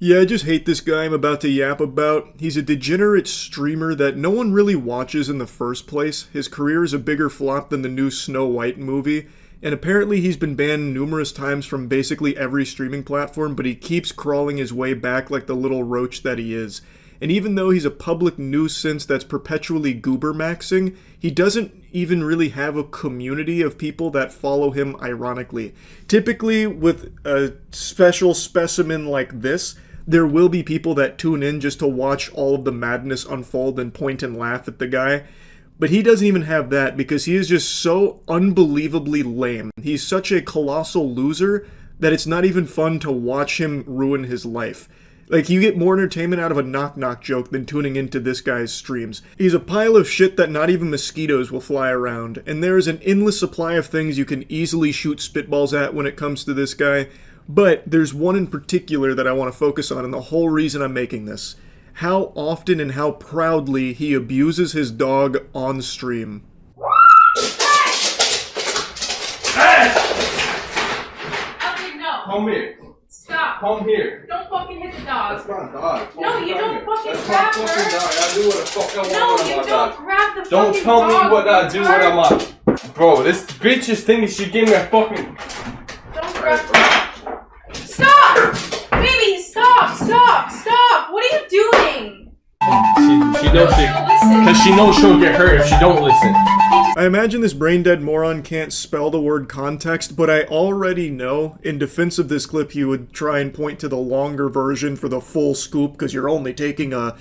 Yeah, I just hate this guy I'm about to yap about. He's a degenerate streamer that no one really watches in the first place. His career is a bigger flop than the new Snow White movie, and apparently he's been banned numerous times from basically every streaming platform, but he keeps crawling his way back like the little roach that he is. And even though he's a public nuisance that's perpetually goober maxing, he doesn't even really have a community of people that follow him ironically. Typically, with a special specimen like this, there will be people that tune in just to watch all of the madness unfold and point and laugh at the guy. But he doesn't even have that because he is just so unbelievably lame. He's such a colossal loser that it's not even fun to watch him ruin his life. Like, you get more entertainment out of a knock-knock joke than tuning into this guy's streams. He's a pile of shit that not even mosquitoes will fly around, and there is an endless supply of things you can easily shoot spitballs at when it comes to this guy. But there's one in particular that I want to focus on, and the whole reason I'm making this. How often and how proudly he abuses his dog on stream. Hey! Okay, no. Come here. Stop. Come here. Don't fucking hit the dog. That's my dog. No, you don't fucking That's grab my her. fucking dog. I do what the fuck I want No, with you my don't dog. grab the Don't fucking tell me dog. what I do when I'm on. Bro, this bitch is thinking she gave me a fucking... Don't grab. Stop! Baby, stop! Stop! Stop! What are you doing? She knows she... Because she knows she'll get hurt if she don't listen. I imagine this brain-dead moron can't spell the word context, but I already know, in defense of this clip, he would try and point to the longer version for the full scoop, because you're only taking a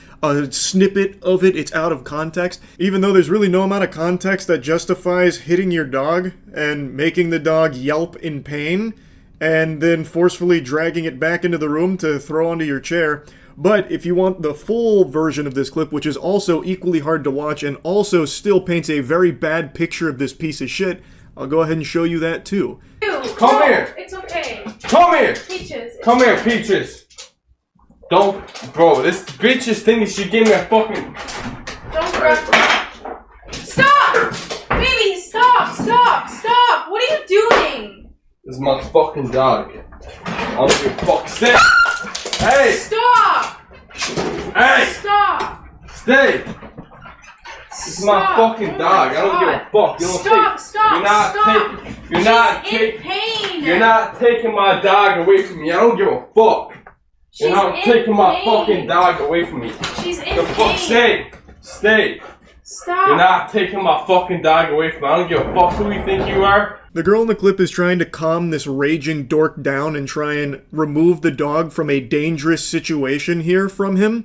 snippet of it, it's out of context. Even though there's really no amount of context that justifies hitting your dog and making the dog yelp in pain, and then forcefully dragging it back into the room to throw onto your chair. But if you want the full version of this clip, which is also equally hard to watch and also still paints a very bad picture of this piece of shit, I'll go ahead and show you that too. Come here. It's okay. Come here. Peaches. Come here, Peaches. Don't... Bro, this bitch is thinking she gave me a fucking... Don't grab. Stop! Baby, stop! Stop! Stop! What are you doing? This is my fucking dog. I don't give a fuck. Stay! Hey! Stop! Hey! Stop! Stay! This is my fucking dog. I don't give a fuck. You don't Stop! Stop! You're not Stop! taking... You're not She's in taking... pain! You're not taking my dog away from me. I don't give a fuck. You're not taking my fucking dog away from me. She's in The fuck? pain! Stay! Stay! Stop! You're not taking my fucking dog away from me. I don't give a fuck who you think you are. The girl in the clip is trying to calm this raging dork down and try and remove the dog from a dangerous situation here from him.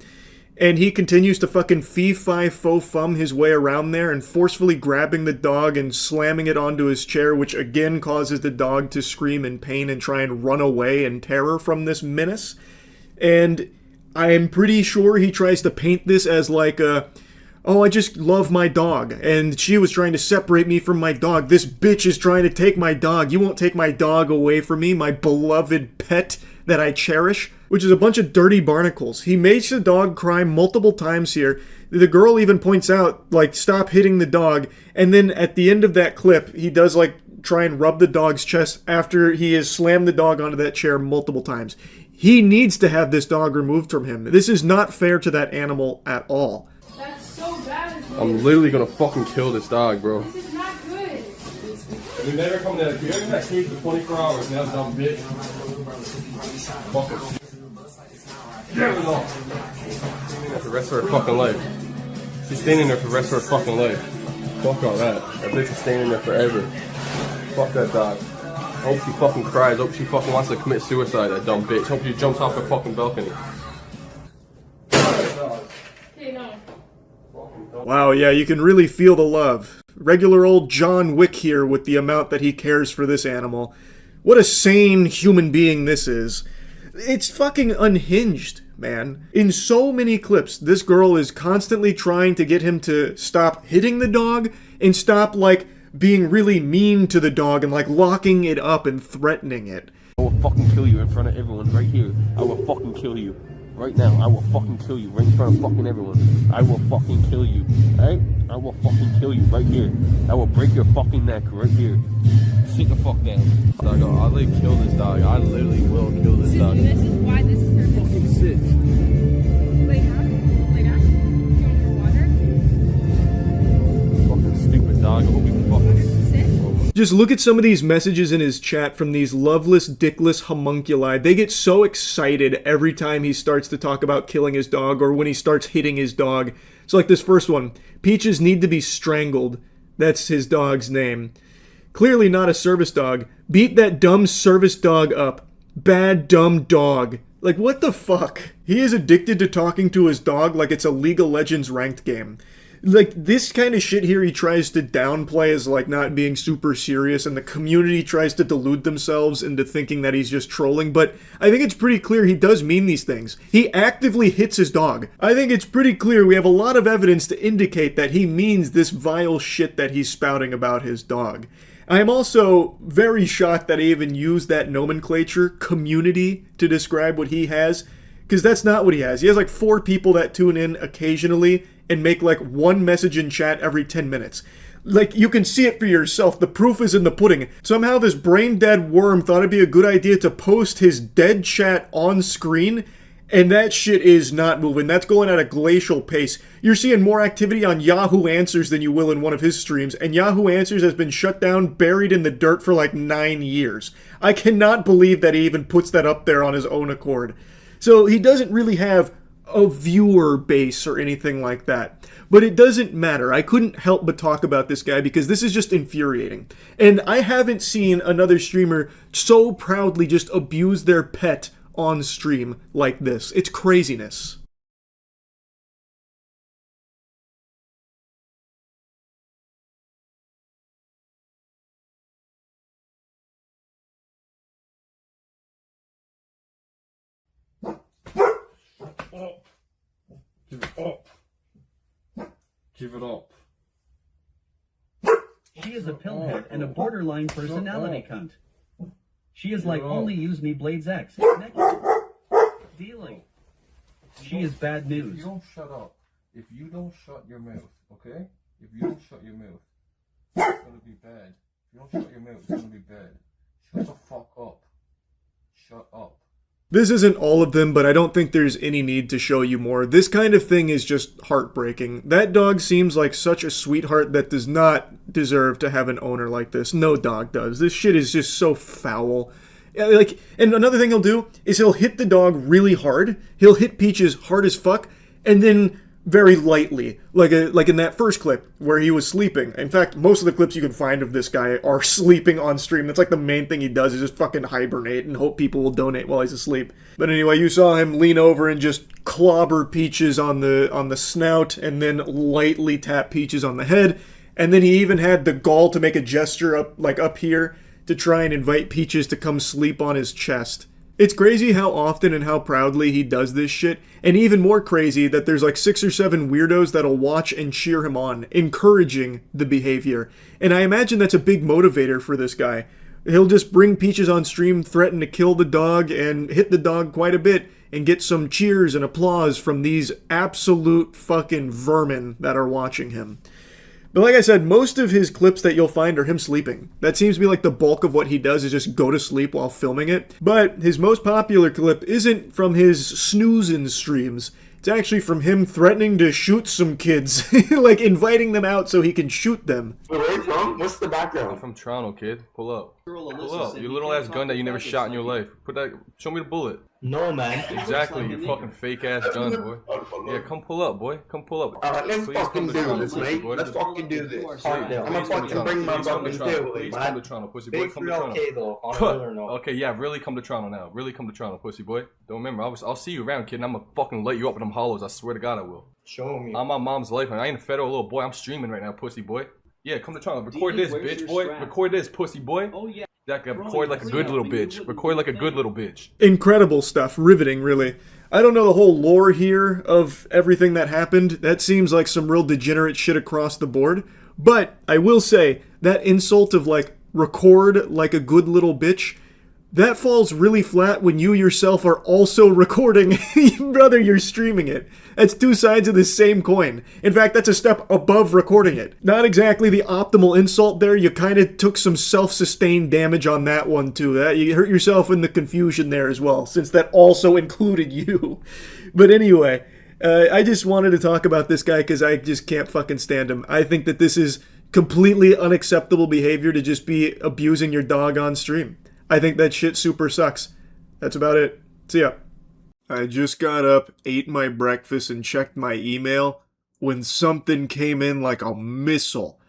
And he continues to fucking fee-fi-fo-fum his way around there and forcefully grabbing the dog and slamming it onto his chair, which again causes the dog to scream in pain and try and run away in terror from this menace. And I am pretty sure he tries to paint this as like a... Oh, I just love my dog, and she was trying to separate me from my dog. This bitch is trying to take my dog. You won't take my dog away from me, my beloved pet that I cherish. Which is a bunch of dirty barnacles. He makes the dog cry multiple times here. The girl even points out, like, stop hitting the dog. And then at the end of that clip, he does, like, try and rub the dog's chest after he has slammed the dog onto that chair multiple times. He needs to have this dog removed from him. This is not fair to that animal at all. That's so bad. I'm literally gonna fucking kill this dog, bro. This is not good. You never come to... You never text me for 24 hours, now dumb bitch. Fuck it. Yeah, no. For the rest of her fucking life. She's standing there for the rest of her fucking life. Fuck all that. That bitch is standing there forever. Fuck that dog. I hope she fucking cries. I hope she fucking wants to commit suicide, that dumb bitch. Hope she jumps off the fucking balcony. Okay, no. Wow, yeah, you can really feel the love. Regular old John Wick here with the amount that he cares for this animal. What a sane human being this is. It's fucking unhinged, man. In so many clips, this girl is constantly trying to get him to stop hitting the dog and stop, like, being really mean to the dog and, like, locking it up and threatening it. I will fucking kill you in front of everyone right here. I will fucking kill you. Right now, I will fucking kill you right in front of fucking everyone. I will fucking kill you. Alright? I will fucking kill you right here. I will break your fucking neck right here. Sit the fuck down. Dog, I'll literally kill this dog. I literally will kill this dog. This is why this is perfect. Fucking sit. Just look at some of these messages in his chat from these loveless, dickless homunculi. They get so excited every time he starts to talk about killing his dog or when he starts hitting his dog. So like this first one, Peaches need to be strangled. That's his dog's name. Clearly not a service dog. Beat that dumb service dog up. Bad dumb dog. Like, what the fuck? He is addicted to talking to his dog like it's a League of Legends ranked game. Like, this kind of shit here he tries to downplay as, like, not being super serious, and the community tries to delude themselves into thinking that he's just trolling, but I think it's pretty clear he does mean these things. He actively hits his dog. I think it's pretty clear we have a lot of evidence to indicate that he means this vile shit that he's spouting about his dog. I am also very shocked that I even used that nomenclature, community, to describe what he has, because that's not what he has. He has like 4 people that tune in occasionally and make like one message in chat every 10 minutes. Like, you can see it for yourself. The proof is in the pudding. Somehow this brain-dead worm thought it'd be a good idea to post his dead chat on screen, and that shit is not moving. That's going at a glacial pace. You're seeing more activity on Yahoo Answers than you will in one of his streams, and Yahoo Answers has been shut down, buried in the dirt for like 9 years. I cannot believe that he even puts that up there on his own accord. So he doesn't really have a viewer base or anything like that. But it doesn't matter. I couldn't help but talk about this guy because this is just infuriating. And I haven't seen another streamer so proudly just abuse their pet on stream like this. It's craziness. Give it up. Give it up. She is a pillhead and a borderline personality cunt. She is like only use me Blades X. Next. Dealing. She is bad If news. you don't shut up, if you don't shut your mouth, okay? If you don't shut your mouth, it's gonna be bad. If you don't shut your mouth, it's gonna be bad. Shut the fuck up. Shut up. This isn't all of them, but I don't think there's any need to show you more. This kind of thing is just heartbreaking. That dog seems like such a sweetheart that does not deserve to have an owner like this. No dog does. This shit is just so foul. Like, and another thing he'll do is he'll hit the dog really hard. He'll hit Peaches hard as fuck, and then very lightly, like in that first clip where he was sleeping. In fact, most of the clips you can find of this guy are sleeping on stream. That's like the main thing he does, is just fucking hibernate and hope people will donate while he's asleep. But anyway, you saw him lean over and just clobber Peaches on the snout, and then lightly tap Peaches on the head. And then he even had the gall to make a gesture up here to try and invite Peaches to come sleep on his chest. It's crazy how often and how proudly he does this shit, and even more crazy that there's like 6 or 7 weirdos that'll watch and cheer him on, encouraging the behavior. And I imagine that's a big motivator for this guy. He'll just bring Peaches on stream, threaten to kill the dog, and hit the dog quite a bit, and get some cheers and applause from these absolute fucking vermin that are watching him. But like I said, most of his clips that you'll find are him sleeping. That seems to be like the bulk of what he does, is just go to sleep while filming it. But his most popular clip isn't from his snoozing streams. It's actually from him threatening to shoot some kids. Like inviting them out so he can shoot them. Where are you from? What's the I'm background? from Toronto, kid. Pull up. Pull up. Your little ass gun that you never shot in your life. Show me the bullet. No, man. Exactly, you fucking fake ass gun, boy. Yeah, come pull up, boy. Come pull up. Alright, let's Please fucking come to do Toronto, this, pussy mate. boy. Let's fucking do this. Please, I'm please gonna come to fucking Toronto. bring my Please come to fucking Toronto. family, Please come to man. Toronto, pussy boy. Big Come to Toronto. okay though, on or no. Okay, yeah, really come to Toronto now. Really come to Toronto, pussy boy. Don't remember, I'll see you around, kid, and I'm gonna fucking light you up with them hollows. I swear to God I will. Show me. I'm my mom's life, and I ain't a federal little boy. I'm streaming right now, pussy boy. Yeah, come to Toronto. Record this, bitch, boy. Record this, pussy boy. Oh yeah. That record like a good little bitch. Record like a good little bitch. Incredible stuff. Riveting, really. I don't know the whole lore here of everything that happened. That seems like some real degenerate shit across the board. But I will say, that insult of like, record like a good little bitch, that falls really flat when you yourself are also recording. Brother, you're streaming it. That's 2 sides of the same coin. In fact, that's a step above recording it. Not exactly the optimal insult there. You kind of took some self-sustained damage on that one too. You hurt yourself in the confusion there as well, since that also included you. But anyway, I just wanted to talk about this guy because I just can't fucking stand him. I think that this is completely unacceptable behavior to just be abusing your dog on stream. I think that shit super sucks. That's about it. See ya. I just got up, ate my breakfast, and checked my email when something came in like a missile.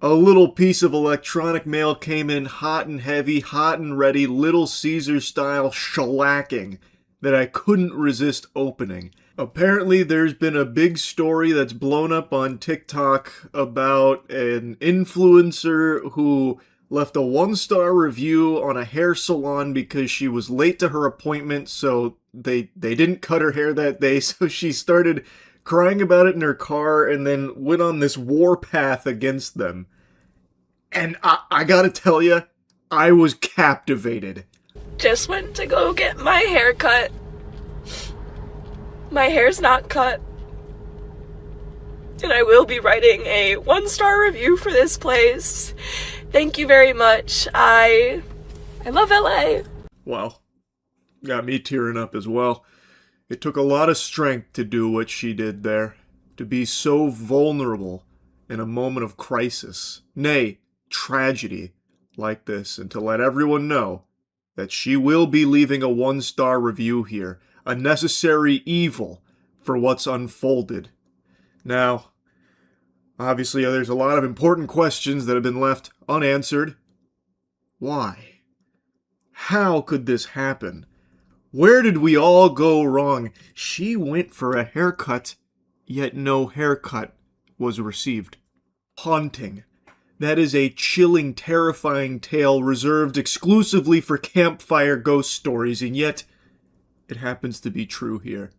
A little piece of electronic mail came in hot and heavy, hot and ready, Little Caesar style shellacking that I couldn't resist opening. Apparently there's been a big story that's blown up on TikTok about an influencer who left a 1-star review on a hair salon because she was late to her appointment, so they didn't cut her hair that day, so she started crying about it in her car and then went on this warpath against them. And I gotta tell you, I was captivated. Just went to go get my hair cut. My hair's not cut. And I will be writing a 1-star review for this place. Thank you very much. I love LA. Wow. Got me tearing up as well. It took a lot of strength to do what she did there. To be so vulnerable in a moment of crisis. Nay, tragedy like this. And to let everyone know that she will be leaving a 1-star review here. A necessary evil for what's unfolded. Now, obviously there's a lot of important questions that have been left unanswered. Why? How could this happen? Where did we all go wrong? She went for a haircut, yet no haircut was received. Haunting. That is a chilling, terrifying tale reserved exclusively for campfire ghost stories, and yet it happens to be true here.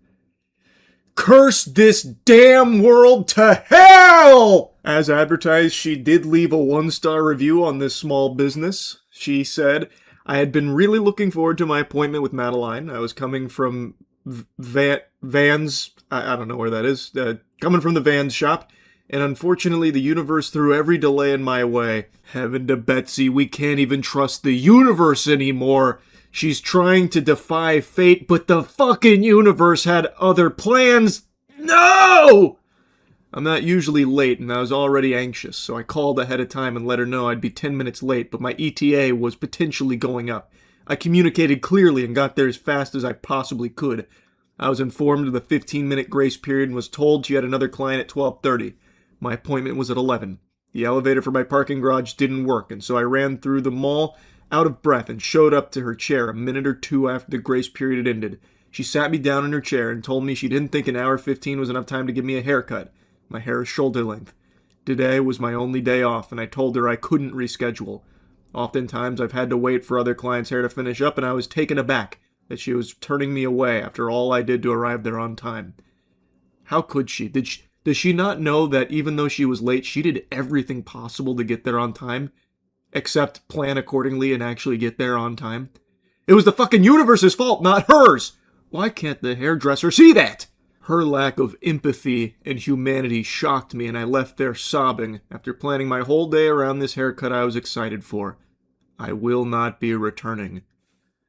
Curse this damn world to hell! As advertised, she did leave a 1-star review on this small business. She said, I had been really looking forward to my appointment with Madeline. I was coming from Vans, I don't know where that is, coming from the Vans shop, and unfortunately the universe threw every delay in my way. Heaven to Betsy, we can't even trust the universe anymore. She's trying to defy fate, but the fucking universe had other plans. No! I'm not usually late, and I was already anxious, so I called ahead of time and let her know I'd be 10 minutes late, but my ETA was potentially going up. I communicated clearly and got there as fast as I possibly could. I was informed of the 15-minute grace period and was told she had another client at 12:30. My appointment was at 11. The elevator for my parking garage didn't work, and so I ran through the mall out of breath and showed up to her chair a minute or two after the grace period had ended. She sat me down in her chair and told me she didn't think an hour 15 was enough time to give me a haircut. My hair is shoulder length. Today was my only day off, and I told her I couldn't reschedule. Oftentimes I've had to wait for other clients' hair to finish up, and I was taken aback that she was turning me away after all I did to arrive there on time. How could she? Does she not know that even though she was late, she did everything possible to get there on time? Except plan accordingly and actually get there on time? It was the fucking universe's fault, not hers! Why can't the hairdresser see that? Her lack of empathy and humanity shocked me, and I left there sobbing after planning my whole day around this haircut I was excited for. I will not be returning.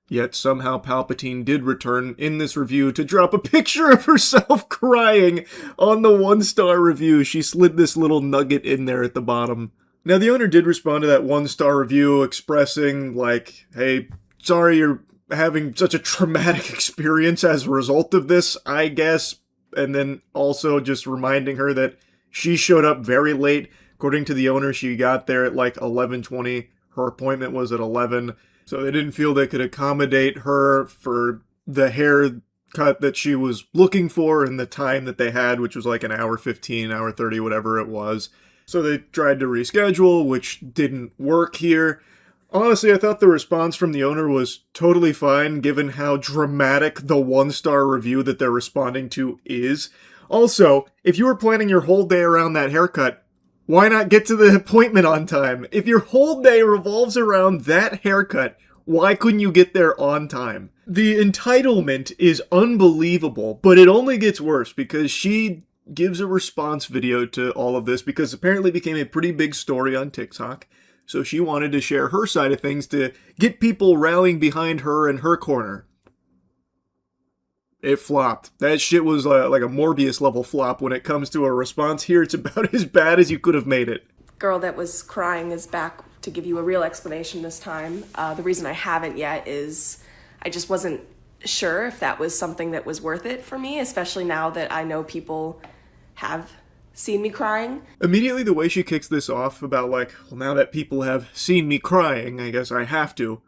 Yet somehow Palpatine did return in this review to drop a picture of herself crying on the 1-star review. She slid this little nugget in there at the bottom. Now, the owner did respond to that 1-star review expressing, like, hey, sorry you're having such a traumatic experience as a result of this, I guess. And then also just reminding her that she showed up very late. According to the owner, she got there at like 11:20. Her appointment was at 11. So they didn't feel they could accommodate her for the haircut that she was looking for in the time that they had, which was like an hour 15, hour 30, whatever it was. So they tried to reschedule, which didn't work here. Honestly, I thought the response from the owner was totally fine, given how dramatic the 1-star review that they're responding to is. Also, if you were planning your whole day around that haircut, why not get to the appointment on time? If your whole day revolves around that haircut, why couldn't you get there on time? The entitlement is unbelievable, but it only gets worse because she gives a response video to all of this because apparently it became a pretty big story on TikTok. So she wanted to share her side of things to get people rallying behind her in her corner. It flopped. That shit was like a Morbius level flop when it comes to a response here. It's about as bad as you could have made it. girl that was crying is back to give you a real explanation this time. The reason I haven't yet is I just wasn't sure if that was something that was worth it for me, especially now that I know people have seen me crying. Immediately the way she kicks this off about like, well, now that people have seen me crying, I guess I have to.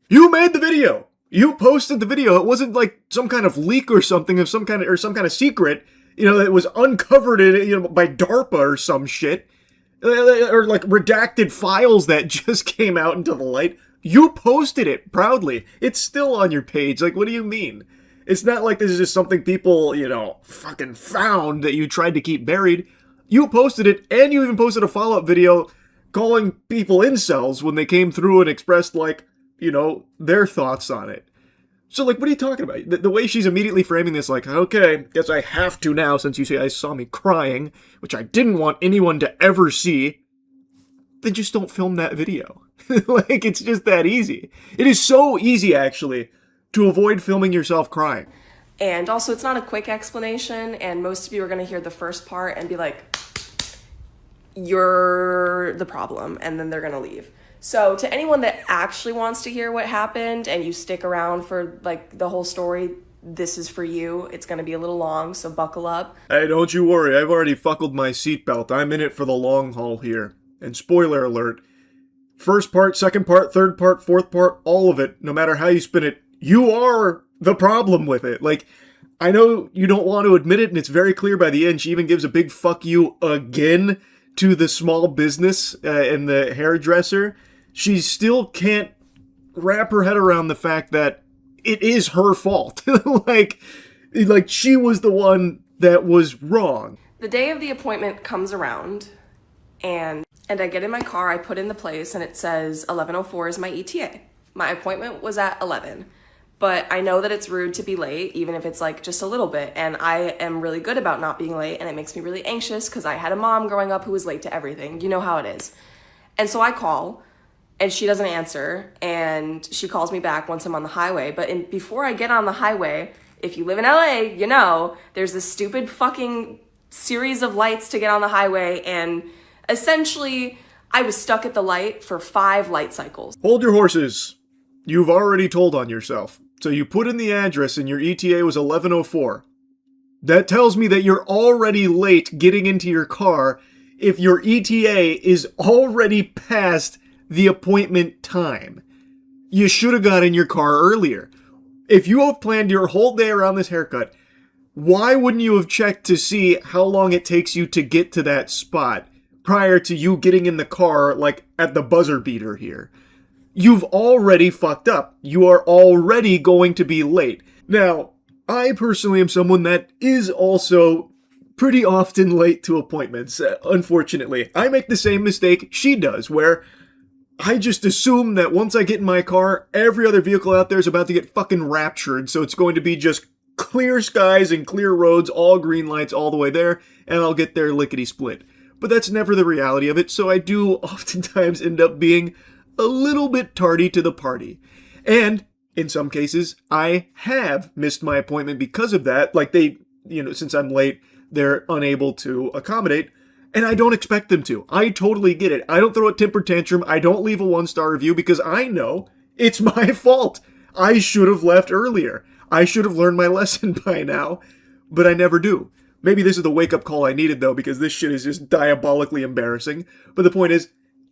You made the video! You posted the video. It wasn't like some kind of leak or something of some kind of secret, that was uncovered by DARPA or some shit. Or like redacted files that just came out into the light. You posted it proudly. It's still on your page. Like, what do you mean? It's not like this is just something people, fucking found that you tried to keep buried. You posted it, and you even posted a follow-up video calling people incels when they came through and expressed, like, their thoughts on it. So, like, what are you talking about? The way she's immediately framing this, like, okay, guess I have to now since you say I saw me crying, which I didn't want anyone to ever see, then just don't film that video. Like, it's just that easy. It is so easy, actually, to avoid filming yourself crying. And also, it's not a quick explanation, and most of you are going to hear the first part and be like, you're the problem, and then they're going to leave. So to anyone that actually wants to hear what happened and you stick around for like the whole story, this is for you. It's going to be a little long, so buckle up. Hey, don't you worry. I've already buckled my seatbelt. I'm in it for the long haul here. And spoiler alert, first part, second part, third part, fourth part, all of it, no matter how you spin it, you are the problem with it. Like, I know you don't want to admit it, and it's very clear by the end. She even gives a big fuck you again to the small business and the hairdresser. She still can't wrap her head around the fact that it is her fault. like she was the one that was wrong. The day of the appointment comes around, and I get in my car, I put in the place, and it says 11:04 is my ETA. My appointment was at 11. But I know that it's rude to be late, even if it's like just a little bit. And I am really good about not being late, and it makes me really anxious because I had a mom growing up who was late to everything. You know how it is. And so I call, and she doesn't answer, and she calls me back once I'm on the highway. But before I get on the highway, if you live in LA, there's this stupid fucking series of lights to get on the highway, and essentially I was stuck at the light for 5 light cycles. Hold your horses. You've already told on yourself. So you put in the address and your ETA was 11:04. That tells me that you're already late getting into your car if your ETA is already past the appointment time. You should have got in your car earlier. If you have planned your whole day around this haircut, why wouldn't you have checked to see how long it takes you to get to that spot prior to you getting in the car, like, at the buzzer beater here? You've already fucked up. You are already going to be late. Now, I personally am someone that is also pretty often late to appointments, unfortunately. I make the same mistake she does, where I just assume that once I get in my car, every other vehicle out there is about to get fucking raptured, so it's going to be just clear skies and clear roads, all green lights all the way there, and I'll get there lickety-split. But that's never the reality of it, so I do oftentimes end up being a little bit tardy to the party. And in some cases, I have missed my appointment because of that. Like, since I'm late, they're unable to accommodate, and I don't expect them to. I totally get it. I don't throw a temper tantrum. I don't leave a 1-star review because I know it's my fault. I should have left earlier. I should have learned my lesson by now, but I never do. Maybe this is the wake-up call I needed, though, because this shit is just diabolically embarrassing. But the point is,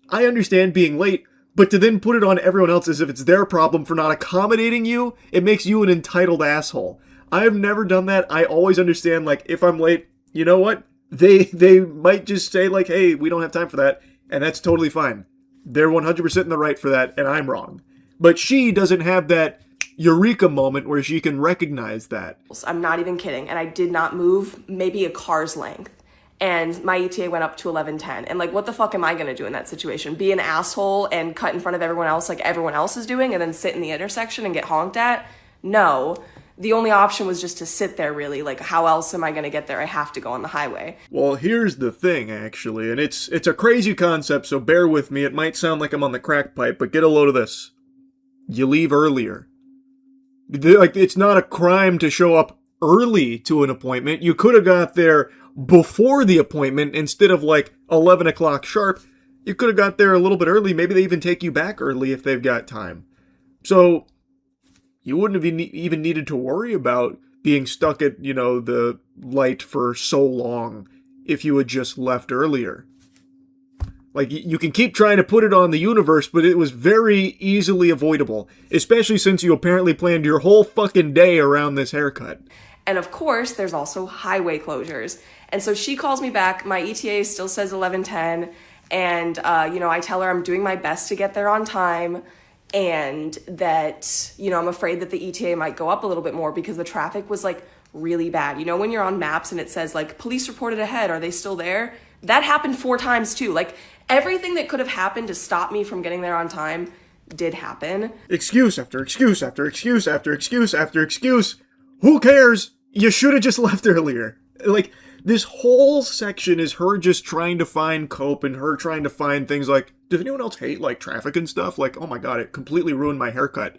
I understand being late, but to then put it on everyone else as if it's their problem for not accommodating you, it makes you an entitled asshole. I have never done that. I always understand, like, if I'm late, you know what? They might just say, like, hey, we don't have time for that, and that's totally fine. They're 100% in the right for that, and I'm wrong. But she doesn't have that eureka moment where she can recognize that. I'm not even kidding, and I did not move maybe a car's length. And my ETA went up to 11:10. And like, what the fuck am I gonna do in that situation? Be an asshole and cut in front of everyone else like everyone else is doing and then sit in the intersection and get honked at? No. The only option was just to sit there, really. Like, how else am I gonna get there? I have to go on the highway. Well, here's the thing, actually, and it's a crazy concept, so bear with me. It might sound like I'm on the crack pipe, but get a load of this. You leave earlier. Like, it's not a crime to show up early to an appointment. You could have got there before the appointment instead of like 11 o'clock sharp. You could have got there a little bit early. Maybe they even take you back early if they've got time. So you wouldn't have even needed to worry about being stuck at, the light for so long if you had just left earlier. Like, you can keep trying to put it on the universe, but it was very easily avoidable. Especially since you apparently planned your whole fucking day around this haircut. And of course, there's also highway closures. And so she calls me back. My ETA still says 11:10. And, I tell her I'm doing my best to get there on time. And that, I'm afraid that the ETA might go up a little bit more because the traffic was, like, really bad. When you're on maps and it says, like, police reported ahead, are they still there? That happened 4 times, too. Like, everything that could have happened to stop me from getting there on time did happen. Excuse after excuse after excuse after excuse after excuse. Who cares? You should have just left earlier. Like, this whole section is her just trying to find cope and her trying to find things like, does anyone else hate, like, traffic and stuff? Like, oh my god, it completely ruined my haircut.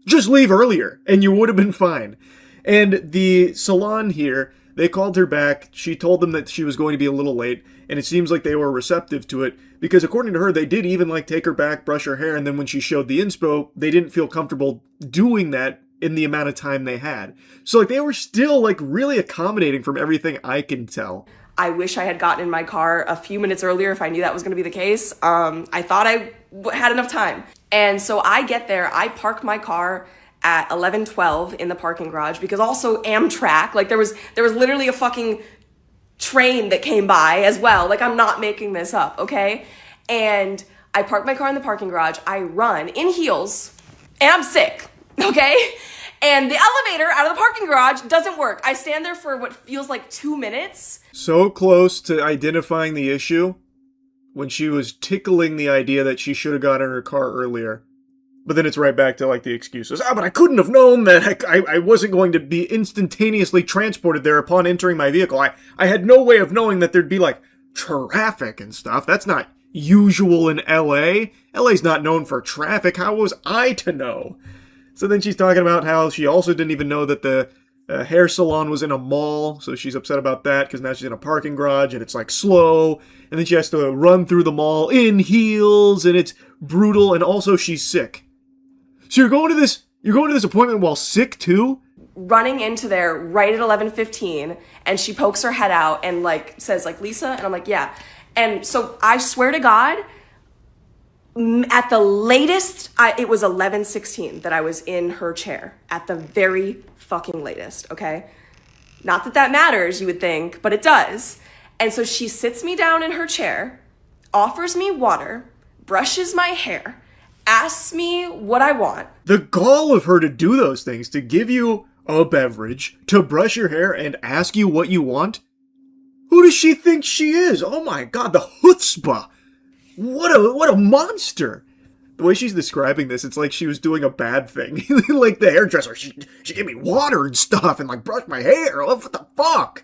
Just leave earlier, and you would have been fine. And the salon here, they called her back. She told them that she was going to be a little late, and it seems like they were receptive to it, because according to her, they did even, like, take her back, brush her hair, and then when she showed the inspo, they didn't feel comfortable doing that in the amount of time they had. So, like, they were still, like, really accommodating from everything I can tell. I wish I had gotten in my car a few minutes earlier if I knew that was going to be the case. I thought I had enough time. And so I get there, I park my car at 11:12 in the parking garage because also Amtrak, like there was literally a fucking train that came by as well. Like, I'm not making this up, okay? And I park my car in the parking garage, I run in heels, and I'm sick, okay? And the elevator out of the parking garage doesn't work. I stand there for what feels like 2 minutes. So close to identifying the issue when she was tickling the idea that she should have gotten in her car earlier. But then it's right back to, like, the excuses. But I couldn't have known that I wasn't going to be instantaneously transported there upon entering my vehicle. I had no way of knowing that there'd be, like, traffic and stuff. That's not usual in LA. LA's not known for traffic. How was I to know? So then she's talking about how she also didn't even know that the hair salon was in a mall, so she's upset about that because now she's in a parking garage and it's like slow, and then she has to run through the mall in heels and it's brutal, and also she's sick. So you're going to this appointment while sick too? Running into there right at 11:15, and she pokes her head out and like says like, Lisa, and I'm like, yeah. And so I swear to God, at the latest, it was 11:16 that I was in her chair. At the very fucking latest, okay? Not that that matters, you would think, but it does. And so she sits me down in her chair, offers me water, brushes my hair, asks me what I want. The gall of her to do those things, to give you a beverage, to brush your hair, and ask you what you want? Who does she think she is? Oh my god, the chutzpah! What a monster! The way she's describing this, it's like she was doing a bad thing. Like the hairdresser, she gave me water and stuff and like brushed my hair. What the fuck?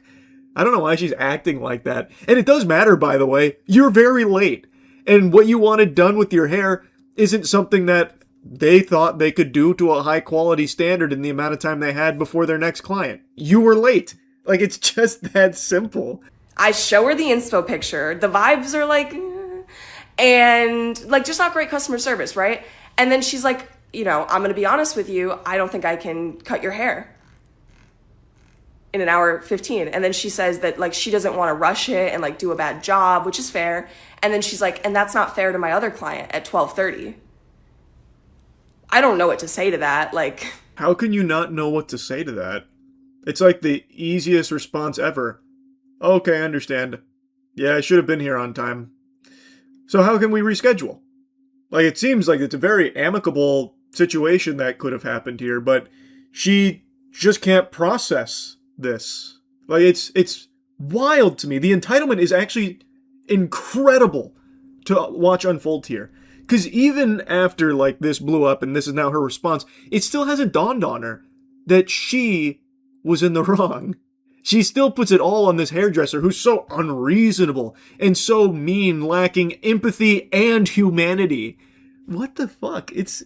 I don't know why she's acting like that. And it does matter, by the way. You're very late. And what you wanted done with your hair isn't something that they thought they could do to a high quality standard in the amount of time they had before their next client. You were late. Like, it's just that simple. I show her the inspo picture. The vibes are like, and like just not great customer service, right? And then she's like, I'm gonna be honest with you, I don't think I can cut your hair in an hour 15. And then she says that like she doesn't want to rush it and like do a bad job, which is fair. And then she's like, and that's not fair to my other client at 12:30. I don't know what to say to that. Like, how can you not know what to say to that? It's like the easiest response ever. Okay, I understand. Yeah, I should have been here on time. So how can we reschedule? Like, it seems like it's a very amicable situation that could have happened here, but she just can't process this. Like, it's wild to me. The entitlement is actually incredible to watch unfold here. Because even after, like, this blew up and this is now her response, it still hasn't dawned on her that she was in the wrong. She still puts it all on this hairdresser who's so unreasonable and so mean, lacking empathy and humanity. What the fuck? It's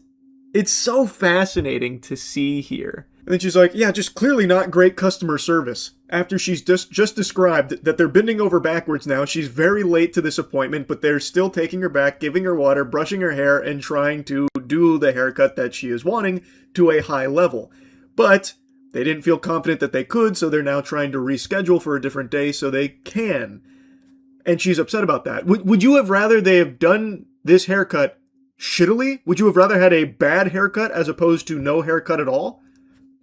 so fascinating to see here. And then she's like, yeah, just clearly not great customer service. After she's just described that they're bending over backwards now, she's very late to this appointment, but they're still taking her back, giving her water, brushing her hair, and trying to do the haircut that she is wanting to a high level. But they didn't feel confident that they could, so they're now trying to reschedule for a different day so they can. And she's upset about that. Would you have rather they have done this haircut shittily? Would you have rather had a bad haircut as opposed to no haircut at all?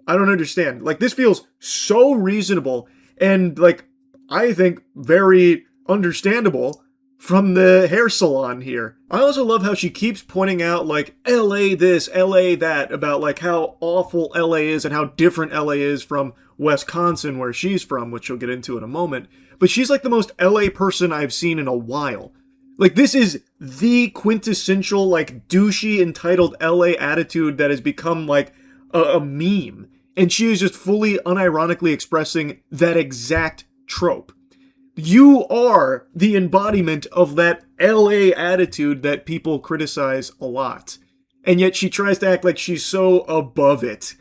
I don't understand. Like, this feels so reasonable and, like, I think very understandable from the hair salon here. I also love how she keeps pointing out, like, LA this, LA that, about, like, how awful LA is and how different LA is from Wisconsin, where she's from, which she'll get into in a moment. But she's, like, the most LA person I've seen in a while. Like, this is the quintessential, like, douchey, entitled LA attitude that has become, like, a meme. And she is just fully unironically expressing that exact trope. You are the embodiment of that LA attitude that people criticize a lot. And yet she tries to act like she's so above it.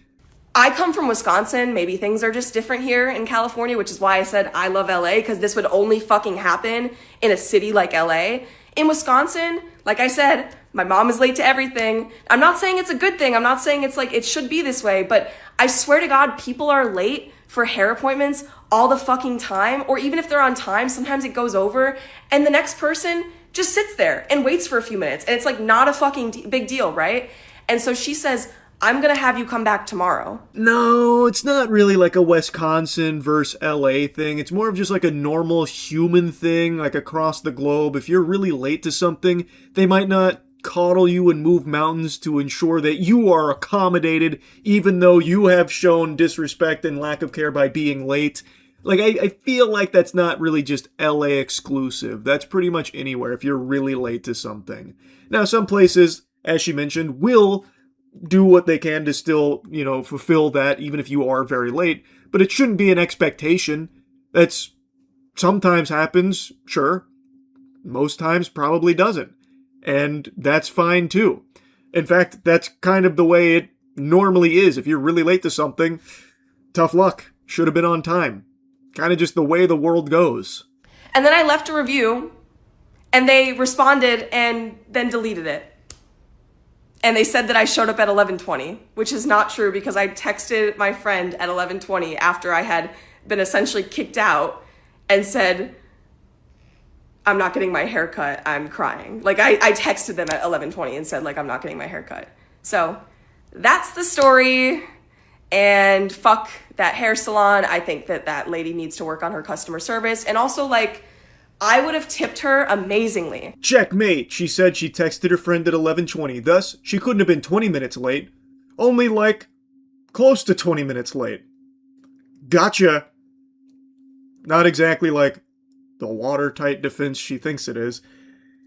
I come from Wisconsin. Maybe things are just different here in California, which is why I said I love LA, because this would only fucking happen in a city like LA. In Wisconsin, like I said, my mom is late to everything. I'm not saying it's a good thing. I'm not saying it's like it should be this way, but I swear to God, people are late for hair appointments all the fucking time. Or even if they're on time, sometimes it goes over and the next person just sits there and waits for a few minutes. And it's like not a fucking big deal, right? And so she says, I'm gonna have you come back tomorrow. No, it's not really like a Wisconsin versus LA thing. It's more of just like a normal human thing, like across the globe. If you're really late to something, they might not coddle you and move mountains to ensure that you are accommodated, even though you have shown disrespect and lack of care by being late. Like, I feel like that's not really just LA exclusive. That's pretty much anywhere if you're really late to something. Now, some places, as she mentioned, will do what they can to still, fulfill that, even if you are very late. But it shouldn't be an expectation. That's sometimes happens, sure. Most times probably doesn't. And that's fine too. In fact, that's kind of the way it normally is. If you're really late to something, tough luck. Should have been on time. Kind of just the way the world goes. And then I left a review and they responded and then deleted it. And they said that I showed up at 11:20, which is not true because I texted my friend at 11:20 after I had been essentially kicked out and said, I'm not getting my haircut, I'm crying. Like, I texted them at 11:20 and said, like, I'm not getting my haircut. So that's the story. And fuck that hair salon. I think that lady needs to work on her customer service. And also, like, I would have tipped her amazingly. Checkmate, she said she texted her friend at 11:20. Thus, she couldn't have been 20 minutes late. Only, like, close to 20 minutes late. Gotcha. Not exactly like the watertight defense she thinks it is.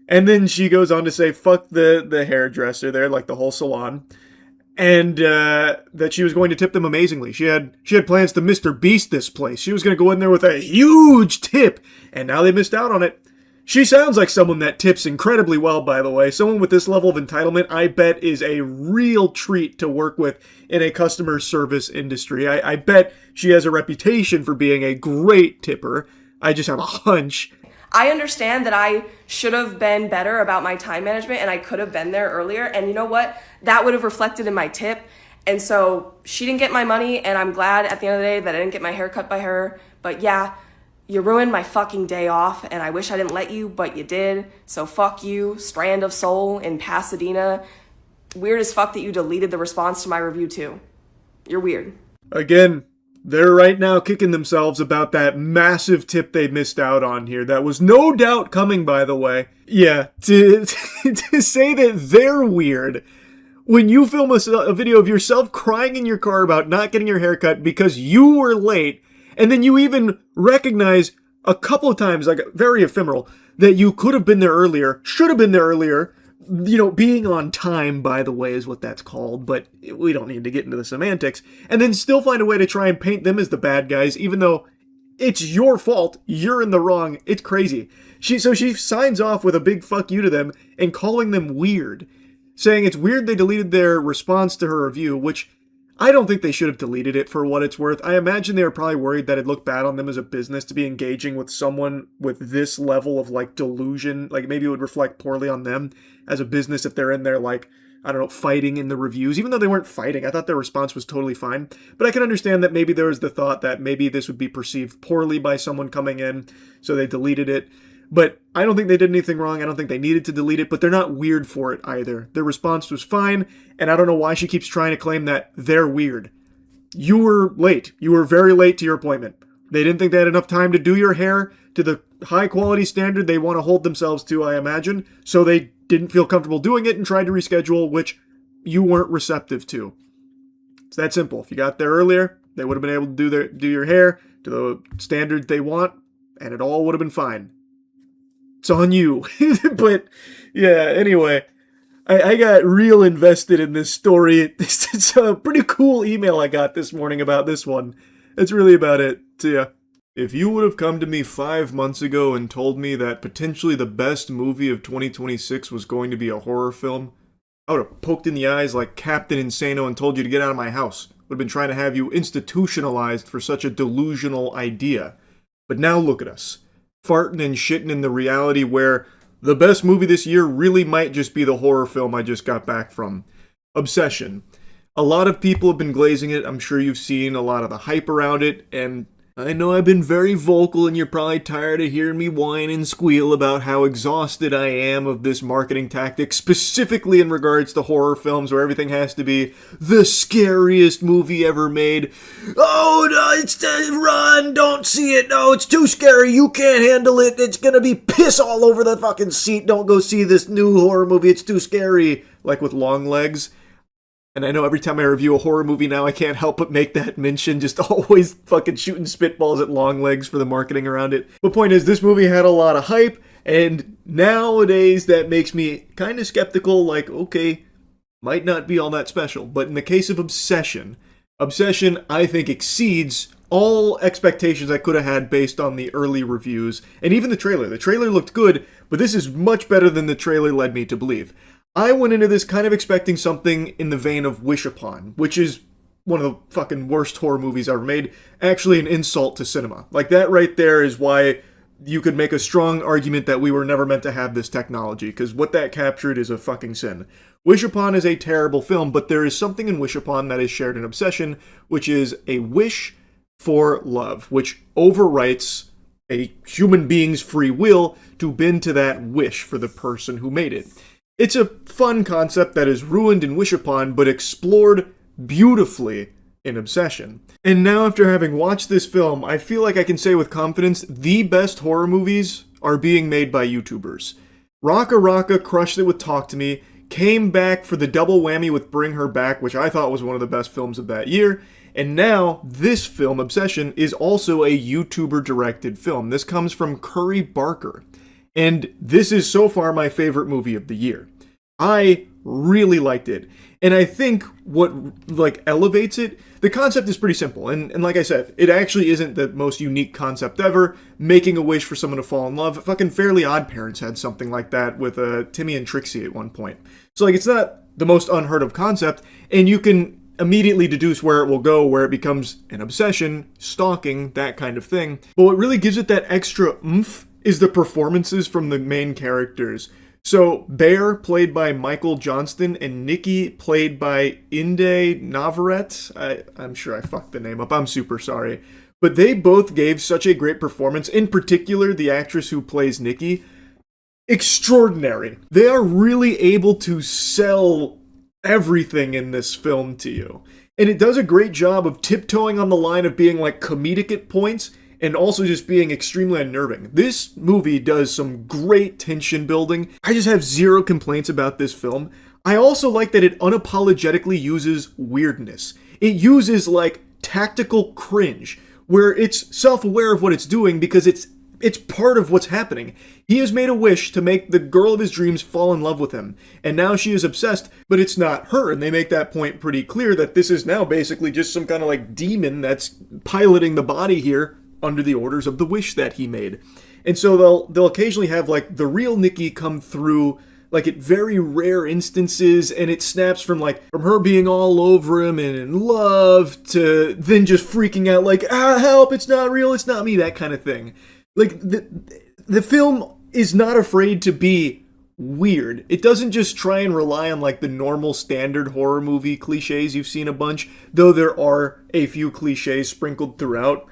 And then she goes on to say, fuck the hairdresser there, like the whole salon. And that she was going to tip them amazingly. She had plans to Mr. Beast this place. She was going to go in there with a huge tip. And now they missed out on it. She sounds like someone that tips incredibly well, by the way. Someone with this level of entitlement, I bet, is a real treat to work with in a customer service industry. I bet she has a reputation for being a great tipper. I just have a hunch. I understand that I should have been better about my time management and I could have been there earlier. And you know what? That would have reflected in my tip. And so she didn't get my money, and I'm glad at the end of the day that I didn't get my hair cut by her. But yeah, you ruined my fucking day off, and I wish I didn't let you, but you did. So fuck you, Strand of Soul in Pasadena. Weird as fuck that you deleted the response to my review too. You're weird. Again, they're right now kicking themselves about that massive tip they missed out on here. That was no doubt coming, by the way. Yeah, to say that they're weird when you film a video of yourself crying in your car about not getting your hair cut because you were late, and then you even recognize a couple of times, like very ephemeral, that you could have been there earlier, should have been there earlier. Being on time, by the way, is what that's called, but we don't need to get into the semantics. And then still find a way to try and paint them as the bad guys, even though it's your fault, you're in the wrong. It's crazy. She signs off with a big fuck you to them and calling them weird, saying it's weird they deleted their response to her review, which I don't think they should have deleted it for what it's worth. I imagine they were probably worried that it looked bad on them as a business to be engaging with someone with this level of like delusion. Like maybe it would reflect poorly on them as a business if they're in there like, I don't know, fighting in the reviews, even though they weren't fighting. I thought their response was totally fine. But I can understand that maybe there was the thought that maybe this would be perceived poorly by someone coming in, so they deleted it. But I don't think they did anything wrong. I don't think they needed to delete it, but they're not weird for it either. Their response was fine, and I don't know why she keeps trying to claim that they're weird. You were late. You were very late to your appointment. They didn't think they had enough time to do your hair to the high quality standard they want to hold themselves to, I imagine, so they didn't feel comfortable doing it and tried to reschedule, which you weren't receptive to. It's that simple. If you got there earlier, they would have been able to do your hair to the standard they want, and it all would have been fine. It's on you. But yeah, anyway, I got real invested in this story. It's a pretty cool email I got this morning about this one. That's really about it. So yeah. If you would have come to me 5 months ago and told me that potentially the best movie of 2026 was going to be a horror film, I would have poked in the eyes like Captain Insano and told you to get out of my house. Would have been trying to have you institutionalized for such a delusional idea. But now look at us. Farting and shitting in the reality where the best movie this year really might just be the horror film I just got back from. Obsession. A lot of people have been glazing it. I'm sure you've seen a lot of the hype around it, and I know I've been very vocal and you're probably tired of hearing me whine and squeal about how exhausted I am of this marketing tactic, specifically in regards to horror films where everything has to be the scariest movie ever made. Oh, no, it's run, don't see it, no, it's too scary, you can't handle it, it's gonna be piss all over the fucking seat, don't go see this new horror movie, it's too scary, like with Long Legs. And I know every time I review a horror movie now, I can't help but make that mention, just always fucking shooting spitballs at Long Legs for the marketing around it. The point is, this movie had a lot of hype, and nowadays that makes me kind of skeptical, like, okay, might not be all that special. But in the case of Obsession, I think exceeds all expectations I could have had based on the early reviews, and even the trailer. The trailer looked good, but this is much better than the trailer led me to believe. I went into this kind of expecting something in the vein of Wish Upon, which is one of the fucking worst horror movies ever made. Actually an insult to cinema. Like, that right there is why you could make a strong argument that we were never meant to have this technology, because what that captured is a fucking sin. Wish Upon is a terrible film, but there is something in Wish Upon that is shared in Obsession, which is a wish for love, which overwrites a human being's free will to bend to that wish for the person who made it. It's a fun concept that is ruined in Wish Upon, but explored beautifully in Obsession. And now, after having watched this film, I feel like I can say with confidence, the best horror movies are being made by YouTubers. Raka Raka crushed it with Talk to Me, came back for the double whammy with Bring Her Back, which I thought was one of the best films of that year, and now this film, Obsession, is also a YouTuber-directed film. This comes from Curry Barker. And this is so far my favorite movie of the year. I really liked it. And I think what elevates it, the concept is pretty simple. And like I said, it actually isn't the most unique concept ever. Making a wish for someone to fall in love. Fucking Fairly Odd Parents had something like that with Timmy and Trixie at one point. So it's not the most unheard of concept. And you can immediately deduce where it will go, where it becomes an obsession, stalking, that kind of thing. But what really gives it that extra oomph is the performances from the main characters. So, Bear, played by Michael Johnston, and Nikki, played by Inde Navarrete. I'm sure I fucked the name up. I'm super sorry. But they both gave such a great performance. In particular, the actress who plays Nikki. Extraordinary. They are really able to sell everything in this film to you. And it does a great job of tiptoeing on the line of being comedic at points, and also just being extremely unnerving. This movie does some great tension building. I just have zero complaints about this film. I also like that it unapologetically uses weirdness. It uses, tactical cringe, where it's self-aware of what it's doing because it's part of what's happening. He has made a wish to make the girl of his dreams fall in love with him, and now she is obsessed, but it's not her, and they make that point pretty clear that this is now basically just some kind of demon that's piloting the body here under the orders of the wish that he made. And so they'll occasionally have the real Nikki come through like at very rare instances, and it snaps from her being all over him and in love to then just freaking out like, help, it's not real, it's not me, that kind of thing. Like the film is not afraid to be weird. It doesn't just try and rely on like the normal standard horror movie cliches you've seen a bunch, though there are a few cliches sprinkled throughout.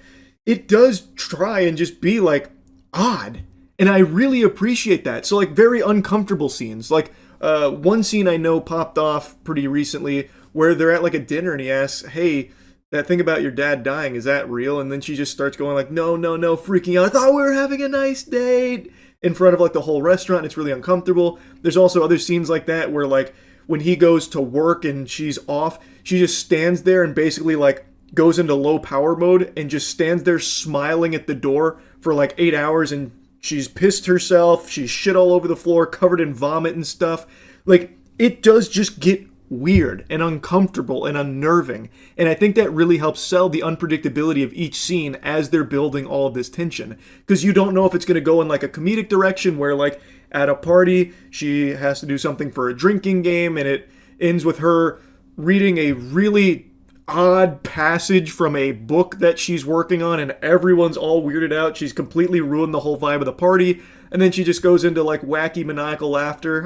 It does try and just be like odd. And I really appreciate that. So like very uncomfortable scenes. Like one scene I know popped off pretty recently where they're at like a dinner and he asks, hey, that thing about your dad dying, is that real? And then she just starts going like, no, freaking out. I thought we were having a nice date in front of like the whole restaurant. It's really uncomfortable. There's also other scenes like that where like when he goes to work and she's off, she just stands there and basically like goes into low power mode and just stands there smiling at the door for like 8 hours, and she's pissed herself, she's shit all over the floor, covered in vomit and stuff. Like, it does just get weird and uncomfortable and unnerving. And I think that really helps sell the unpredictability of each scene as they're building all of this tension. Because you don't know if it's going to go in like a comedic direction where like at a party, she has to do something for a drinking game and it ends with her reading a really odd passage from a book that she's working on and everyone's all weirded out. She's completely ruined the whole vibe of the party. And then she just goes into like wacky maniacal laughter.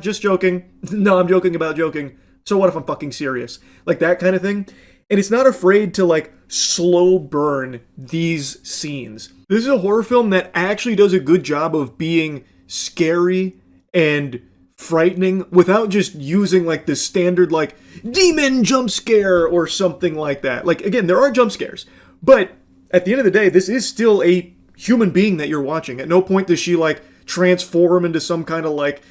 Just joking. No, I'm joking about joking. So what if I'm fucking serious? Like that kind of thing. And it's not afraid to like slow burn these scenes. This is a horror film that actually does a good job of being scary and frightening without just using like the standard like demon jump scare or something like that. Like again, there are jump scares, but at the end of the day, this is still a human being that you're watching. At no point does she like transform into some kind of like,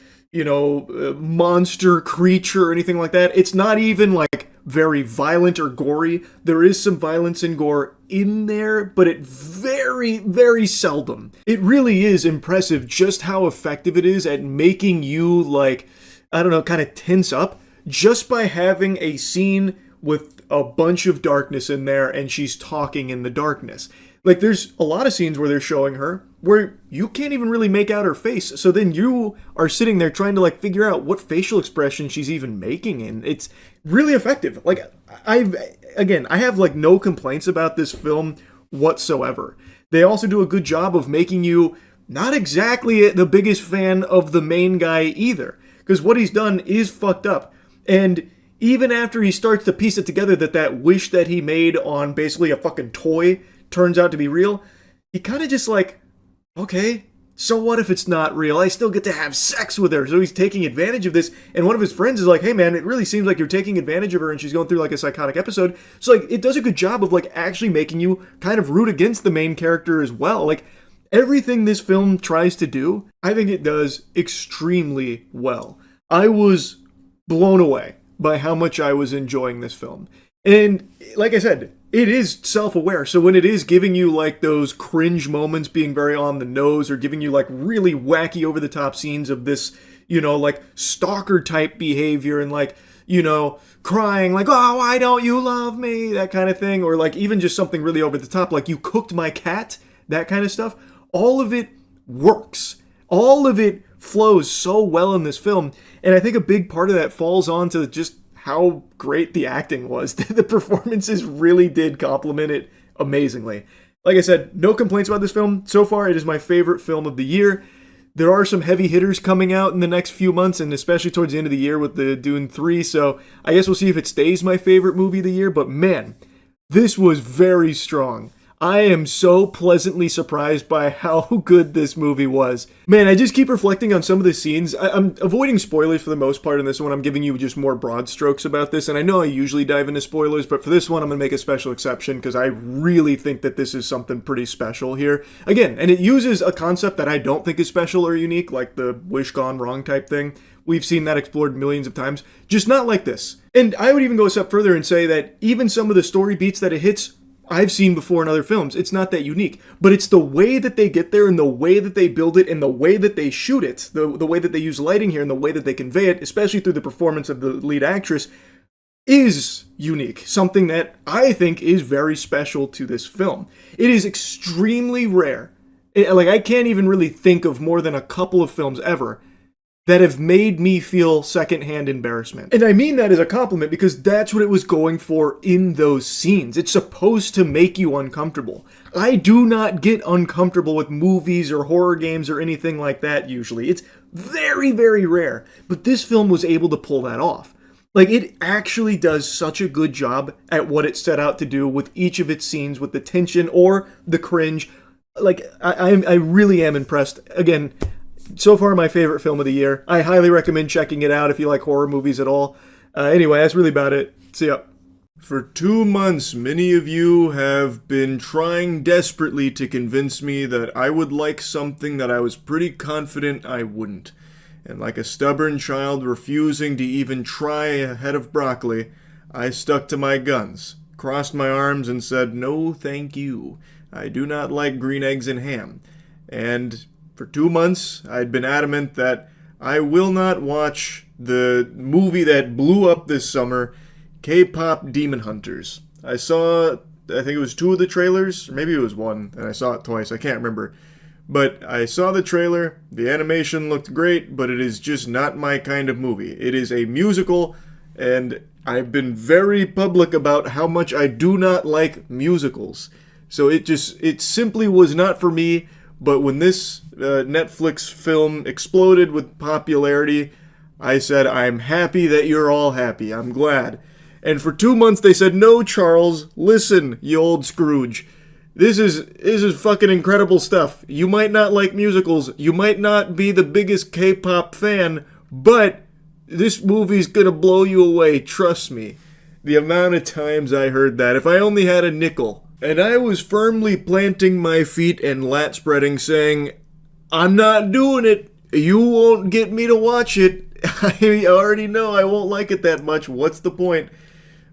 monster creature or anything like that. It's not even like very violent or gory. There is some violence and gore in there, but it very, very seldom. It really is impressive just how effective it is at making you like, I don't know, kind of tense up just by having a scene with a bunch of darkness in there and she's talking in the darkness. Like there's a lot of scenes where they're showing her where you can't even really make out her face. So then you are sitting there trying to like figure out what facial expression she's even making, and it's really effective. Like I have like no complaints about this film whatsoever. They also do a good job of making you not exactly the biggest fan of the main guy either, because what he's done is fucked up. And even after he starts to piece it together that wish that he made on basically a fucking toy turns out to be real, he kind of just like, okay, so what if it's not real? I still get to have sex with her. So he's taking advantage of this. And one of his friends is like, hey man, it really seems like you're taking advantage of her and she's going through like a psychotic episode. So like, it does a good job of like actually making you kind of root against the main character as well. Like everything this film tries to do, I think it does extremely well. I was blown away by how much I was enjoying this film. And like I said, it is self-aware. So when it is giving you like those cringe moments being very on the nose or giving you like really wacky over-the-top scenes of this, like stalker type behavior and like, crying like, oh, why don't you love me? That kind of thing. Or like even just something really over the top, like you cooked my cat, that kind of stuff. All of it works. All of it flows so well in this film. And I think a big part of that falls onto just how great the acting was. The performances really did complement it amazingly. Like I said, no complaints about this film. So far, it is my favorite film of the year. There are some heavy hitters coming out in the next few months, and especially towards the end of the year with the Dune 3, so I guess we'll see if it stays my favorite movie of the year, but man, this was very strong. I am so pleasantly surprised by how good this movie was. Man, I just keep reflecting on some of the scenes. I'm avoiding spoilers for the most part in this one. I'm giving you just more broad strokes about this, and I know I usually dive into spoilers, but for this one I'm going to make a special exception because I really think that this is something pretty special here. Again, and it uses a concept that I don't think is special or unique, like the wish gone wrong type thing. We've seen that explored millions of times, just not like this. And I would even go a step further and say that even some of the story beats that it hits, I've seen before in other films. It's not that unique, but it's the way that they get there and the way that they build it and the way that they shoot it, the way that they use lighting here and the way that they convey it, especially through the performance of the lead actress, is unique. Something that I think is very special to this film. It is extremely rare. I can't even really think of more than a couple of films ever that have made me feel secondhand embarrassment. And I mean that as a compliment because that's what it was going for in those scenes. It's supposed to make you uncomfortable. I do not get uncomfortable with movies or horror games or anything like that usually. It's very, very rare. But this film was able to pull that off. Like, it actually does such a good job at what it set out to do with each of its scenes, with the tension or the cringe. Like, I really am impressed. Again, so far my favorite film of the year. I highly recommend checking it out if you like horror movies at all. Anyway, that's really about it. See ya. For 2 months, many of you have been trying desperately to convince me that I would like something that I was pretty confident I wouldn't. And like a stubborn child refusing to even try a head of broccoli, I stuck to my guns, crossed my arms and said, "No, thank you. I do not like green eggs and ham." And for 2 months, I'd been adamant that I will not watch the movie that blew up this summer, K-pop Demon Hunters. I saw, I think it was 2 of the trailers, or maybe it was 1, and I saw it twice, I can't remember. But I saw the trailer, the animation looked great, but it is just not my kind of movie. It is a musical, and I've been very public about how much I do not like musicals. So it simply was not for me, but when this Netflix film exploded with popularity, I said, I'm happy that you're all happy. I'm glad. And for 2 months they said, no, Charles, listen, you old Scrooge. This is fucking incredible stuff. You might not like musicals. You might not be the biggest K-pop fan, but this movie's gonna blow you away. Trust me. The amount of times I heard that. If I only had a nickel. And I was firmly planting my feet and lat spreading, saying, I'm not doing it. You won't get me to watch it. I already know I won't like it that much. What's the point?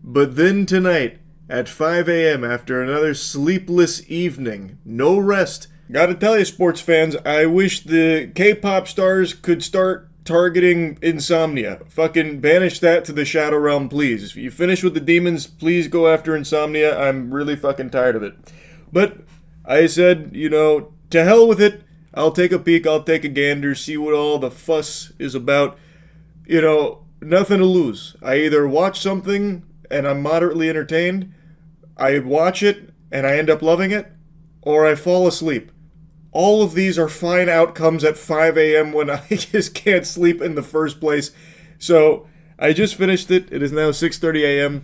But then tonight, at 5 a.m. after another sleepless evening, no rest. Gotta tell you, sports fans, I wish the K-pop stars could start targeting insomnia. Fucking banish that to the Shadow Realm, please. If you finish with the demons, please go after insomnia. I'm really fucking tired of it. But I said, to hell with it. I'll take a peek, I'll take a gander, see what all the fuss is about. Nothing to lose. I either watch something and I'm moderately entertained, I watch it and I end up loving it, or I fall asleep. All of these are fine outcomes at 5 a.m. when I just can't sleep in the first place. So I just finished it. It is now 6:30 a.m.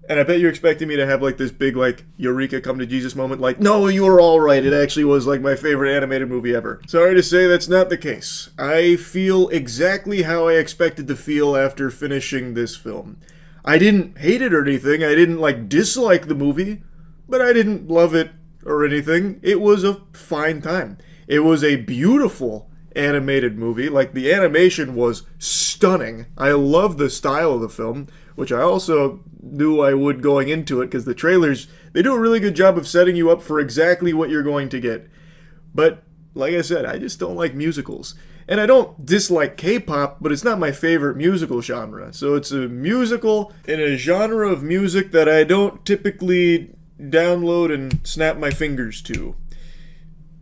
And I bet you're expecting me to have this big eureka come to Jesus moment. No, you were all right. It actually was my favorite animated movie ever. Sorry to say that's not the case. I feel exactly how I expected to feel after finishing this film. I didn't hate it or anything. I didn't dislike the movie, but I didn't love it or anything. It was a fine time. It was a beautiful animated movie. The animation was stunning. I love the style of the film, which I also knew I would going into it, because the trailers, they do a really good job of setting you up for exactly what you're going to get. But, like I said, I just don't like musicals. And I don't dislike K-pop, but it's not my favorite musical genre. So it's a musical in a genre of music that I don't typically download and snap my fingers to.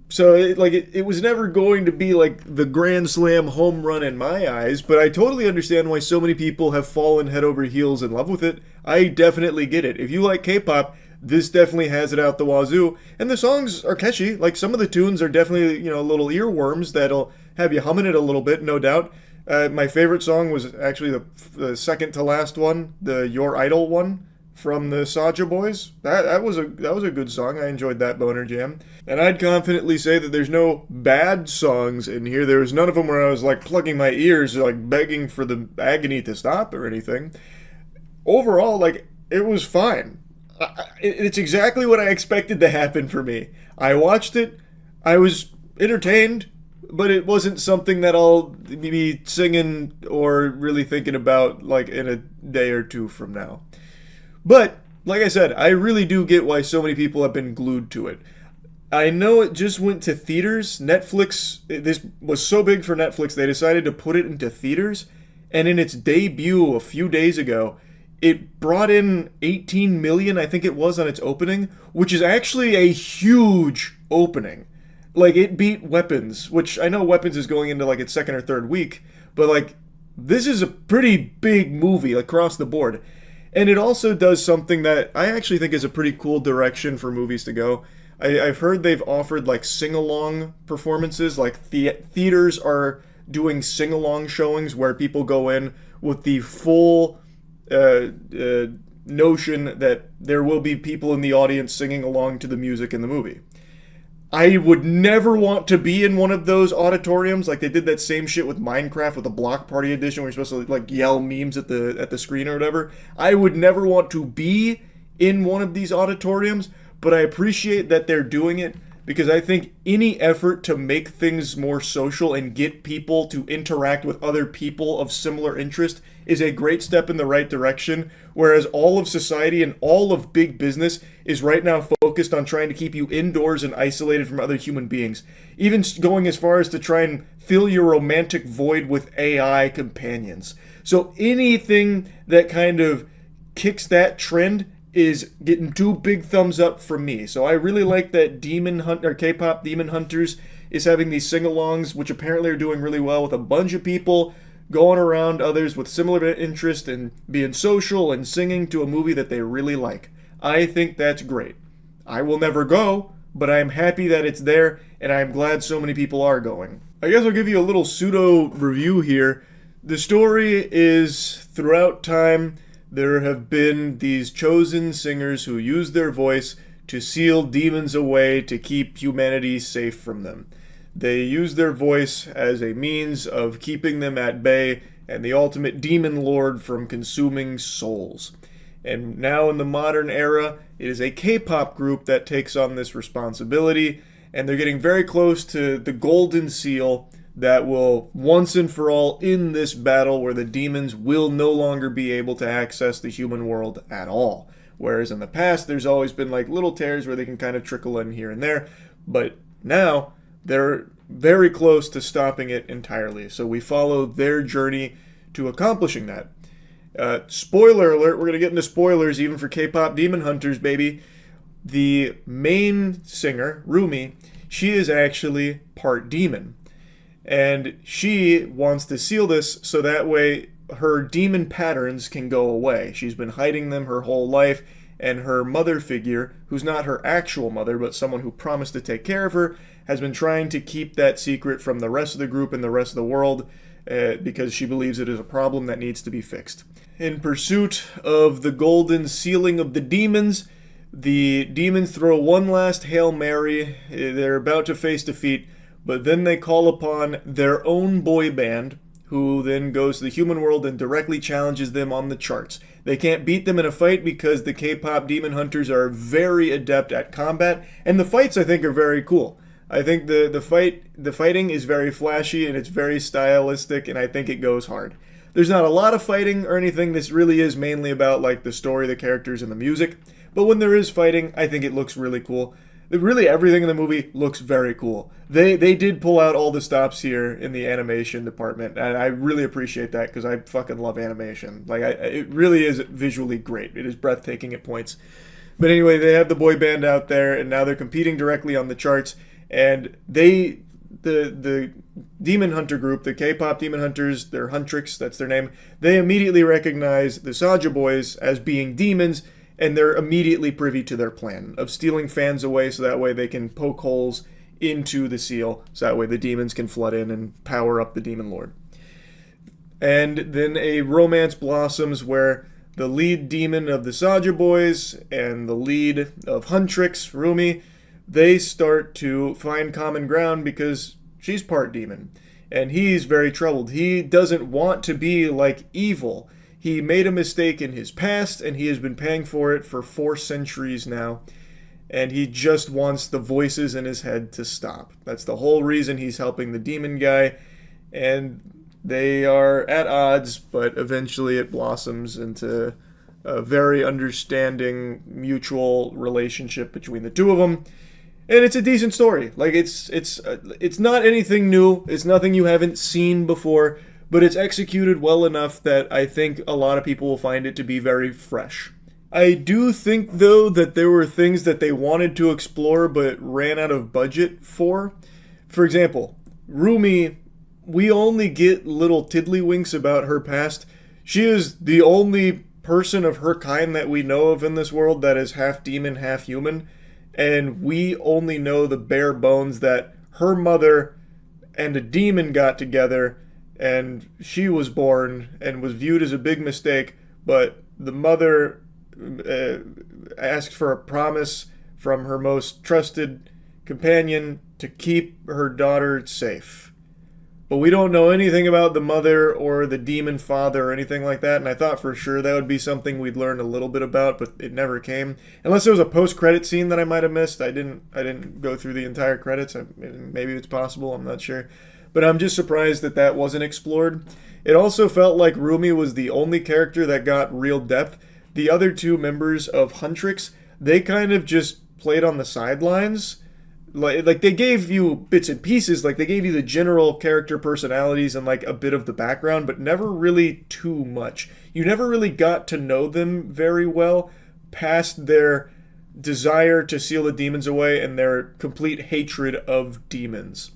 So it was never going to be the grand slam home run in my eyes, but I totally understand why so many people have fallen head over heels in love with it. I definitely get it. If you like K-pop, this definitely has it out the wazoo, and the songs are catchy. Some of the tunes are definitely, little earworms that'll have you humming it a little bit, no doubt. My favorite song was actually the second to last one, the Your Idol one from the Saja Boys. That was a good song. I enjoyed that boner jam. And I'd confidently say that there's no bad songs in here. There was none of them where I was plugging my ears, begging for the agony to stop or anything. Overall, it was fine. It's exactly what I expected to happen for me. I watched it. I was entertained, but it wasn't something that I'll be singing or really thinking about in a day or two from now. But, like I said, I really do get why so many people have been glued to it. I know it just went to theaters. Netflix, this was so big for Netflix, they decided to put it into theaters. And in its debut a few days ago, it brought in 18 million, I think it was, on its opening, which is actually a huge opening. Like, it beat Weapons, which I know Weapons is going into like its second or third week, but like, this is a pretty big movie across the board. And it also does something that I actually think is a pretty cool direction for movies to go. I've heard they've offered like sing-along performances, like theaters are doing sing-along showings where people go in with the full notion that there will be people in the audience singing along to the music in the movie. I would never want to be in one of those auditoriums. Like, they did that same shit with Minecraft with the Block Party edition where you're supposed to like yell memes at the screen or whatever. I would never want to be in one of these auditoriums, but I appreciate that they're doing it because I think any effort to make things more social and get people to interact with other people of similar interest is a great step in the right direction, whereas all of society and all of big business is right now focused on trying to keep you indoors and isolated from other human beings, even going as far as to try and fill your romantic void with AI companions. So anything that kind of kicks that trend is getting 2 big thumbs up from me. So I really like that K-pop Demon Hunters is having these sing-alongs, which apparently are doing really well with a bunch of people going around others with similar interest and being social and singing to a movie that they really like. I think that's great. I will never go, but I am happy that it's there, and I am glad so many people are going. I guess I'll give you a little pseudo review here. The story is, throughout time, there have been these chosen singers who use their voice to seal demons away to keep humanity safe from them. They use their voice as a means of keeping them at bay and the ultimate demon lord from consuming souls. And now in the modern era, it is a K-pop group that takes on this responsibility, and they're getting very close to the golden seal that will once and for all end this battle where the demons will no longer be able to access the human world at all. Whereas in the past, there's always been like little tears where they can kind of trickle in here and there, but now they're very close to stopping it entirely. So we follow their journey to accomplishing that. Spoiler alert, we're going to get into spoilers even for K-pop Demon Hunters, baby. The main singer, Rumi, she is actually part demon. And she wants to seal this so that way her demon patterns can go away. She's been hiding them her whole life, and her mother figure, who's not her actual mother, but someone who promised to take care of her, has been trying to keep that secret from the rest of the group and the rest of the world because she believes it is a problem that needs to be fixed. In pursuit of the golden sealing of the demons throw one last Hail Mary. They're about to face defeat, but then they call upon their own boy band, who then goes to the human world and directly challenges them on the charts. They can't beat them in a fight because the K-pop Demon Hunters are very adept at combat, and the fights I think are very cool. I think the fighting is very flashy and it's very stylistic, and I think it goes hard. There's not a lot of fighting or anything. This really is mainly about like the story, the characters, and the music. But when there is fighting, I think it looks really cool. Really, everything in the movie looks very cool. They did pull out all the stops here in the animation department, and I really appreciate that because I fucking love animation. Like, it really is visually great. It is breathtaking at points. But anyway, they have the boy band out there, and now they're competing directly on the charts. And the Demon Hunter group, the K-pop Demon Hunters, they're Huntrix, that's their name. They immediately recognize the Saja Boys as being demons, and they're immediately privy to their plan of stealing fans away so that way they can poke holes into the seal, so that way the demons can flood in and power up the Demon Lord. And then a romance blossoms where the lead demon of the Saja Boys and the lead of Huntrix, Rumi, they start to find common ground because she's part demon. And he's very troubled. He doesn't want to be like evil. He made a mistake in his past, and he has been paying for it for 4 centuries now. And he just wants the voices in his head to stop. That's the whole reason he's helping the demon guy. And they are at odds, but eventually it blossoms into a very understanding, mutual relationship between the two of them. And it's a decent story. Like, it's not anything new. It's nothing you haven't seen before. But it's executed well enough that I think a lot of people will find it to be very fresh. I do think, though, that there were things that they wanted to explore but ran out of budget for. For example, Rumi, we only get little tiddlywinks about her past. She is the only person of her kind that we know of in this world that is half demon, half human. And we only know the bare bones that her mother and a demon got together and she was born and was viewed as a big mistake, but the mother asked for a promise from her most trusted companion to keep her daughter safe. But we don't know anything about the mother or the demon father or anything like that, and I thought for sure that would be something we'd learn a little bit about, but it never came. Unless there was a post-credit scene that I might have missed. I didn't go through the entire credits. Maybe it's possible, I'm not sure. But I'm just surprised that that wasn't explored. It also felt like Rumi was the only character that got real depth. The other two members of Huntrix, they kind of just played on the sidelines. Like they gave you bits and pieces, like they gave you the general character personalities and like a bit of the background, but never really too much. You never really got to know them very well past their desire to seal the demons away and their complete hatred of demons.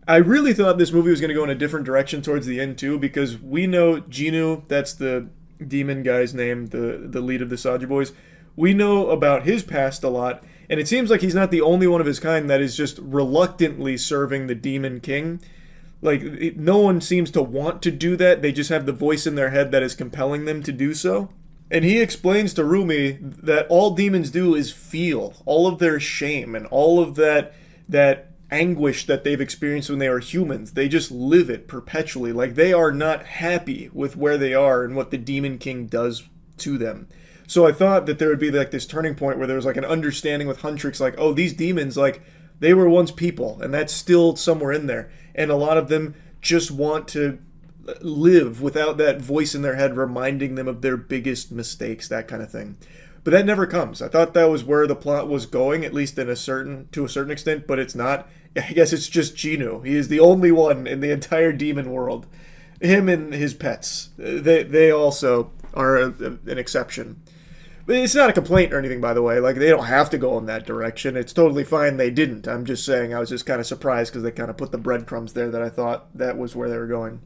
I really thought this movie was going to go in a different direction towards the end too, because we know Genu, that's the demon guy's name, the lead of the Saja Boys. We know about his past a lot, and it seems like he's not the only one of his kind that is just reluctantly serving the Demon King. Like, no one seems to want to do that. They just have the voice in their head that is compelling them to do so. And he explains to Rumi that all demons do is feel all of their shame and all of that anguish that they've experienced when they are humans. They just live it perpetually. Like, they are not happy with where they are and what the Demon King does to them. So I thought that there would be like this turning point where there was like an understanding with Huntrix, like, oh, these demons, like, they were once people, and that's still somewhere in there. And a lot of them just want to live without that voice in their head reminding them of their biggest mistakes, that kind of thing. But that never comes. I thought that was where the plot was going, at least to a certain extent, but it's not. I guess it's just Genu. He is the only one in the entire demon world. Him and his pets. They also are an exception. But it's not a complaint or anything, by the way. Like, they don't have to go in that direction. It's totally fine they didn't. I'm just saying I was just kind of surprised because they kind of put the breadcrumbs there that I thought that was where they were going.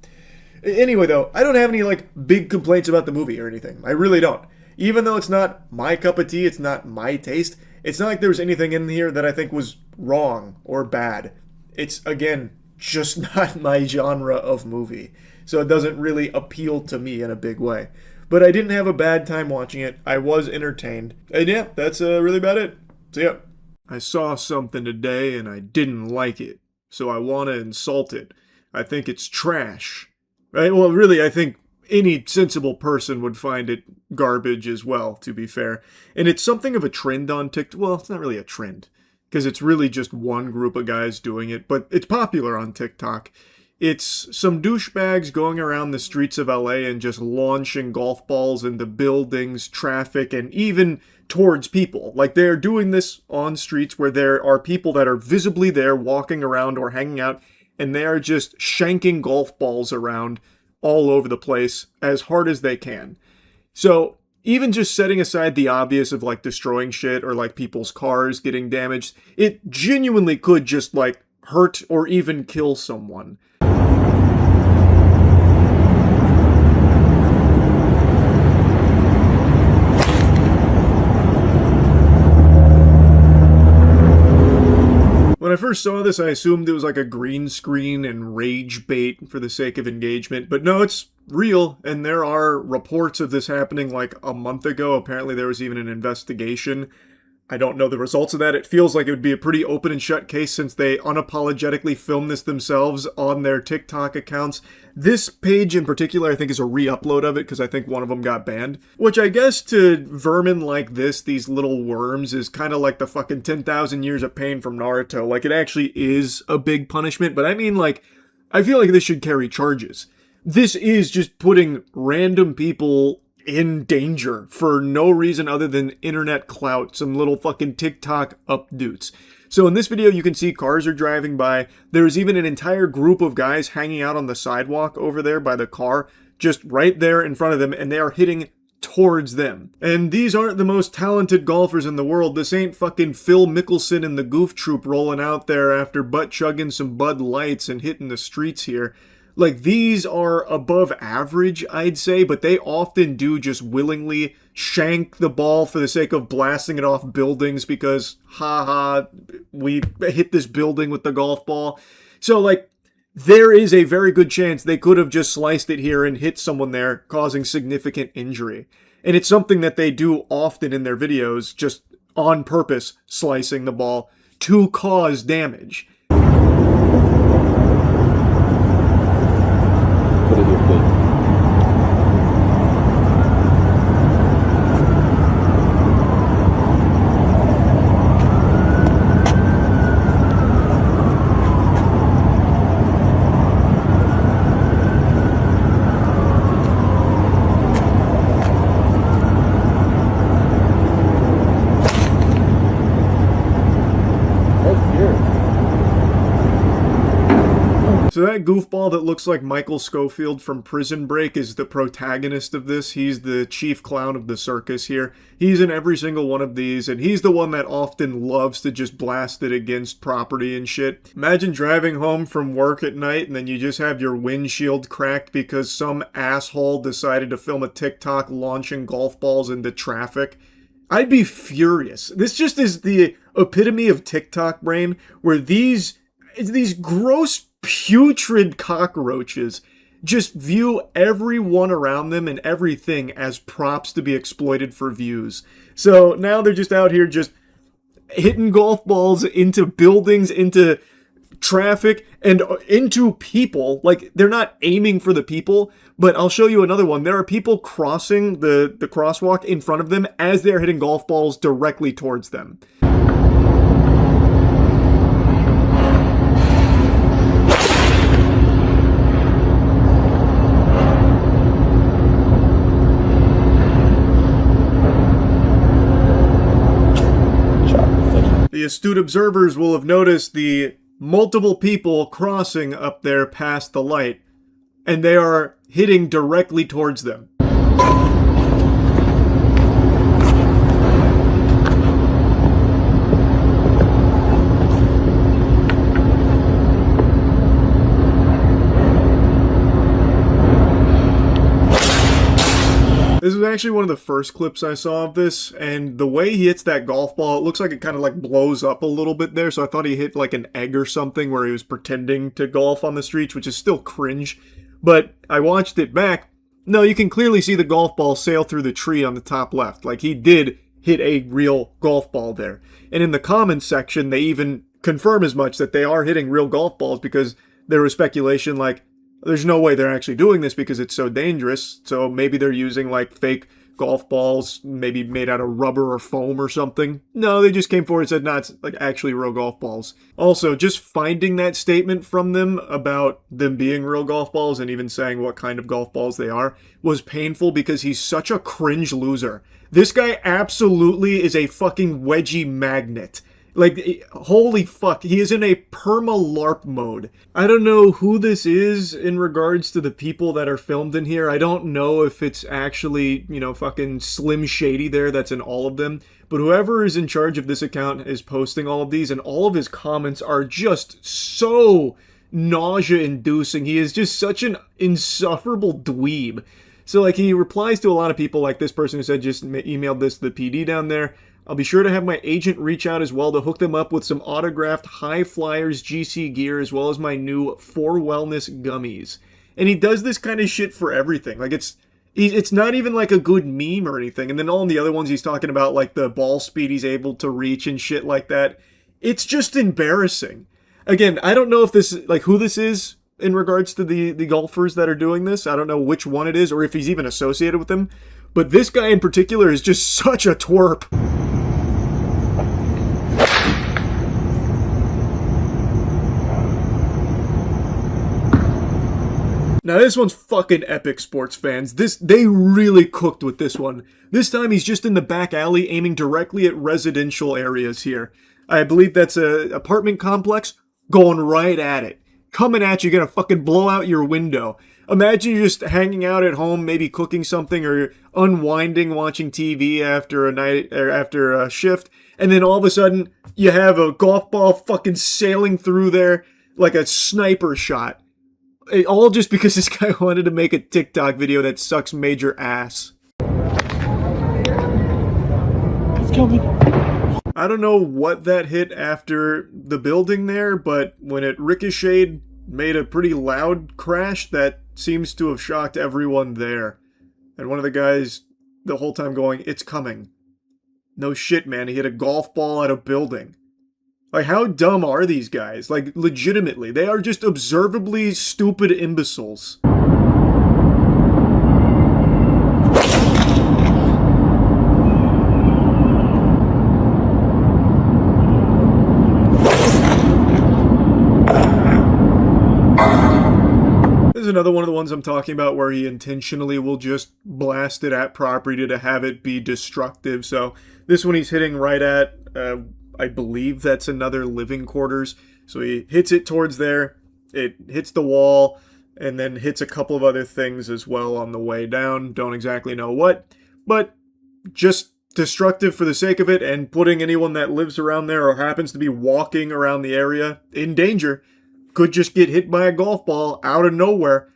Anyway, though, I don't have any, like, big complaints about the movie or anything. I really don't. Even though it's not my cup of tea, it's not my taste, it's not like there was anything in here that I think was wrong or bad. It's, again, just not my genre of movie. So it doesn't really appeal to me in a big way. But I didn't have a bad time watching it. I was entertained. And yeah, that's really about it. So yeah. I saw something today and I didn't like it. So I want to insult it. I think it's trash. Right? Well, really, I think any sensible person would find it garbage as well, to be fair. And it's something of a trend on TikTok. Well, it's not really a trend, because it's really just one group of guys doing it. But it's popular on TikTok. It's some douchebags going around the streets of LA and just launching golf balls into buildings, traffic, and even towards people. Like, they're doing this on streets where there are people that are visibly there walking around or hanging out, and they are just shanking golf balls around all over the place as hard as they can. So even just setting aside the obvious of like destroying shit or like people's cars getting damaged, it genuinely could just like hurt or even kill someone. When I first saw this, I assumed it was like a green screen and rage bait for the sake of engagement, but no, it's real, and there are reports of this happening like a month ago. Apparently there was even an investigation. I don't know the results of that. It feels like it would be a pretty open and shut case since they unapologetically filmed this themselves on their TikTok accounts. This page in particular, I think, is a re-upload of it because I think one of them got banned. Which I guess to vermin like this, these little worms, is kind of like the fucking 10,000 years of pain from Naruto. Like, it actually is a big punishment, but I mean, like, I feel like this should carry charges. This is just putting random people in danger for no reason other than internet clout, some little fucking TikTok updoots. So in this video, you can see cars are driving by. There's even an entire group of guys hanging out on the sidewalk over there by the car, just right there in front of them, and they are hitting towards them. And these aren't the most talented golfers in the world. This ain't fucking Phil Mickelson and the Goof Troop rolling out there after butt-chugging some Bud Lights and hitting the streets here. Like, these are above average, I'd say, but they often do just willingly shank the ball for the sake of blasting it off buildings because, haha, we hit this building with the golf ball. So, like, there is a very good chance they could have just sliced it here and hit someone there, causing significant injury. And it's something that they do often in their videos, just on purpose, slicing the ball to cause damage. Put it here, please. So that goofball that looks like Michael Scofield from Prison Break is the protagonist of this. He's the chief clown of the circus here. He's in every single one of these, and he's the one that often loves to just blast it against property and shit. Imagine driving home from work at night and then you just have your windshield cracked because some asshole decided to film a TikTok launching golf balls into traffic. I'd be furious. This just is the epitome of TikTok brain, where these gross putrid cockroaches just view everyone around them and everything as props to be exploited for views. So now they're just out here just hitting golf balls into buildings, into traffic, and into people. Like, they're not aiming for the people, but I'll show you another one. There are people crossing the crosswalk in front of them as they're hitting golf balls directly towards them. The astute observers will have noticed the multiple people crossing up there past the light, and they are hitting directly towards them. This was actually one of the first clips I saw of this, and the way he hits that golf ball, it looks like it kind of like blows up a little bit there, so I thought he hit like an egg or something where he was pretending to golf on the streets, which is still cringe. But I watched it back. No, you can clearly see the golf ball sail through the tree on the top left. Like, he did hit a real golf ball there. And in the comments section, they even confirm as much, that they are hitting real golf balls, because there was speculation like, there's no way they're actually doing this because it's so dangerous, so maybe they're using like fake golf balls, maybe made out of rubber or foam or something. No, they just came forward and said, no, it's like actually real golf balls. Also, just finding that statement from them about them being real golf balls and even saying what kind of golf balls they are was painful, because he's such a cringe loser. This guy absolutely is a fucking wedgie magnet. Like, holy fuck, he is in a perma-LARP mode. I don't know who this is in regards to the people that are filmed in here. I don't know if it's actually, you know, fucking Slim Shady there that's in all of them. But whoever is in charge of this account is posting all of these, and all of his comments are just so nausea-inducing. He is just such an insufferable dweeb. So, like, he replies to a lot of people, like this person who said just emailed this to the PD down there. I'll be sure to have my agent reach out as well to hook them up with some autographed High Flyers GC gear, as well as my new 4Wellness gummies. And he does this kind of shit for everything. Like, it's not even like a good meme or anything. And then all the other ones he's talking about, like the ball speed he's able to reach and shit like that. It's just embarrassing. Again, I don't know if this, like, who this is in regards to the golfers that are doing this. I don't know which one it is or if he's even associated with them. But this guy in particular is just such a twerp. Now this one's fucking epic, sports fans. They really cooked with this one. This time he's just in the back alley aiming directly at residential areas here. I believe that's a apartment complex, going right at it. coming at you, gonna fucking blow out your window. Imagine you're just hanging out at home, maybe cooking something or unwinding, watching TV after a night or after a shift, and then all of a sudden you have a golf ball fucking sailing through there like a sniper shot. All just because this guy wanted to make a TikTok video that sucks major ass. It's coming. I don't know what that hit after the building there, but when it ricocheted, made a pretty loud crash that seems to have shocked everyone there. And one of the guys the whole time going, "It's coming." No shit, man. He hit a golf ball at a building. Like, how dumb are these guys? Like, legitimately, they are just observably stupid imbeciles. This is another one of the ones I'm talking about where he intentionally will just blast it at property to have it be destructive. So this one he's hitting right at, I believe that's another living quarters. So he hits it towards there, it hits the wall, and then hits a couple of other things as well on the way down. Don't exactly know what, but just destructive for the sake of it, and putting anyone that lives around there or happens to be walking around the area in danger. Could just get hit by a golf ball out of nowhere.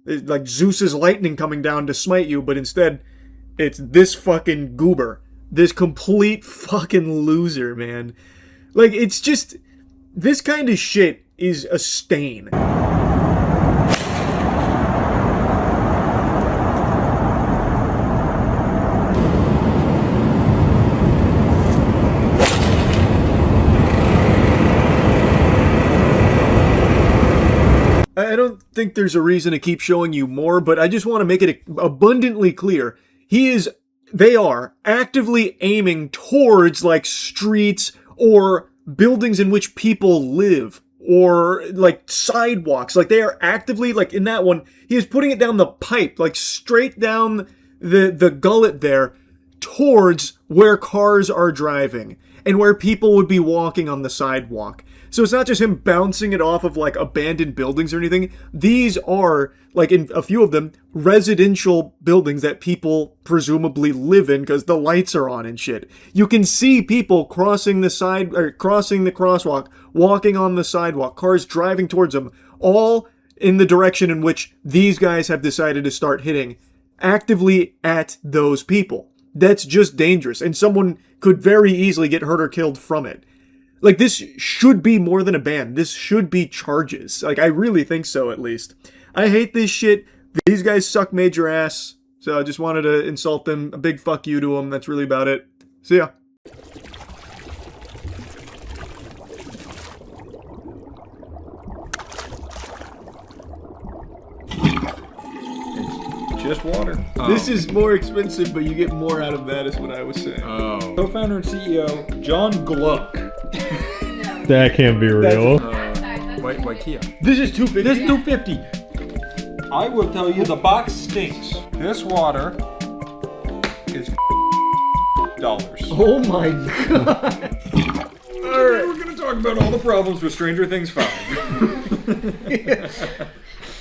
It's like Zeus's lightning coming down to smite you, but instead, it's this fucking goober. This complete fucking loser, man. Like, it's just... This kind of shit is a stain. I don't think there's a reason to keep showing you more, but I just want to make it abundantly clear. They are actively aiming towards, like, streets or buildings in which people live, or, like, sidewalks. Like, they are actively, like, in that one, he is putting it down the pipe, like, straight down the gullet there, towards where cars are driving, and where people would be walking on the sidewalk. So it's not just him bouncing it off of, like, abandoned buildings or anything. These are, like, in a few of them, residential buildings that people presumably live in because the lights are on and shit. You can see people crossing the crosswalk, walking on the sidewalk, cars driving towards them, all in the direction in which these guys have decided to start hitting, actively at those people. That's just dangerous, and someone could very easily get hurt or killed from it. Like, this should be more than a ban. This should be charges. Like, I really think so, at least. I hate this shit. These guys suck major ass. So I just wanted to insult them. A big fuck you to them. That's really about it. See ya. Just water. This is more expensive, but you get more out of that, is what I was saying. Co-founder and CEO, John Gluck. That can't be real. Why Kia? This is $250. This is $250. I will tell you, the box stinks. This water is dollars. Oh my god. Alright, we're gonna talk about all the problems with Stranger Things 5.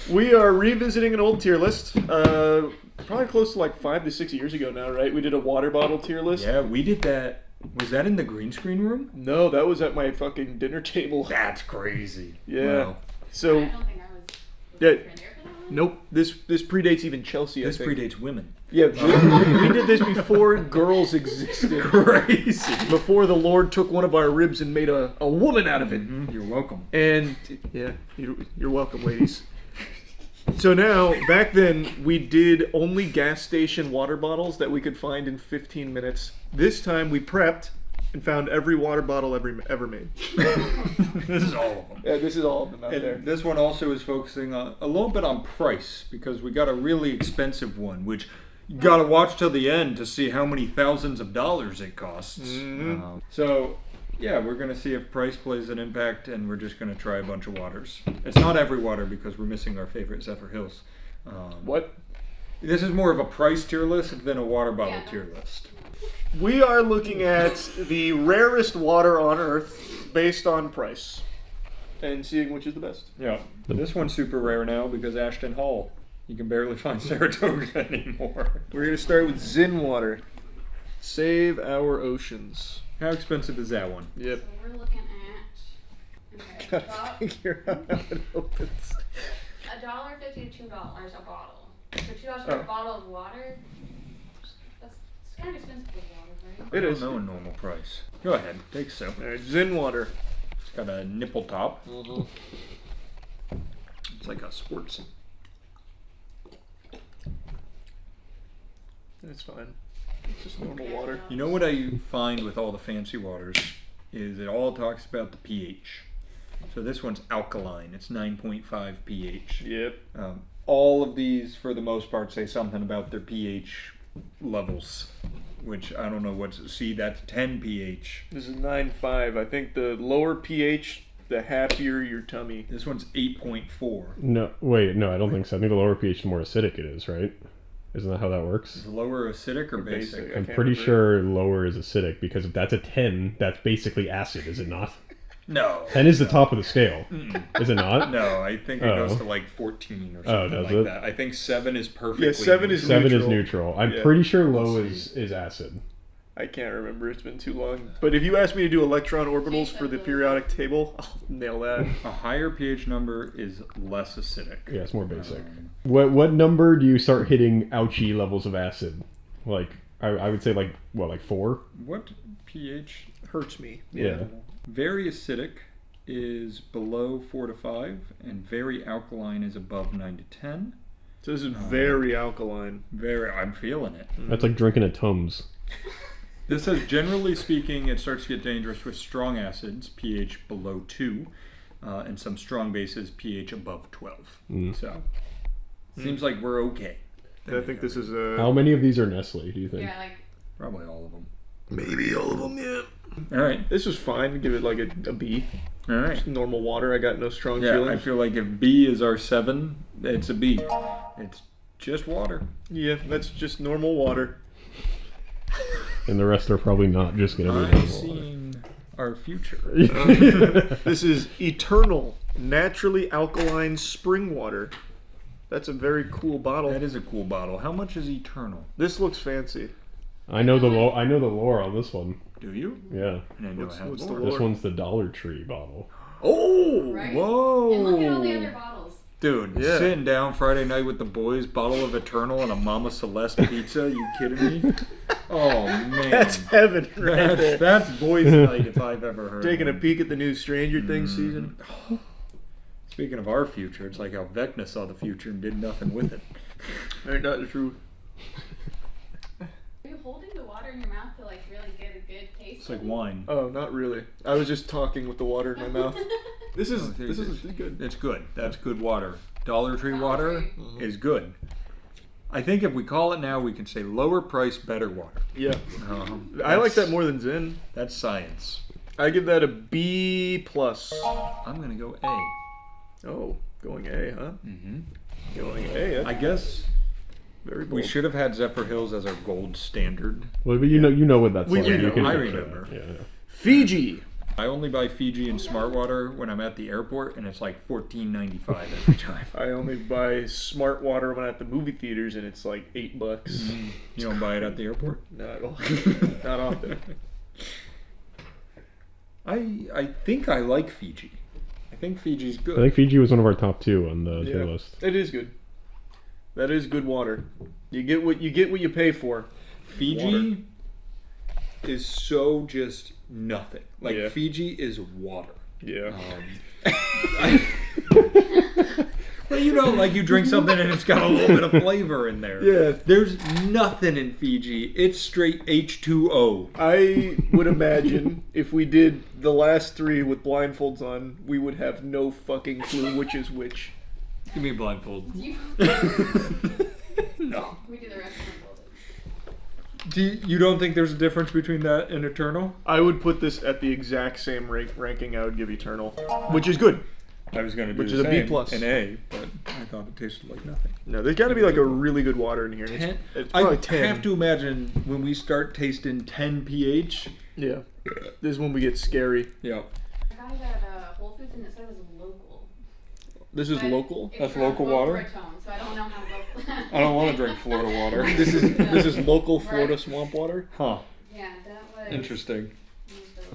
We are revisiting an old tier list. Probably close to like 5 to 6 years ago now, right? We did a water bottle tier list. Yeah, we did that. Was that in the green screen room? No, that was at my fucking dinner table. That's crazy. Yeah. Wow. So, I don't think I was yeah. there for that one. Nope. This predates even Chelsea. This I think. predates women. Yeah, we did this before girls existed. Crazy. Before the Lord took one of our ribs and made a woman out of it. Mm-hmm. You're welcome. And yeah, you're welcome, ladies. So now, back then, we did only gas station water bottles that we could find in 15 minutes. This time, we prepped and found every water bottle ever made. This is all of them. Yeah, this is all of them out there. And this one also is focusing on a little bit on price, because we got a really expensive one, which you got to watch till the end to see how many thousands of dollars it costs. Mm-hmm. So, yeah, we're going to see if price plays an impact, and we're just going to try a bunch of waters. It's not every water, because we're missing our favorite Zephyr Hills. What? This is more of a price tier list than a water bottle tier list. We are looking at the rarest water on Earth based on price. and seeing which is the best. Yeah. This one's super rare now because Ashton Hall. You can barely find Saratoga anymore. We're gonna start with Zin water. Save our oceans. How expensive is that one? Yep. So we're looking at. Okay. Gotta figure out how it opens. $1.50 to $2 a bottle. So $2 for Oh. a bottle of water. That's kind of expensive with water, right? It I is. don't know a normal price. Go ahead, take a sip. Alright, Zin water. It's got a nipple top. Mm-hmm. It's like a sports. That's fine. It's just normal water. You know what I find with all the fancy waters is it all talks about the pH. So this one's alkaline. It's 9.5 pH. Yep. All of these, for the most part, say something about their pH levels, which I don't know what's. See, that's 10 pH. This is 9.5. I think the lower pH, the happier your tummy. This one's 8.4. No, wait, no, I don't think so. I think the lower pH, the more acidic it is, right? Isn't that how that works? Is lower acidic or basic? I I'm can't pretty remember. sure lower is acidic because if that's a 10, that's basically acid, is it not? No. 10 is the top of the scale, is it not? No, I think it goes to like 14 or something does like it? that. I think 7 is perfectly. Yeah, 7 is 7 neutral. is neutral. I'm Yeah. pretty sure low is acid. I can't remember. It's been too long. But if you ask me to do electron orbitals for the periodic table, I'll nail that. A higher pH number is less acidic. Yeah, it's more basic. What number do you start hitting ouchie levels of acid? Like, I would say like, what, like 4? What pH? Hurts me. Yeah. Very acidic is below 4 to 5, and very alkaline is above 9 to 10. So this is very alkaline. I'm feeling it. That's like drinking a Tums. This says, generally speaking, it starts to get dangerous with strong acids, pH below 2, and some strong bases, pH above 12. So, seems like we're okay. I think this is a... How many of these are Nestle, do you think? Yeah, like. Probably all of them. Maybe all of them, yeah. All right. This was fine. Give it like a B. All right. Just normal water. I got no strong Yeah, I feelings. feel like if B is our 7, it's a B. It's just water. Yeah, that's just normal water. And the rest are probably not just going to be I've normal water. seen our future. This is eternal, naturally alkaline spring water. That's a very cool bottle. That is a cool bottle. How much is Eternal? This looks fancy. I know the lore on this one. Do you? Yeah. I didn't know What's- it had what's more. the This lore? one's the Dollar Tree bottle. Oh! Right? Whoa! And look at all the other bottles. Dude, Yeah. sitting down Friday night with the boys, bottle of Eternal and a Mama Celeste pizza. You kidding me? Oh man, That's heaven right there. that's boys' night if I've ever heard. Taking a one. peek at the new Stranger Things season. Speaking of our future, it's like how Vecna saw the future and did nothing with it. Ain't not the truth. Are you holding the water in your mouth to like really get a good taste? It's like of it? wine. Oh, not really. I was just talking with the water in my mouth. This is Oh, this is good. It's good. That's good water. Dollar Tree water Tree. is good. I think if we call it now, we can say lower price, better water. Yeah, I like that more than Zen. That's science. I give that a B plus. I'm gonna go A. Oh, going A, huh? Mm-hmm. Going A. That's I guess very bold. we should have had Zephyr Hills as our gold standard. Well, but you know what that's We like. do You know. can I picture remember. that. Yeah. Fiji. I only buy Fiji and Smart Water when I'm at the airport, and it's like $14.95 every time. I only buy Smart Water when I'm at the movie theaters, and it's like $8. You don't buy it at the airport? Not not often. I think I like Fiji. I think Fiji's good. I think Fiji was one of our top 2 on the Yeah, tier list. it is good. That is good water. You get what you pay for. Fiji is so just nothing. Like Yeah. Fiji is water. Yeah. Well, you know, like you drink something and it's got a little bit of flavor in there. Yeah. There's nothing in Fiji. It's straight H2O. I would imagine if we did the last 3 with blindfolds on, we would have no fucking clue which is which. Give me a blindfold. You, No. we do the rest of You don't think there's a difference between that and Eternal? I would put this at the exact same ranking I would give Eternal, which is good. I was going to do Which the is a B same, plus. an A, but I thought it tasted like nothing. No, there's got to be like a really good water in here. It's I probably 10. have to imagine when we start tasting 10 pH. Yeah. This is when we get scary. Yeah. I buy it at Whole Foods and it said it was local. This is But local? it's That's from local Boca water? Raton, so I don't know how local. I don't want to drink Florida water. This is local Florida swamp water? Huh. Yeah, that was Interesting.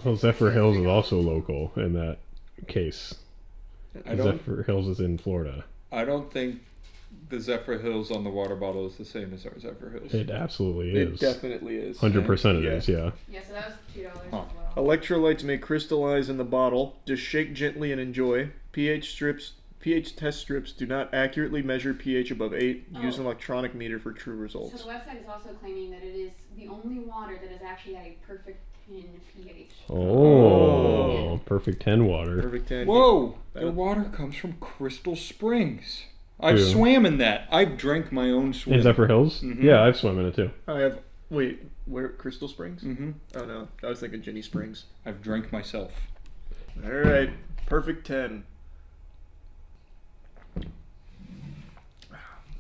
Well, Zephyr Hills is also local in that case. I don't. Zephyr Hills is in Florida. I don't think the Zephyr Hills on the water bottle is the same as our Zephyr Hills. It absolutely It is. definitely is. 100% it Yeah. is, yeah. Yeah, so that was $2 as Huh. well. Electrolytes may crystallize in the bottle. Just shake gently and enjoy. pH test strips do not accurately measure pH above 8. Use an electronic meter for true So results. the website is also claiming that it is the only water that is actually at a perfect 10 pH. Oh, perfect 10 water. Perfect 10. Whoa! Their water comes from Crystal Springs. I've Ew. swam in that. I've drank my own swim. In Zephyr Hills? Mhm. Yeah, I've swum in it too. I have. Wait, where? Crystal Springs? Mm-hmm. Oh no, I was thinking Ginny Springs. I've drank myself. Alright, perfect 10.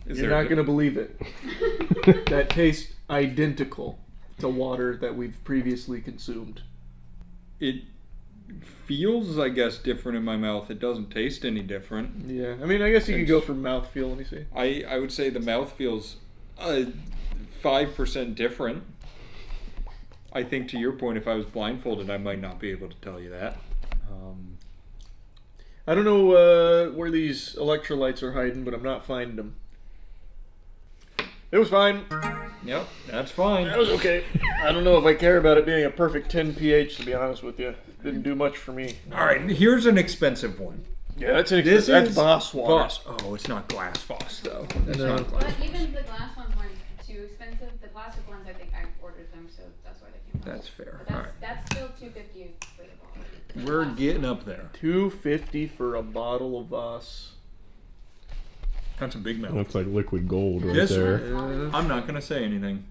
Is You're there not going to believe it. That tastes identical to water that we've previously consumed. It feels, I guess, different in my mouth. It doesn't taste any different. Yeah, I mean, I guess you could go for mouthfeel. Let me see. I would say the mouth feels 5% different. I think to your point, if I was blindfolded, I might not be able to tell you that. I don't know where these electrolytes are hiding, but I'm not finding them. It was fine. Yep, that's fine. That was okay. I don't know if I care about it being a perfect 10 pH, to be honest with you. Didn't do much for me. All right, here's an expensive one. Yeah, that's This Voss water. Voss. Oh, it's not glass Voss though. That's No. not glass. But even the glass ones weren't too expensive. The plastic ones, I think I ordered them, so that's why they came out. That's fair. But All right, that's still $2.50 for the bottle. we're getting up there. $2.50 for a bottle of Voss. That's a big mouth. That's like liquid gold right This there. I'm not gonna say anything.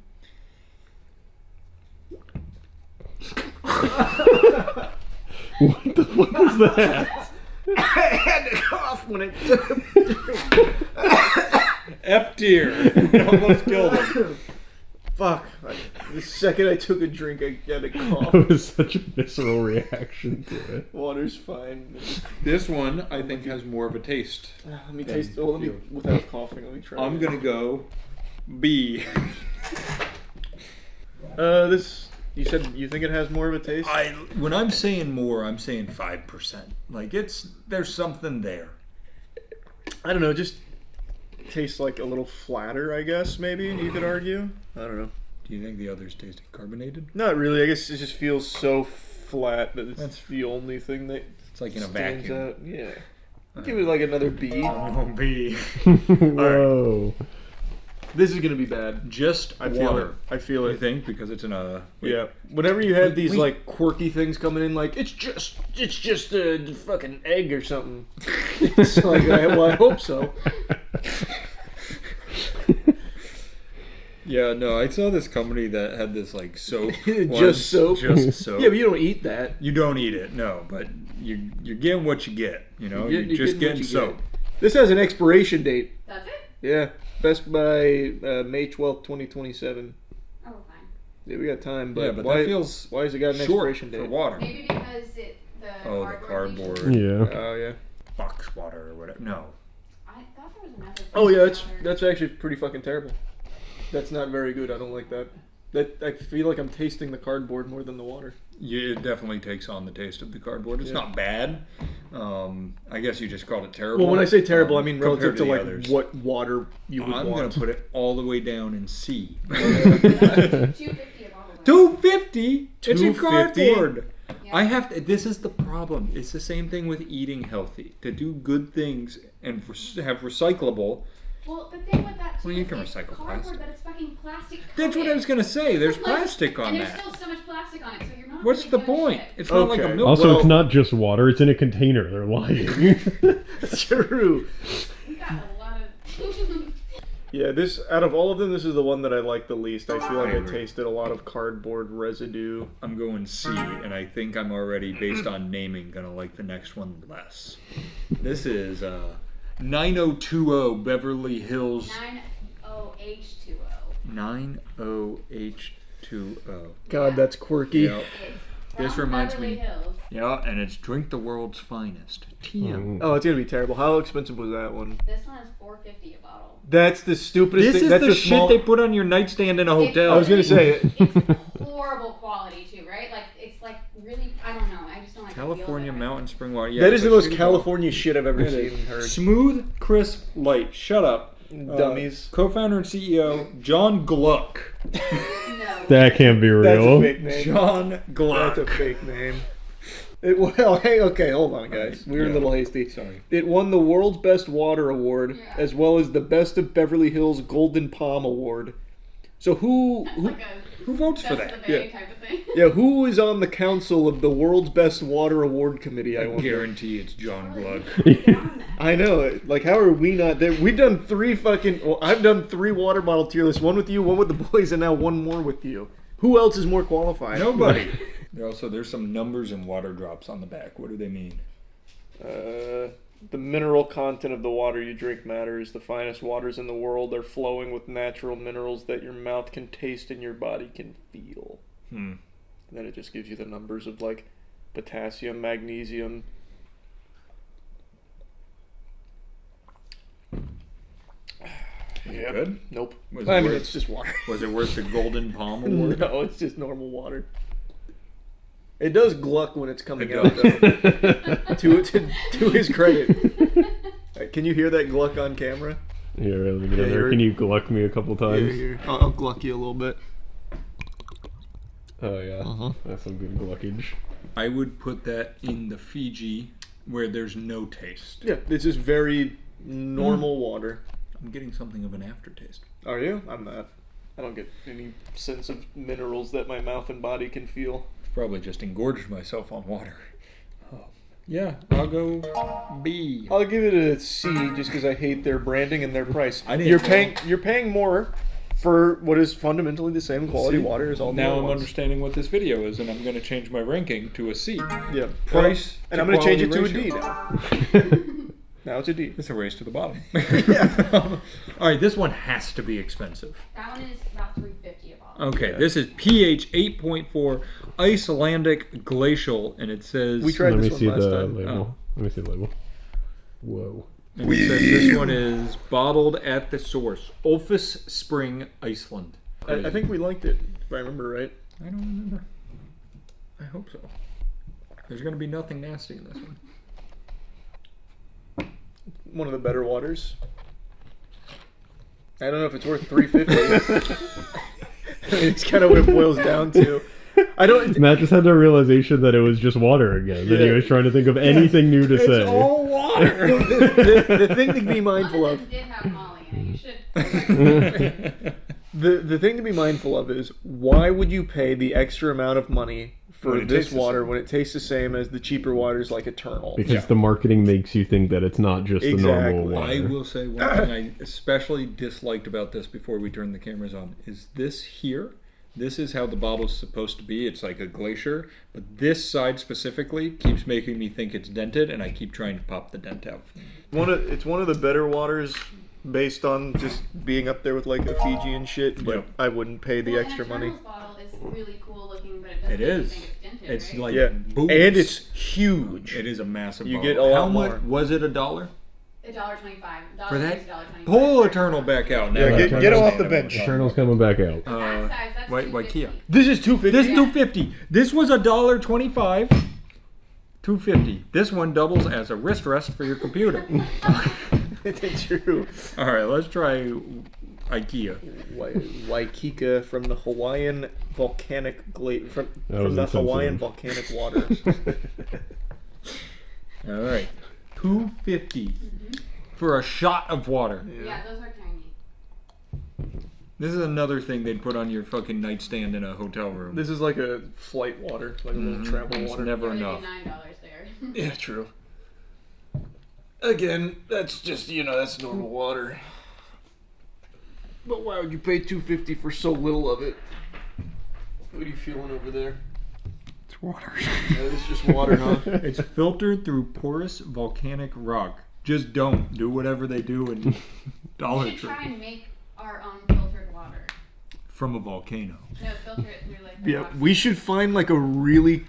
What the fuck is that? I had to cough when it. F tier. It almost killed him. Fuck. The second I took a drink, I had to cough. That was such a visceral reaction to it. Water's fine. This one I think has more of a taste. Let me taste. Oh, let me without coughing. Let me try. I'm gonna go B. This. You said you think it has more of a taste? When I'm saying more, I'm saying 5%. Like there's something there. I don't know. It just tastes like a little flatter. I guess maybe you could argue. I don't know. Do you think the others tasted carbonated? Not really. I guess it just feels so flat that it's That's- the only thing that It's like in a stands vacuum. out. Yeah. Give it like another B. Oh, B. Whoa. This is gonna be bad. Just I feel water. it. I feel You it. think because it's in a Yeah. Whenever you had these wait. like quirky things coming in, like it's just a fucking egg or something. It's like, I hope so. Yeah, no, I saw this company that had this like soap. Just soap. Just soap. Yeah, but you don't eat that. You don't eat it, no, but you're getting what you get. You know, You're you're just getting getting what you soap. get. This has an expiration date. That's it? Yeah, Best by May 12th, 2027. Oh, fine. Yeah, we got time, but, Yeah, but why, that feels why has it got an short expiration for date? water. Maybe because the Oh, the cardboard. cardboard Yeah. Oh yeah. box water or whatever. No, I thought there was another. Oh yeah, water. that's actually pretty fucking terrible. That's not very good. I don't like that. That I feel like I'm tasting the cardboard more than the water. yeah, it definitely takes on the taste of the cardboard. It's Yeah. not bad. I guess you just called it terrible. Well, when I say terrible, I mean compared relative to the like others. what water you would I'm want. gonna put it all the way down in C. $2.50 a bottle. $2.50. It's in $2.50? cardboard. Yeah. I have to. This is the problem. It's the same thing with eating healthy. To do good things and have recyclable. Well, the thing with that too Well, you is can it's recycle cardboard, plastic. but it's fucking plastic. That's what I was gonna say. There's plastic on and there's that. still so much plastic on it, so you're not. What's really the doing point? shit. It's not like a Okay. milk. Also, Well- it's not just water, it's in a container. They're lying. True. We got a lot of. Yeah, this out of all of them, this is the one that I like the least. I feel like I agree. tasted a lot of cardboard residue. I'm going C, and I think I'm already, based on naming, gonna like the next one less. This is 9020 Beverly Hills 90H2O. 90H20. God, that's quirky. Yep. This From reminds Beverly me. Hills. Yeah, and it's drink the world's finest. TM. Oh, it's gonna be terrible. How expensive was that one? This one is $4.50 a bottle. That's the stupidest This thing. is That's the the shit small... they put on your nightstand in a hotel. I was gonna say It's horrible quality too, right? Like it's like really. I don't know. I just don't like. California the feel of it. Mountain Spring Water. Yeah, that is it's the a most shitty California shit I've ever bottle. It seen and heard. is. Smooth, crisp, light. Shut up. Dummies. Co-founder and CEO John Gluck. No. That can't be That's a real. fake name. John Gluck. That's a fake name. Well, hey, okay, hold on, guys. We were a little hasty. Sorry. It won the World's Best Water Award, Yeah. as well as the Best of Beverly Hills Golden Palm Award. So who Like a Who votes for best that? of the Bay type of thing. yeah, who is on the council of the World's Best Water Award Committee, I I wonder? guarantee it's John Gluck. Get on that. I know it. Like, how are we not there? We've done I've done 3 water bottle tier lists. One with you, one with the boys, and now one more with you. Who else is more qualified? Nobody. There's some numbers and water drops on the back. What do they mean? The mineral content of the water you drink matters. The finest waters in the world are flowing with natural minerals that your mouth can taste and your body can feel. And then it just gives you the numbers of like potassium, magnesium. Yep. Good? Nope. Was I it mean, worth- it's just water. Was it worth the Golden Palm Award? No, it's just normal water. It does gluck when it's coming It out, does. though. to his credit. Can you hear that gluck on camera? Yeah, really. Get in Yeah, there. you're- Can you gluck me a couple times? Here. I'll gluck you a little bit. Oh yeah, that's some good gluckage. I would put that in the Fiji where there's no taste. Yeah, it's just very normal water. I'm getting something of an aftertaste. Are you? I'm not. I don't get any sense of minerals that my mouth and body can feel. Probably just engorged myself on water. Oh. Yeah, I'll go B. I'll give it a C just because I hate their branding and their price. I didn't You're paying more for what is fundamentally the same quality water as all the Now other I'm ones. understanding what this video is, and I'm going to change my ranking to a C. Yeah. Price And to I'm going to change it to a quality D ratio. now. Now it's a D. It's a race to the bottom. All right, this one has to be expensive. That one is about $3.50 a bottle. Okay, this is pH 8.4 Icelandic Glacial, and it says... We tried Let me this see one last the time. label. Oh. Let me see the label. Whoa. And it says this one is bottled at the source, Olfus Spring, Iceland. I think we liked it, if I remember right. I don't remember. I hope so. There's going to be nothing nasty in this one. One of the better waters. I don't know if it's worth $3.50. I mean, it's kind of what it boils down to. I don't. Matt just had the realization that it was just water again, and he Yeah. was trying to think of anything new to say. It's all water. the thing to be mindful One of. of them did have Molly in it. You should. The thing to be mindful of is why would you pay the extra amount of money for When it this tastes the water same. when it tastes the same as the cheaper waters like Eternal? Because the marketing makes you think that it's not just the normal Exactly. water. I will say one thing I especially disliked about this before we turn the cameras on is this here. This is how the bottle's supposed to be. It's like a glacier, but this side specifically keeps making me think it's dented, and I keep trying to pop the dent out. It's one of the better waters based on just being up there with like a Fiji and shit, but Yep. I wouldn't pay the Well, extra an money. Eternal's bottle is really cool looking, but it doesn't It make you is. think it's dented, It's right? like Yeah, boobs. and it's huge. It is a massive You bottle. get a lot How much more. was it? $1? $1.25. For that? $1.25. Pull Eternal back out. Now Yeah, I get understand him off what the I'm bench. talking Eternal's coming back out. about. That size, that's Why $2.50. Kia? This is $2.50. This $2.50. This was $1.25. $2.50. This one doubles as a wrist rest for your computer. It's true. All right, let's try IKEA. Waikika from the Hawaiian volcanic from That was the insensitive. Hawaiian volcanic water. All right, $2.50 for a shot of water. Yeah, those are tiny. This is another thing they'd put on your fucking nightstand in a hotel room. This is like a flight water, like a little travel It's water. never They enough. do $9 there. Yeah, true. Again, that's just that's normal water. But why would you pay $2.50 for so little of it? What are you feeling over there? It's water. Yeah, it's just water, huh? It's filtered through porous volcanic rock. Just don't do whatever they do in Dollar We should Tree. try and make our own filtered water. from a volcano. No, filter it through like the Yeah, rocks. we should find like a really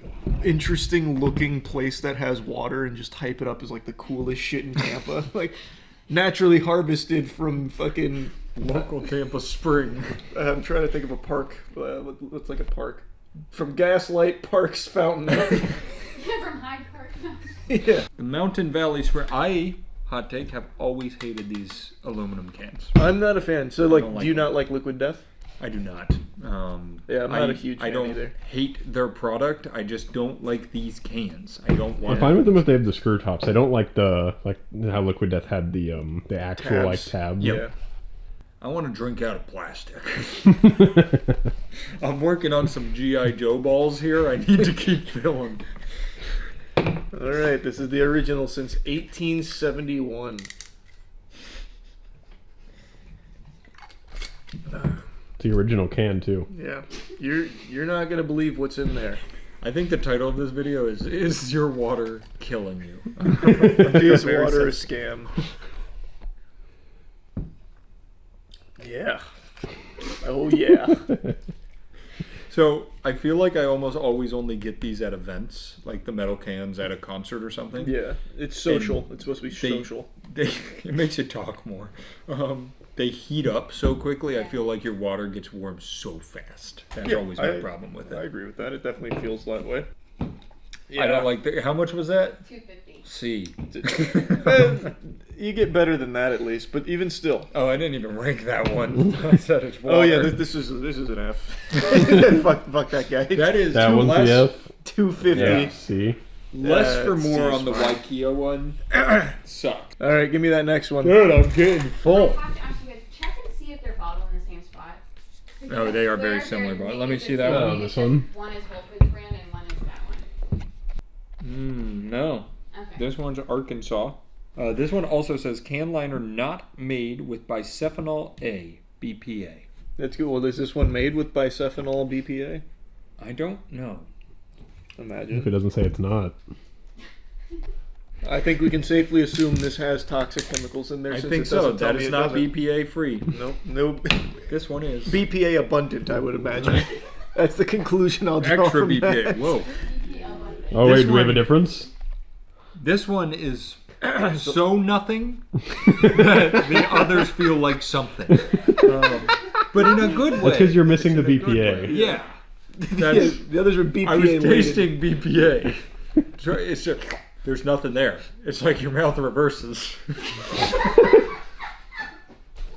interesting looking place that has water and just hype it up as like the coolest shit in Tampa. Like naturally harvested from fucking Local Tampa spring. I'm trying to think of a park. What's like a park? From Gaslight Park's fountain. Yeah, from Hyde Park. Yeah. The Mountain Valley Spring. I, hot take, have always hated these aluminum cans. I'm not a fan. So like, don't do like you them. not like Liquid Death? I do not. Yeah, I'm not a huge I fan don't either. hate their product. I just don't like these cans. I don't want. I'm fine with them if they have the screw tops. I don't like how Liquid Death had the actual like Tabs. tab. Yeah. I want to drink out of plastic. I'm working on some GI Joe balls here. I need to keep filling. All right, this is the original since 1871. The original can too. Yeah, you're not gonna believe what's in there. I think the title of this video is your water killing you? Is Very water a simple. scam? Yeah. Oh yeah. So I feel like I almost always only get these at events, like the metal cans at a concert or something. Yeah, it's social. And It's supposed to be they- social. It makes you talk more. They heat up so quickly. I feel like your water gets warm so fast. That's always my problem with I it. agree with that. It definitely feels that way. I don't like the. How much was that? $2.50. C. You get better than that at least, but even still. Oh, I didn't even rank that one. I said it's water. Oh yeah, this is an F. fuck that guy. That is That one's less, the F. 250. Yeah. See. less for That more on seems the fine. Waikia one. Sucked. All right, give me that next one. Dude, I'm getting full. Have to actually check and see if they're bottled in the same spot. Oh, they are very They're- similar, they're- but let me it's see the that same. one. It's This just one? One is Whole Foods brand and one is that one. No. Okay. This one's Arkansas. This one also says can liner not made with bisphenol A, BPA. That's good. Well, is this one made with bisphenol BPA? I don't know. If it Imagine. doesn't say it's not. I think we can safely assume this has toxic chemicals in there. I since think it so. doesn't tell That me is it not doesn't. BPA free. Nope. No. This one is. BPA abundant, I would imagine. That's the conclusion I'll draw Extra from BPA. that. Whoa. Oh This wait, do we have a one- difference? This one is so nothing that the others feel like something. But in a good way. That's because you're missing the In a good BPA. way. Yeah. Yeah, That's, the others are BPA. I was laden. tasting BPA. So it's just, there's nothing there. It's like your mouth reverses.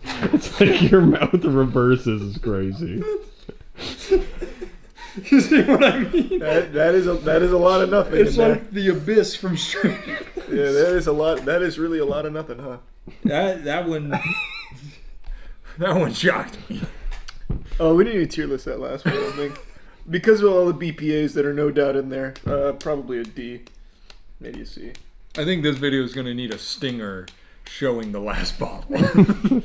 It's like your mouth reverses is crazy. You see what I mean? That is a lot of nothing. It's in there. like the abyss from Stranger. Yeah, that is a lot. That is really a lot of nothing, huh? That one. That one shocked me. Oh, we didn't even tier list that last one. I don't think because of all the BPA's that are no doubt in there. Probably a D, maybe a C. I think this video is going to need a stinger showing the last bottle.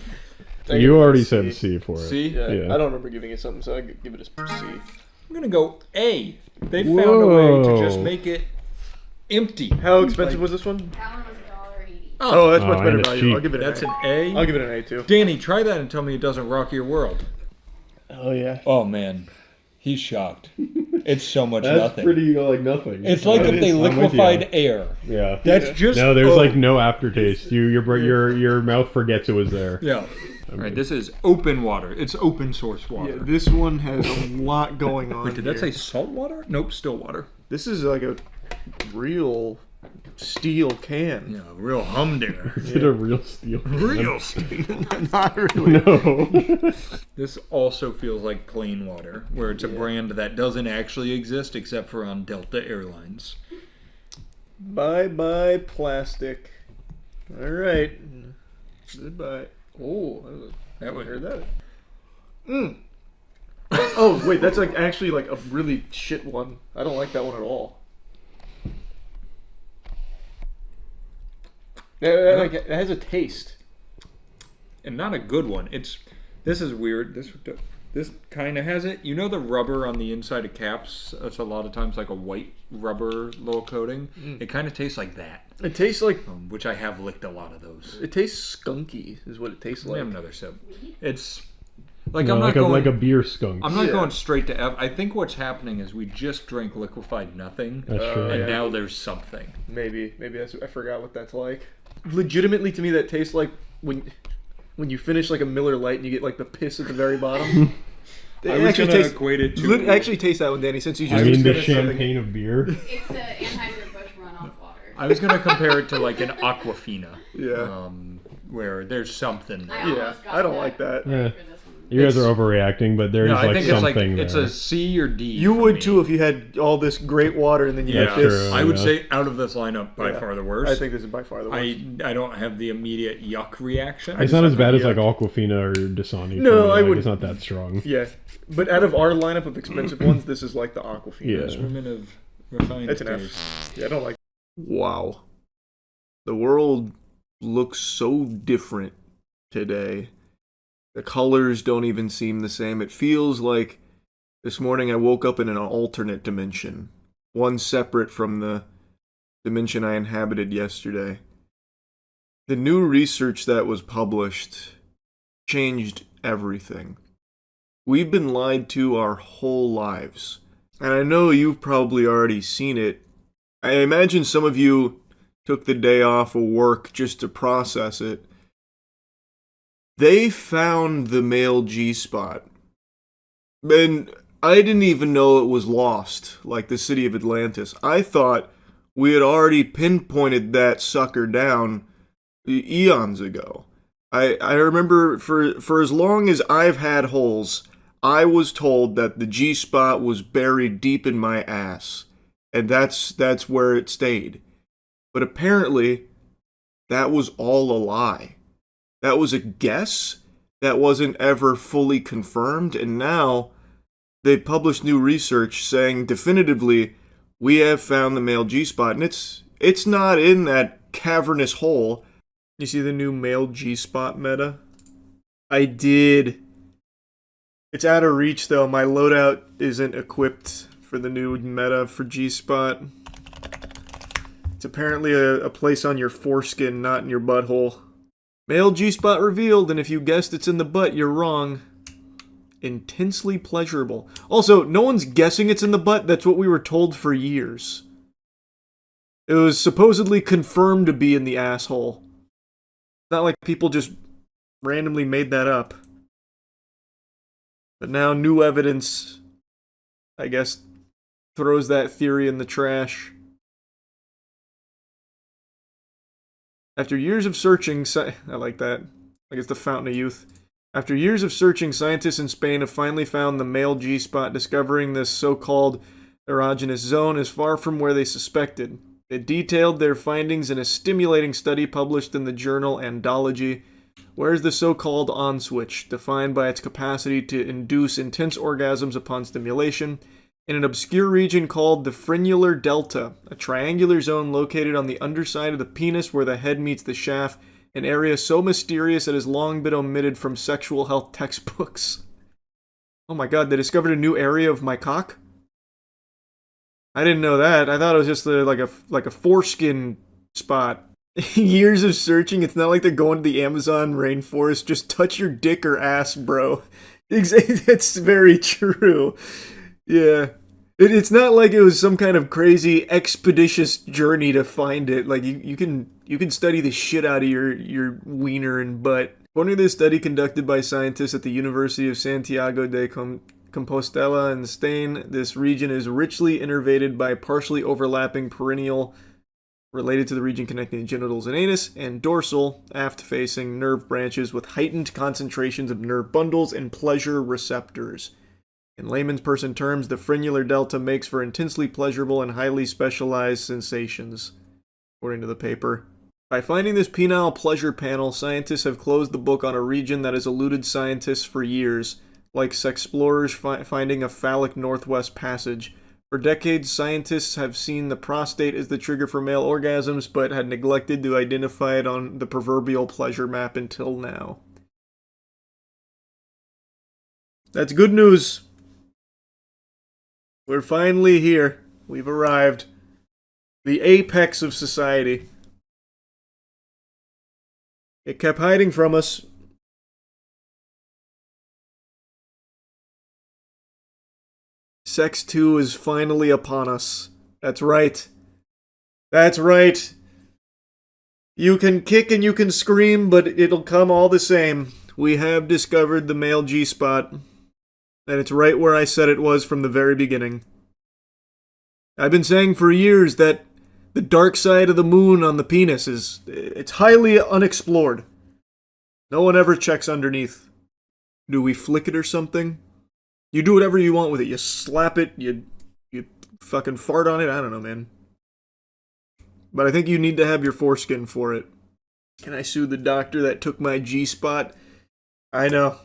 You already said C for it. See? Yeah, Yeah. I don't remember giving it something, so I give it a C. I'm going to go A. They found a way to just Whoa. make it empty. How expensive was this one? That one was $1.80. Oh, that's much and better it's value. cheap. I'll give it That's an an A. A. I'll give it an A too. Danny, try that and tell me it doesn't rock your world. Oh yeah. Oh, man. He's shocked. It's so much That's nothing. pretty like nothing. It's like That if they is- I'm with you. liquefied air. Yeah. That's just No, there's O. like no aftertaste. Your mouth forgets it was there. Yeah. All right, this is open water. It's open source water. Yeah, this one has a lot going on. Wait, did that here. say salt water? Nope, still water. This is like a real steel can. Yeah, real humdinger. Is it a real steel? Real steel. Not really. No. This also feels like plain water, where it's a brand that doesn't actually exist except for on Delta Airlines. Bye bye plastic. All right. Goodbye. Oh, That would heard that. Oh wait, that's like actually like a really shit one. I don't like that one at all. Yeah, like, it has a taste. and not a good one. This is weird. This kind of has it. You know the rubber on the inside of caps? It's a lot of times like a white rubber little coating. It kind of tastes like that, It tastes like which I have licked a lot of those. it tastes skunky. Is what it tastes Let me like. have another sip. It's Like No, I'm not like going like a beer skunk. I'm not Yeah. going straight to F. I think what's happening is we just drank liquefied nothing, That's true. and yeah. now there's something. Maybe that's, I forgot what that's like. Legitimately, to me, that tastes like when you finish like a Miller Lite and you get like the piss at the very bottom. I was gonna equate it to. Actually taste that one, Danny, since you just. I mean, the finished something. champagne of beer. It's the Anheuser-Busch runoff water. I was gonna compare it to like an Aquafina. Yeah. Where there's something. I There. Yeah, almost got I don't that like that. Yeah. for this one. You guys are overreacting, but there's No, I like think it's like something it's there. a C or D. You for would me. too if you had all this great water and then you Yeah, got this. true. I would Yeah. say out of this lineup by Yeah. far the worst. I think this is by far the worst. I don't have the immediate yuck reaction. It's not as bad as like Yeah. Aquafina or Dasani. No, for me. I Like, would- It's not that strong. Yeah, but out of our lineup of expensive ones, this is like the Aquafina. Yeah. Women of refined It's an F. taste. Yeah, I don't like. Wow, the world looks so different today. The colors don't even seem the same. It feels like this morning I woke up in an alternate dimension, one separate from the dimension I inhabited yesterday. The new research that was published changed everything. We've been lied to our whole lives. And I know you've probably already seen it. I imagine some of you took the day off of work just to process it. They found the male G-spot. And I didn't even know it was lost, like the city of Atlantis. I thought we had already pinpointed that sucker down eons ago. I remember for as long as I've had holes, I was told that the G-spot was buried deep in my ass. And that's where it stayed. But apparently, that was all a lie. That was a guess that wasn't ever fully confirmed, and now they published new research saying definitively we have found the male G-spot, and it's not in that cavernous hole. You see the new male G-spot meta? I did. It's out of reach though. My loadout isn't equipped for the new meta for G-spot. It's apparently a place on your foreskin, not in your butthole. Male G-spot revealed, and if you guessed it's in the butt, you're wrong. Intensely pleasurable. Also, no one's guessing it's in the butt. That's what we were told for years. It was supposedly confirmed to be in the asshole. Not like people just randomly made that up. But now new evidence, I guess, throws that theory in the trash. After years of searching, I like that. Like it's the fountain of youth. After years of searching, scientists in Spain have finally found the male G-spot, discovering this so-called erogenous zone is far from where they suspected. They detailed their findings in a stimulating study published in the journal Andology. Where's the so-called on switch, defined by its capacity to induce intense orgasms upon stimulation, in an obscure region called the frenular delta, a triangular zone located on the underside of the penis where the head meets the shaft, an area so mysterious it has long been omitted from sexual health textbooks. Oh my god, they discovered a new area of my cock? I didn't know that. I thought it was just like a foreskin spot. Years of searching, it's not like they're going to the Amazon rainforest. Just touch your dick or ass, bro. That's very true. Yeah. It's not like it was some kind of crazy expeditious journey to find it. Like you can study the shit out of your wiener and butt. According to this study conducted by scientists at the University of Santiago de Compostela in Spain, this region is richly innervated by partially overlapping perennial related to the region connecting the genitals and anus, and dorsal, aft-facing nerve branches with heightened concentrations of nerve bundles and pleasure receptors. In layman's person terms, the frenular delta makes for intensely pleasurable and highly specialized sensations, according to the paper. By finding this penile pleasure panel, scientists have closed the book on a region that has eluded scientists for years, like sexplorers finding a phallic northwest passage. For decades, scientists have seen the prostate as the trigger for male orgasms, but had neglected to identify it on the proverbial pleasure map until now. That's good news. We're finally here. We've arrived. The apex of society. It kept hiding from us. Sex 2 is finally upon us. That's right. That's right. You can kick and you can scream, but it'll come all the same. We have discovered the male G-spot. And it's right where I said it was from the very beginning. I've been saying for years that the dark side of the moon on the penis it's highly unexplored. No one ever checks underneath. Do we flick it or something? You do whatever you want with it. You slap it, you fucking fart on it. I don't know, man. But I think you need to have your foreskin for it. Can I sue the doctor that took my G-spot? I know.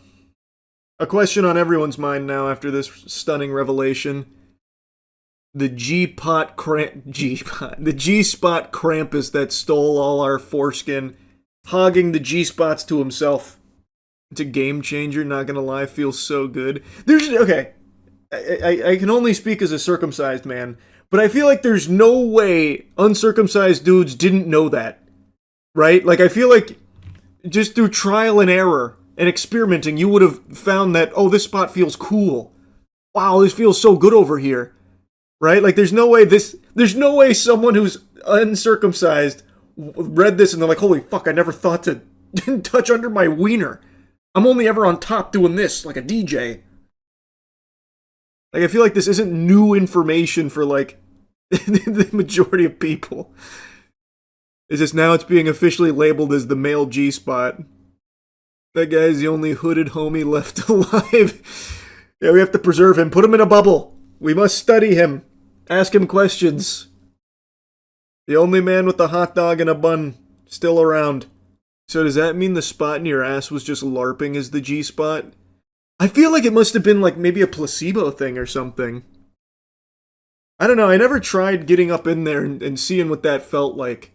A question on everyone's mind now after this stunning revelation. The G-spot Krampus that stole all our foreskin, hogging the G-spots to himself. It's a game changer, not gonna lie, feels so good. Okay, I can only speak as a circumcised man, but I feel like there's no way uncircumcised dudes didn't know that, right? Like, I feel like just through trial and error and experimenting, you would have found that, oh, this spot feels cool. Wow, this feels so good over here, right? Like, there's no way someone who's uncircumcised read this and they're like, holy fuck, I never thought to touch under my wiener. I'm only ever on top doing this, like a DJ. Like, I feel like this isn't new information for, like, the majority of people. It's just now it's being officially labeled as the male G-spot. That guy's the only hooded homie left alive. Yeah, we have to preserve him. Put him in a bubble. We must study him. Ask him questions. The only man with a hot dog and a bun still around. So does that mean the spot in your ass was just LARPing as the G-spot? I feel like it must have been like maybe a placebo thing or something. I don't know, I never tried getting up in there and seeing what that felt like.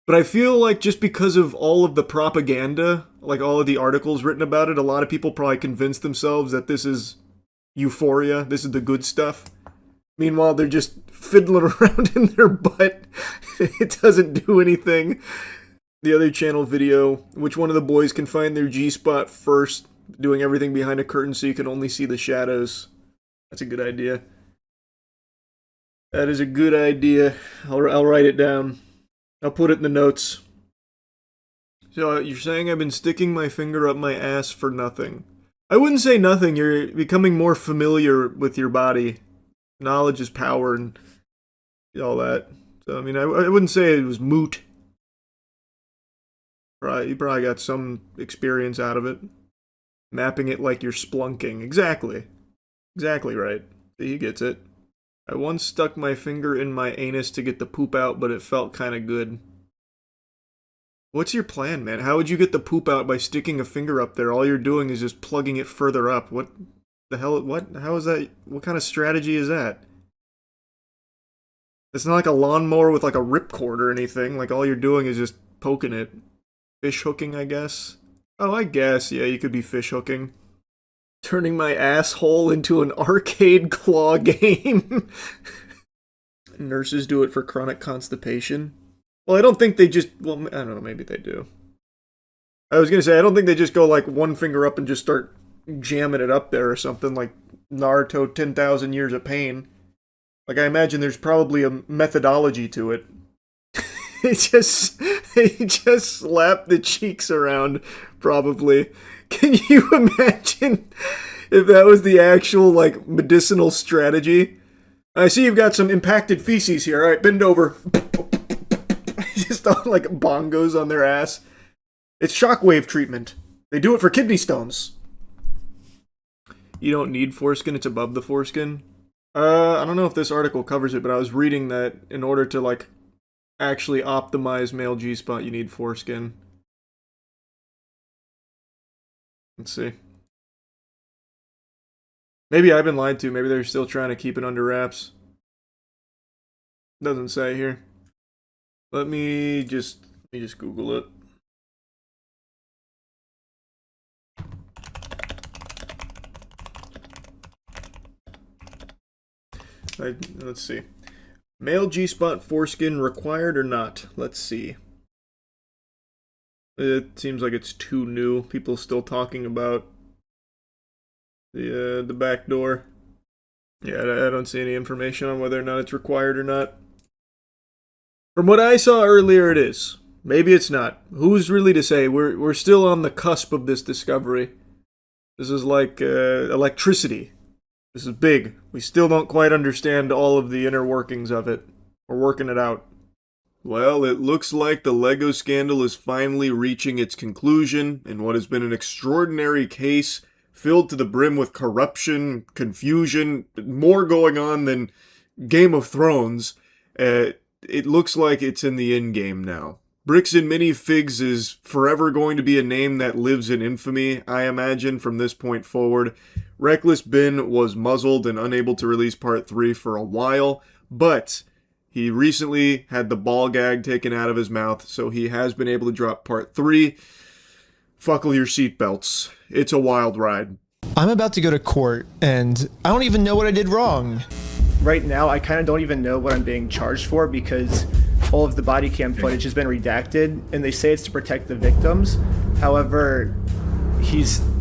But I feel like just because of all of the propaganda, like all of the articles written about it, a lot of people probably convinced themselves that this is euphoria, this is the good stuff. Meanwhile, they're just fiddling around in their butt. It doesn't do anything. The other channel video, which one of the boys can find their G-spot first, doing everything behind a curtain so you can only see the shadows. That's a good idea. That is a good idea. I'll write it down. I'll put it in the notes. So you're saying I've been sticking my finger up my ass for nothing. I wouldn't say nothing. You're becoming more familiar with your body. Knowledge is power and all that. So, I mean, I wouldn't say it was moot. You probably got some experience out of it. Mapping it like you're splunking. Exactly. Exactly right. See, he gets it. I once stuck my finger in my anus to get the poop out, but it felt kind of good. What's your plan, man? How would you get the poop out by sticking a finger up there? All you're doing is just plugging it further up. What the hell? What? How is that? What kind of strategy is that? It's not like a lawnmower with like a ripcord or anything. Like all you're doing is just poking it. Fish hooking, I guess. Oh, I guess. Yeah, you could be fish hooking. Turning my asshole into an arcade claw game. Nurses do it for chronic constipation. Well, I don't think they just... Well, I don't know, maybe they do. I was gonna say, I don't think they just go like one finger up and just start jamming it up there or something like Naruto 10,000 Years of Pain. Like, I imagine there's probably a methodology to it. They just slap the cheeks around, probably. Can you imagine if that was the actual, like, medicinal strategy? I see you've got some impacted feces here. Alright, bend over. Just on, like, bongos on their ass. It's shockwave treatment. They do it for kidney stones. You don't need foreskin, it's above the foreskin. I don't know if this article covers it, but I was reading that in order to, like, actually optimize male G-spot, you need foreskin. Let's see. Maybe I've been lied to. Maybe they're still trying to keep it under wraps. Doesn't say here. Let me just Google it. Let's see. Male G-spot foreskin required or not? Let's see. It seems like it's too new. People still talking about the back door. Yeah, I don't see any information on whether or not it's required or not. From what I saw earlier, it is. Maybe it's not. Who's really to say? We're still on the cusp of this discovery. This is like electricity. This is big. We still don't quite understand all of the inner workings of it. We're working it out. Well, it looks like the Lego scandal is finally reaching its conclusion in what has been an extraordinary case filled to the brim with corruption, confusion, more going on than Game of Thrones. It looks like it's in the end game now. Bricks and Minifigs is forever going to be a name that lives in infamy, I imagine, from this point forward. Reckless Ben was muzzled and unable to release Part 3 for a while, but he recently had the ball gag taken out of his mouth, so he has been able to drop Part 3. Buckle your seatbelts. It's a wild ride. I'm about to go to court, and I don't even know what I did wrong. Right now, I kind of don't even know what I'm being charged for because all of the body cam footage has been redacted, and they say it's to protect the victims. However,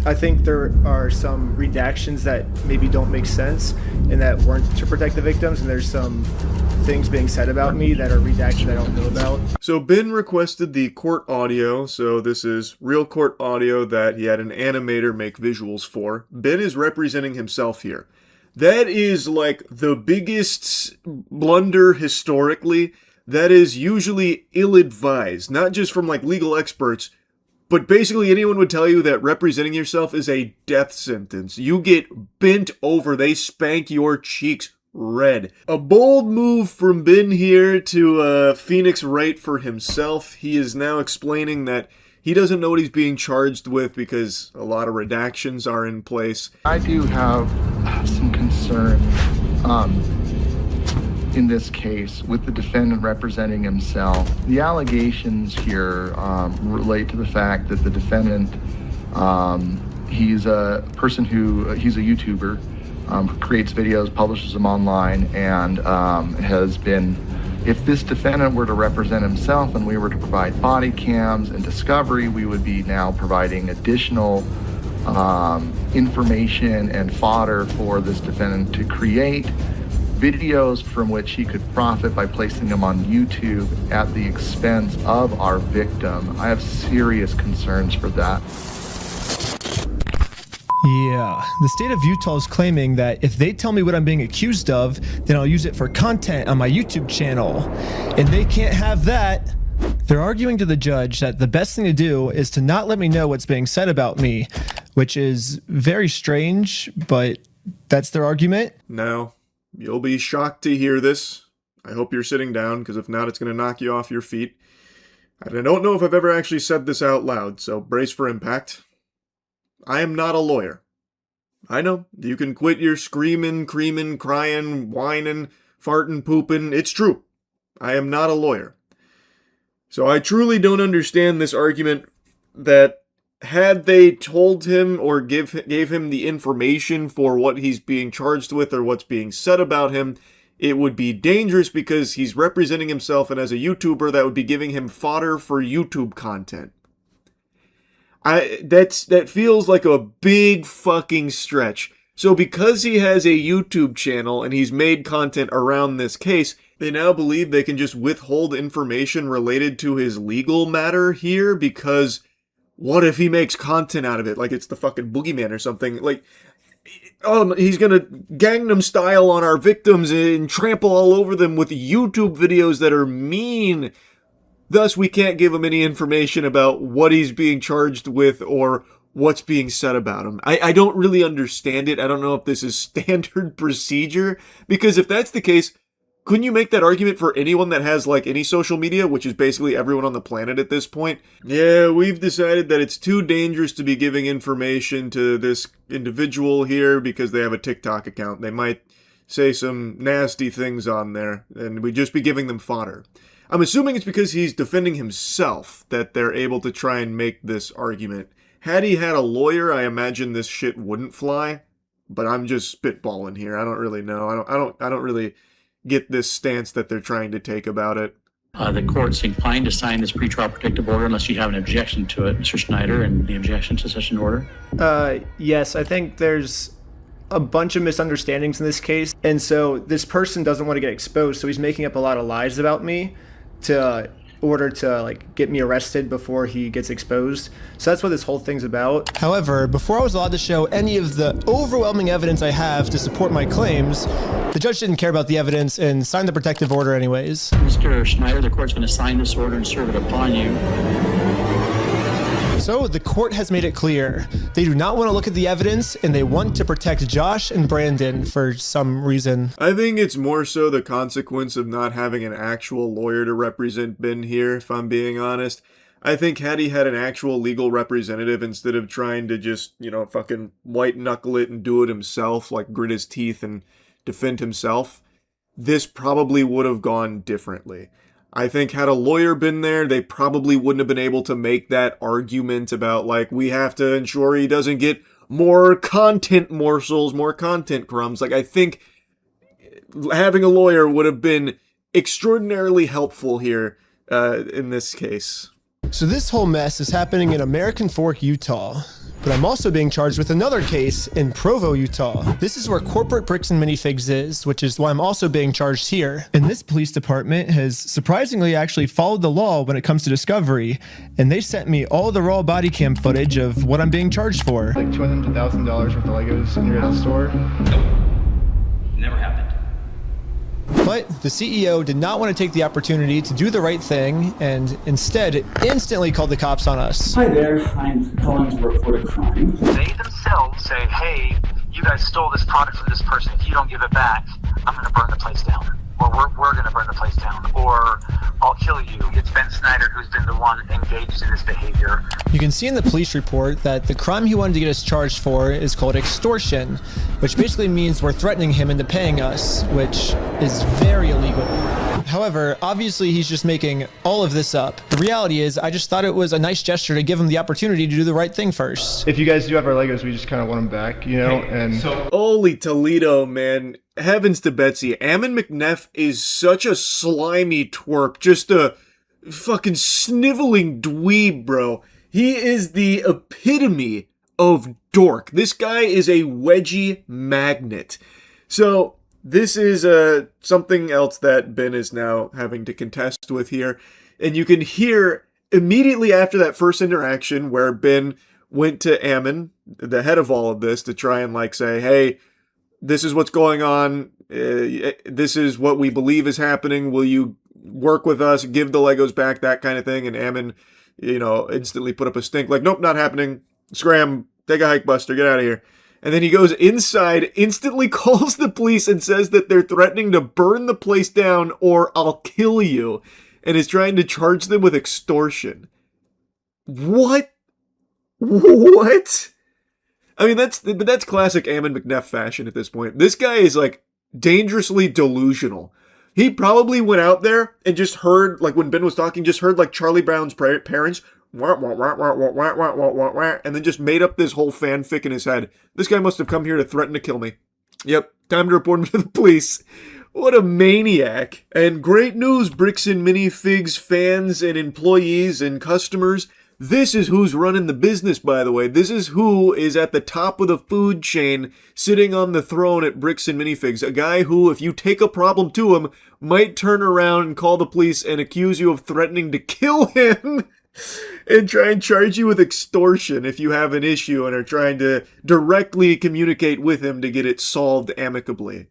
I think there are some redactions that maybe don't make sense and that weren't to protect the victims, and there's some things being said about me that are redacted I don't know about. So Ben requested the court audio, so this is real court audio that he had an animator make visuals for. Ben is representing himself here. That is like the biggest blunder historically. That is usually ill-advised, not just from like legal experts, but basically anyone would tell you that representing yourself is a death sentence. You get bent over, they spank your cheeks red. A bold move from Ben here to Phoenix Wright for himself. He is now explaining that he doesn't know what he's being charged with because a lot of redactions are in place. I do have some concern in this case with the defendant representing himself. The allegations here relate to the fact that the defendant, he's a person he's a YouTuber, who creates videos, publishes them online, and has been, if this defendant were to represent himself and we were to provide body cams and discovery, we would be now providing additional information and fodder for this defendant to create videos from which he could profit by placing them on YouTube at the expense of our victim. I have serious concerns for that. Yeah, the state of Utah is claiming that if they tell me what I'm being accused of, then I'll use it for content on my YouTube channel. And they can't have that. They're arguing to the judge that the best thing to do is to not let me know what's being said about me, which is very strange, but that's their argument. Now, you'll be shocked to hear this. I hope you're sitting down, because if not, it's going to knock you off your feet. And I don't know if I've ever actually said this out loud, so brace for impact. I am not a lawyer. I know, you can quit your screaming, creaming, crying, whining, farting, pooping. It's true. I am not a lawyer. So I truly don't understand this argument that had they told him or gave him the information for what he's being charged with or what's being said about him, it would be dangerous because he's representing himself, and as a YouTuber, that would be giving him fodder for YouTube content. That feels like a big fucking stretch. So because he has a YouTube channel and he's made content around this case, they now believe they can just withhold information related to his legal matter here because what if he makes content out of it? Like it's the fucking boogeyman or something. Like, oh, he's gonna Gangnam Style on our victims and trample all over them with YouTube videos that are mean. Thus, we can't give him any information about what he's being charged with or what's being said about him. I don't really understand it. I don't know if this is standard procedure, because if that's the case, couldn't you make that argument for anyone that has, like, any social media, which is basically everyone on the planet at this point? Yeah, we've decided that it's too dangerous to be giving information to this individual here because they have a TikTok account. They might say some nasty things on there, and we'd just be giving them fodder. I'm assuming it's because he's defending himself that they're able to try and make this argument. Had he had a lawyer, I imagine this shit wouldn't fly. But I'm just spitballing here. I don't really know. I don't really get this stance that they're trying to take about it. The court's inclined to sign this pretrial protective order unless you have an objection to it, Mr. Schneider, and the objection to such an order. Yes, I think there's a bunch of misunderstandings in this case, and so this person doesn't want to get exposed, so he's making up a lot of lies about me to order to like get me arrested before he gets exposed. So that's what this whole thing's about. However, before I was allowed to show any of the overwhelming evidence I have to support my claims, the judge didn't care about the evidence and signed the protective order anyways. Mr. Schneider, the court's going to sign this order and serve it upon you. So the court has made it clear they do not want to look at the evidence and they want to protect Josh and Brandon for some reason. I think it's more so the consequence of not having an actual lawyer to represent Ben here, if I'm being honest. I think had he had an actual legal representative instead of trying to just, fucking white knuckle it and do it himself, like grit his teeth and defend himself, this probably would have gone differently. I think had a lawyer been there, they probably wouldn't have been able to make that argument about, like, we have to ensure he doesn't get more content morsels, more content crumbs. Like, I think having a lawyer would have been extraordinarily helpful here in this case. So this whole mess is happening in American Fork, Utah. But I'm also being charged with another case in Provo, Utah. This is where corporate bricks and minifigs is, which is why I'm also being charged here. And this police department has surprisingly actually followed the law when it comes to discovery, and they sent me all the raw body cam footage of what I'm being charged for. Like $200,000 worth of Legos in your store? Never happened. But the CEO did not want to take the opportunity to do the right thing and instead instantly called the cops on us. Hi there, I'm calling to report a crime. They themselves say, hey, you guys stole this product from this person. If you don't give it back, I'm going to burn the place down. Or we're going to burn the place down. Or I'll kill you. It's Ben Snyder who's been the one engaged in this behavior. You can see in the police report that the crime he wanted to get us charged for is called extortion, which basically means we're threatening him into paying us, which is very illegal. However, obviously he's just making all of this up. The reality is, I just thought it was a nice gesture to give him the opportunity to do the right thing first. If you guys do have our Legos, we just kind of want them back, and... Holy Toledo, man. Heavens to Betsy. Ammon McNeff is such a slimy twerp. Just a fucking sniveling dweeb, bro. He is the epitome of dork. This guy is a wedgie magnet. So... this is something else that Ben is now having to contest with here. And you can hear immediately after that first interaction where Ben went to Ammon, the head of all of this, to try and say, hey, this is what's going on. This is what we believe is happening. Will you work with us, give the Legos back, that kind of thing? And Ammon, instantly put up a stink like, nope, not happening. Scram, take a hike, Buster, get out of here. And then he goes inside, instantly calls the police and says that they're threatening to burn the place down or I'll kill you, and is trying to charge them with extortion. What? What? I mean, that's classic Ammon McNeff fashion at this point. This guy is, dangerously delusional. He probably went out there and just heard, when Ben was talking, just heard, Charlie Brown's parents... and then just made up this whole fanfic in his head. This guy must have come here to threaten to kill me. Yep, time to report him to the police. What a maniac. And great news, Bricks and Minifigs fans and employees and customers. This is who's running the business, by the way. This is who is at the top of the food chain, sitting on the throne at Bricks and Minifigs. A guy who, if you take a problem to him, might turn around and call the police and accuse you of threatening to kill him. And try and charge you with extortion if you have an issue and are trying to directly communicate with him to get it solved amicably.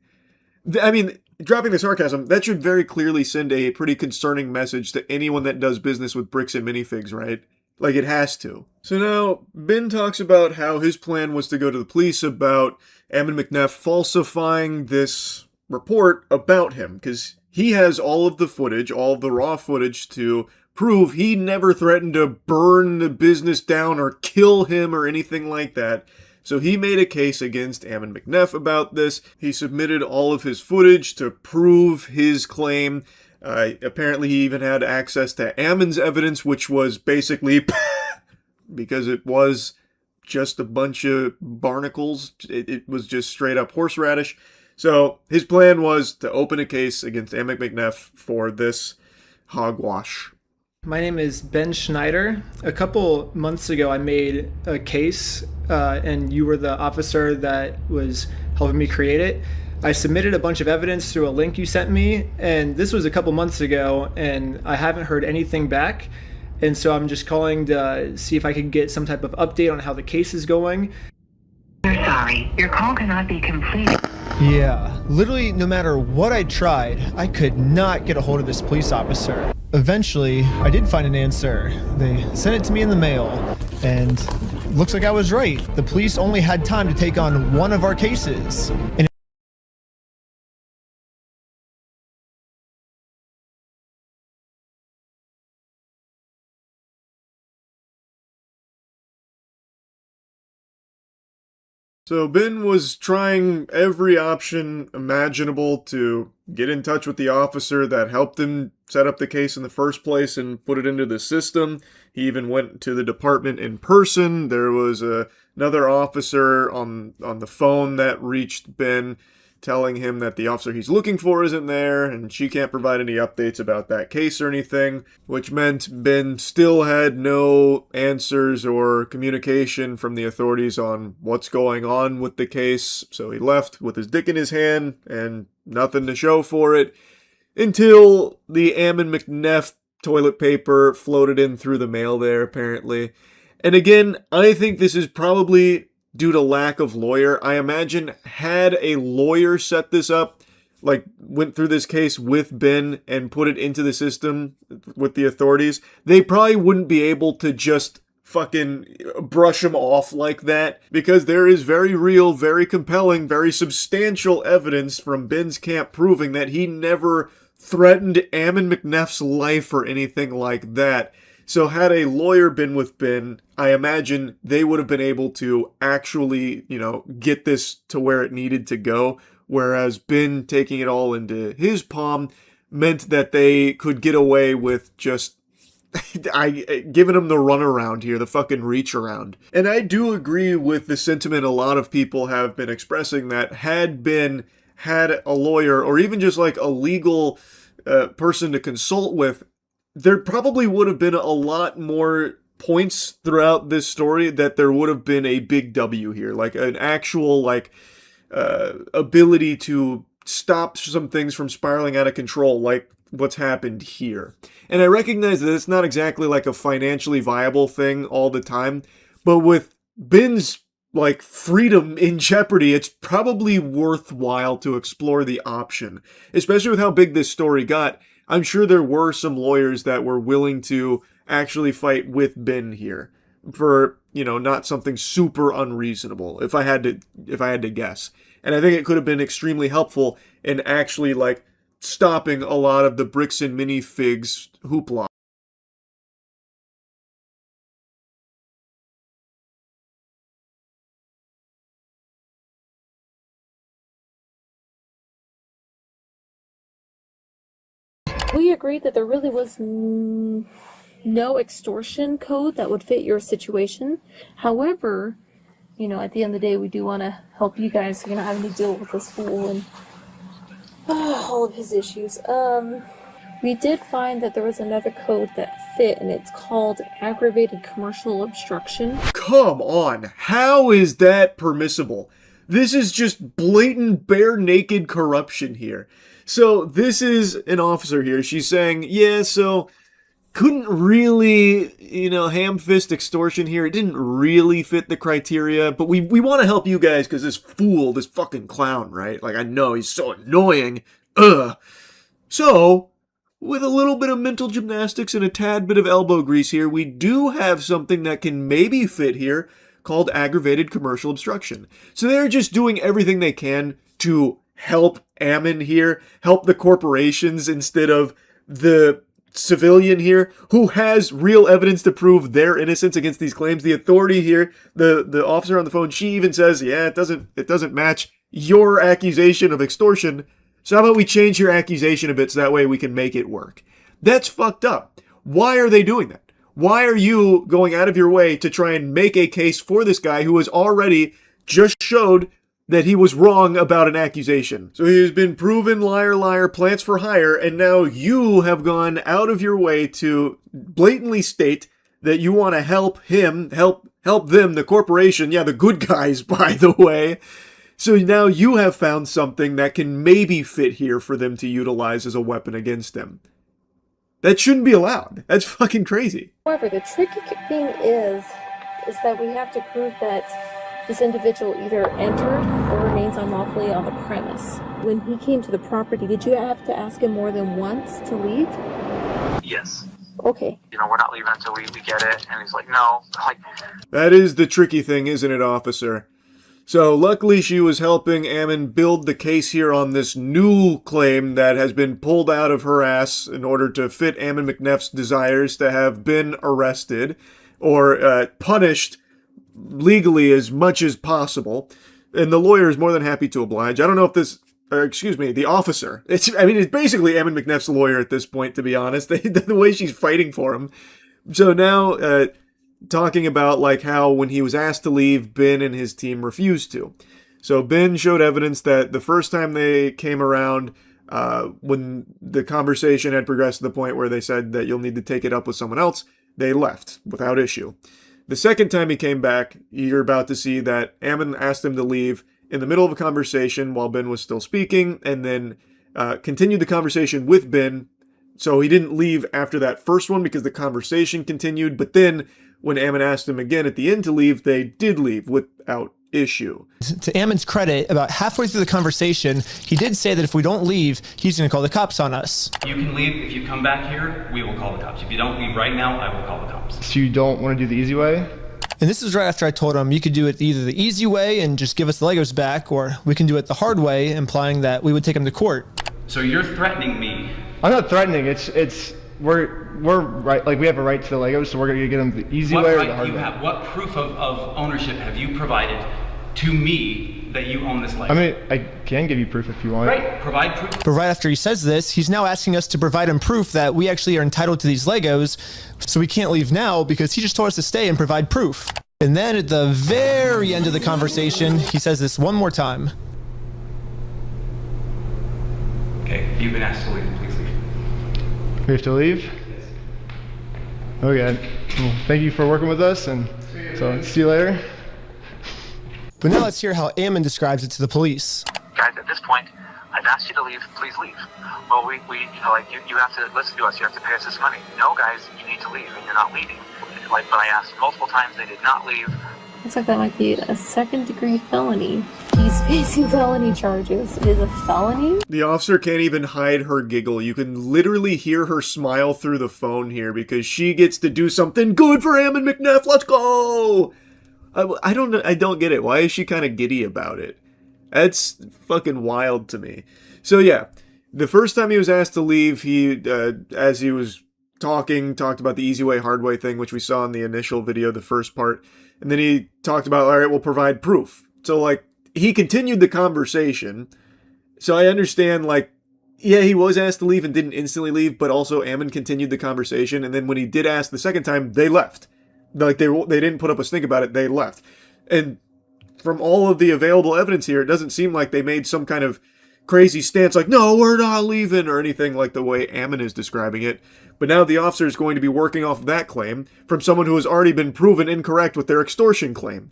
I mean, dropping the sarcasm, that should very clearly send a pretty concerning message to anyone that does business with Bricks and Minifigs, right? It has to. So now, Ben talks about how his plan was to go to the police about Ammon McNeff falsifying this report about him, because he has all of the footage, all of the raw footage to prove he never threatened to burn the business down or kill him or anything like that. So he made a case against Ammon McNeff about this. He submitted all of his footage to prove his claim. Apparently he even had access to Ammon's evidence, which was basically because it was just a bunch of barnacles. It was just straight up horseradish. So his plan was to open a case against Ammon McNeff for this hogwash. My name is Ben Schneider. A couple months ago, I made a case, and you were the officer that was helping me create it. I submitted a bunch of evidence through a link you sent me, and this was a couple months ago, and I haven't heard anything back. And so I'm just calling to see if I can get some type of update on how the case is going. We're sorry, your call cannot be completed. Yeah, literally no matter what I tried, I could not get a hold of this police officer. Eventually, I did find an answer. They sent it to me in the mail, and looks like I was right. The police only had time to take on one of our cases. And So Ben was trying every option imaginable to get in touch with the officer that helped him set up the case in the first place and put it into the system. He even went to the department in person. There was another officer on the phone that reached Ben, telling him that the officer he's looking for isn't there, and she can't provide any updates about that case or anything, which meant Ben still had no answers or communication from the authorities on what's going on with the case, so he left with his dick in his hand and nothing to show for it, until the Ammon McNeff toilet paper floated in through the mail there, apparently. And again, I think this is probably due to lack of lawyer. I imagine had a lawyer set this up, like went through this case with Ben and put it into the system with the authorities, they probably wouldn't be able to just fucking brush him off like that, because there is very real, very compelling, very substantial evidence from Ben's camp proving that he never threatened Ammon McNeff's life or anything like that. So had a lawyer been with Ben, I imagine they would have been able to actually, get this to where it needed to go. Whereas Ben taking it all into his palm meant that they could get away with just giving him the runaround here, the fucking reach around. And I do agree with the sentiment a lot of people have been expressing, that had Ben had a lawyer or even just like a legal person to consult with, there probably would have been a lot more points throughout this story that there would have been a big W here, like an actual ability to stop some things from spiraling out of control, like what's happened here. And I recognize that it's not exactly like a financially viable thing all the time, but with Ben's freedom in jeopardy, it's probably worthwhile to explore the option, especially with how big this story got. I'm sure there were some lawyers that were willing to actually fight with Ben here for, not something super unreasonable, if I had to guess. And I think it could have been extremely helpful in actually stopping a lot of the bricks and minifigs hoopla. We agreed that there really was no extortion code that would fit your situation. However, at the end of the day, we do want to help you guys so you're not having to deal with this fool and all of his issues. We did find that there was another code that fit, and it's called aggravated commercial obstruction. Come on, how is that permissible? This is just blatant, bare-naked corruption here. So this is an officer here. She's saying, yeah, so couldn't really, ham-fist extortion here. It didn't really fit the criteria, but we want to help you guys because this fool, this fucking clown, right? I know, he's so annoying. Ugh. So, with a little bit of mental gymnastics and a tad bit of elbow grease here, we do have something that can maybe fit here called aggravated commercial obstruction. So they're just doing everything they can to help Ammon here, help the corporations instead of the civilian here who has real evidence to prove their innocence against these claims. The authority here, the officer on the phone, she even says, yeah, it doesn't match your accusation of extortion. So how about we change your accusation a bit so that way we can make it work? That's fucked up. Why are they doing that? Why are you going out of your way to try and make a case for this guy who has already just showed that he was wrong about an accusation? So he has been proven liar, liar, plants for hire, and now you have gone out of your way to blatantly state that you want to help him, help them, the corporation, yeah, the good guys, by the way, So now you have found something that can maybe fit here for them to utilize as a weapon against him. That shouldn't be allowed. That's fucking crazy. However, the tricky thing is that we have to prove that this individual either entered or remains unlawfully on the premise. When he came to the property, did you have to ask him more than once to leave? Yes. Okay. You know, we're not leaving until we get it. And he's like, no. Like, That is the tricky thing, isn't it, officer? So luckily she was helping Ammon build the case here on this new claim that has been pulled out of her ass in order to fit Ammon McNeff's desires to have been arrested or punished legally as much as possible. And the lawyer is more than happy to oblige. I don't know if this... the officer. It's basically Ammon McNeff's lawyer at this point, to be honest. The way she's fighting for him. So now... talking about like how when he was asked to leave, Ben and his team refused to. So Ben showed evidence that the first time they came around, when the conversation had progressed to the point where they said that you'll need to take it up with someone else, they left without issue. The second time he came back, you're about to see that Ammon asked him to leave in the middle of a conversation while Ben was still speaking, and then continued the conversation with Ben. So he didn't leave after that first one because the conversation continued, but then when Ammon asked him again at the end to leave, they did leave without issue. To Ammon's credit, about halfway through the conversation, he did say that if we don't leave, he's going to call the cops on us. You can leave. If you come back here, we will call the cops. If you don't leave right now, I will call the cops. So you don't want to do the easy way? And this is right after I told him you could do it either the easy way and just give us the Legos back, or we can do it the hard way, implying that we would take him to court. So you're threatening me. I'm not threatening. We're right. Like, we have a right to the Legos, so we're gonna get them the easy way or the hard way. What proof of ownership have you provided to me that you own this Lego? I mean, I can give you proof if you want. Right, provide proof. But right after he says this, he's now asking us to provide him proof that we actually are entitled to these Legos, so we can't leave now because he just told us to stay and provide proof. And then at the very end of the conversation, he says this one more time. Okay, you've been asked to leave. Please leave. We have to leave? Okay. Well, thank you for working with us, and so see you later. But now let's hear how Ammon describes it to the police. guys, at this point, I've asked you to leave. Please leave. Well, you have to listen to us. You have to pay us this money. No, guys, you need to leave, and you're not leaving. But I asked multiple times. They did not leave. Looks like that might be a second-degree felony. He's facing felony charges. It is a felony? The officer can't even hide her giggle. You can literally hear her smile through the phone here because she gets to do something good for Ammon McNeff. Let's go! I don't get it. Why is she kind of giddy about it? That's fucking wild to me. So yeah, the first time he was asked to leave, he, as he was talked about the easy way, hard way thing, which we saw in the initial video, the first part. And then he talked about, all right, we'll provide proof. So, like, he continued the conversation. So I understand, like, yeah, he was asked to leave and didn't instantly leave, but also Ammon continued the conversation. And then when he did ask the second time, they left. Like, they didn't put up a stink about it, they left. And from all of the available evidence here, it doesn't seem like they made some kind of crazy stance like, no, we're not leaving, or anything like the way Ammon is describing it. But now the officer is going to be working off of that claim from someone who has already been proven incorrect with their extortion claim.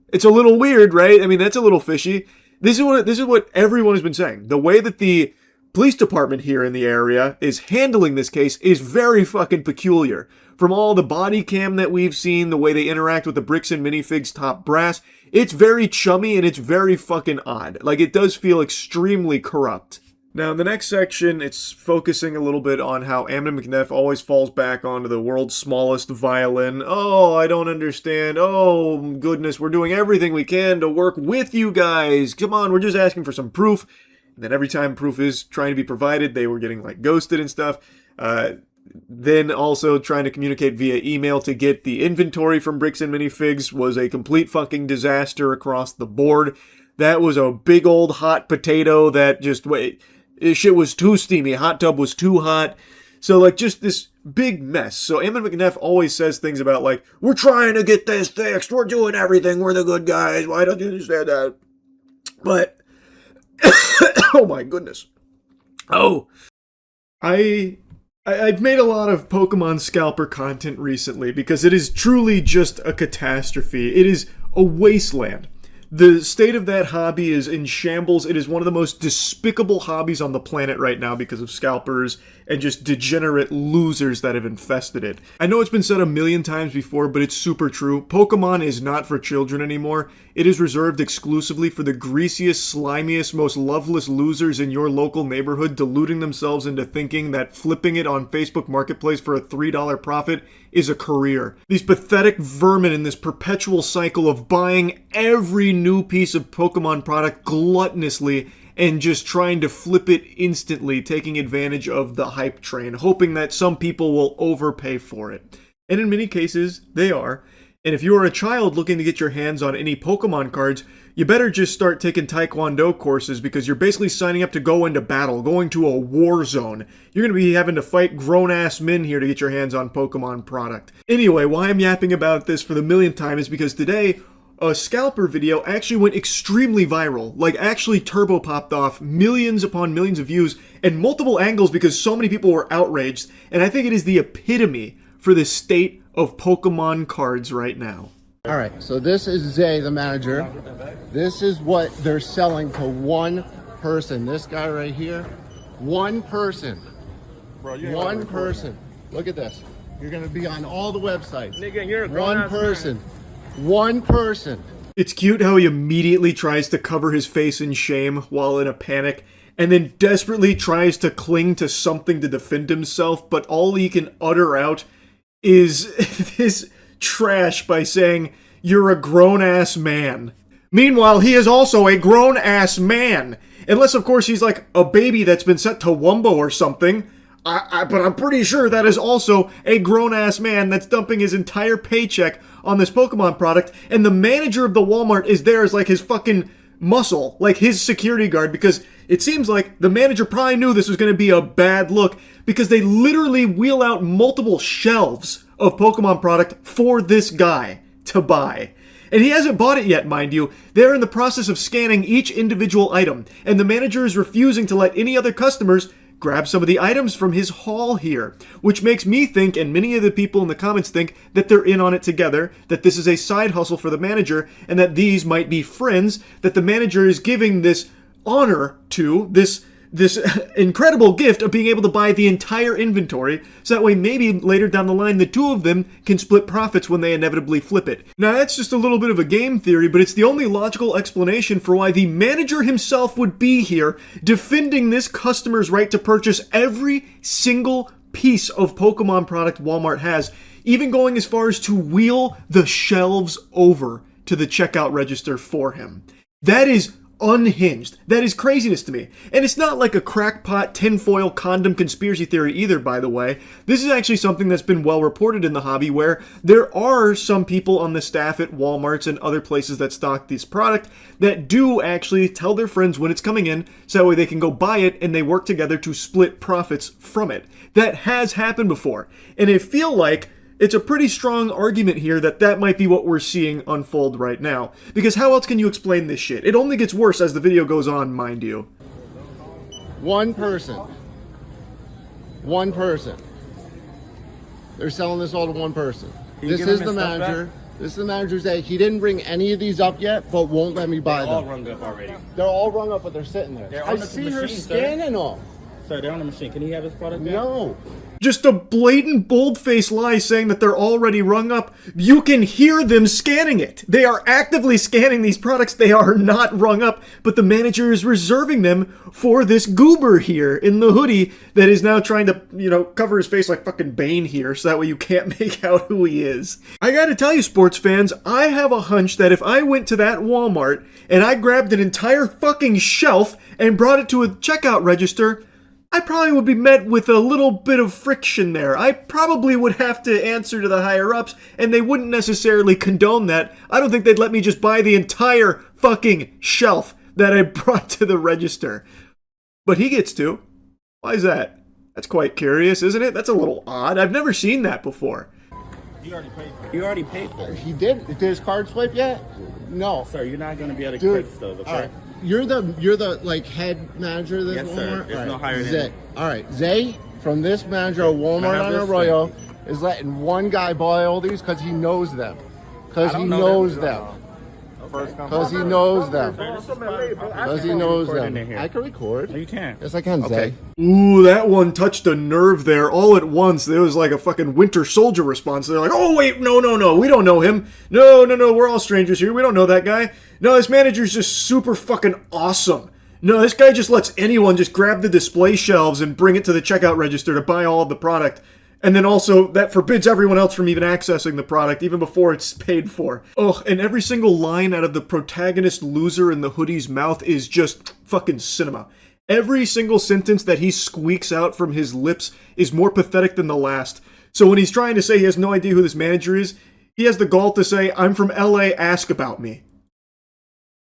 It's a little weird, right? I mean, that's a little fishy. This is what everyone has been saying. The way that the police department here in the area is handling this case is very fucking peculiar. From all the body cam that we've seen, the way they interact with the bricks and minifigs top brass, it's very chummy and it's very fucking odd. Like, it does feel extremely corrupt. Now, in the next section, it's focusing a little bit on how Ammon McNeff always falls back onto the world's smallest violin. Oh, I don't understand. Oh, goodness, we're doing everything we can to work with you guys. Come on, we're just asking for some proof. And then every time proof is trying to be provided, they were getting, like, ghosted and stuff. Then also trying to communicate via email to get the inventory from Bricks and Minifigs was a complete fucking disaster across the board. That was a big old hot potato that just, shit was too steamy. Hot tub was too hot. So, like, just this big mess. So Ammon McNeff always says things about, like, we're trying to get this fixed. We're doing everything. We're the good guys. Why don't you understand that? But, oh my goodness. Oh, I've made a lot of Pokemon Scalper content recently because it is truly just a catastrophe. It is a wasteland. The state of that hobby is in shambles. It is one of the most despicable hobbies on the planet right now because of scalpers and just degenerate losers that have infested it. I know it's been said a million times before, but it's super true. Pokemon is not for children anymore. It is reserved exclusively for the greasiest, slimiest, most loveless losers in your local neighborhood, deluding themselves into thinking that flipping it on Facebook Marketplace for a $3 profit is a career. These pathetic vermin in this perpetual cycle of buying every new piece of Pokemon product gluttonously and just trying to flip it instantly, taking advantage of the hype train, hoping that some people will overpay for it. And in many cases, they are. And if you are a child looking to get your hands on any Pokemon cards, you better just start taking Taekwondo courses because you're basically signing up to go into battle, going to a war zone. You're going to be having to fight grown-ass men here to get your hands on Pokemon product. Anyway, why I'm yapping about this for the millionth time is because today, a scalper video actually went extremely viral. Like, actually turbo popped off, millions upon millions of views, and multiple angles because so many people were outraged. And I think it is the epitome for the state of Pokemon cards right now. All right, so this is Zay, the manager. This is what they're selling to one person. This guy right here, one person. One person. Look at this. You're gonna be on all the websites. Nigga, you're a one person. One person. It's cute how he immediately tries to cover his face in shame while in a panic, and then desperately tries to cling to something to defend himself, but all he can utter out is this trash by saying, "You're a grown-ass man." Meanwhile, he is also a grown-ass man. Unless, of course, he's like a baby that's been sent to Wumbo or something. But I'm pretty sure that is also a grown-ass man that's dumping his entire paycheck on this Pokemon product, and the manager of the Walmart is there as like his fucking muscle, like his security guard, because it seems like the manager probably knew this was going to be a bad look, because they literally wheel out multiple shelves of Pokemon product for this guy to buy. And he hasn't bought it yet, mind you. They're in the process of scanning each individual item, and the manager is refusing to let any other customers grab some of the items from his haul here, which makes me think, and many of the people in the comments think, that they're in on it together, that this is a side hustle for the manager, and that these might be friends that the manager is giving this honor to, this incredible gift of being able to buy the entire inventory, so that way maybe later down the line the two of them can split profits when they inevitably flip it. Now that's just a little bit of a game theory, but it's the only logical explanation for why the manager himself would be here defending this customer's right to purchase every single piece of Pokemon product Walmart has, even going as far as to wheel the shelves over to the checkout register for him. That is unhinged. That is craziness to me. And it's not like a crackpot tinfoil condom conspiracy theory either, by the way. This is actually something that's been well reported in the hobby, where there are some people on the staff at Walmarts and other places that stock this product that do actually tell their friends when it's coming in, so that way they can go buy it and they work together to split profits from it. That has happened before. And I feel like it's a pretty strong argument here that that might be what we're seeing unfold right now. Because how else can you explain this shit? It only gets worse as the video goes on, mind you. One person. One person. They're selling this all to one person. This is the manager. This is the manager's say he didn't bring any of these up yet, but won't let me buy them. They're all rung up already. They're all rung up, but they're sitting there. I see her scanning them. Sir, they're on the machine. Can he have his product back? No. Just a blatant, bold-faced lie saying that they're already rung up. You can hear them scanning it. They are actively scanning these products. They are not rung up, but the manager is reserving them for this goober here in the hoodie that is now trying to, cover his face like fucking Bane here, so that way you can't make out who he is. I gotta tell you, sports fans, I have a hunch that if I went to that Walmart and I grabbed an entire fucking shelf and brought it to a checkout register, I probably would be met with a little bit of friction there. I probably would have to answer to the higher-ups, and they wouldn't necessarily condone that. I don't think they'd let me just buy the entire fucking shelf that I brought to the register. But he gets to. Why is that? That's quite curious, isn't it? That's a little odd. I've never seen that before. You already paid for it. You already paid for it. He did? Did his card swipe yet? No. Sir, you're not going to be able to credit those, okay? All right. You're the like head manager of this yes, Walmart? Sir. It's no higher than Zay. All right. Zay, from this manager of Walmart on Arroyo, is letting one guy buy all these because he knows them. Because he knows them. Because he knows them. Because he knows them. I can record. No, you can't. Yes, I can, Zay. Ooh, that one touched a nerve there all at once. There was like a fucking Winter Soldier response. They're like, oh, wait, no, we don't know him. No, we're all strangers here. We don't know that guy. No, this manager's just super fucking awesome. No, this guy just lets anyone just grab the display shelves and bring it to the checkout register to buy all of the product. And then also, that forbids everyone else from even accessing the product, even before it's paid for. Ugh, and every single line out of the protagonist loser in the hoodie's mouth is just fucking cinema. Every single sentence that he squeaks out from his lips is more pathetic than the last. So when he's trying to say he has no idea who this manager is, he has the gall to say, I'm from LA, ask about me.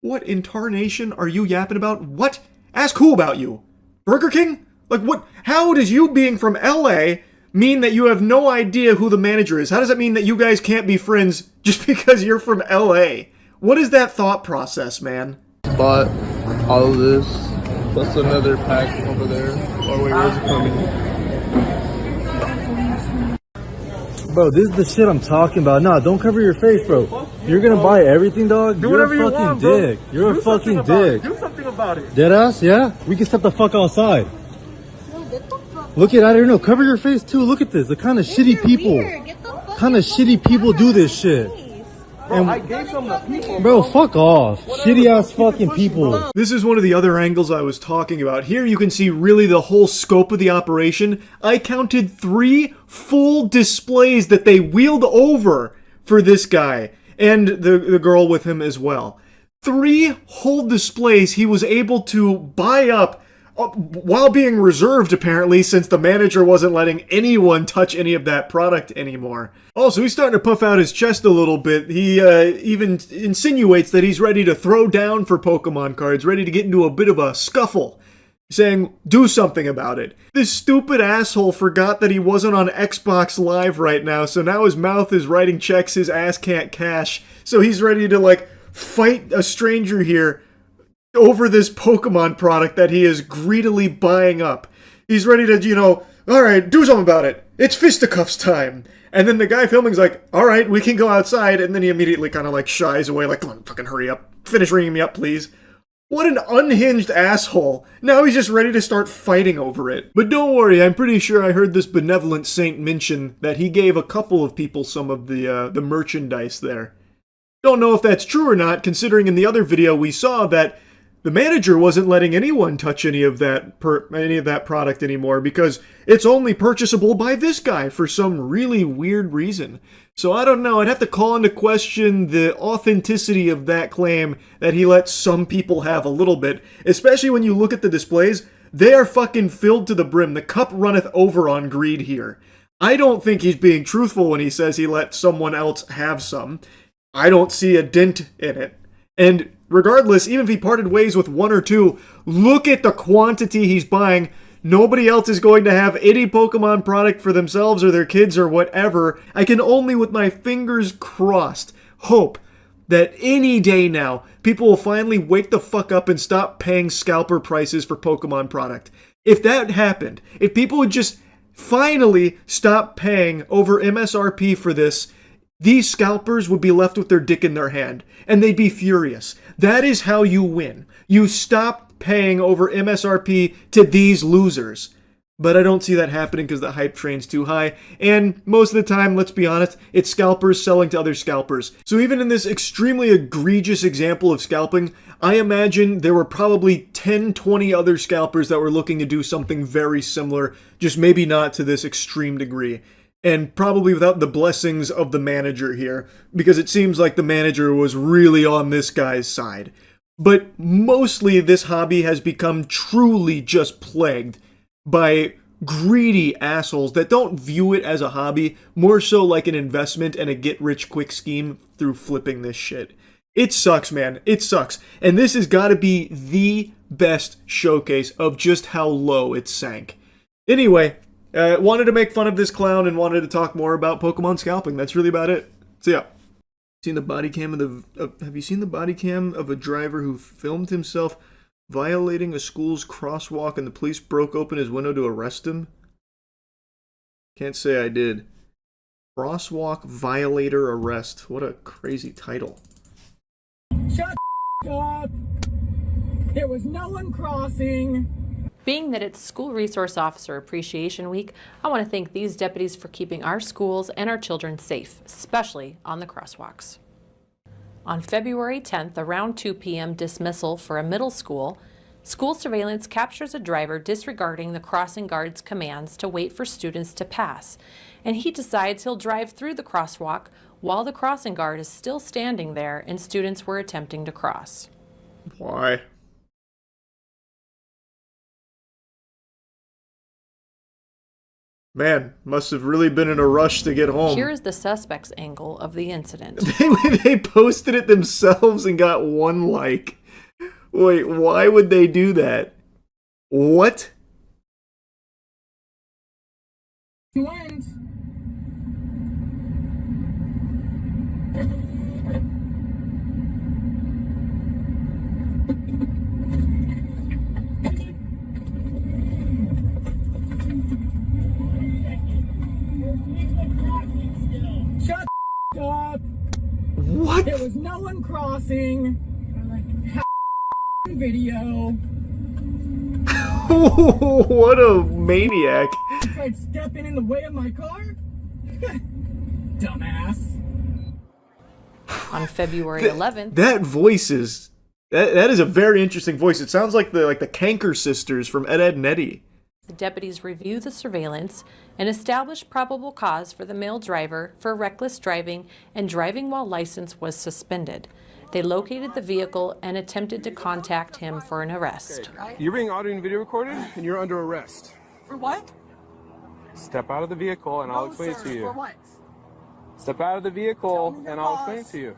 What in tarnation are you yapping about? What? Ask who about you? Burger King? Like what? How does you being from LA mean that you have no idea who the manager is? How does that mean that you guys can't be friends just because you're from LA? What is that thought process, man? Bought all of this, plus another pack over there. Oh wait, where's it coming? Bro, this is the shit I'm talking about. Nah, don't cover your face, bro. You're gonna buy everything, dog? You're a fucking dick. You're a fucking dick. Do something about it. Deadass, yeah? We can step the fuck outside. Look at, I don't know, cover your face too. Look at this. The kind of shitty people. Kind of shitty people do this shit. Bro, I gave some to people. Bro, fuck off. Shitty ass fucking people. This is one of the other angles I was talking about. Here you can see really the whole scope of the operation. I counted 3 full displays that they wheeled over for this guy and the girl with him as well. 3 whole displays he was able to buy up while being reserved, apparently, since the manager wasn't letting anyone touch any of that product anymore. Also, he's starting to puff out his chest a little bit. He even insinuates that he's ready to throw down for Pokemon cards, ready to get into a bit of a scuffle, saying, do something about it. This stupid asshole forgot that he wasn't on Xbox Live right now, so now his mouth is writing checks his ass can't cash, so he's ready to, like, fight a stranger here over this Pokemon product that he is greedily buying up. He's ready to, alright, do something about it. It's fisticuffs time. And then the guy filming's like, alright, we can go outside. And then he immediately kind of like shies away, like, come on, fucking hurry up. Finish ringing me up, please. What an unhinged asshole. Now he's just ready to start fighting over it. But don't worry, I'm pretty sure I heard this benevolent saint mention that he gave a couple of people some of the merchandise there. Don't know if that's true or not, considering in the other video we saw that the manager wasn't letting anyone touch any of that product anymore because it's only purchasable by this guy for some really weird reason. So I don't know, I'd have to call into question the authenticity of that claim that he lets some people have a little bit, especially when you look at the displays. They are fucking filled to the brim. The cup runneth over on greed here. I don't think he's being truthful when he says he let someone else have some. I don't see a dent in it. And regardless, even if he parted ways with 1 or 2, look at the quantity he's buying. Nobody else is going to have any Pokemon product for themselves or their kids or whatever. I can only, with my fingers crossed, hope that any day now, people will finally wake the fuck up and stop paying scalper prices for Pokemon product. If that happened, if people would just finally stop paying over MSRP for this, these scalpers would be left with their dick in their hand, and they'd be furious. That is how you win. You stop paying over MSRP to these losers. But I don't see that happening because the hype train's too high, and most of the time, let's be honest, it's scalpers selling to other scalpers. So even in this extremely egregious example of scalping, I imagine there were probably 10, 20 other scalpers that were looking to do something very similar, just maybe not to this extreme degree. And probably without the blessings of the manager here, because it seems like the manager was really on this guy's side. But mostly this hobby has become truly just plagued by greedy assholes that don't view it as a hobby, more so like an investment and a get-rich-quick scheme through flipping this shit. It sucks, man. It sucks. And this has got to be the best showcase of just how low it sank. Anyway, wanted to make fun of this clown and wanted to talk more about Pokemon scalping. That's really about it. So yeah. Seen the body cam have you seen the body cam of a driver who filmed himself violating a school's crosswalk and the police broke open his window to arrest him? Can't say I did. Crosswalk violator arrest. What a crazy title. Shut up. There was no one crossing. Being that it's School Resource Officer Appreciation Week, I want to thank these deputies for keeping our schools and our children safe, especially on the crosswalks. On February 10th, around 2 p.m. dismissal for a middle school, school surveillance captures a driver disregarding the crossing guard's commands to wait for students to pass, and he decides he'll drive through the crosswalk while the crossing guard is still standing there and students were attempting to cross. Why? Man, must have really been in a rush to get home. Here is the suspect's angle of the incident. They posted it themselves and got 1 like. Wait, why would they do that? What? Penguinz. Shut up. What? There was no one crossing. Video. What a maniac. You tried stepping in the way of my car? Dumbass. On February 11th, That voice is... That is a very interesting voice. It sounds like the Kanker sisters from Ed, Edd n Eddy. the deputies review the surveillance and establish probable cause for the male driver for reckless driving and driving while license was suspended. They located the vehicle and attempted to contact him for an arrest. You're being audio and video recorded, and you're under arrest. For what? Step out of the vehicle, and I'll explain it to you. For what? Step out of the vehicle, and I'll explain it to you.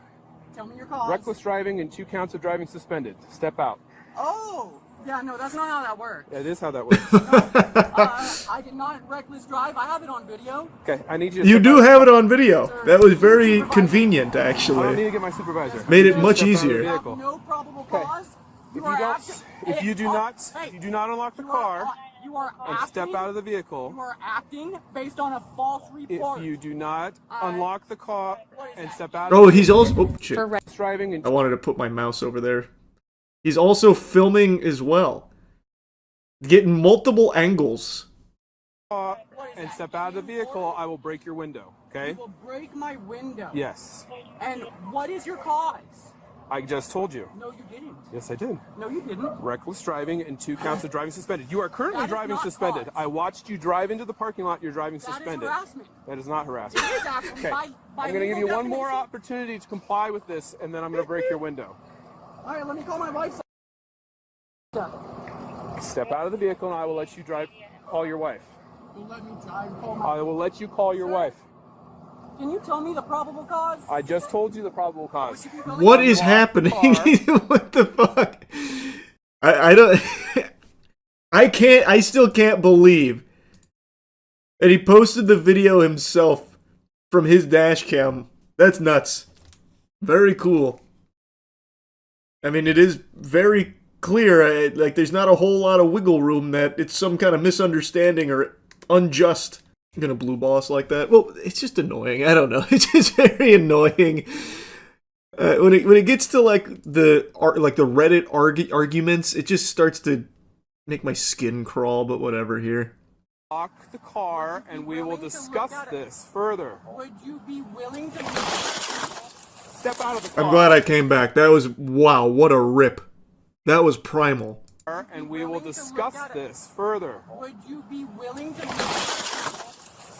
Tell me your cause. Reckless driving and 2 counts of driving suspended. Step out. Oh! Yeah, no, that's not how that works. That is how that works. I did not reckless drive. I have it on video. Okay, I need you to You step do out. have it on video. That was very convenient, I don't need actually. to get my supervisor. Made it Step much out of the easier. vehicle. No probable cause. If you do not unlock the car You are and step out of the vehicle, You are acting based on a false report. if you do not unlock the car and step out of Oh, the he's vehicle, also... Oh, shit. driving and I wanted to put my mouse over there. He's also filming as well. Getting multiple angles. and step out of the vehicle, I will break your window, okay? You will break my window. Yes. And what is your cause? I just told you. No, you didn't. Yes, I did. No, you didn't. Reckless driving and 2 counts of driving suspended. You are currently That is driving not suspended. cause. I watched you drive into the parking lot. You're driving That is suspended. harassment. That is not harassment. It is actually. Okay. By I'm going to give you legal one more definition. opportunity to comply with this, and then I'm going to break your window. All right, let me call my wife. Step out of the vehicle, and I will let you drive. Call your wife. You'll let me drive. Call my. I will let you call your wife. Can you tell me the probable cause? I just told you the probable cause. What is happening? What the fuck? I don't... I still can't believe that he posted the video himself from his dash cam. That's nuts. Very cool. I mean, it is very clear, like there's not a whole lot of wiggle room that it's some kind of misunderstanding or unjust. I'm gonna blue boss like that. Well, it's just annoying. I don't know. It's just very annoying. When it gets to like the Reddit arguments, it just starts to make my skin crawl. But whatever. Here. Lock the car, and we will discuss this further. Would you be willing to step out of the car? I'm glad I came back. That was wow. What a rip. That was primal. And we will discuss this further. Would you be willing to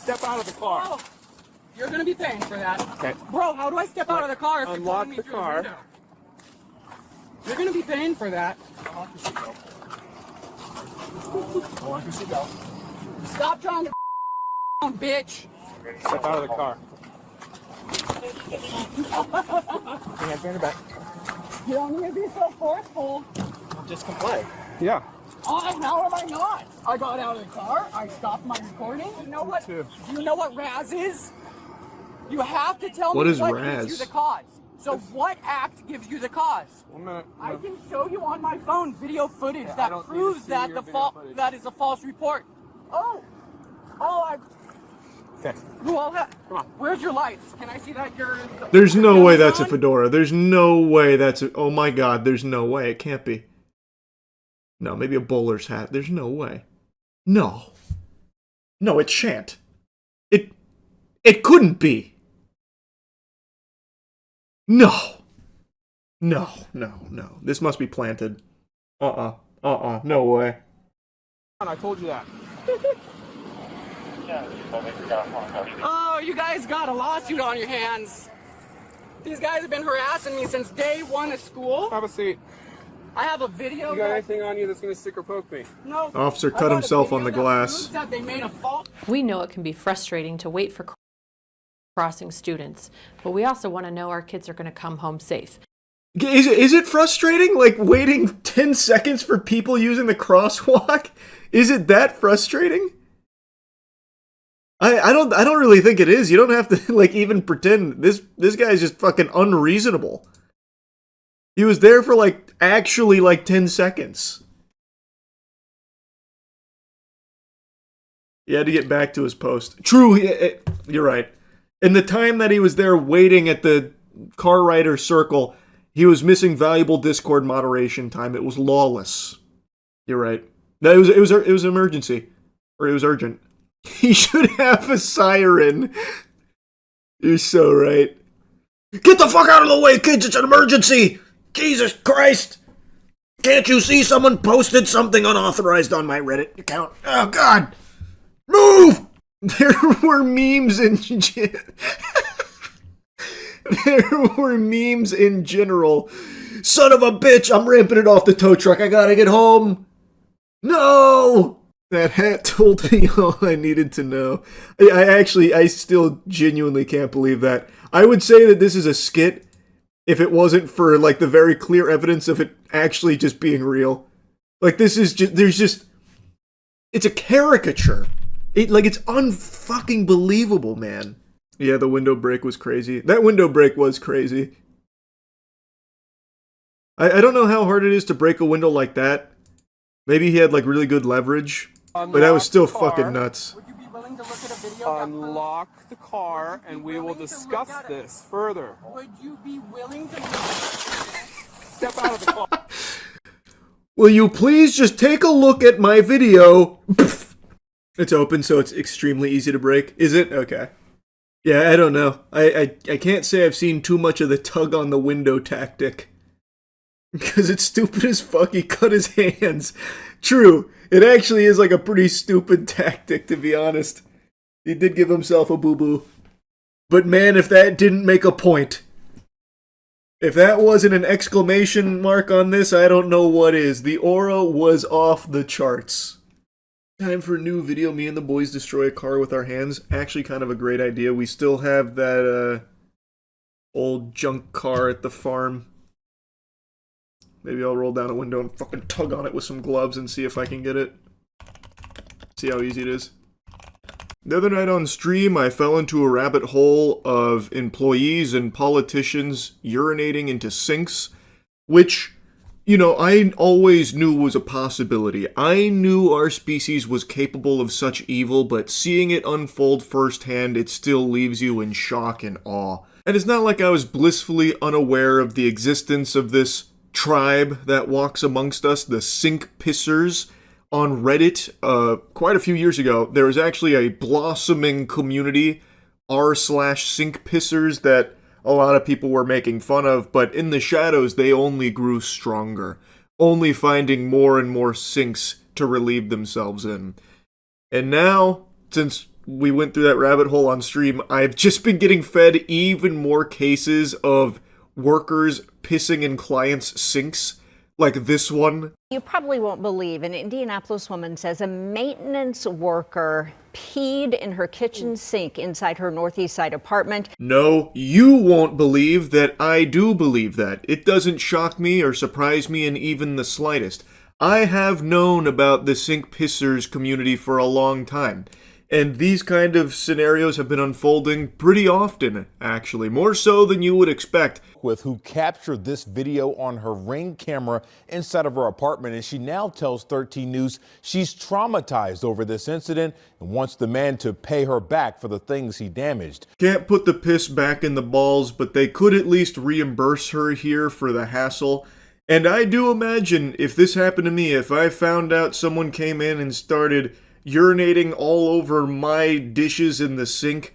step out of the car? Oh, you're gonna be paying for that. Okay. Bro, how do I step out of the car if you're Unlock pulling me the through car. window? You're gonna be paying for that. Stop trying to bitch. Step out of the car. You don't need to be so forceful. Just comply. Yeah. Oh, how am I not? I got out of the car. I stopped my recording. You know what? Do you know what Raz is? You have to tell What me is what Raz? gives you the cause. So what act gives you the cause? 1 minute. I can show you on my phone video footage I that don't need to proves see that your the video footage. that is a false report. Oh, I. Okay. Well, come on. Where's your lights? Can I see that you're... There's no way that's a fedora. There's no way that's a... Oh my god, there's no way. It can't be. No, maybe a bowler's hat. There's no way. No. No, it shan't. It couldn't be. No. No. This must be planted. No way. I told you that. Oh, you guys got a lawsuit on your hands. These guys have been harassing me since day one of school. Have a seat. I have a video. You got anything on you that's going to stick or poke me? No. Officer cut himself on the glass. That they made a fault. We know it can be frustrating to wait for crossing students, but we also want to know our kids are going to come home safe. Is it frustrating? Like waiting 10 seconds for people using the crosswalk? Is it that frustrating? I don't really think it is. You don't have to like even pretend. This guy is just fucking unreasonable. He was there for like actually like 10 seconds. He had to get back to his post. True, you're right. In the time that he was there waiting at the car rider circle, he was missing valuable Discord moderation time. It was lawless. You're right. No, it was an emergency, or it was urgent. He should have a siren. You're so right. Get the fuck out of the way, kids! It's an emergency! Jesus Christ! Can't you see someone posted something unauthorized on my Reddit account? Oh God! Move! There were memes in there were memes in general. Son of a bitch! I'm ramping it off the tow truck. I gotta get home. No! That hat told me all I needed to know. I still genuinely can't believe that. I would say that this is a skit if it wasn't for, like, the very clear evidence of it actually just being real. Like, this is just, it's a caricature. It's unfucking believable, man. Yeah, the window break was crazy. That window break was crazy. I don't know how hard it is to break a window like that. Maybe he had, like, really good leverage. But that was still fucking nuts. Would you be willing to look at a video? Unlock the car and we will discuss this further. Would you be willing to step out of the car? Will you please just take a look at my video? It's open, so it's extremely easy to break. Is it? Okay. Yeah, I don't know. I can't say I've seen too much of the tug on the window tactic. Because it's stupid as fuck, he cut his hands. True, it actually is like a pretty stupid tactic, to be honest. He did give himself a boo-boo. But man, if that didn't make a point. If that wasn't an exclamation mark on this, I don't know what is. The aura was off the charts. Time for a new video, me and the boys destroy a car with our hands. Actually kind of a great idea. We still have that old junk car at the farm. Maybe I'll roll down a window and fucking tug on it with some gloves and see if I can get it. See how easy it is. The other night on stream, I fell into a rabbit hole of employees and politicians urinating into sinks, which, you know, I always knew was a possibility. I knew our species was capable of such evil, but seeing it unfold firsthand, it still leaves you in shock and awe. And it's not like I was blissfully unaware of the existence of this tribe that walks amongst us, the sink pissers. On Reddit, quite a few years ago, there was actually a blossoming community, r/sink pissers, that a lot of people were making fun of, but in the shadows, they only grew stronger, only finding more and more sinks to relieve themselves in. And now, since we went through that rabbit hole on stream, I've just been getting fed even more cases of workers pissing in clients' sinks, like this one. You probably won't believe an Indianapolis woman says a maintenance worker peed in her kitchen sink inside her Northeast Side apartment. No, you won't believe that I do believe that. It doesn't shock me or surprise me in even the slightest. I have known about the sink pissers community for a long time. And these kind of scenarios have been unfolding pretty often, actually, more so than you would expect. With who captured this video on her Ring camera inside of her apartment, and she now tells 13 News she's traumatized over this incident and wants the man to pay her back for the things he damaged. Can't put the piss back in the balls, but they could at least reimburse her here for the hassle. And I do imagine if this happened to me, if I found out someone came in and started urinating all over my dishes in the sink,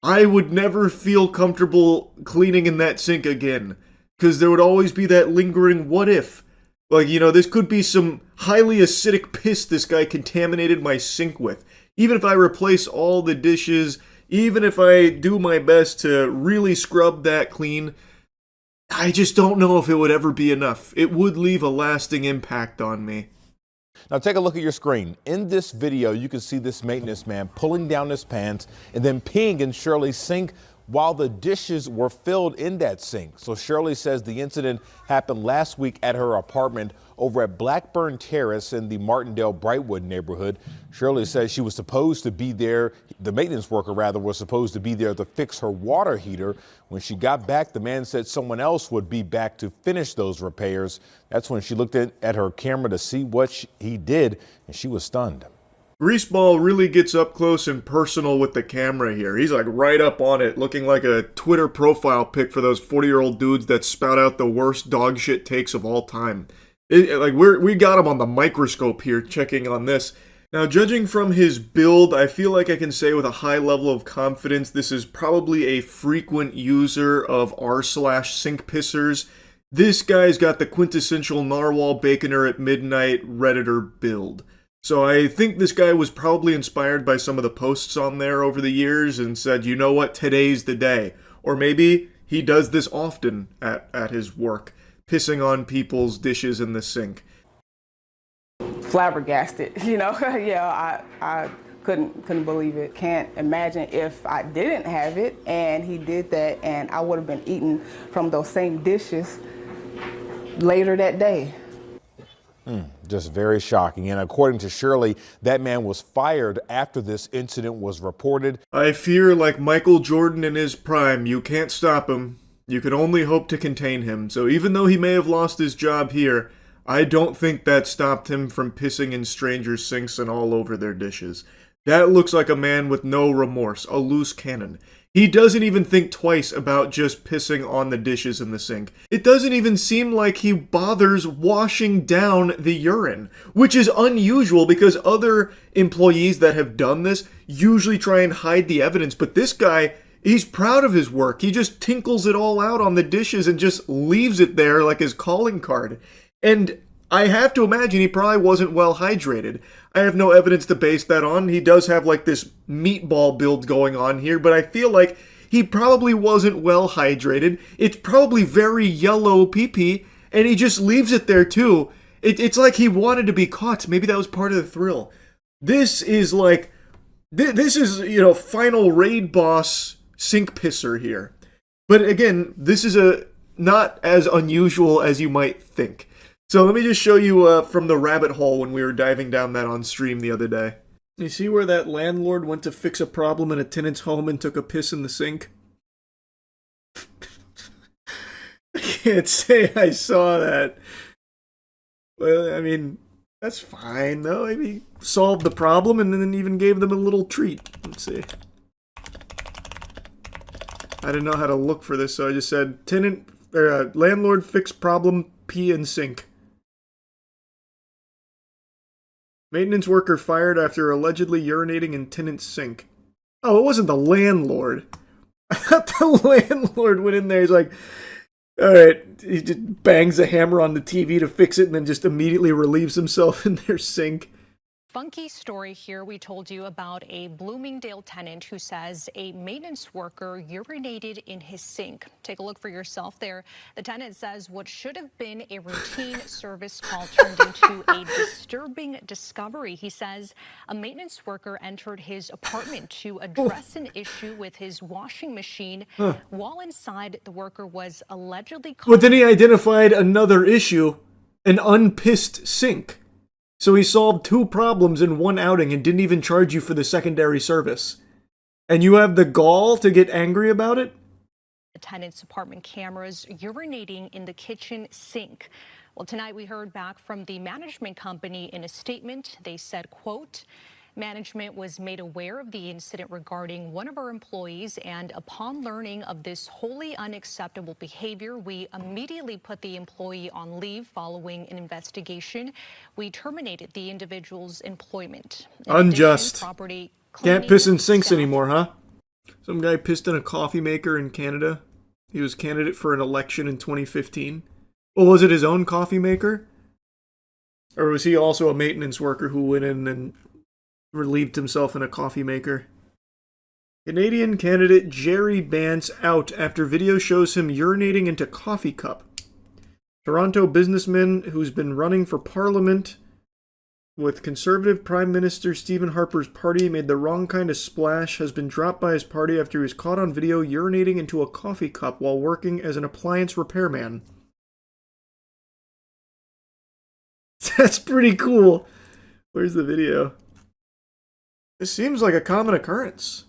I would never feel comfortable cleaning in that sink again. Because there would always be that lingering what if. Like, you know, this could be some highly acidic piss this guy contaminated my sink with. Even if I replace all the dishes, even if I do my best to really scrub that clean, I just don't know if it would ever be enough. It would leave a lasting impact on me. Now take a look at your screen. In this video, you can see this maintenance man pulling down his pants and then peeing in Shirley's sink while the dishes were filled in that sink. So Shirley says the incident happened last week at her apartment over at Blackburn Terrace in the Martindale Brightwood neighborhood. Shirley says she was supposed to be there, the maintenance worker rather, was supposed to be there to fix her water heater. When she got back, the man said someone else would be back to finish those repairs. That's when she looked at her camera to see what he did, and she was stunned. Greaseball really gets up close and personal with the camera here. He's like right up on it, looking like a Twitter profile pic for those 40-year-old dudes that spout out the worst dog shit takes of all time. We got him on the microscope here checking on this. Now, judging from his build, I feel like I can say with a high level of confidence this is probably a frequent user of r/sink pissers. This guy's got the quintessential narwhal baconer at midnight Redditor build. So I think this guy was probably inspired by some of the posts on there over the years and said, you know what, today's the day. Or maybe he does this often at his work, pissing on people's dishes in the sink. Flabbergasted, you know. Yeah, I couldn't believe it. Can't imagine if I didn't have it and he did that and I would have been eating from those same dishes later that day. Just very shocking. And according to Shirley, that man was fired after this incident was reported. I fear, like Michael Jordan in his prime, you can't stop him. You can only hope to contain him. So even though he may have lost his job here, I don't think that stopped him from pissing in strangers' sinks and all over their dishes. That looks like a man with no remorse, a loose cannon. He doesn't even think twice about just pissing on the dishes in the sink. It doesn't even seem like he bothers washing down the urine, which is unusual because other employees that have done this usually try and hide the evidence. But this guy, he's proud of his work. He just tinkles it all out on the dishes and just leaves it there like his calling card. And I have to imagine he probably wasn't well hydrated. I have no evidence to base that on. He does have like this meatball build going on here, but I feel like he probably wasn't well hydrated. It's probably very yellow pee-pee, and he just leaves it there too. It's like he wanted to be caught. Maybe that was part of the thrill. This is like, this is, you know, final raid boss sink pisser here. But again, this is not as unusual as you might think. So let me just show you from the rabbit hole when we were diving down that on stream the other day. You see where that landlord went to fix a problem in a tenant's home and took a piss in the sink? I can't say I saw that. Well, I mean, that's fine though. I mean, solved the problem and then even gave them a little treat. Let's see. I didn't know how to look for this, so I just said landlord fix problem, pee in sink. Maintenance worker fired after allegedly urinating in tenant's sink. Oh, it wasn't the landlord. I thought the landlord went in there. He's like, all right, he just bangs a hammer on the TV to fix it and then just immediately relieves himself in their sink. Funky story here. We told you about a Bloomingdale tenant who says a maintenance worker urinated in his sink. Take a look for yourself there. The tenant says what should have been a routine service call turned into a disturbing discovery. He says a maintenance worker entered his apartment to address an issue with his washing machine. While inside, the worker was allegedly caught. But then he identified another issue, an unpissed sink. So he solved 2 problems in 1 outing and didn't even charge you for the secondary service. And you have the gall to get angry about it? The tenant's apartment cameras urinating in the kitchen sink. Well, tonight we heard back from the management company in a statement. They said, quote, management was made aware of the incident regarding one of our employees, and upon learning of this wholly unacceptable behavior, we immediately put the employee on leave following an investigation. We terminated the individual's employment. In Unjust. addition, property Can't piss in cleaning sinks staff anymore, huh? Some guy pissed in a coffee maker in Canada. He was candidate for an election in 2015. Well, was it his own coffee maker? Or was he also a maintenance worker who went in and relieved himself in a coffee maker? Canadian candidate Jerry Bance out after video shows him urinating into coffee cup. Toronto businessman who's been running for parliament with Conservative Prime Minister Stephen Harper's party made the wrong kind of splash, has been dropped by his party after he was caught on video urinating into a coffee cup while working as an appliance repairman. That's pretty cool. Where's the video? This seems like a common occurrence.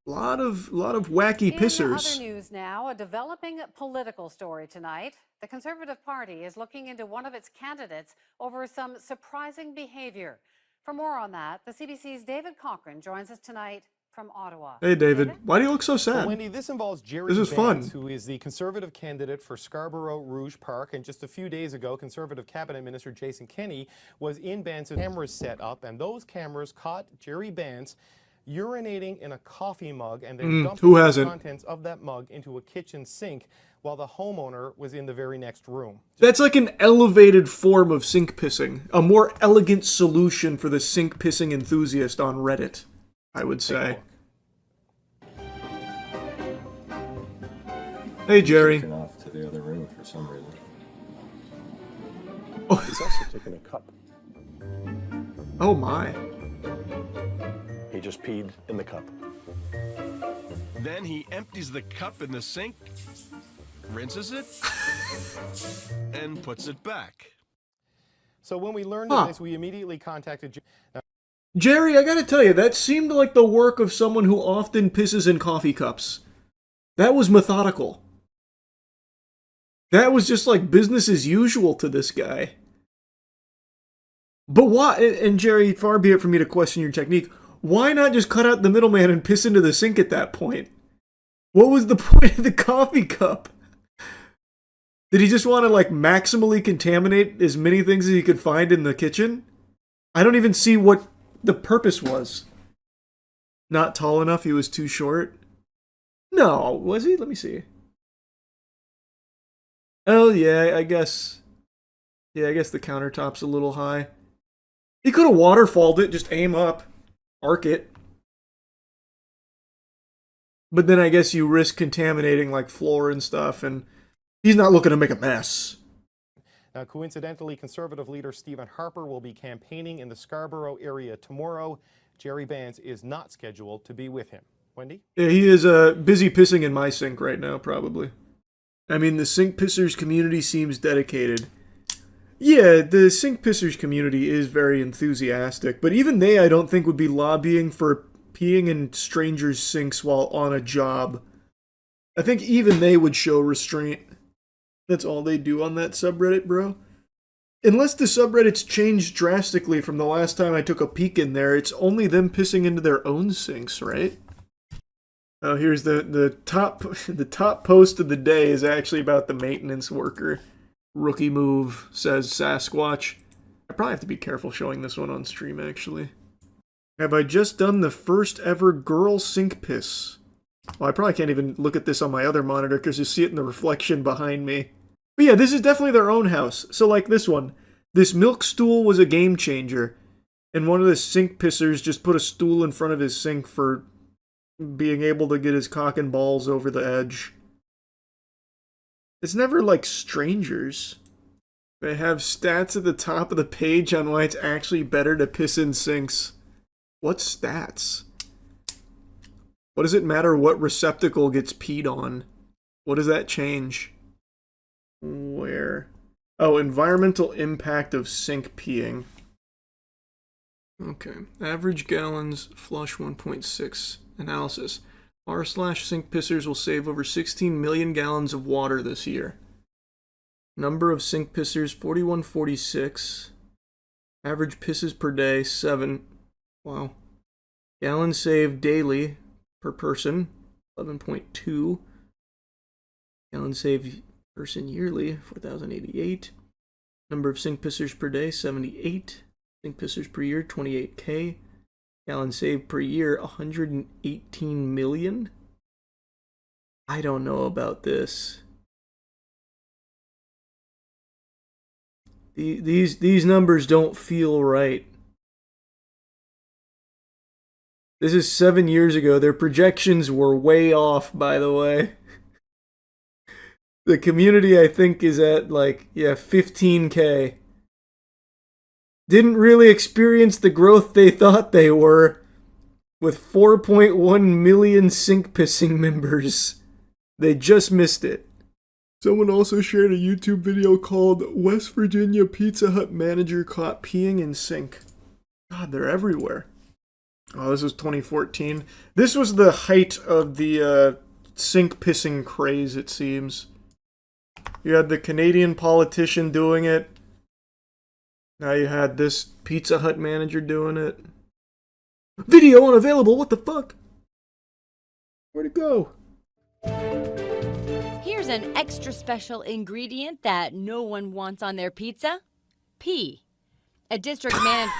Lot of wacky pissers. In other news now, a developing political story tonight. The Conservative Party is looking into one of its candidates over some surprising behavior. For more on that, the CBC's David Cochran joins us tonight from Ottawa. Hey, David. Why do you look so sad? Well, Wendy, this involves Jerry This is Vance, fun. who is the Conservative candidate for Scarborough Rouge Park. And just a few days ago, Conservative Cabinet Minister Jason Kenney was in Vance's cameras set up, and those cameras caught Jerry Vance urinating in a coffee mug and then dumping who the hasn't? contents of that mug into a kitchen sink while the homeowner was in the very next room. That's like an elevated form of sink pissing. A more elegant solution for the sink pissing enthusiast on Reddit, I would say. Hey, Jerry. Off to the other room for some reason. Oh. He's also taking a cup. Oh my. He just peed in the cup. Then he empties the cup in the sink, rinses it, and puts it back. So when we learned of this, we immediately contacted Jerry, I gotta tell you, that seemed like the work of someone who often pisses in coffee cups. That was methodical. That was just like business as usual to this guy. But why, and Jerry, far be it from me to question your technique, why not just cut out the middleman and piss into the sink at that point? What was the point of the coffee cup? Did he just want to like maximally contaminate as many things as he could find in the kitchen? I don't even see what the purpose was. Not tall enough, he was too short? No, was he? Let me see. Oh yeah, I guess. Yeah, I guess the countertop's a little high. He could have waterfalled it, just aim up. Arc it. But then I guess you risk contaminating like floor and stuff, and he's not looking to make a mess. Now, coincidentally, Conservative leader Stephen Harper will be campaigning in the Scarborough area tomorrow. Jerry Vance is not scheduled to be with him. Wendy? Yeah, he is busy pissing in my sink right now, probably. I mean, the sink pissers community seems dedicated. Yeah, the sink pissers community is very enthusiastic, but even they, I don't think, would be lobbying for peeing in strangers' sinks while on a job. I think even they would show restraint. That's all they do on that subreddit, bro. Unless the subreddit's changed drastically from the last time I took a peek in there, it's only them pissing into their own sinks, right? Oh, here's the top post of the day is actually about the maintenance worker. Rookie move, says Sasquatch. I probably have to be careful showing this one on stream, actually. Have I just done the first ever girl sink piss? Well, I probably can't even look at this on my other monitor because you see it in the reflection behind me. But yeah, this is definitely their own house. So like this one. This milk stool was a game changer. And one of the sink pissers just put a stool in front of his sink for being able to get his cock and balls over the edge. It's never like strangers. They have stats at the top of the page on why it's actually better to piss in sinks. What stats? What does it matter what receptacle gets peed on? What does that change? Where? Oh, environmental impact of sink peeing. Okay. Average gallons, flush 1.6. Analysis. R/sink pissers will save over 16 million gallons of water this year. Number of sink pissers, 4146. Average pisses per day, 7. Wow. Gallons saved daily per person, 11.2. Gallons saved person yearly, 4,088. Number of sink pissers per day, 78. Sink pissers per year, 28K. Gallons saved per year, 118 million. I don't know about this. These numbers don't feel right. This is 7 years ago. Their projections were way off, by the way. The community, I think, is at, like, yeah, 15K. Didn't really experience the growth they thought they were, with 4.1 million sink pissing members. They just missed it. Someone also shared a YouTube video called West Virginia Pizza Hut manager caught peeing in sink. God, they're everywhere. Oh, this was 2014. This was the height of the sink pissing craze, it seems. You had the Canadian politician doing it. Now you had this Pizza Hut manager doing it. Video unavailable, what the fuck? Where'd it go? Here's an extra special ingredient that no one wants on their pizza. Pee. A district manager...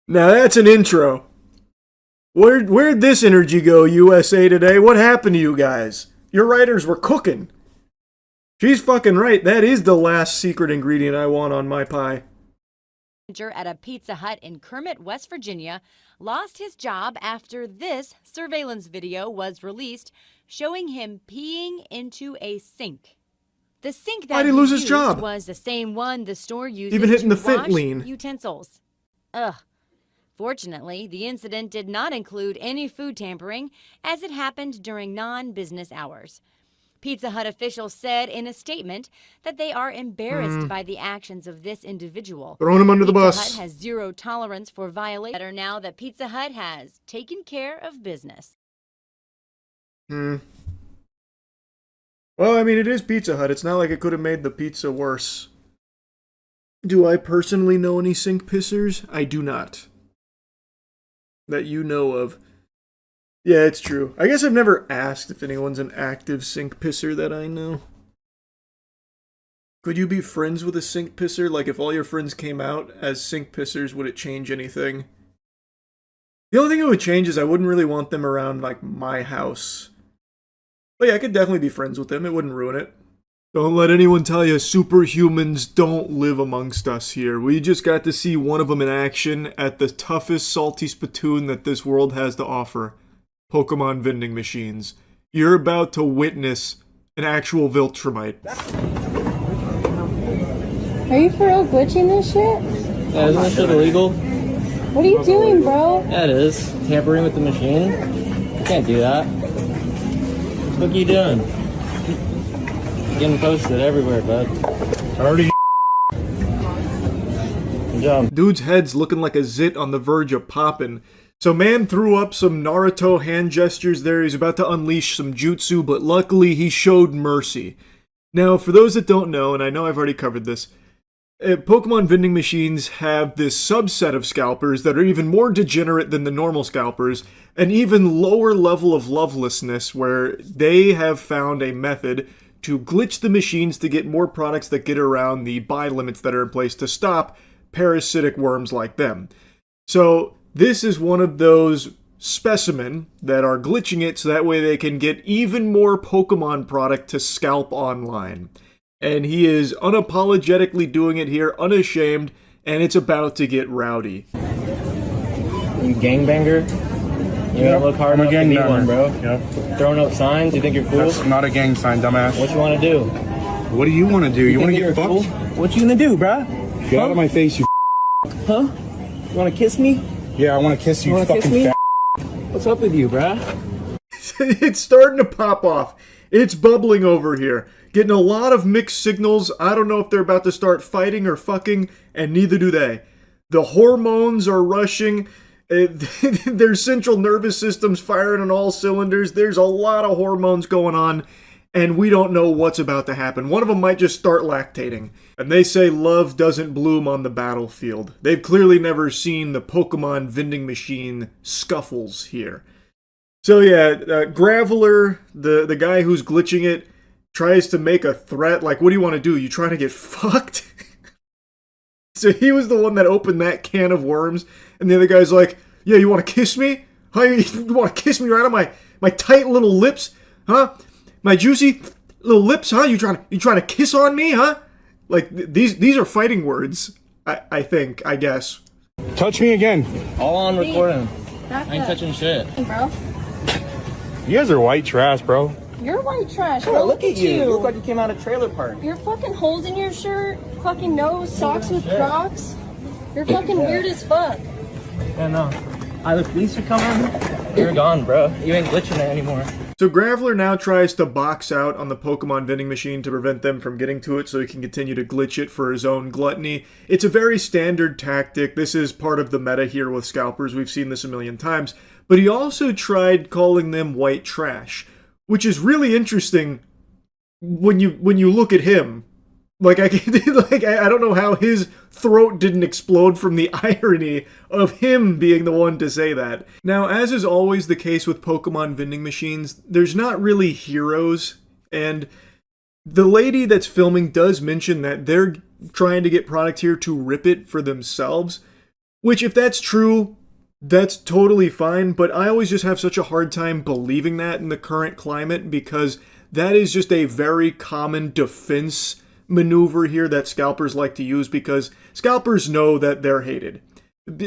Now that's an intro. Where'd this energy go, USA Today? What happened to you guys? Your writers were cooking. She's fucking right. That is the last secret ingredient I want on my pie. At a Pizza Hut in Kermit, West Virginia, lost his job after this surveillance video was released showing him peeing into a sink. The sink that Why'd he lose his job? Was the same one the store used Even hitting to the fit wash lean. utensils. Ugh. Fortunately, the incident did not include any food tampering, as it happened during non-business hours. Pizza Hut officials said in a statement that they are embarrassed by the actions of this individual. Throwing him under the bus. Pizza Hut has zero tolerance for violation. Better now that Pizza Hut has taken care of business. Well, I mean, it is Pizza Hut. It's not like it could have made the pizza worse. Do I personally know any sink pissers? I do not. That you know of. Yeah, it's true. I guess I've never asked if anyone's an active sink pisser that I know. Could you be friends with a sink pisser? Like, if all your friends came out as sink pissers, would it change anything? The only thing it would change is I wouldn't really want them around, like, my house. But yeah, I could definitely be friends with them. It wouldn't ruin it. Don't let anyone tell you superhumans don't live amongst us here. We just got to see one of them in action at the toughest salty spittoon that this world has to offer. Pokemon vending machines. You're about to witness an actual Viltrumite. Are you for real glitching this shit? Yeah, isn't this shit illegal? What are you doing, bro? Yeah, it is. Tampering with the machine. You can't do that. What are you doing? Getting posted everywhere, bud. Already. Good job. Dude's head's looking like a zit on the verge of popping. So man threw up some Naruto hand gestures there. He's about to unleash some jutsu, but luckily he showed mercy. Now, for those that don't know, and I know I've already covered this, Pokemon vending machines have this subset of scalpers that are even more degenerate than the normal scalpers, an even lower level of lovelessness where they have found a method to glitch the machines to get more products that get around the buy limits that are in place to stop parasitic worms like them. So this is one of those specimen that are glitching it so that way they can get even more Pokemon product to scalp online. And he is unapologetically doing it here, unashamed, and it's about to get rowdy. You gangbanger? You gotta look hard enough to be one, bro. Yep. Throwing up signs, you think you're cool? That's not a gang sign, dumbass. What you wanna do? What do you wanna do? You wanna get fucked? Cool? What you gonna do, bro? Get out of my face, you Huh? You wanna kiss me? Yeah, I wanna kiss you, Wanna fucking kiss me? fat. What's up with you, bro? It's starting to pop off. It's bubbling over here. Getting a lot of mixed signals. I don't know if they're about to start fighting or fucking, and neither do they. The hormones are rushing. Their central nervous system's firing on all cylinders. There's a lot of hormones going on, and we don't know what's about to happen. One of them might just start lactating. And they say love doesn't bloom on the battlefield. They've clearly never seen the Pokemon vending machine scuffles here. So yeah, Graveler, the guy who's glitching it, tries to make a threat. Like, what do you want to do? You trying to get fucked? So he was the one that opened that can of worms. And the other guy's like, yeah, you want to kiss me? Huh? You want to kiss me right on my tight little lips? Huh? My juicy little lips, huh? You trying to kiss on me, huh? Like, these are fighting words, I think, I guess. Touch me again. All on recording. I ain't touching shit. Bro, You guys are white trash, bro. you're white trash. Bro, Bro, look at you. You look like you came out of trailer park. Your fucking holes in your shirt, fucking nose, socks with Crocs. You're fucking weird as fuck. Yeah, no. The police are coming. You're gone, bro. You ain't glitching it anymore. So Graveler now tries to box out on the Pokemon vending machine to prevent them from getting to it so he can continue to glitch it for his own gluttony. It's a very standard tactic. This is part of the meta here with scalpers. We've seen this a million times. But he also tried calling them white trash, which is really interesting when you look at him. Like, I don't know how his throat didn't explode from the irony of him being the one to say that. Now, as is always the case with Pokemon vending machines, there's not really heroes, and the lady that's filming does mention that they're trying to get product here to rip it for themselves, which, if that's true, that's totally fine, but I always just have such a hard time believing that in the current climate, because that is just a very common defense maneuver here that scalpers like to use, because scalpers know that they're hated.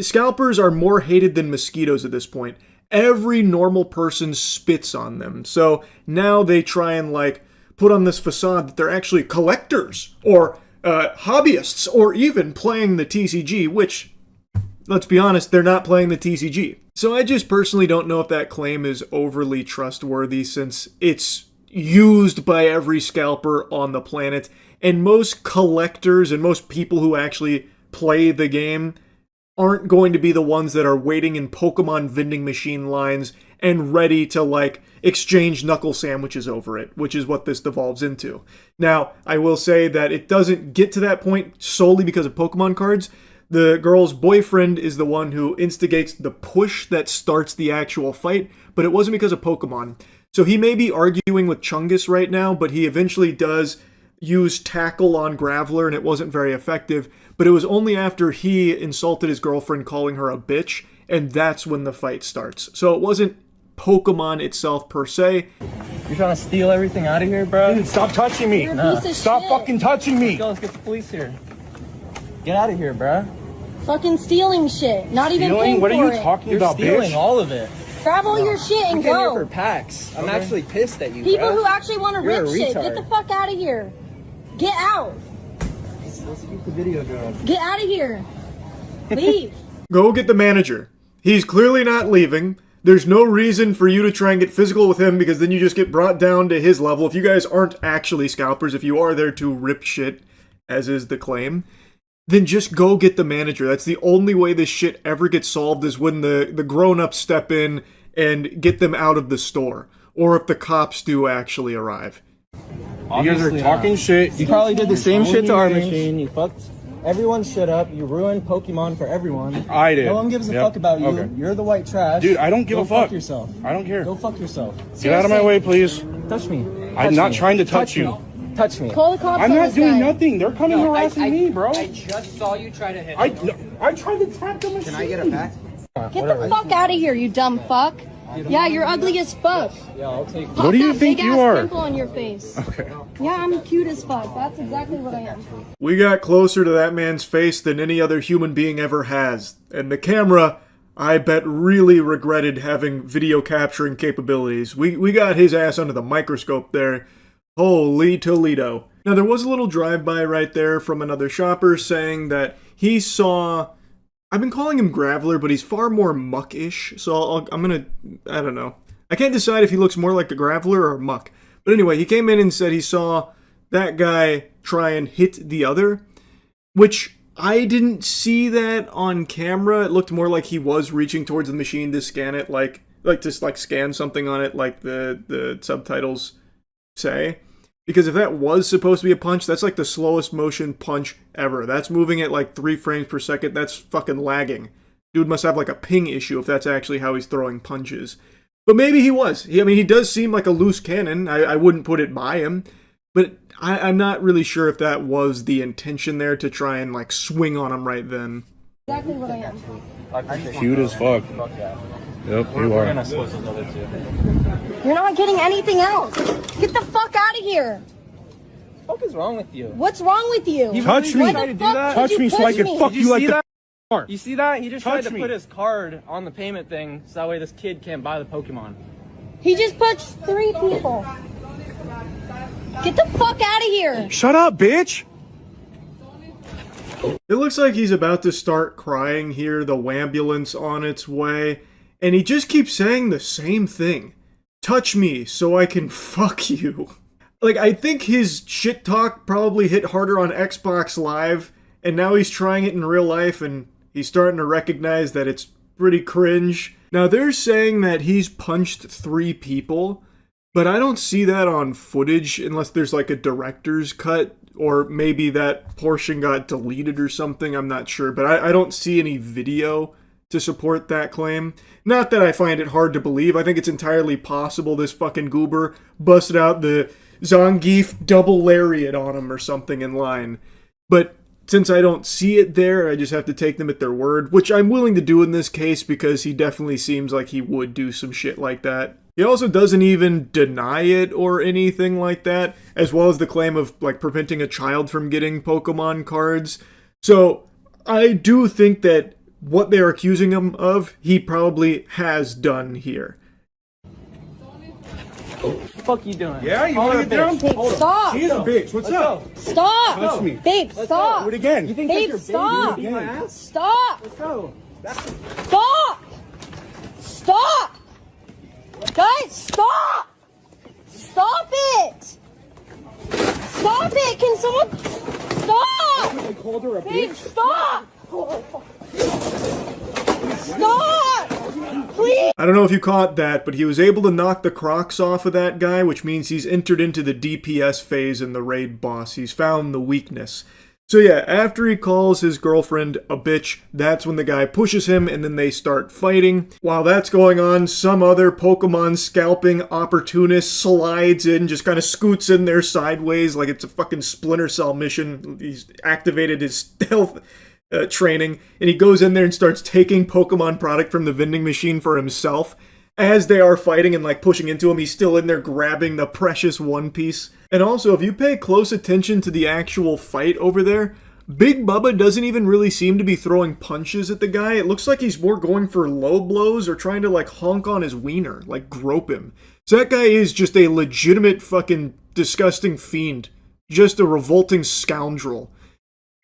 Scalpers are more hated than mosquitoes at this point. Every normal person spits on them. So now they try and like put on this facade that they're actually collectors or hobbyists or even playing the TCG, which, let's be honest, they're not playing the TCG. So I just personally don't know if that claim is overly trustworthy, since it's used by every scalper on the planet, and most collectors and most people who actually play the game aren't going to be the ones that are waiting in Pokemon vending machine lines and ready to, like, exchange knuckle sandwiches over it, which is what this devolves into. Now, I will say that it doesn't get to that point solely because of Pokemon cards. The girl's boyfriend is the one who instigates the push that starts the actual fight, but it wasn't because of Pokemon. So he may be arguing with Chungus right now, but he eventually does use tackle on Graveler, and it wasn't very effective. But it was only after he insulted his girlfriend, calling her a bitch, and that's when the fight starts. So it wasn't Pokemon itself per se. You're trying to steal everything out of here, bro? Dude, stop touching me. Stop fucking touching me. Let's get the police here. Get out of here, bro. Fucking stealing shit. Not even Stealing? paying What are for you it. talking You're about, stealing bitch? all of it. Grab all your shit and You came here go. for packs. I'm actually pissed at you, People bro. who actually want to You're rip a shit, retard. get the fuck out of here. Get out. Let's keep the video going. Get out of here. Leave. Go get the manager. He's clearly not leaving. There's no reason for you to try and get physical with him, because then you just get brought down to his level. If you guys aren't actually scalpers, if you are there to rip shit, as is the claim, then just go get the manager. That's the only way this shit ever gets solved, is when the grown-ups step in and get them out of the store. Or if the cops do actually arrive. You guys are talking shit. You probably did the same shit to our machine. You fucked everyone's shit up. You ruined Pokemon for everyone. I did. No one gives a fuck about you. Okay. You're the white trash. Dude, I don't give a fuck. Go fuck yourself. I don't care. Go fuck yourself. Get out of my way, please. Touch me. I'm not trying to touch you. Touch me. Call the cops I'm on not this doing guy. nothing. They're coming harassing me, bro. I just saw you try to hit I tried to tap the machine. Can I get a pack? Get the fuck out of here, you dumb fuck. Yeah, you're ugly as fuck. Yeah, I'll take it. What do you think you are? Pimple on your face. Okay. Yeah, I'm cute as fuck. That's exactly what I am. We got closer to that man's face than any other human being ever has. And the camera, I bet, really regretted having video capturing capabilities. We got his ass under the microscope there. Holy Toledo. Now, there was a little drive-by right there from another shopper saying that he saw... I've been calling him Graveler, but he's far more muck-ish, so I'm gonna... I don't know. I can't decide if he looks more like a Graveler or Muck. But anyway, he came in and said he saw that guy try and hit the other, which I didn't see that on camera. It looked more like he was reaching towards the machine to scan it, like to scan something on it, like the subtitles say. Because if that was supposed to be a punch, that's like the slowest motion punch ever. That's moving at like 3 frames per second. That's fucking lagging. Dude must have like a ping issue if that's actually how he's throwing punches. But maybe he was. I mean, he does seem like a loose cannon. I wouldn't put it by him. But I'm not really sure if that was the intention there to try and like swing on him right then. Exactly what I am. Cute as fuck. Yep, you are. You're not getting anything else. Get the fuck out of here. What the fuck is wrong with you? What's wrong with you? Touch me. Touch me so I can fuck you like that. You see that? He just tried to me. put his card on the payment thing so that way this kid can't buy the Pokemon. He just punched 3 people. Get the fuck out of here. Shut up, bitch. It looks like he's about to start crying here, the wambulance on its way, and he just keeps saying the same thing. Touch me so I can fuck you. Like, I think his shit talk probably hit harder on Xbox Live, and now he's trying it in real life, and he's starting to recognize that it's pretty cringe. Now, they're saying that he's punched 3 people, but I don't see that on footage unless there's like a director's cut, or maybe that portion got deleted or something, I'm not sure. But I don't see any video to support that claim. Not that I find it hard to believe. I think it's entirely possible this fucking goober busted out the Zangief double lariat on him or something in line. But since I don't see it there, I just have to take them at their word, which I'm willing to do in this case because he definitely seems like he would do some shit like that. He also doesn't even deny it or anything like that, as well as the claim of like preventing a child from getting Pokemon cards. So I do think that what they're accusing him of, he probably has done here. What the fuck you doing? Yeah, you want to get down? Babe, stop. She is a bitch. What's up? Stop. Touch me. Babe, stop. Do it again. You think Babe, that's your baby? stop. You think my ass? Stop. Let's go. Stop. Stop. Guys, stop. Stop it. Stop it. Can someone stop? I called her a Babe, bitch. stop. Stop. Please. I don't know if you caught that, but he was able to knock the Crocs off of that guy, which means he's entered into the DPS phase in the raid boss. He's found the weakness. So yeah, after he calls his girlfriend a bitch, that's when the guy pushes him and then they start fighting. While that's going on, some other Pokemon scalping opportunist slides in, just kind of scoots in there sideways like it's a fucking Splinter Cell mission. He's activated his stealth training, and he goes in there and starts taking Pokemon product from the vending machine for himself. As they are fighting and like pushing into him, he's still in there grabbing the precious One Piece. And also, if you pay close attention to the actual fight over there, Big Bubba doesn't even really seem to be throwing punches at the guy. It looks like he's more going for low blows or trying to like honk on his wiener, like grope him. So that guy is just a legitimate fucking disgusting fiend. Just a revolting scoundrel.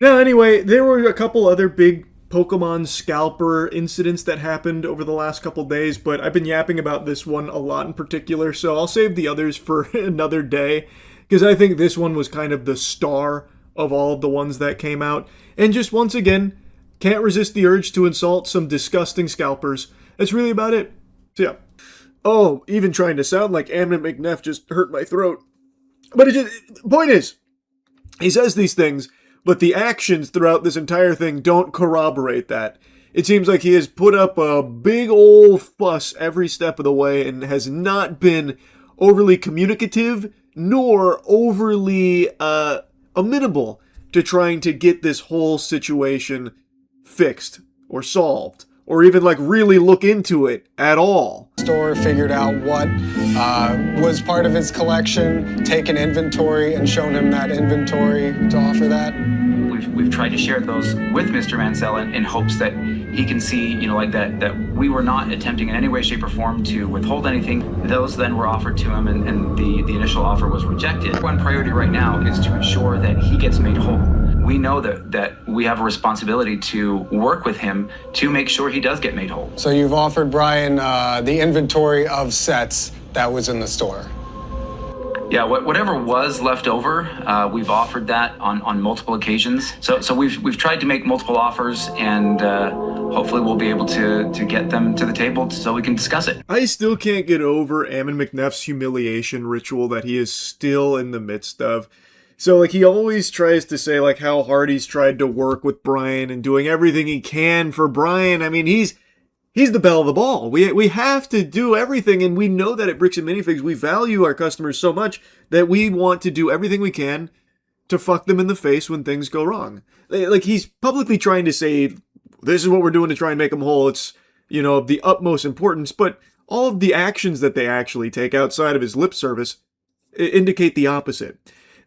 Now anyway, there were a couple other big Pokemon scalper incidents that happened over the last couple days, but I've been yapping about this one a lot in particular, so I'll save the others for another day, because I think this one was kind of the star of all of the ones that came out. And just once again, can't resist the urge to insult some disgusting scalpers. That's really about it. So yeah. Oh, even trying to sound like Amnon McNeff just hurt my throat. But point is, he says these things, but the actions throughout this entire thing don't corroborate that. It seems like he has put up a big old fuss every step of the way and has not been overly communicative nor overly amenable to trying to get this whole situation fixed or solved or even like really look into it at all. Store figured out what was part of his collection, taken inventory and shown him that inventory to offer that. We've tried to share those with Mr. Mansell in hopes that he can see, you know, like that we were not attempting in any way, shape, or form to withhold anything. Those then were offered to him, and the initial offer was rejected. One priority right now is to ensure that he gets made whole. We know that we have a responsibility to work with him to make sure he does get made whole. So you've offered Brian the inventory of sets that was in the store? Yeah, whatever was left over, we've offered that on multiple occasions. So we've tried to make multiple offers, and hopefully we'll be able to get them to the table so we can discuss it. I still can't get over Ammon McNeff's humiliation ritual that he is still in the midst of. So, like, he always tries to say, like, how hard he's tried to work with Brian and doing everything he can for Brian. I mean, he's the belle of the ball. We have to do everything, and we know that at Bricks and Minifigs, we value our customers so much that we want to do everything we can to fuck them in the face when things go wrong. Like, he's publicly trying to say, this is what we're doing to try and make them whole. It's, you know, of the utmost importance, but all of the actions that they actually take outside of his lip service indicate the opposite.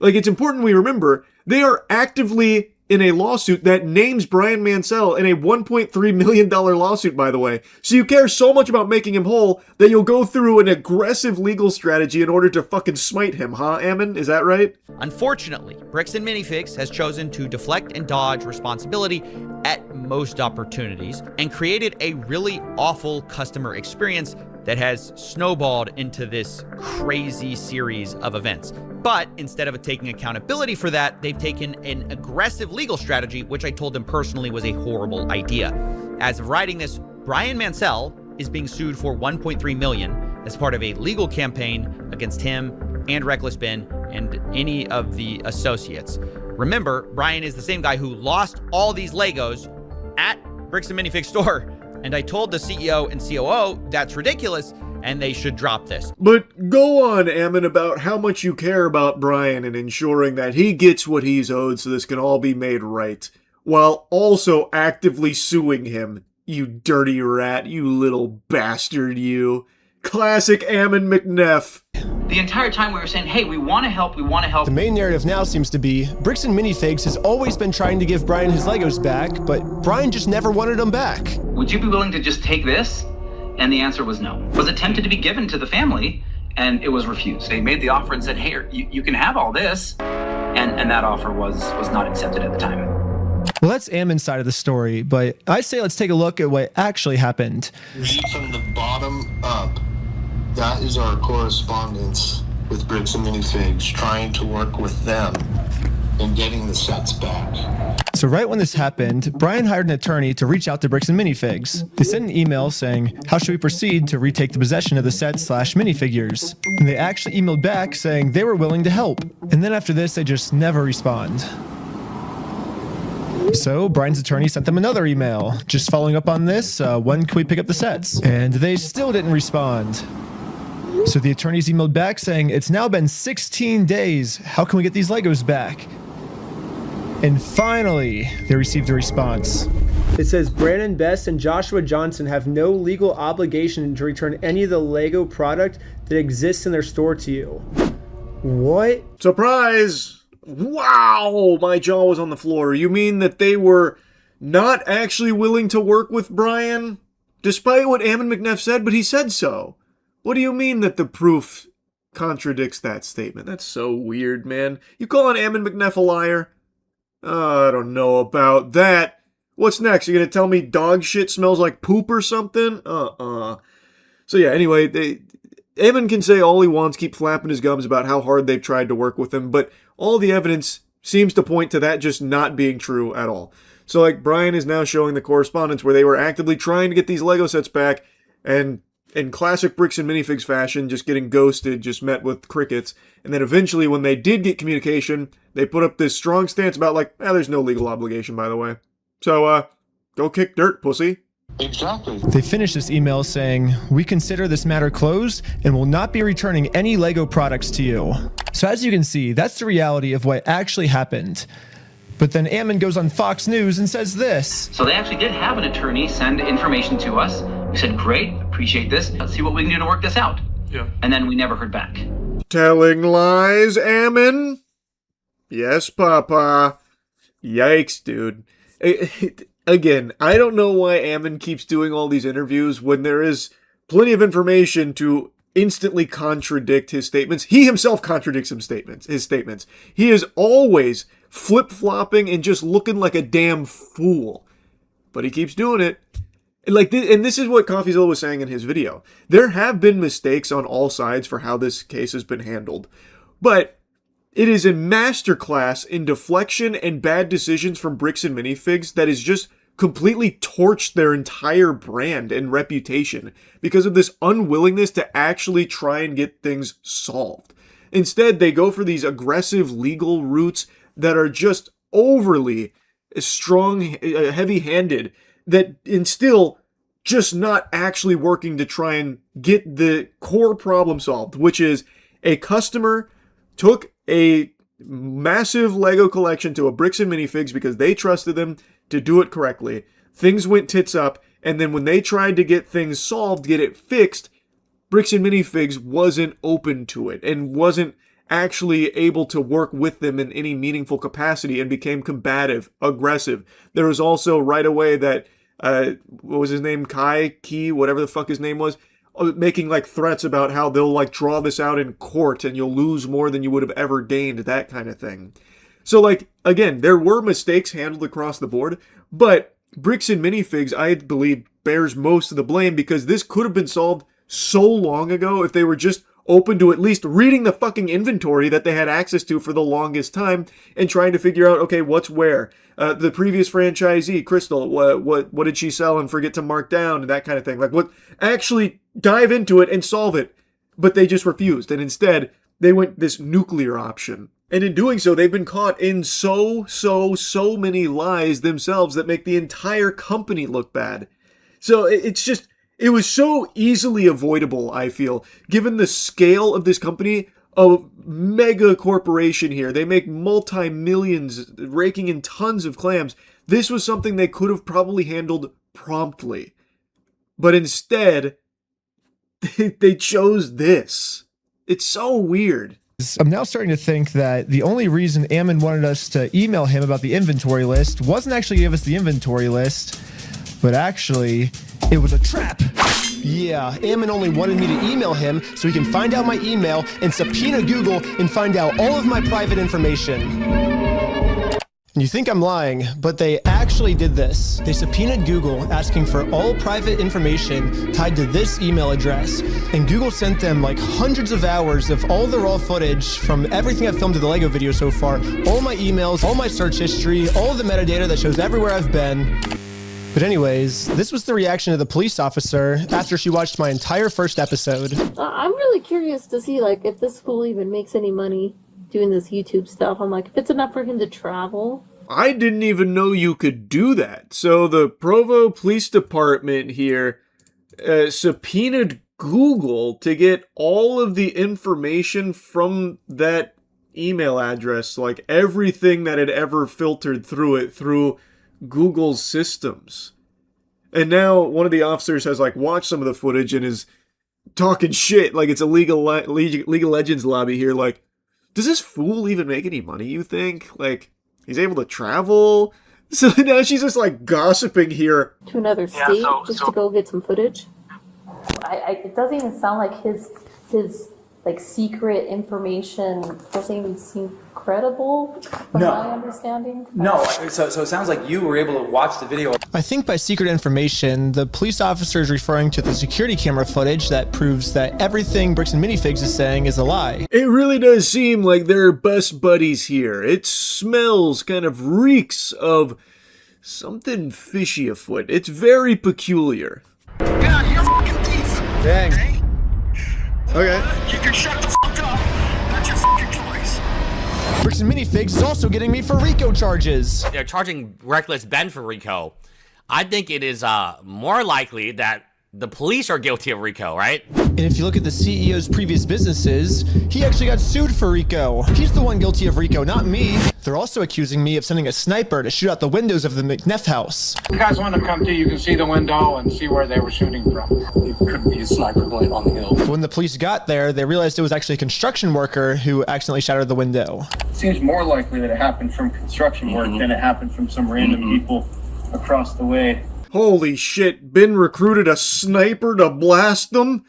Like, it's important we remember, they are actively in a lawsuit that names Brian Mansell in a $1.3 million lawsuit, by the way. So you care so much about making him whole that you'll go through an aggressive legal strategy in order to fucking smite him, huh, Ammon? Is that right? Unfortunately, Bricks and Minifigs has chosen to deflect and dodge responsibility at most opportunities and created a really awful customer experience that has snowballed into this crazy series of events. But instead of taking accountability for that, they've taken an aggressive legal strategy, which I told them personally was a horrible idea. As of writing this, Brian Mansell is being sued for $1.3 million as part of a legal campaign against him and Reckless Ben and any of the associates. Remember, Brian is the same guy who lost all these Legos at Bricks and Minifigs store. And I told the CEO and COO that's ridiculous and they should drop this. But go on, Ammon, about how much you care about Brian and ensuring that he gets what he's owed so this can all be made right, while also actively suing him. You dirty rat, you little bastard, you. Classic Ammon McNeff. The entire time we were saying, hey, we want to help, we want to help. The main narrative now seems to be Bricks and Minifigs has always been trying to give Brian his Legos back, but Brian just never wanted them back. Would you be willing to just take this? And the answer was no. It was attempted to be given to the family, and it was refused. They made the offer and said, hey, you can have all this, and that offer was not accepted at the time. Well, that's Ammon's side of the story, but I say let's take a look at what actually happened. Read from the bottom up. That is our correspondence with Bricks and Minifigs, trying to work with them in getting the sets back. So right when this happened, Brian hired an attorney to reach out to Bricks and Minifigs. They sent an email saying, how should we proceed to retake the possession of the sets/minifigures? And they actually emailed back saying they were willing to help. And then after this, they just never respond. So Brian's attorney sent them another email, just following up on this, when can we pick up the sets? And they still didn't respond. So the attorneys emailed back saying, it's now been 16 days, how can we get these Legos back? And finally, they received a response. It says Brandon Best and Joshua Johnson have no legal obligation to return any of the Lego product that exists in their store to you. What? Surprise! Wow! My jaw was on the floor. You mean that they were not actually willing to work with Brian? Despite what Ammon McNeff said, but he said so. What do you mean that the proof contradicts that statement? That's so weird, man. You calling Ammon McNeff a liar? I don't know about that. What's next? You gonna tell me dog shit smells like poop or something? So yeah, anyway, Ammon can say all he wants, keep flapping his gums about how hard they've tried to work with him, but all the evidence seems to point to that just not being true at all. So like, Brian is now showing the correspondence where they were actively trying to get these Lego sets back, and in classic Bricks and Minifigs fashion, just getting ghosted, just met with crickets. And then eventually, when they did get communication, they put up this strong stance about like, there's no legal obligation, by the way. So, go kick dirt, pussy. Exactly. They finished this email saying, we consider this matter closed and will not be returning any Lego products to you. So as you can see, that's the reality of what actually happened. But then Ammon goes on Fox News and says this. So they actually did have an attorney send information to us. We said, great, appreciate this. Let's see what we can do to work this out. Yeah. And then we never heard back. Telling lies, Ammon? Yes, Papa. Yikes, dude. Again, I don't know why Ammon keeps doing all these interviews when there is plenty of information to instantly contradict his statements. He himself contradicts his statements. He is always flip-flopping and just looking like a damn fool. But he keeps doing it. And this is what CoffeeZilla was saying in his video. There have been mistakes on all sides for how this case has been handled. But it is a masterclass in deflection and bad decisions from Bricks and Minifigs that is just completely torched their entire brand and reputation because of this unwillingness to actually try and get things solved. Instead, they go for these aggressive legal routes that are just overly strong, heavy-handed, that instill just not actually working to try and get the core problem solved, which is a customer took a massive Lego collection to a Bricks and Minifigs because they trusted them to do it correctly. Things went tits up, and then when they tried to get things solved, get it fixed, Bricks and Minifigs wasn't open to it and wasn't actually able to work with them in any meaningful capacity and became combative, aggressive. There was also right away that, what was his name? Key, whatever the fuck his name was, making like threats about how they'll like draw this out in court and you'll lose more than you would have ever gained, that kind of thing. So like, again, there were mistakes handled across the board, but Bricks and Minifigs, I believe, bears most of the blame because this could have been solved so long ago if they were just open to at least reading the fucking inventory that they had access to for the longest time and trying to figure out, okay, what's where. The previous franchisee, Crystal, what did she sell and forget to mark down and that kind of thing. Like, what, actually dive into it and solve it. But they just refused. And instead, they went this nuclear option. And in doing so, they've been caught in so many lies themselves that make the entire company look bad. So it's just, it was so easily avoidable, I feel, given the scale of this company, a mega corporation here. They make multi-millions, raking in tons of clams. This was something they could have probably handled promptly. But instead, they chose this. It's so weird. I'm now starting to think that the only reason Ammon wanted us to email him about the inventory list wasn't actually give us the inventory list, but actually it was a trap. Yeah, Ammon only wanted me to email him so he can find out my email and subpoena Google and find out all of my private information. And you think I'm lying, but they actually did this. They subpoenaed Google asking for all private information tied to this email address. And Google sent them like hundreds of hours of all the raw footage from everything I've filmed to the Lego video so far, all my emails, all my search history, all of the metadata that shows everywhere I've been. But anyways, this was the reaction of the police officer after she watched my entire first episode. I'm really curious to see like if this fool even makes any money doing this YouTube stuff. I'm like, if it's enough for him to travel. I didn't even know you could do that. So the Provo Police Department here subpoenaed Google to get all of the information from that email address, like everything that had ever filtered through it through Google's systems. And now one of the officers has like watched some of the footage and is talking shit like it's a League of Legends lobby here. Like, does this fool even make any money, you think? Like, he's able to travel? So now she's just like gossiping here. To another state just to go get some footage? It doesn't even sound like his like secret information doesn't even seem credible from my understanding. No, so it sounds like you were able to watch the video. I think by secret information, the police officer is referring to the security camera footage that proves that everything Bricks and Minifigs is saying is a lie. It really does seem like they're best buddies here. It smells, kind of reeks of something fishy afoot. It's very peculiar. Yeah, you're a fucking thief. Dang. Okay. You can shut the fuck up. That's your fucking choice. Bricks and Minifigs is also getting me for RICO charges. They're charging Reckless Ben for RICO. I think it is more likely that the police are guilty of RICO, right? And if you look at the CEO's previous businesses, he actually got sued for RICO. He's the one guilty of RICO, not me. They're also accusing me of sending a sniper to shoot out the windows of the McNeff house. If you guys want to come to, you can see the window and see where they were shooting from. It could be a sniper blade on the hill. When the police got there, they realized it was actually a construction worker who accidentally shattered the window. It seems more likely that it happened from construction work than it happened from some random people across the way. Holy shit, Ben recruited a sniper to blast them?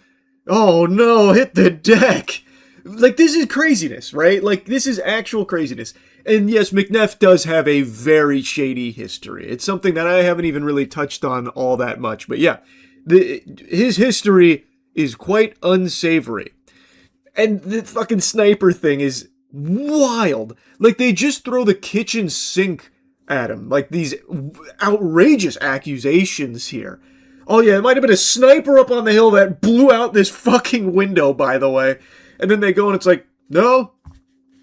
Oh no, hit the deck! Like, this is craziness, right? Like, this is actual craziness. And yes, McNeff does have a very shady history. It's something that I haven't even really touched on all that much. But yeah, his history is quite unsavory. And the fucking sniper thing is wild. Like, they just throw the kitchen sink at him. Like, these outrageous accusations here. Oh yeah, it might have been a sniper up on the hill that blew out this fucking window, by the way. And then they go and it's like, no,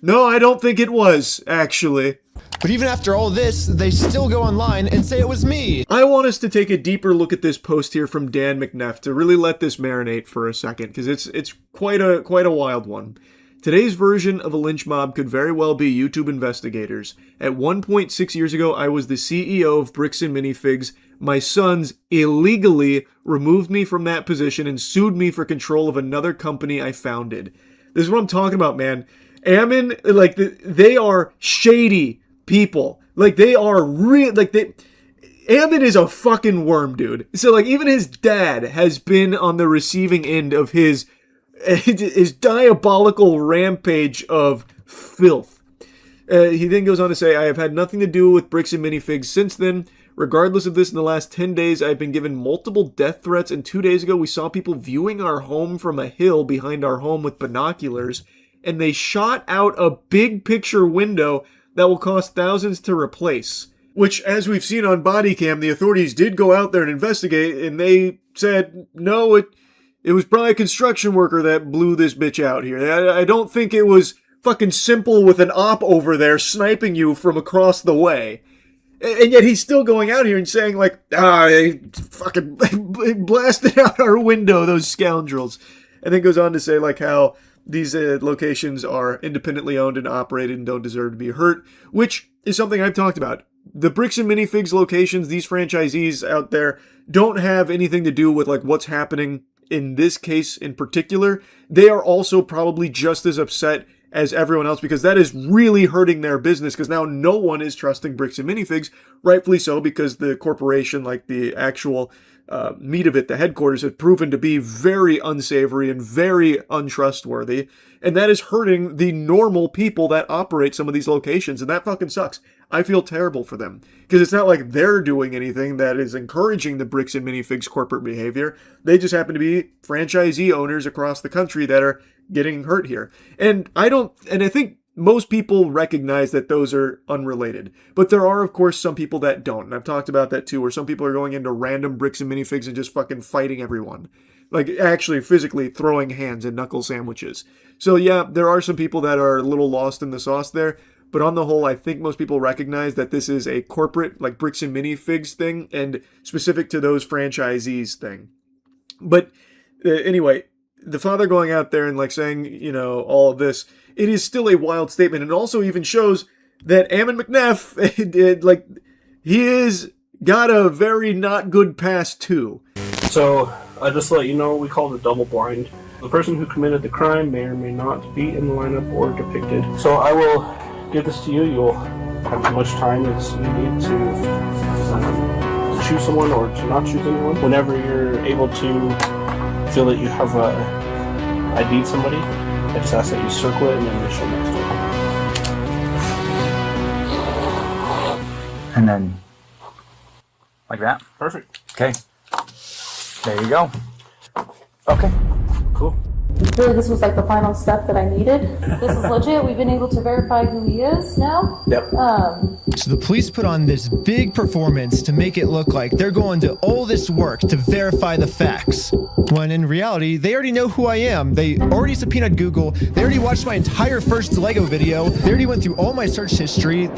I don't think it was, actually. But even after all this, they still go online and say it was me. I want us to take a deeper look at this post here from Dan McNeff to really let this marinate for a second, because it's quite a wild one. Today's version of a lynch mob could very well be YouTube investigators. At 1.6 years ago, I was the CEO of Bricks and Minifigs. My sons illegally removed me from that position and sued me for control of another company I founded. This is what I'm talking about, man. Ammon, like, they are shady people. Like, they are real, like, Ammon is a fucking worm, dude. So, like, even his dad has been on the receiving end of his diabolical rampage of filth. He then goes on to say, I have had nothing to do with Bricks and Minifigs since then. Regardless of this, in the last 10 days, I've been given multiple death threats, and 2 days ago, we saw people viewing our home from a hill behind our home with binoculars, and they shot out a big picture window that will cost thousands to replace. Which, as we've seen on body cam, the authorities did go out there and investigate, and they said, no, it was probably a construction worker that blew this bitch out here. I don't think it was fucking simple with an op over there sniping you from across the way. And yet he's still going out here and saying, like, they fucking blasted out our window, those scoundrels. And then goes on to say, like, how these locations are independently owned and operated and don't deserve to be hurt, which is something I've talked about. The Bricks and Minifigs locations, these franchisees out there, don't have anything to do with, like, what's happening in this case in particular. They are also probably just as upset as everyone else, because that is really hurting their business, because now no one is trusting Bricks and Minifigs, rightfully so, because the corporation, like the actual meat of it, the headquarters, have proven to be very unsavory and very untrustworthy, and that is hurting the normal people that operate some of these locations, and that fucking sucks. I feel terrible for them, because it's not like they're doing anything that is encouraging the Bricks and Minifigs corporate behavior. They just happen to be franchisee owners across the country that are getting hurt here. And I think most people recognize that those are unrelated. But there are, of course, some people that don't. And I've talked about that too, where some people are going into random Bricks and Minifigs and just fucking fighting everyone. Like, actually physically throwing hands and knuckle sandwiches. So yeah, there are some people that are a little lost in the sauce there. But on the whole, I think most people recognize that this is a corporate, like, Bricks and Minifigs thing, and specific to those franchisees thing. But anyway, the father going out there and, like, saying, you know, all of this, it is still a wild statement. And it also even shows that Ammon McNeff, like, he has got a very not good past too. So, just to let you know, we call it a double blind. The person who committed the crime may or may not be in the lineup or depicted. So I will give this to you. You'll have as much time as you need to choose someone or to not choose anyone. Whenever you're able to feel that you have ID'd somebody, I just ask that you circle it and then initial next to it. And then, like that? Perfect. Okay. There you go. Okay. Cool. Really, this was like the final step that I needed. This is legit. We've been able to verify who he is now. Yep. So the police put on this big performance to make it look like they're going to all this work to verify the facts. When in reality, they already know who I am. They already subpoenaed Google. They already watched my entire first Lego video. They already went through all my search history.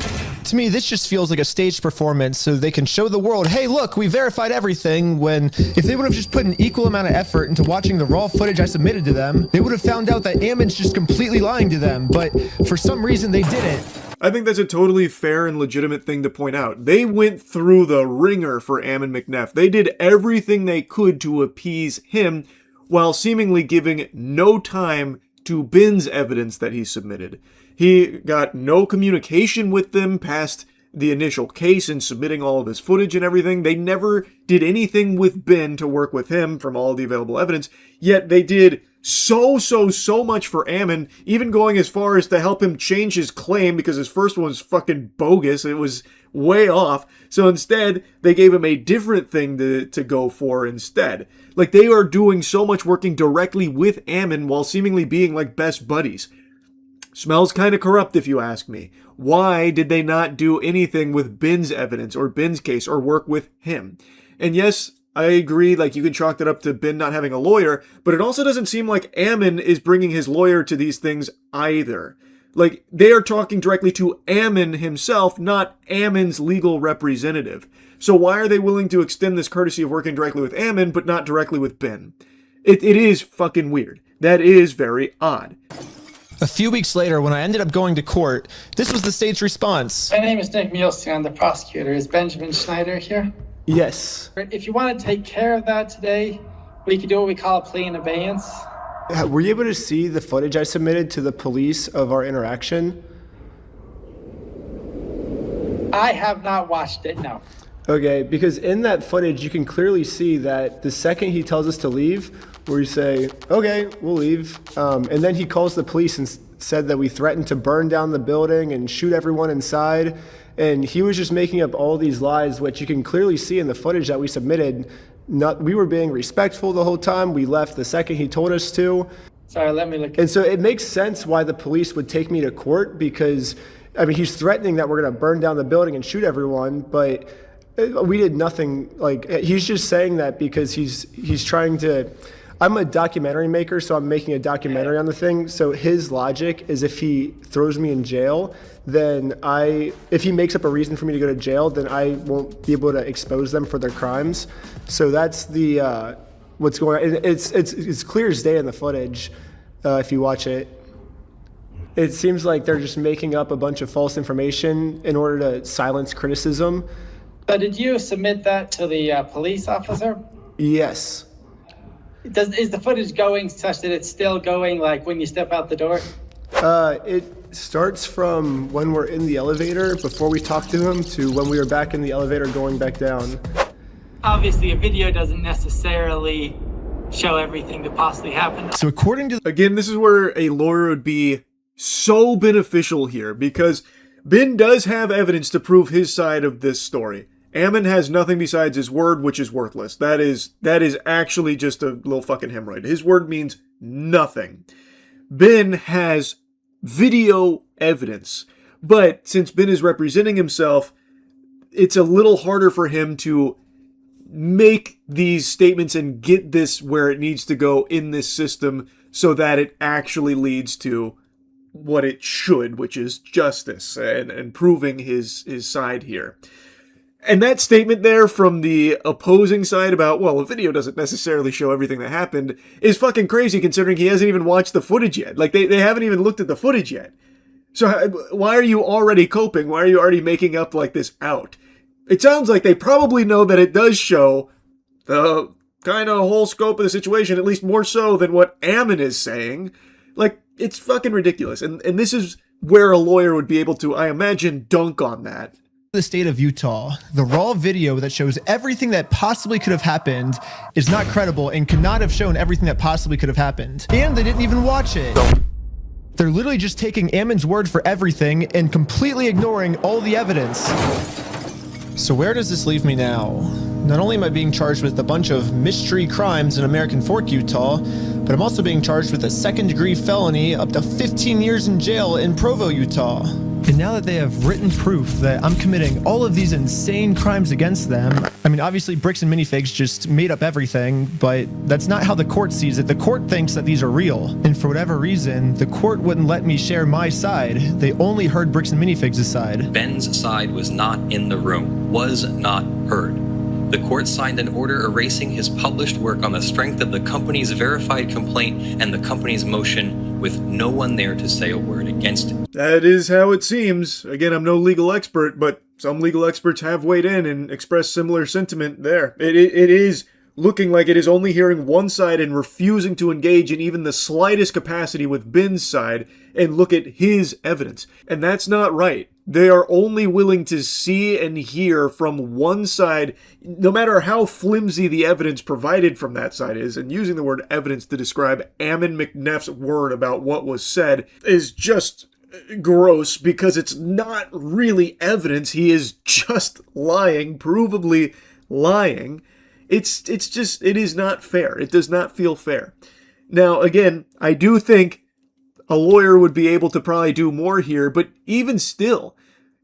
To me, this just feels like a staged performance so they can show the world, hey, look, we verified everything, when if they would have just put an equal amount of effort into watching the raw footage I submitted to them, they would have found out that Ammon's just completely lying to them, but for some reason they didn't. I think that's a totally fair and legitimate thing to point out. They went through the ringer for Ammon McNeff. They did everything they could to appease him while seemingly giving no time to Ben's evidence that he submitted. He got no communication with them past the initial case and submitting all of his footage and everything. They never did anything with Ben to work with him from all the available evidence, yet they did so much for Ammon, even going as far as to help him change his claim because his first one was fucking bogus. It was way off. So instead, they gave him a different thing to go for instead. Like, they are doing so much working directly with Ammon while seemingly being like best buddies. Smells kind of corrupt if you ask me. Why did they not do anything with Ben's evidence or Ben's case or work with him? And yes, I agree, like, you can chalk that up to Ben not having a lawyer, but it also doesn't seem like Ammon is bringing his lawyer to these things either. Like, they are talking directly to Ammon himself, not Ammon's legal representative. So why are they willing to extend this courtesy of working directly with Ammon, but not directly with Ben? It is fucking weird. That is very odd. A few weeks later, when I ended up going to court, this was the state's response. My name is Nick Mielstein. I'm the prosecutor. Is Benjamin Schneider here? Yes. If you want to take care of that today, we could do what we call a plea in abeyance. Were you able to see the footage I submitted to the police of our interaction? I have not watched it, no. Okay, because in that footage, you can clearly see that the second he tells us to leave, we say, okay, we'll leave. And then he calls the police and said that we threatened to burn down the building and shoot everyone inside. And he was just making up all these lies, which you can clearly see in the footage that we submitted. We were being respectful the whole time. We left the second he told us to. Sorry, let me look. And so it makes sense why the police would take me to court because, I mean, he's threatening that we're going to burn down the building and shoot everyone, but we did nothing. Like, he's just saying that because he's trying to. I'm a documentary maker, so I'm making a documentary on the thing. So his logic is if he throws me in jail, then if he makes up a reason for me to go to jail, then I won't be able to expose them for their crimes. So that's the what's going on. It's clear as day in the footage if you watch it. It seems like they're just making up a bunch of false information in order to silence criticism. So did you submit that to the police officer? Yes. Is the footage going such that it's still going like when you step out the door? It starts from when we're in the elevator before we talk to him to when we were back in the elevator going back down. Obviously, a video doesn't necessarily show everything that possibly happened. So according to... Again, this is where a lawyer would be so beneficial here because Ben does have evidence to prove his side of this story. Ammon has nothing besides his word, which is worthless. That is actually just a little fucking hemorrhoid. His word means nothing. Ben has video evidence. But since Ben is representing himself, it's a little harder for him to make these statements and get this where it needs to go in this system so that it actually leads to what it should, which is justice and proving his side here. And that statement there from the opposing side about, well, a video doesn't necessarily show everything that happened is fucking crazy considering he hasn't even watched the footage yet. Like, they haven't even looked at the footage yet. So why are you already coping? Why are you already making up like this out? It sounds like they probably know that it does show the kind of whole scope of the situation, at least more so than what Ammon is saying. Like, it's fucking ridiculous. And this is where a lawyer would be able to, I imagine, dunk on that. The state of Utah, the raw video that shows everything that possibly could have happened is not credible and could not have shown everything that possibly could have happened. And they didn't even watch it. They're literally just taking Ammon's word for everything and completely ignoring all the evidence. So where does this leave me now? Not only am I being charged with a bunch of mystery crimes in American Fork, Utah, but I'm also being charged with a second-degree felony up to 15 years in jail in Provo, Utah. And now that they have written proof that I'm committing all of these insane crimes against them, I mean, obviously Bricks and Minifigs just made up everything, but that's not how the court sees it. The court thinks that these are real. And for whatever reason, the court wouldn't let me share my side. They only heard Bricks and Minifigs' side. Ben's side was not in the room, was not heard. The court signed an order erasing his published work on the strength of the company's verified complaint and the company's motion, with no one there to say a word against it. That is how it seems. Again, I'm no legal expert, but some legal experts have weighed in and expressed similar sentiment there. It is looking like it is only hearing one side and refusing to engage in even the slightest capacity with Ben's side and look at his evidence. And that's not right. They are only willing to see and hear from one side, no matter how flimsy the evidence provided from that side is. And using the word evidence to describe Ammon McNeff's word about what was said is just gross, because it's not really evidence. He is just lying, provably lying. It is not fair. It does not feel fair. Now, again, I do think a lawyer would be able to probably do more here, but even still,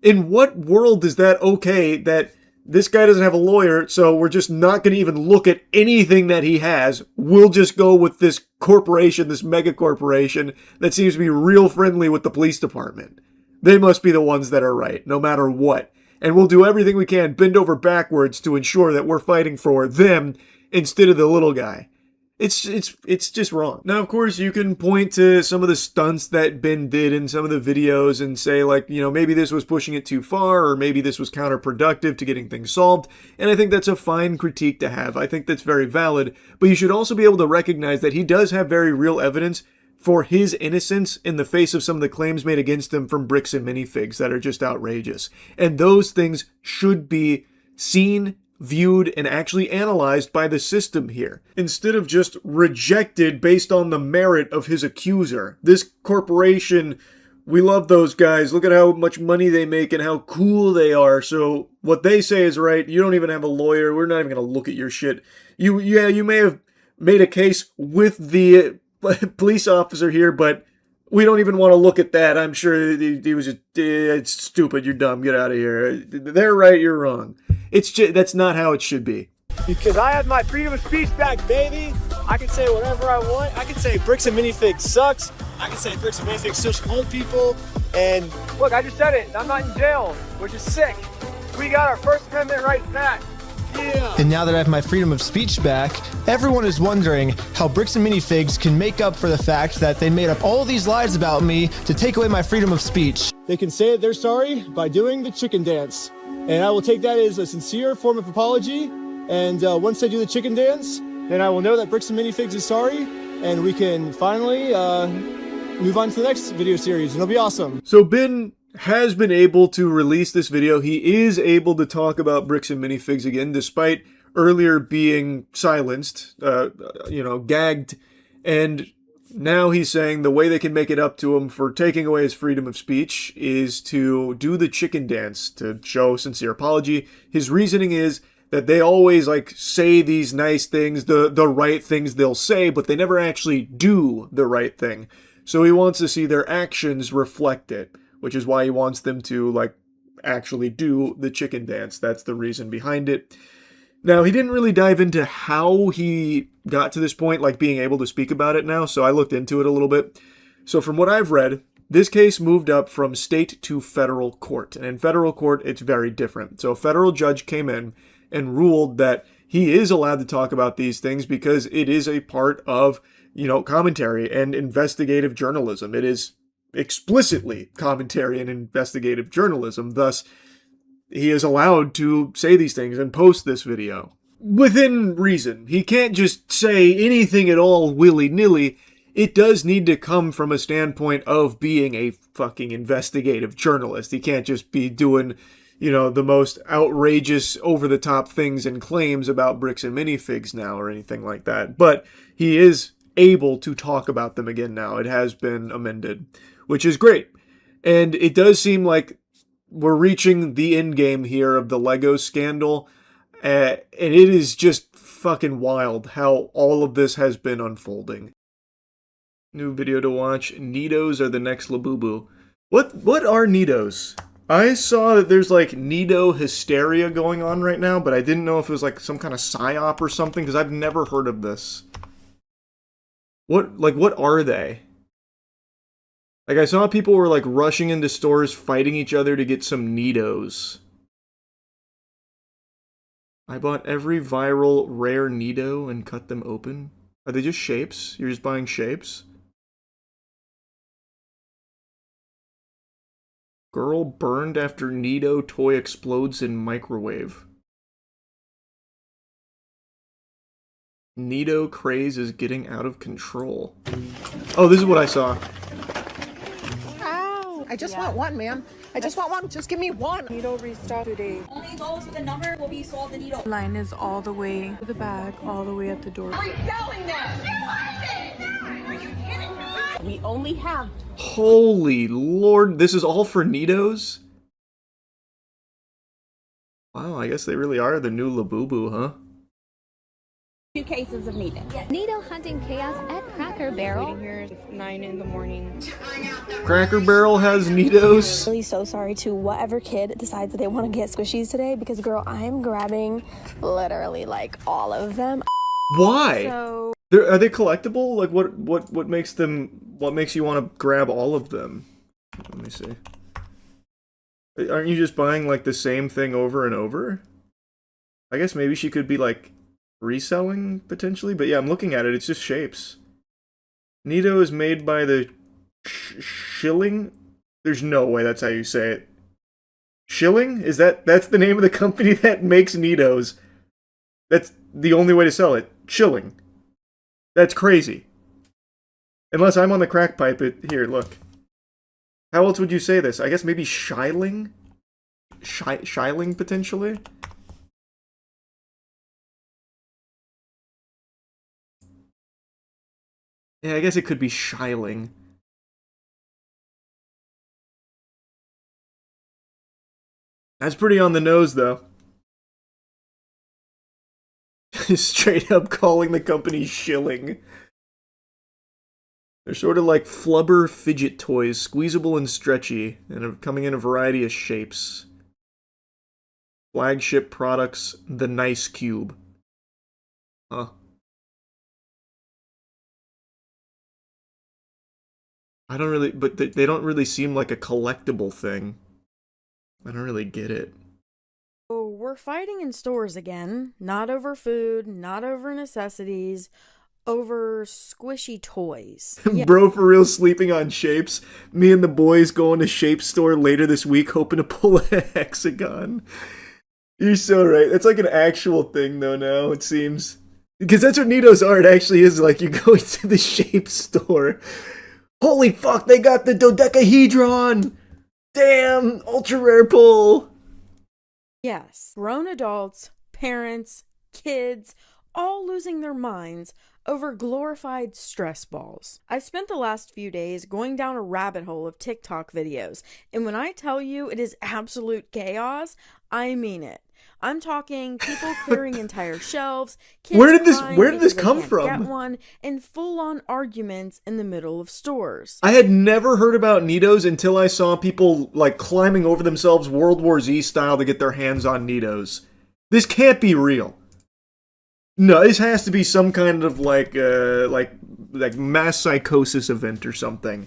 in what world is that okay that this guy doesn't have a lawyer, so we're just not going to even look at anything that he has? We'll just go with this corporation, this mega corporation that seems to be real friendly with the police department. They must be the ones that are right, no matter what. And we'll do everything we can, bend over backwards, to ensure that we're fighting for them instead of the little guy. It's just wrong. Now, of course, you can point to some of the stunts that Ben did in some of the videos and say, like, you know, maybe this was pushing it too far, or maybe this was counterproductive to getting things solved. And I think that's a fine critique to have. I think that's very valid. But you should also be able to recognize that he does have very real evidence for his innocence in the face of some of the claims made against him from Bricks and Minifigs that are just outrageous. And those things should be seen, viewed, and actually analyzed by the system here, instead of just rejected based on the merit of his accuser. This corporation, we love those guys. Look at how much money they make and how cool they are. So what they say is right. You don't even have a lawyer. We're not even going to look at your shit. You may have made a case with the police officer here, but we don't even want to look at that. I'm sure he was just, it's stupid. You're dumb. Get out of here. They're right. You're wrong. That's not how it should be. Because I have my freedom of speech back, baby. I can say whatever I want. I can say Bricks and Minifigs sucks. I can say Bricks and Minifigs still should hold people. And look, I just said it. I'm not in jail, which is sick. We got our First Amendment rights back. Yeah. And now that I have my freedom of speech back, everyone is wondering how Bricks and Minifigs can make up for the fact that they made up all these lies about me to take away my freedom of speech. They can say that they're sorry by doing the chicken dance. And I will take that as a sincere form of apology. And once they do the chicken dance, then I will know that Bricks and Minifigs is sorry. And we can finally move on to the next video series. And it'll be awesome. So Ben has been able to release this video. He is able to talk about Bricks and Minifigs again, despite earlier being silenced, gagged. And now he's saying the way they can make it up to him for taking away his freedom of speech is to do the chicken dance to show sincere apology. His reasoning is that they always say these nice things, the right things they'll say, but they never actually do the right thing. So he wants to see their actions reflect it, which is why he wants them to actually do the chicken dance. That's the reason behind it. Now, he didn't really dive into how he got to this point, being able to speak about it now, so I looked into it a little bit. So from what I've read, this case moved up from state to federal court, and in federal court, it's very different. So a federal judge came in and ruled that he is allowed to talk about these things because it is a part of, commentary and investigative journalism. It is explicitly commentary and investigative journalism, thus he is allowed to say these things and post this video. Within reason. He can't just say anything at all willy-nilly. It does need to come from a standpoint of being a fucking investigative journalist. He can't just be doing, the most outrageous, over-the-top things and claims about Bricks and Minifigs now or anything like that. But he is able to talk about them again now. It has been amended, which is great. And it does seem like we're reaching the end game here of the Lego scandal, and it is just fucking wild how all of this has been unfolding. New video to watch. Nidos are the next Labubu. What are Nidos? I saw that there's Nido hysteria going on right now, but I didn't know if it was some kind of psyop or something, because I've never heard of this. What are they? I saw people were rushing into stores fighting each other to get some Nidos. I bought every viral rare Nido and cut them open. Are they just shapes? You're just buying shapes? Girl burned after Nido toy explodes in microwave. Nido craze is getting out of control. Oh, this is what I saw. I just want one, ma'am. I just want one. Just give me one. Needle restock today. Only those with the number will be sold the needle. Line is all the way to the back, all the way at the door. Reselling them. Are you kidding me? We only have. Holy Lord, this is all for Nidos? Wow, I guess they really are the new Labubu, huh? 2 cases of needle. Needle hunting chaos at Cracker Barrel. Waiting here at 9 in the morning. Cracker Barrel has Nidos? Really so sorry to whatever kid decides that they want to get squishies today because girl, I'm grabbing literally like all of them. Why? So Are they collectible? Like what makes you want to grab all of them? Let me see. Aren't you just buying like the same thing over and over? I guess maybe she could be like reselling potentially, but yeah, I'm looking at it. It's just shapes. Nido is made by the Shilling. There's no way that's how you say it. Shilling? That's the name of the company that makes Nidos? That's the only way to sell it. Shilling. That's crazy. Unless I'm on the crack pipe. Here, look. How else would you say this? I guess maybe Shiling? Shiling, potentially? Yeah, I guess it could be Shiling. That's pretty on the nose, though. Straight up calling the company Shilling. They're sort of like flubber fidget toys, squeezable and stretchy, and are coming in a variety of shapes. Flagship products, the Nice Cube. Huh. I don't really, but they don't really seem like a collectible thing. I don't really get it. Oh, we're fighting in stores again. Not over food, not over necessities, over squishy toys. Yeah. Bro, for real, sleeping on shapes. Me and the boys going to Shape Store later this week, hoping to pull a hexagon. You're so right. That's like an actual thing, though, now, it seems. Because that's what Nidos are. It actually is like you go to the Shape Store. Holy fuck, they got the dodecahedron! Damn, ultra rare pull! Yes, grown adults, parents, kids, all losing their minds over glorified stress balls. I've spent the last few days going down a rabbit hole of TikTok videos, and when I tell you it is absolute chaos, I mean it. I'm talking people clearing entire shelves, kids Where did crying this because they come can't from? get one, and full-on arguments in the middle of stores. I had never heard about Nidos until I saw people, like, climbing over themselves World War Z style to get their hands on Nidos. This can't be real. No, this has to be some kind of, like mass psychosis event or something.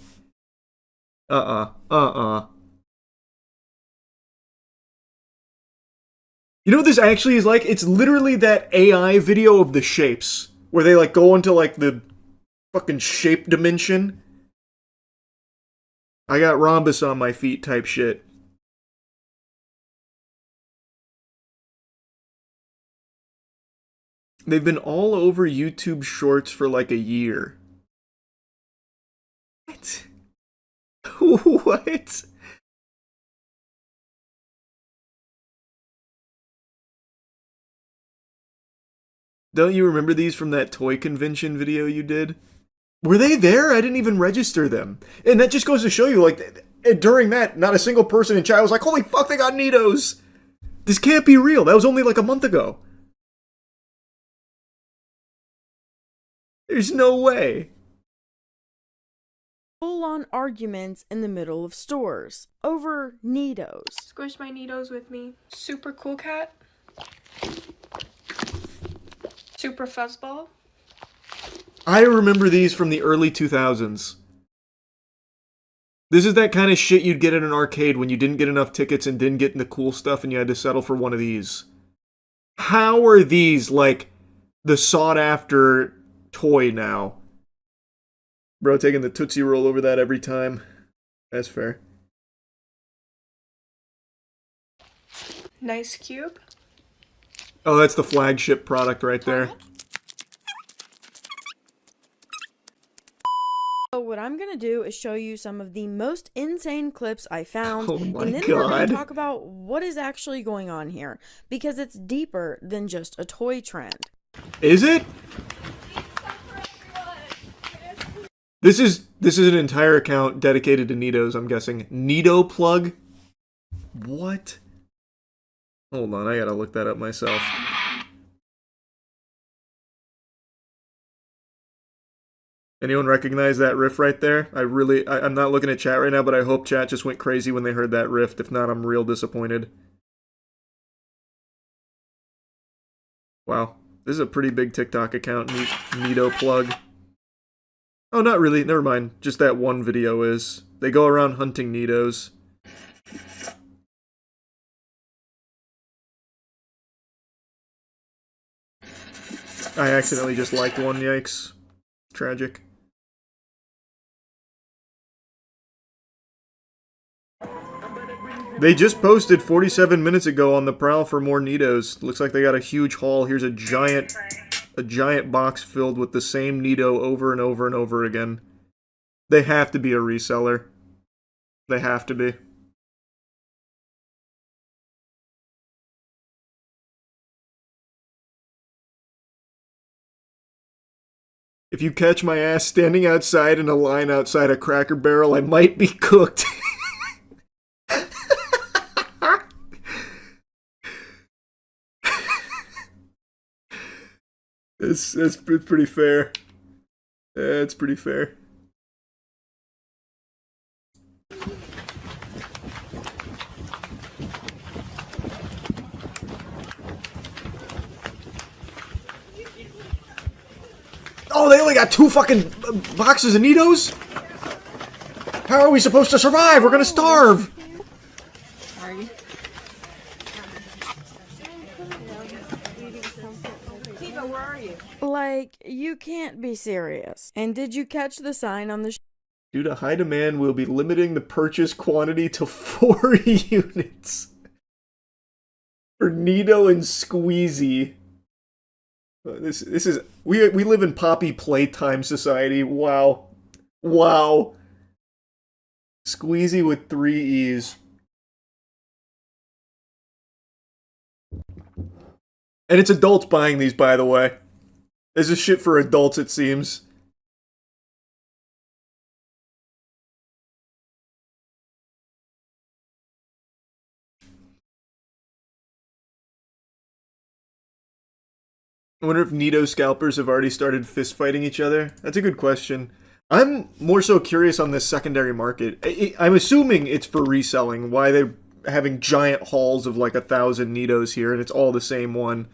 You know what this actually is like? It's literally that AI video of the shapes, where they, like, go into, like, the fucking shape dimension. I got rhombus on my feet type shit. They've been all over YouTube Shorts for like a year. What? What? Don't you remember these from that toy convention video you did? Were they there? I didn't even register them. And that just goes to show you, like, during that, not a single person in chat was like, holy fuck, they got Nidos! This can't be real. That was only like a month ago. There's no way. Full-on arguments in the middle of stores over Nidos. Squish my Nidos with me. Super cool cat. Super fuzzball. I remember these from the early 2000s. This is that kind of shit you'd get in an arcade when you didn't get enough tickets and didn't get the cool stuff and you had to settle for one of these. How are these, like, the sought-after toy now? Bro taking the Tootsie Roll over that every time. That's fair. Nice cube. Oh, that's the flagship product right there. Oh, what I'm gonna do is show you some of the most insane clips I found, Oh my and then we're gonna God. talk about what is actually going on here, because it's deeper than just a toy trend. Is it? This is an entire account dedicated to Nidos, I'm guessing. Nido plug? What? Hold on, I gotta look that up myself. Anyone recognize that riff right there? I'm not looking at chat right now, but I hope chat just went crazy when they heard that riff. If not, I'm real disappointed. Wow. This is a pretty big TikTok account, Nido plug. Oh, not really. Never mind. Just that one video is. They go around hunting Nidos. I accidentally just liked one, yikes. Tragic. They just posted 47 minutes ago on the prowl for more Nidos. Looks like they got a huge haul. Here's a giant box filled with the same Nido over and over and over again. They have to be a reseller. They have to be. If you catch my ass standing outside in a line outside a Cracker Barrel, I might be cooked. That's pretty fair. That's pretty fair. Oh, they only got 2 fucking boxes of Nidos? How are we supposed to survive? We're gonna starve! Like, you can't be serious. And did you catch the sign on the Due to high demand, we'll be limiting the purchase quantity to 4 units. For Nido and Squeezy. This is... We live in Poppy Playtime Society. Wow. Wow. Squeezy with 3 E's. And it's adults buying these, by the way. This is shit for adults, it seems. I wonder if Nido scalpers have already started fist fighting each other. That's a good question. I'm more so curious on this secondary market. I'm assuming it's for reselling. Why they're having giant hauls of like 1,000 Nidos here, and it's all the same one.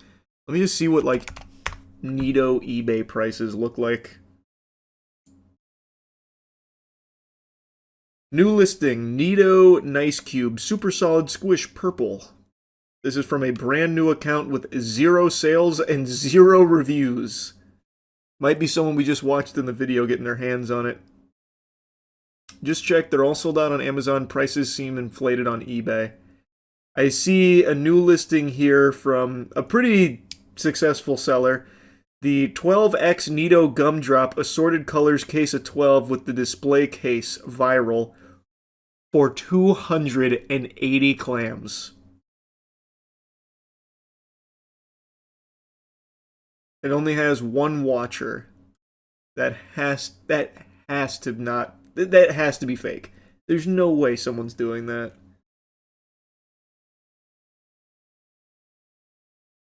Let me just see what like Nido eBay prices look like. New listing, Nido Nice Cube, Super Solid Squish Purple. This is from a brand new account with 0 sales and 0 reviews. Might be someone we just watched in the video getting their hands on it. Just checked, they're all sold out on Amazon. Prices seem inflated on eBay. I see a new listing here from a pretty successful seller. The 12X Nido Gumdrop Assorted Colors Case of 12 with the display case viral for 280 clams. It only has 1 watcher. That has to be fake. There's no way someone's doing that.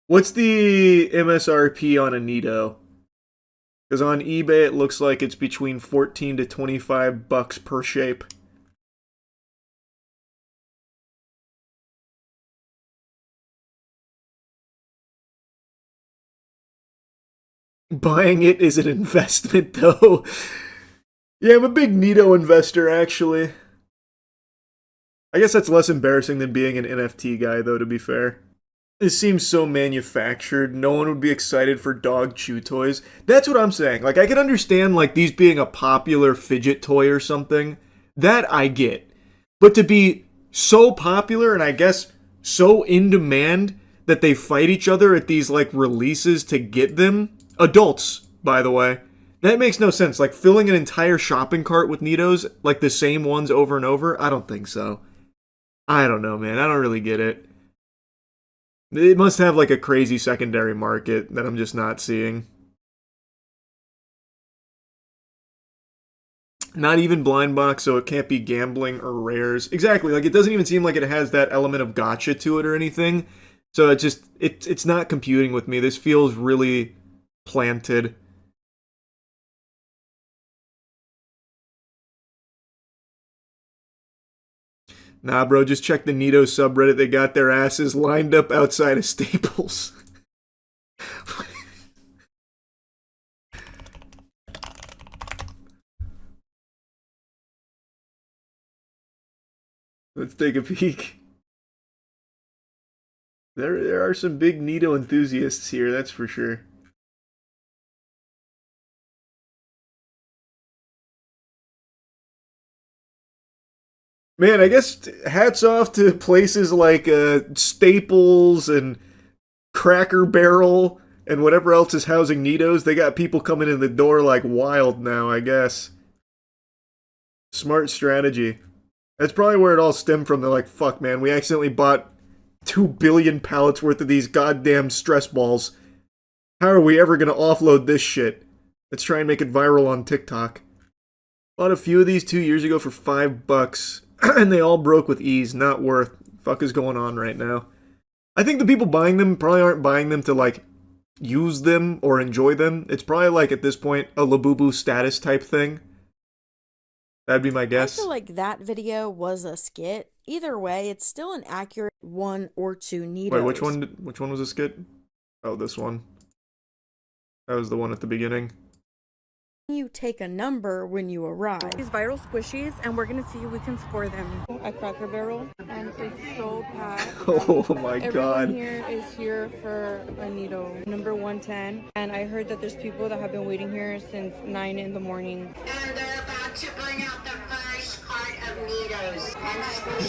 What's the MSRP on a Nido? Because on eBay it looks like it's between 14 to 25 bucks per shape. Buying it is an investment, though. Yeah, I'm a big Nido investor, actually. I guess that's less embarrassing than being an NFT guy, though, to be fair. It seems so manufactured. No one would be excited for dog chew toys. That's what I'm saying. Like, I can understand, like, these being a popular fidget toy or something. That I get. But to be so popular, and I guess so in demand, that they fight each other at these, like, releases to get them... Adults, by the way. That makes no sense. Like, filling an entire shopping cart with Nitos, like the same ones over and over? I don't think so. I don't know, man. I don't really get it. It must have, like, a crazy secondary market that I'm just not seeing. Not even blind box, so it can't be gambling or rares. Exactly, like, it doesn't even seem like it has that element of gotcha to it or anything. So it just, it's not computing with me. This feels really planted. Nah, bro, just check the Nito subreddit. They got their asses lined up outside of Staples. Let's take a peek. There are some big Nito enthusiasts here, that's for sure. Man, I guess hats off to places like Staples and Cracker Barrel and whatever else is housing Nitos. They got people coming in the door like wild now, I guess. Smart strategy. That's probably where it all stemmed from. They're like, fuck, man, we accidentally bought 2 billion pallets worth of these goddamn stress balls. How are we ever going to offload this shit? Let's try and make it viral on TikTok. Bought a few of these 2 years ago for $5. And they all broke with ease. Not worth. Fuck is going on right now. I think the people buying them probably aren't buying them to, like, use them or enjoy them. It's probably, like, at this point, a Labubu status type thing. That'd be my guess. I feel like that video was a skit. Either way, it's still an accurate 1 or 2 Nitos. Wait, which one was a skit? Oh, this one. That was the one at the beginning. You take a number when you arrive. These viral squishies, and we're gonna see if we can score them at Cracker Barrel. And it's so packed. Oh my god. Everyone here is here for a Nito, number 110. And I heard that there's people that have been waiting here since 9 in the morning. And they're about to bring out the first cart of Nitos.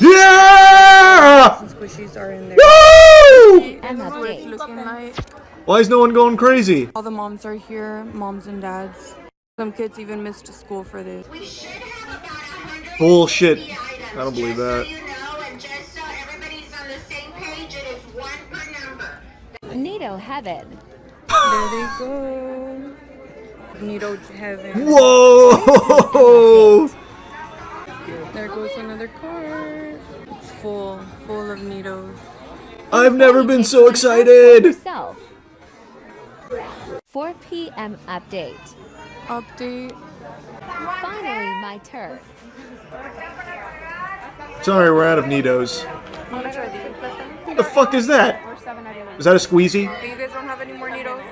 Yeah! And squishies are in there. Woo! And that's what it's looking like. Why is no one going crazy? All the moms are here, moms and dads. Some kids even missed school for this. We should have about 100 Bullshit. items, I don't believe just that. So you know, and just so everybody's on the same page, it is 1 per number. Nito heaven. There they go. Nito heaven. Whoa! There goes another cart. It's full of Nitos. I've never been so excited. Yourself. 4 p.m. update. Update. Finally, my turn. Sorry, we're out of Nitos. I'm gonna try these. What the fuck is that? Or 7.99. Is that a squeezy? You guys don't have any more Nitos?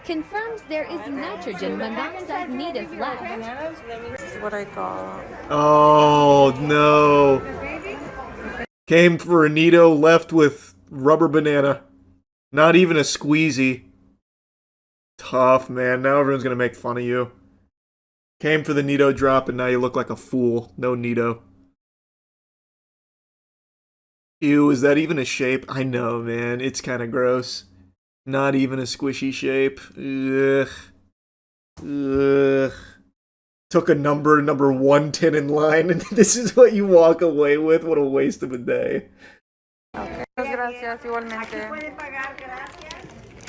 Confirms there is nitrogen monoxide Nitos left. This is what I got. Oh no. Came for a Nito, left with rubber banana. Not even a squeezy. Tough, man. Now everyone's gonna make fun of you. Came for the Nito drop and now you look like a fool. No Nito. Ew, is that even a shape? I know, man. It's kind of gross. Not even a squishy shape. Ugh. Ugh. Took a number 110 in line, and this is what you walk away with? What a waste of a day. Okay. Gracias, igualmente.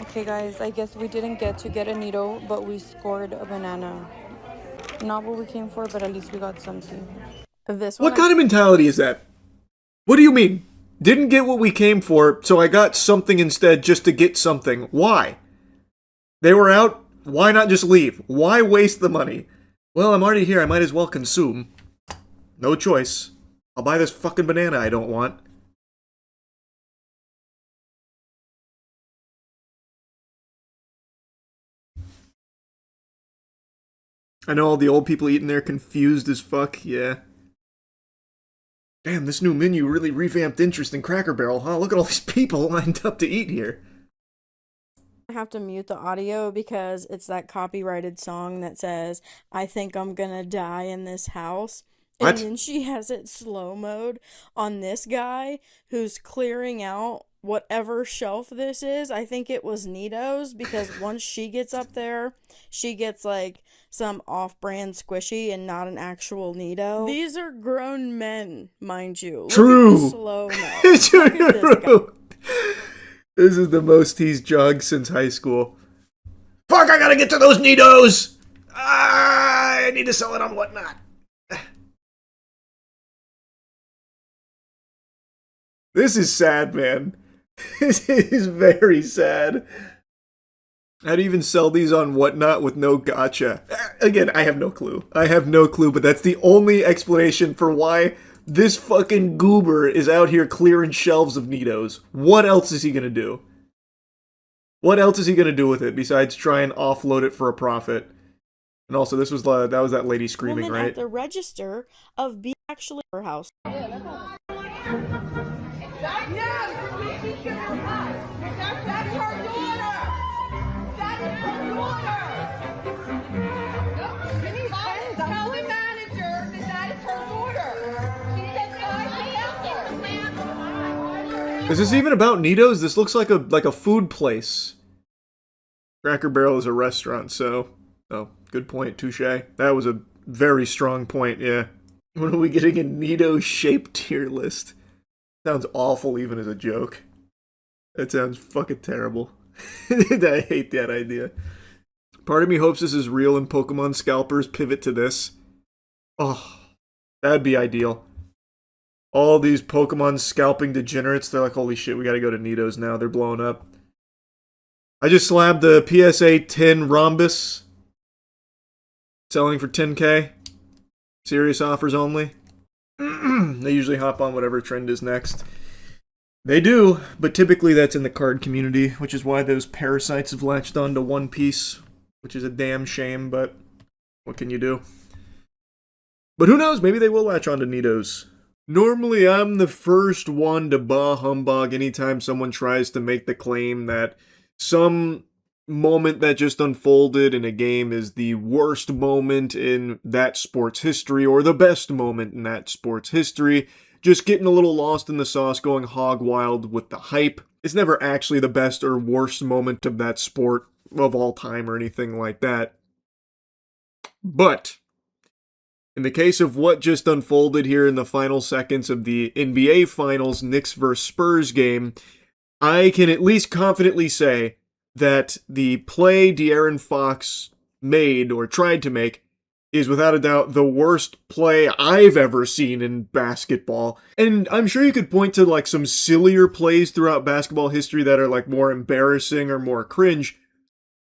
Okay, guys, I guess we didn't get a Nito, but we scored a banana. Not what we came for, but at least we got something. What kind of mentality is that? What do you mean? Didn't get what we came for, so I got something instead just to get something. Why? They were out, why not just leave? Why waste the money? Well, I'm already here, I might as well consume. No choice. I'll buy this fucking banana I don't want. I know all the old people eating there confused as fuck, yeah. Damn, this new menu really revamped interest in Cracker Barrel, huh? Look at all these people lined up to eat here. I have to mute the audio because it's that copyrighted song that says, I think I'm gonna die in this house. What? And then she has it slow mode on this guy who's clearing out whatever shelf this is. I think it was Nito's because once she gets up there, she gets like some off-brand squishy and not an actual Nito. These are grown men, mind you. True. Look at the slow-mo. Look at this guy. This is the most he's jogged since high school. Fuck, I gotta get to those Nitos! I need to sell it on Whatnot. This is sad, man. This is very sad. How do you even sell these on Whatnot with no gotcha? Again, I have no clue. I have no clue, but that's the only explanation for why this fucking goober is out here clearing shelves of Nitos. What else is he gonna do? What else is he gonna do with it besides try and offload it for a profit? And also, that was that lady screaming, Woman right? at the register of being actually her house. Is this even about Nitos? This looks like a food place. Cracker Barrel is a restaurant, so... Oh, good point, touche. That was a very strong point, yeah. When are we getting a Nito-shaped tier list? Sounds awful even as a joke. That sounds fucking terrible. I hate that idea. Part of me hopes this is real and Pokemon scalpers pivot to this. Oh, that'd be ideal. All these Pokemon scalping degenerates, they're like, holy shit, we gotta go to Nitos now. They're blowing up. I just slabbed the PSA 10 Rhombus. Selling for 10k. Serious offers only. They usually hop on whatever trend is next. They do, but typically that's in the card community, which is why those parasites have latched on to One Piece, which is a damn shame, but what can you do? But who knows, maybe they will latch on to Nitos. Normally, I'm the first one to bah humbug anytime someone tries to make the claim that some moment that just unfolded in a game is the worst moment in that sport's history or the best moment in that sport's history. Just getting a little lost in the sauce, going hog wild with the hype. It's never actually the best or worst moment of that sport of all time or anything like that. But in the case of what just unfolded here in the final seconds of the NBA Finals Knicks vs. Spurs game, I can at least confidently say that the play De'Aaron Fox made, or tried to make, is without a doubt the worst play I've ever seen in basketball. And I'm sure you could point to like some sillier plays throughout basketball history that are like more embarrassing or more cringe.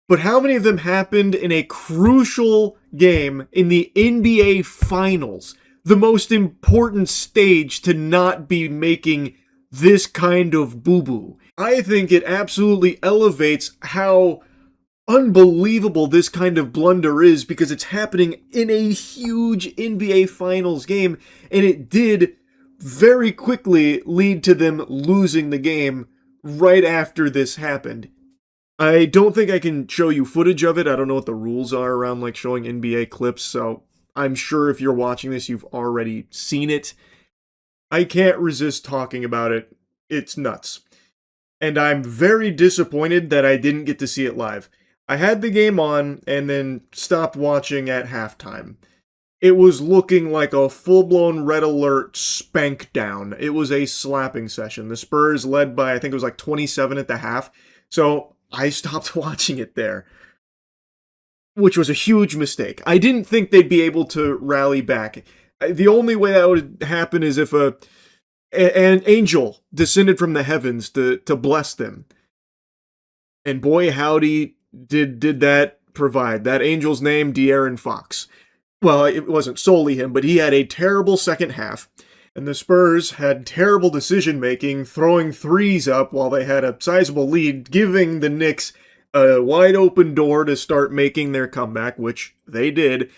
But how many of them happened in a crucial game in the NBA Finals? The most important stage to not be making this kind of boo-boo. I think it absolutely elevates how unbelievable this kind of blunder is because it's happening in a huge NBA Finals game, and it did very quickly lead to them losing the game right after this happened. I don't think I can show you footage of it. I don't know what the rules are around like showing NBA clips, so I'm sure if you're watching this, you've already seen it. I can't resist talking about it. It's nuts. And I'm very disappointed that I didn't get to see it live. I had the game on and then stopped watching at halftime. It was looking like a full-blown red alert spank down. It was a slapping session. The Spurs led by, I think it was like 27 at the half. So I stopped watching it there, which was a huge mistake. I didn't think they'd be able to rally back. The only way that would happen is if an angel descended from the heavens to bless them. And boy, howdy, did that provide. That angel's name, De'Aaron Fox. Well, it wasn't solely him, but he had a terrible second half. And the Spurs had terrible decision-making, throwing threes up while they had a sizable lead, giving the Knicks a wide-open door to start making their comeback, which they did.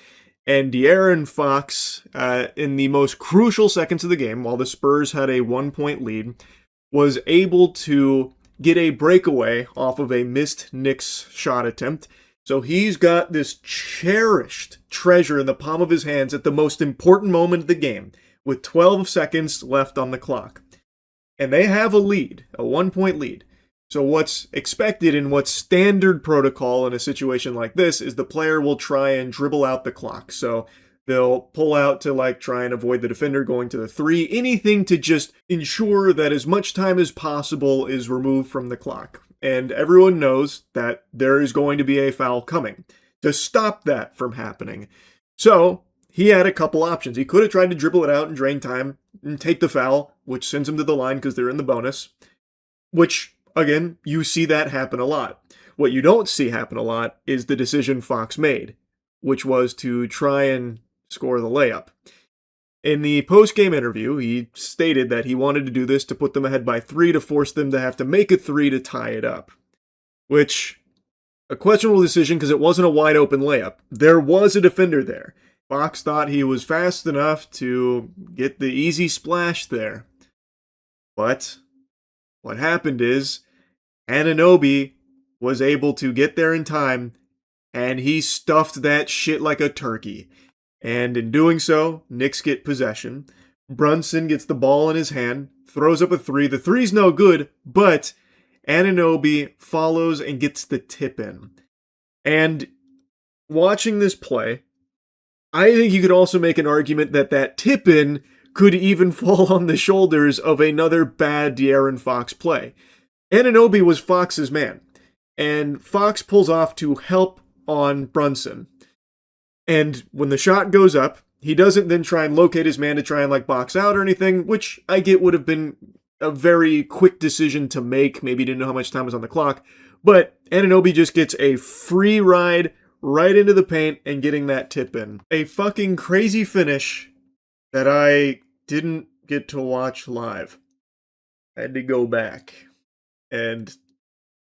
And De'Aaron Fox, in the most crucial seconds of the game, while the Spurs had a 1-point lead, was able to get a breakaway off of a missed Knicks shot attempt. So he's got this cherished treasure in the palm of his hands at the most important moment of the game, with 12 seconds left on the clock. And they have a lead, a 1-point lead. So what's expected and what's standard protocol in a situation like this is the player will try and dribble out the clock. So they'll pull out to like try and avoid the defender going to the 3, anything to just ensure that as much time as possible is removed from the clock. And everyone knows that there is going to be a foul coming to stop that from happening. So he had a couple options. He could have tried to dribble it out and drain time and take the foul, which sends him to the line because they're in the bonus, which, again, you see that happen a lot. What you don't see happen a lot is the decision Fox made, which was to try and score the layup. In the post-game interview, he stated that he wanted to do this to put them ahead by 3 to force them to have to make a 3 to tie it up, which, a questionable decision because it wasn't a wide-open layup. There was a defender there. Fox thought he was fast enough to get the easy splash there. But what happened is Anunoby was able to get there in time, and he stuffed that shit like a turkey. And in doing so, Knicks get possession. Brunson gets the ball in his hand, throws up a 3. The 3's no good, but Anunoby follows and gets the tip in. And watching this play, I think you could also make an argument that that tip in could even fall on the shoulders of another bad De'Aaron Fox play. Anunoby was Fox's man, and Fox pulls off to help on Brunson. And when the shot goes up, he doesn't then try and locate his man to try and like box out or anything, which I get would have been a very quick decision to make. Maybe he didn't know how much time was on the clock. But Anunoby just gets a free ride right into the paint and getting that tip in. A fucking crazy finish that I didn't get to watch live. I had to go back. And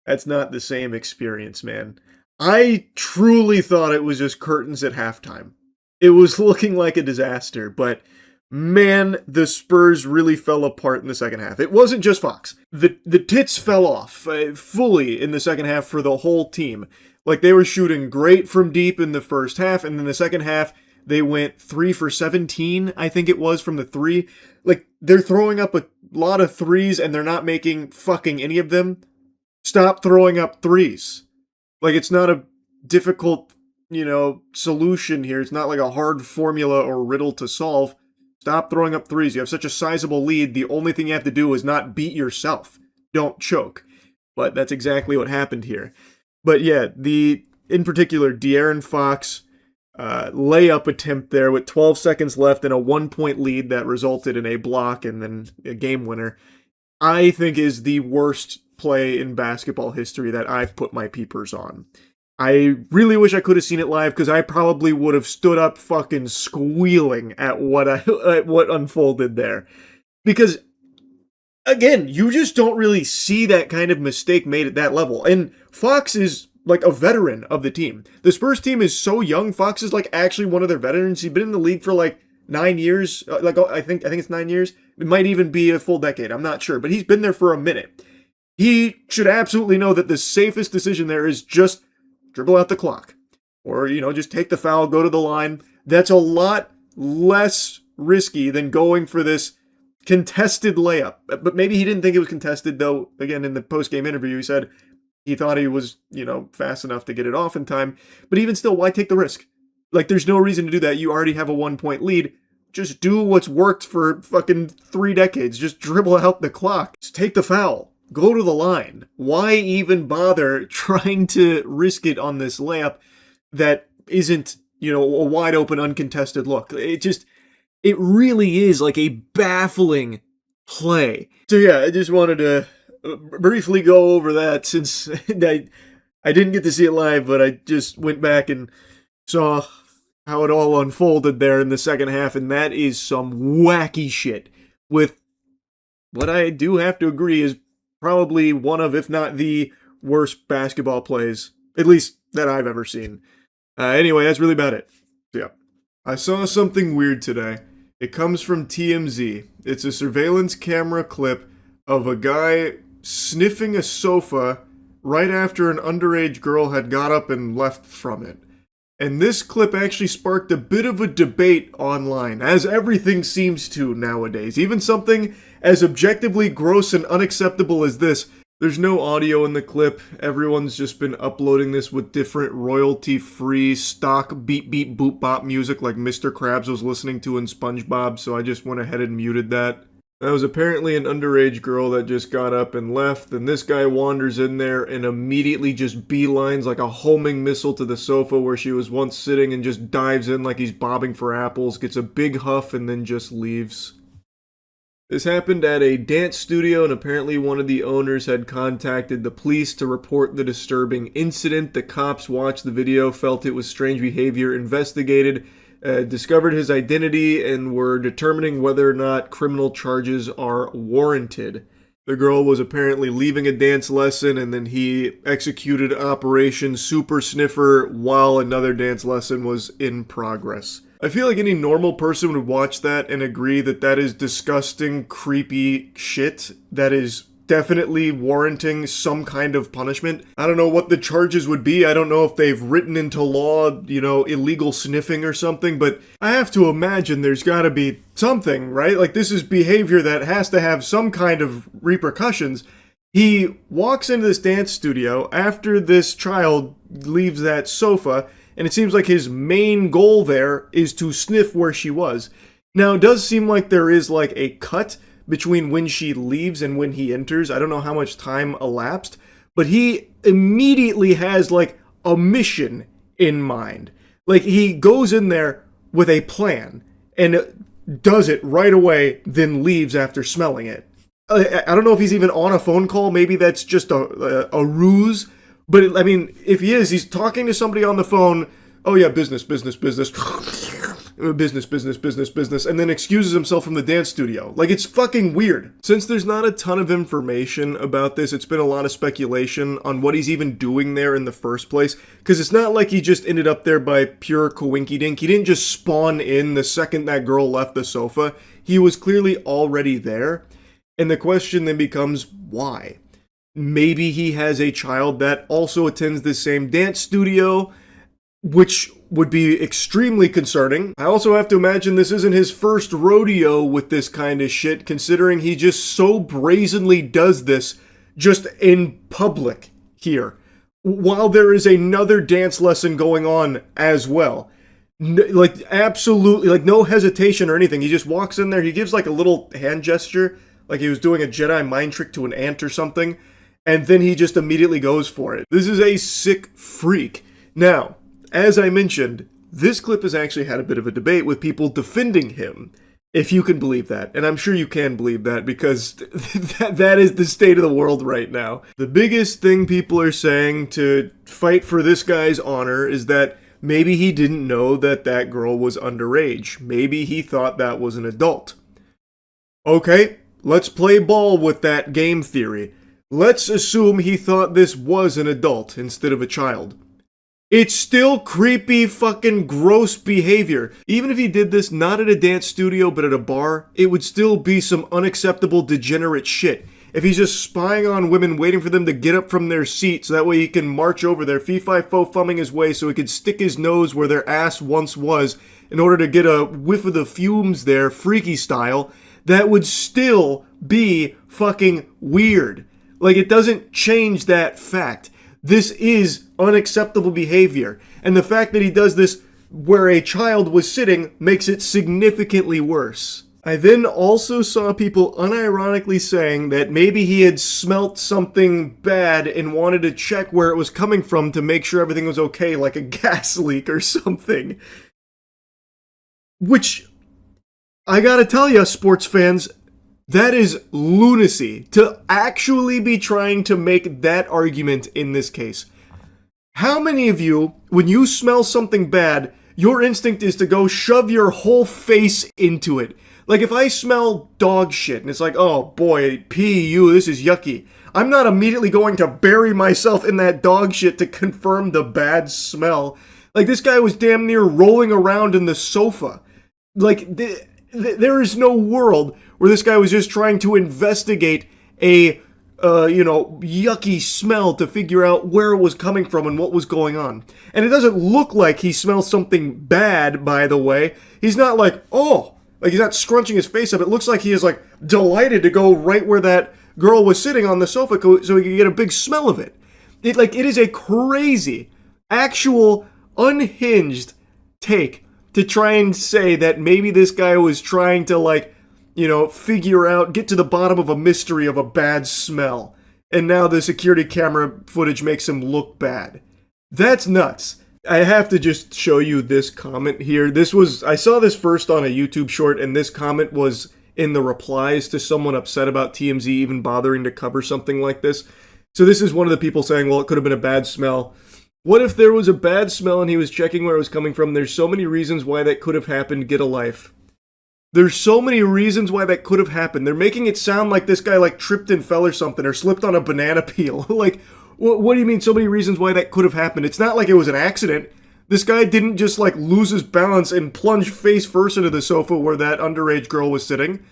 that's not the same experience, man. I truly thought it was just curtains at halftime. It was looking like a disaster, but man, the Spurs really fell apart in the second half. It wasn't just Fox. The tits fell off fully in the second half for the whole team. Like, they were shooting great from deep in the first half, and then the second half, they went 3 for 17, I think it was, from the 3. Like, they're throwing up a lot of 3s, and they're not making fucking any of them. Stop throwing up 3s. Like, it's not a difficult, solution here. It's not like a hard formula or riddle to solve. Stop throwing up 3s. You have such a sizable lead. The only thing you have to do is not beat yourself. Don't choke. But that's exactly what happened here. But yeah, in particular, De'Aaron Fox layup attempt there with 12 seconds left and a 1-point lead that resulted in a block and then a game winner, I think is the worst play in basketball history that I've put my peepers on. I really wish I could have seen it live because I probably would have stood up fucking squealing at what unfolded there. Because, again, you just don't really see that kind of mistake made at that level. And Fox is like a veteran of the team. The Spurs team is so young. Fox is like actually one of their veterans. He's been in the league for like 9 years. I think it's 9 years. It might even be a full decade. I'm not sure. But he's been there for a minute. He should absolutely know that the safest decision there is just dribble out the clock. Or, just take the foul, go to the line. That's a lot less risky than going for this contested layup. But maybe he didn't think it was contested, though. Again, in the post-game interview, he said he thought he was, fast enough to get it off in time. But even still, why take the risk? Like, there's no reason to do that. You already have a 1-point lead. Just do what's worked for fucking 3 decades. Just dribble out the clock. Just take the foul. Go to the line. Why even bother trying to risk it on this layup that isn't, a wide open, uncontested look? It really is like a baffling play. So yeah, I just wanted to briefly go over that since I didn't get to see it live, but I just went back and saw how it all unfolded there in the second half, and that is some wacky shit with what I do have to agree is probably one of, if not the worst basketball plays, at least that I've ever seen. Anyway, that's really about it. So, yeah. I saw something weird today. It comes from TMZ. It's a surveillance camera clip of a guy sniffing a sofa right after an underage girl had got up and left from it. And this clip actually sparked a bit of a debate online, as everything seems to nowadays. Even something as objectively gross and unacceptable as this There's no audio in the clip. Everyone's just been uploading this with different royalty-free stock beep beep boop bop music like Mr. Krabs was listening to in SpongeBob, so I just went ahead and muted that. That was apparently an underage girl that just got up and left, and this guy wanders in there and immediately just beelines like a homing missile to the sofa where she was once sitting and just dives in like he's bobbing for apples, gets a big huff, and then just leaves. This happened at a dance studio, and apparently one of the owners had contacted the police to report the disturbing incident. The cops watched the video, felt it was strange behavior, investigated, discovered his identity, and were determining whether or not criminal charges are warranted. The girl was apparently leaving a dance lesson, and then he executed Operation Super Sniffer while another dance lesson was in progress. I feel like any normal person would watch that and agree that that is disgusting, creepy shit that is definitely warranting some kind of punishment. I don't know what the charges would be. I don't know if they've written into law, illegal sniffing or something, but I have to imagine there's gotta be something, right? Like, this is behavior that has to have some kind of repercussions. He walks into this dance studio after this child leaves that sofa, and it seems like his main goal there is to sniff where she was. Now, it does seem like there is like a cut between when she leaves and when he enters. I don't know how much time elapsed, but he immediately has like a mission in mind. Like, he goes in there with a plan and does it right away, then leaves after smelling it. I don't know if he's even on a phone call. Maybe that's just a ruse. But, I mean, if he is, he's talking to somebody on the phone. Oh, yeah, business. business, and then excuses himself from the dance studio. Like, it's fucking weird. Since there's not a ton of information about this, it's been a lot of speculation on what he's even doing there in the first place. Because it's not like he just ended up there by pure coinky-dink. He didn't just spawn in the second that girl left the sofa. He was clearly already there. And the question then becomes, why? Maybe he has a child that also attends the same dance studio, which would be extremely concerning. I also have to imagine this isn't his first rodeo with this kind of shit, considering he just so brazenly does this just in public here, while there is another dance lesson going on as well. Like, absolutely, like, no hesitation or anything. He just walks in there, he gives like a little hand gesture, like he was doing a Jedi mind trick to an ant or something, and then he just immediately goes for it. This is a sick freak. Now, as I mentioned, this clip has actually had a bit of a debate with people defending him, if you can believe that. And I'm sure you can believe that, because that is the state of the world right now. The biggest thing people are saying to fight for this guy's honor is that maybe he didn't know that that girl was underage. Maybe he thought that was an adult. Okay, let's play ball with that game theory. Let's assume he thought this was an adult instead of a child. It's still creepy, fucking gross behavior. Even if he did this not at a dance studio but at a bar, it would still be some unacceptable degenerate shit. If he's just spying on women, waiting for them to get up from their seat so that way he can march over there, fee-fi-fo-fumming his way so he could stick his nose where their ass once was in order to get a whiff of the fumes there, freaky style, that would still be fucking weird. Like, it doesn't change that fact. This is unacceptable behavior. And the fact that he does this where a child was sitting makes it significantly worse. I then also saw people unironically saying that maybe he had smelt something bad and wanted to check where it was coming from to make sure everything was okay, like a gas leak or something. Which, I gotta tell ya, sports fans, that is lunacy, to actually be trying to make that argument in this case. How many of you, when you smell something bad, your instinct is to go shove your whole face into it? Like, if I smell dog shit and it's like, oh boy, this is yucky, I'm not immediately going to bury myself in that dog shit to confirm the bad smell. Like, this guy was damn near rolling around in the sofa. Like, there is no world where this guy was just trying to investigate a, yucky smell to figure out where it was coming from and what was going on. And it doesn't look like he smells something bad, by the way. He's not like, oh, like he's not scrunching his face up. It looks like he is like delighted to go right where that girl was sitting on the sofa so he could get a big smell of it. It is a crazy, actual, unhinged take to try and say that maybe this guy was trying to, like, you know, figure out, get to the bottom of a mystery of a bad smell. And now the security camera footage makes him look bad. That's nuts. I have to just show you this comment here. I saw this first on a YouTube short, and this comment was in the replies to someone upset about TMZ even bothering to cover something like this. So this is one of the people saying, well, it could have been a bad smell. What if there was a bad smell and he was checking where it was coming from? There's so many reasons why that could have happened. Get a life. There's so many reasons why that could have happened. They're making it sound like this guy, like, tripped and fell or something, or slipped on a banana peel. Like, what do you mean so many reasons why that could have happened? It's not like it was an accident. This guy didn't just, like, lose his balance and plunge face first into the sofa where that underage girl was sitting.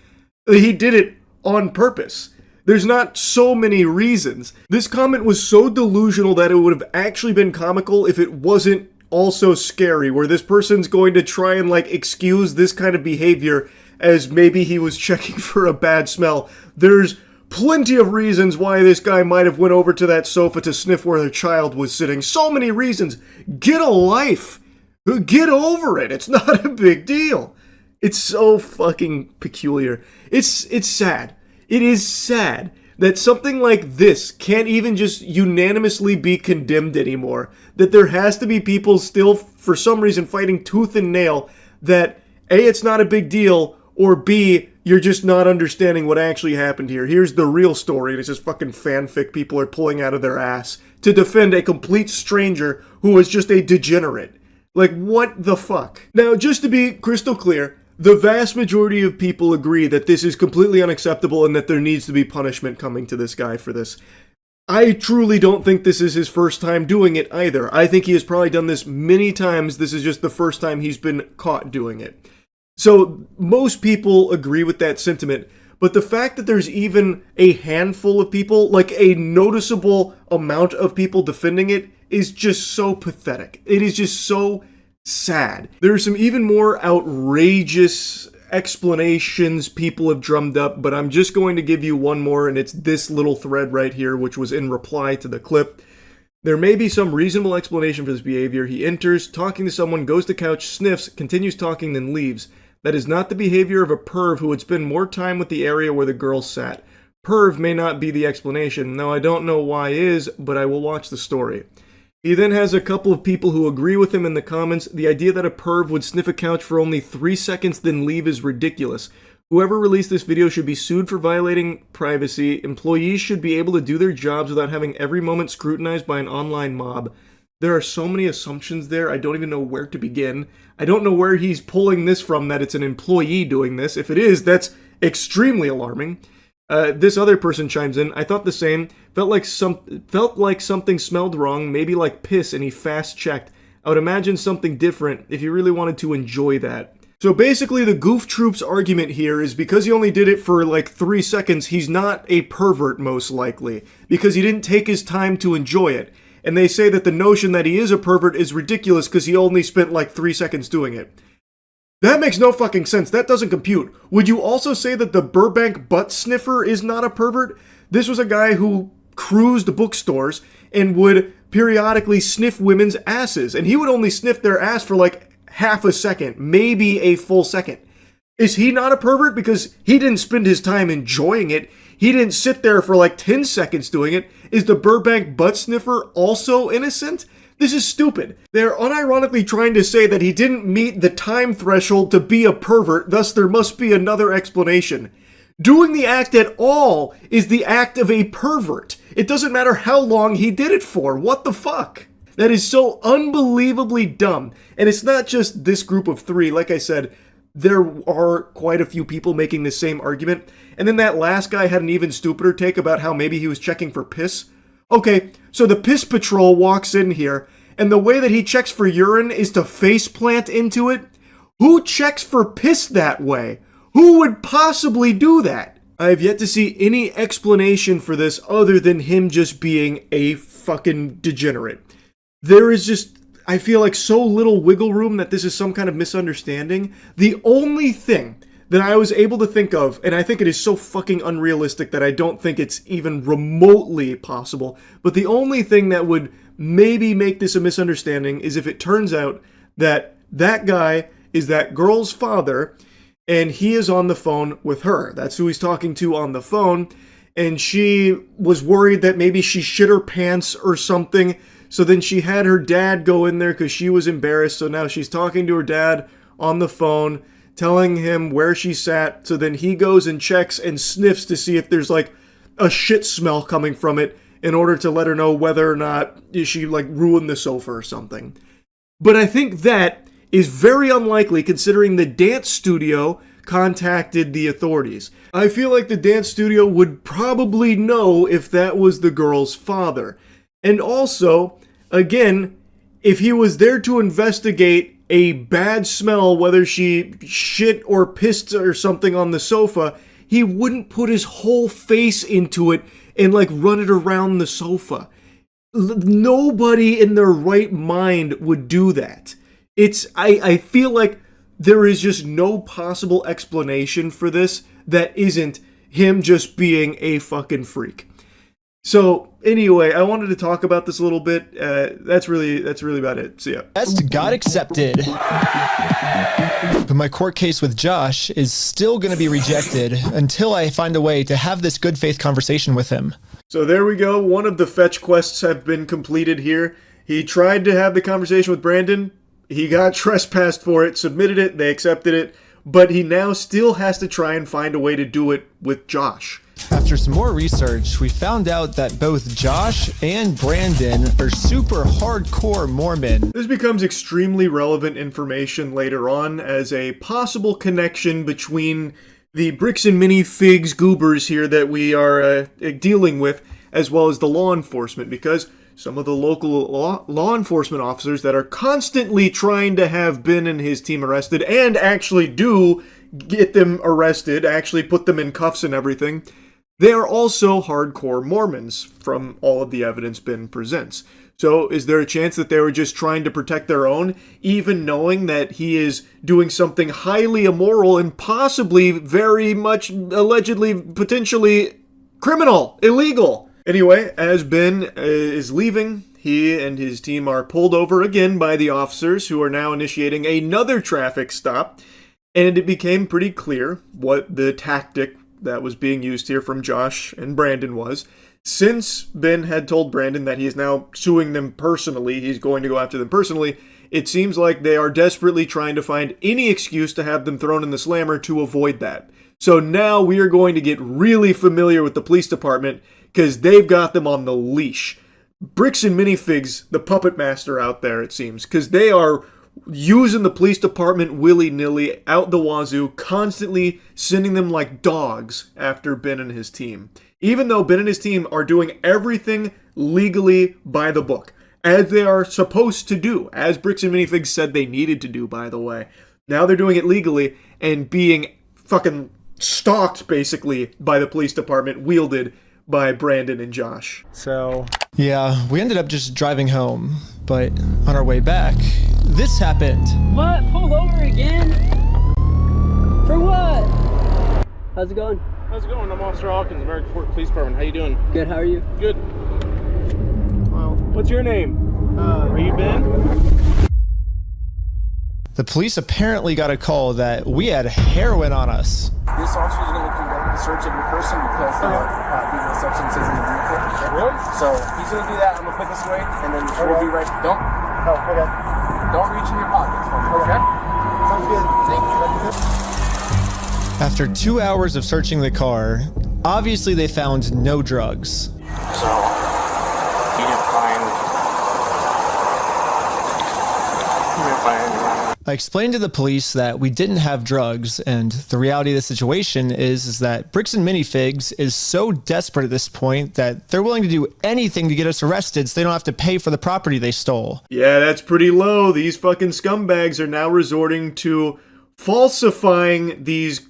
He did it on purpose. There's not so many reasons. This comment was so delusional that it would have actually been comical if it wasn't also scary, where this person's going to try and, like, excuse this kind of behavior as maybe he was checking for a bad smell. There's plenty of reasons why this guy might have went over to that sofa to sniff where their child was sitting. So many reasons. Get a life. Get over it. It's not a big deal. It's so fucking peculiar. It's sad. It is sad that something like this can't even just unanimously be condemned anymore. That there has to be people still, for some reason, fighting tooth and nail that A, it's not a big deal, or B, you're just not understanding what actually happened here. Here's the real story, and it's just fucking fanfic people are pulling out of their ass to defend a complete stranger who was just a degenerate. Like, what the fuck? Now, just to be crystal clear, the vast majority of people agree that this is completely unacceptable and that there needs to be punishment coming to this guy for this. I truly don't think this is his first time doing it either. I think he has probably done this many times. This is just the first time he's been caught doing it. So most people agree with that sentiment, but the fact that there's even a handful of people, like a noticeable amount of people defending it, is just so pathetic. It is just so sad. There are some even more outrageous explanations people have drummed up, but I'm just going to give you one more, and it's this little thread right here, which was in reply to the clip. There may be some reasonable explanation for this behavior. He enters, talking to someone, goes to couch, sniffs, continues talking, then leaves. That is not the behavior of a perv who would spend more time with the area where the girl sat. Perv may not be the explanation. Now, I don't know why is, but I will watch the story. He then has a couple of people who agree with him in the comments. The idea that a perv would sniff a couch for only 3 seconds then leave is ridiculous. Whoever released this video should be sued for violating privacy. Employees should be able to do their jobs without having every moment scrutinized by an online mob. There are so many assumptions there, I don't even know where to begin. I don't know where he's pulling this from, that it's an employee doing this. If it is, that's extremely alarming. This other person chimes in. I thought the same. Felt like something smelled wrong, maybe like piss, and he fast checked. I would imagine something different if you really wanted to enjoy that. So basically the Goof Troop's argument here is because he only did it for like 3 seconds, he's not a pervert most likely, because he didn't take his time to enjoy it. And they say that the notion that he is a pervert is ridiculous because he only spent like 3 seconds doing it. That makes no fucking sense. That doesn't compute. Would you also say that the Burbank butt sniffer is not a pervert? This was a guy who cruised bookstores and would periodically sniff women's asses. And he would only sniff their ass for like half a second, maybe a full second. Is he not a pervert because he didn't spend his time enjoying it? He didn't sit there for like 10 seconds doing it. Is the Burbank butt sniffer also innocent? This is stupid. They're unironically trying to say that he didn't meet the time threshold to be a pervert, thus there must be another explanation. Doing the act at all is the act of a pervert. It doesn't matter how long he did it for. What the fuck? That is so unbelievably dumb. And it's not just this group of 3. Like I said, there are quite a few people making the same argument. And then that last guy had an even stupider take about how maybe he was checking for piss. Okay, so the piss patrol walks in here, and the way that he checks for urine is to face plant into it? Who checks for piss that way? Who would possibly do that? I have yet to see any explanation for this other than him just being a fucking degenerate. There is just, I feel like, so little wiggle room that this is some kind of misunderstanding. The only thing that I was able to think of, and I think it is so fucking unrealistic that I don't think it's even remotely possible, but the only thing that would maybe make this a misunderstanding is if it turns out that that guy is that girl's father, and he is on the phone with her. That's who he's talking to on the phone, and she was worried that maybe she shit her pants or something, so then she had her dad go in there because she was embarrassed, so now she's talking to her dad on the phone, telling him where she sat, so then he goes and checks and sniffs to see if there's like a shit smell coming from it in order to let her know whether or not she like ruined the sofa or something. But I think that is very unlikely considering the dance studio contacted the authorities. I feel like the dance studio would probably know if that was the girl's father. And also, again, if he was there to investigate a bad smell, whether she shit or pissed or something on the sofa, he wouldn't put his whole face into it and like run it around the sofa. Nobody in their right mind would do that. I feel like there is just no possible explanation for this that isn't him just being a fucking freak. So anyway, I wanted to talk about this a little bit. That's really about it. So yeah. Test got accepted. But my court case with Josh is still going to be rejected until I find a way to have this good faith conversation with him. So there we go. One of the fetch quests have been completed here. He tried to have the conversation with Brandon. He got trespassed for it, submitted it, they accepted it, but he now still has to try and find a way to do it with Josh. After some more research, we found out that both Josh and Brandon are super hardcore Mormon. This becomes extremely relevant information later on as a possible connection between the Bricks and Minifigs goobers here that we are dealing with, as well as the law enforcement, because some of the local law enforcement officers that are constantly trying to have Ben and his team arrested, and actually do get them arrested, actually put them in cuffs and everything, they are also hardcore Mormons from all of the evidence Ben presents. So is there a chance that they were just trying to protect their own, even knowing that he is doing something highly immoral and possibly very much allegedly, potentially criminal, illegal? Anyway, as Ben is leaving, he and his team are pulled over again by the officers who are now initiating another traffic stop, and it became pretty clear what the tactic that was being used here from Josh and Brandon was. Since Ben had told Brandon that he is now suing them personally, he's going to go after them personally, it seems like they are desperately trying to find any excuse to have them thrown in the slammer to avoid that. So now we are going to get really familiar with the police department because they've got them on the leash. Bricks and Minifigs, the puppet master out there, it seems, because they are using the police department willy-nilly out the wazoo, constantly sending them like dogs after Ben and his team. Even though Ben and his team are doing everything legally by the book, as they are supposed to do, as Bricks and Minifigs said they needed to do, by the way. Now they're doing it legally and being fucking stalked, basically, by the police department, wielded by Brandon and Josh. So yeah, we ended up just driving home, but on our way back, this happened. What? Pulled over again? For what? How's it going? How's it going? I'm Officer Hawkins, American Fort Police Department. How you doing? Good, how are you? Good. Well, what's your name? Are you Ben? The police apparently got a call that we had heroin on us. This officer is going to conduct the search of your person because there are illegal substances in the vehicle. Really? So he's going to do that. I'm going to put this away, and then we'll be right. Don't reach in your pockets. Okay? Sounds good. Thank you. After 2 hours of searching the car, obviously they found no drugs. So you didn't find anything. I explained to the police that we didn't have drugs, and the reality of the situation is that Bricks and Minifigs is so desperate at this point that they're willing to do anything to get us arrested so they don't have to pay for the property they stole. Yeah, that's pretty low. These fucking scumbags are now resorting to falsifying these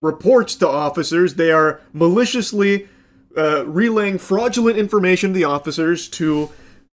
reports to officers. They are maliciously relaying fraudulent information to the officers to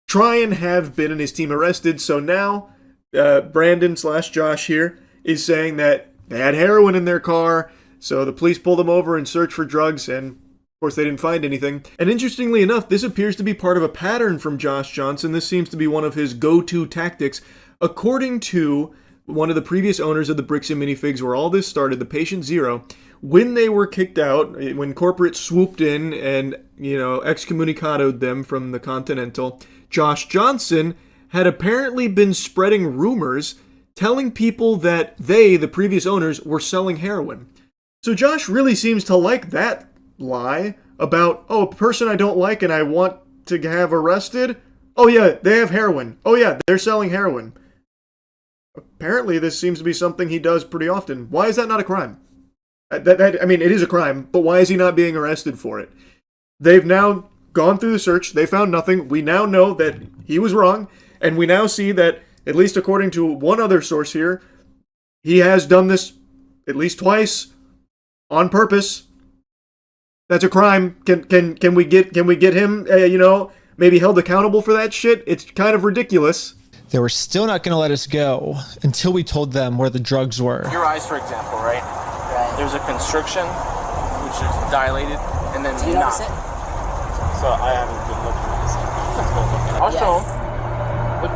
try and have Ben and his team arrested. So now Brandon / Josh here is saying that they had heroin in their car, so the police pulled them over and searched for drugs, and of course they didn't find anything. And interestingly enough, this appears to be part of a pattern from Josh Johnson. This seems to be one of his go-to tactics. According to one of the previous owners of the Bricks and Minifigs, where all this started, the Patient Zero, when they were kicked out, when corporate swooped in and, excommunicated them from the Continental, Josh Johnson had apparently been spreading rumors telling people that they, the previous owners, were selling heroin. So Josh really seems to like that lie about, a person I don't like and I want to have arrested? Oh yeah, they have heroin. Oh yeah, they're selling heroin. Apparently this seems to be something he does pretty often. Why is that not a crime? It is a crime, but why is he not being arrested for it? They've now gone through the search. They found nothing. We now know that he was wrong, and we now see that, at least according to one other source here, he has done this at least twice on purpose. That's a crime. Can we get him, maybe held accountable for that shit? It's kind of ridiculous. They were still not going to let us go until we told them where the drugs were. Your eyes, for example, right? There's a constriction, which is dilated, and then not. So I haven't been looking at this. I'll show him.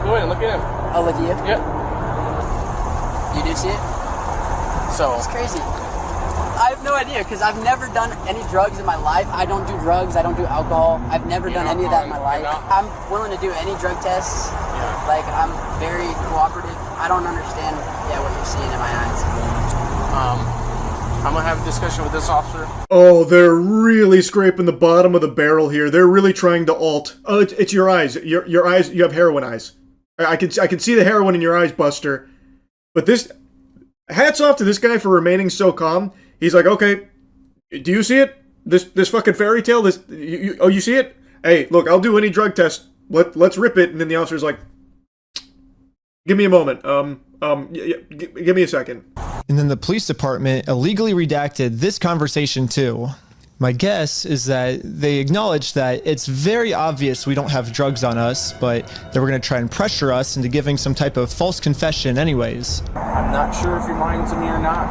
Go ahead and look at him. I'll look at you? Yep. You do see it? So. It's crazy. I have no idea, because I've never done any drugs in my life. I don't do drugs. I don't do alcohol. I've never done any of that in my life. I'm willing to do any drug tests. Yeah. Like, I'm very cooperative. I don't understand, what you're seeing in my eyes. I'm going to have a discussion with this officer. Oh, they're really scraping the bottom of the barrel here. They're really trying to alt. Oh, it's your eyes. Your eyes, you have heroin eyes. I can see the heroin in your eyes, Buster. But this, hats off to this guy for remaining so calm. He's like, okay, do you see it? This fucking fairy tale? You see it? Hey, look, I'll do any drug test. Let's rip it. And then the officer's like, give me a moment. Give me a second. And then the police department illegally redacted this conversation too. My guess is that they acknowledged that it's very obvious we don't have drugs on us, but they were going to try and pressure us into giving some type of false confession anyways. I'm not sure if you're lying to me or not,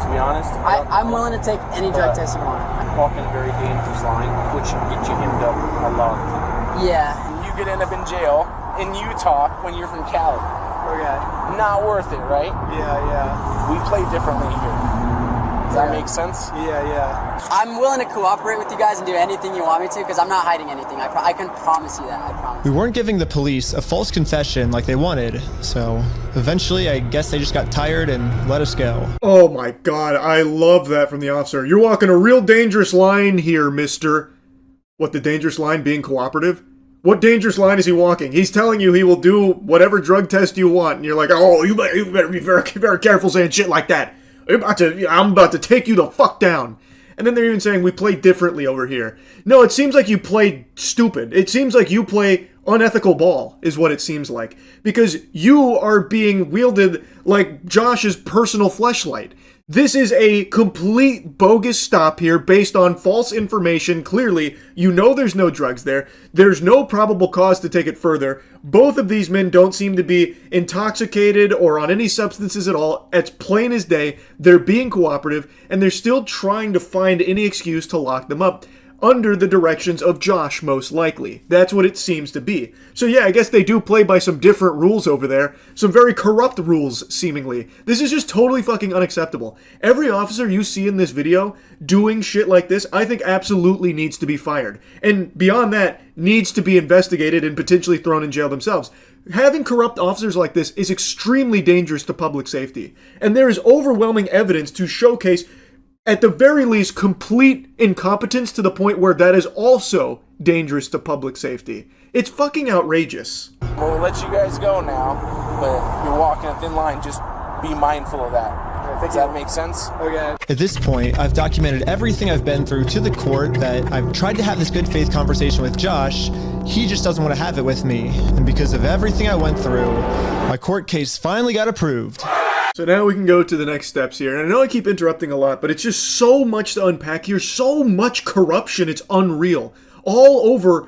to be honest. I'm willing to take any drug test you want. Walking a very dangerous line, which can get you hemmed up a lot of the time. Yeah. And you could end up in jail in Utah when you're from Cali. Okay. Not worth it, right? Yeah. We play differently here. Does that make sense? Yeah. I'm willing to cooperate with you guys and do anything you want me to, because I'm not hiding anything. I can promise you that. I promise. We weren't giving the police a false confession like they wanted, so eventually I guess they just got tired and let us go. Oh my god, I love that from the officer. You're walking a real dangerous line here, mister. What, the dangerous line being cooperative? What dangerous line is he walking? He's telling you he will do whatever drug test you want, and you're like, oh, you better be very, very careful saying shit like that. I'm about to take you the fuck down. And then they're even saying we play differently over here. No, it seems like you play stupid. It seems like you play unethical ball, is what it seems like. Because you are being wielded like Josh's personal fleshlight. This is a complete bogus stop here based on false information. Clearly, you know there's no drugs there. There's no probable cause to take it further. Both of these men don't seem to be intoxicated or on any substances at all. It's plain as day. They're being cooperative, and they're still trying to find any excuse to lock them up. Under the directions of Josh, most likely. That's what it seems to be. So yeah, I guess they do play by some different rules over there. Some very corrupt rules, seemingly. This is just totally fucking unacceptable. Every officer you see in this video doing shit like this, I think absolutely needs to be fired. And beyond that, needs to be investigated and potentially thrown in jail themselves. Having corrupt officers like this is extremely dangerous to public safety. And there is overwhelming evidence to showcase, at the very least, complete incompetence to the point where that is also dangerous to public safety. It's fucking outrageous. We'll let you guys go now, but you're walking a thin line. Just be mindful of that. Does that make sense? Okay. At this point, I've documented everything I've been through to the court, that I've tried to have this good faith conversation with Josh. He just doesn't want to have it with me. And because of everything I went through, my court case finally got approved. So now we can go to the next steps here. And I know I keep interrupting a lot, but it's just so much to unpack here. So much corruption. It's unreal. All over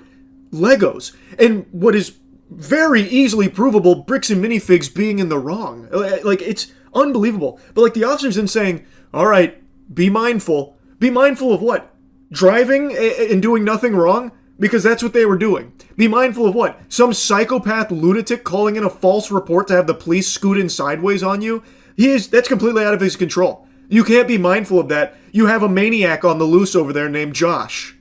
Legos. And what is very easily provable, Bricks and Minifigs being in the wrong. Like, it's Unbelievable. But like the officer's then saying, all right, be mindful. Be mindful of what? Driving and doing nothing wrong? Because that's what they were doing. Be mindful of what? Some psychopath lunatic calling in a false report to have the police scoot in sideways on you? That's completely out of his control. You can't be mindful of that. You have a maniac on the loose over there named Josh.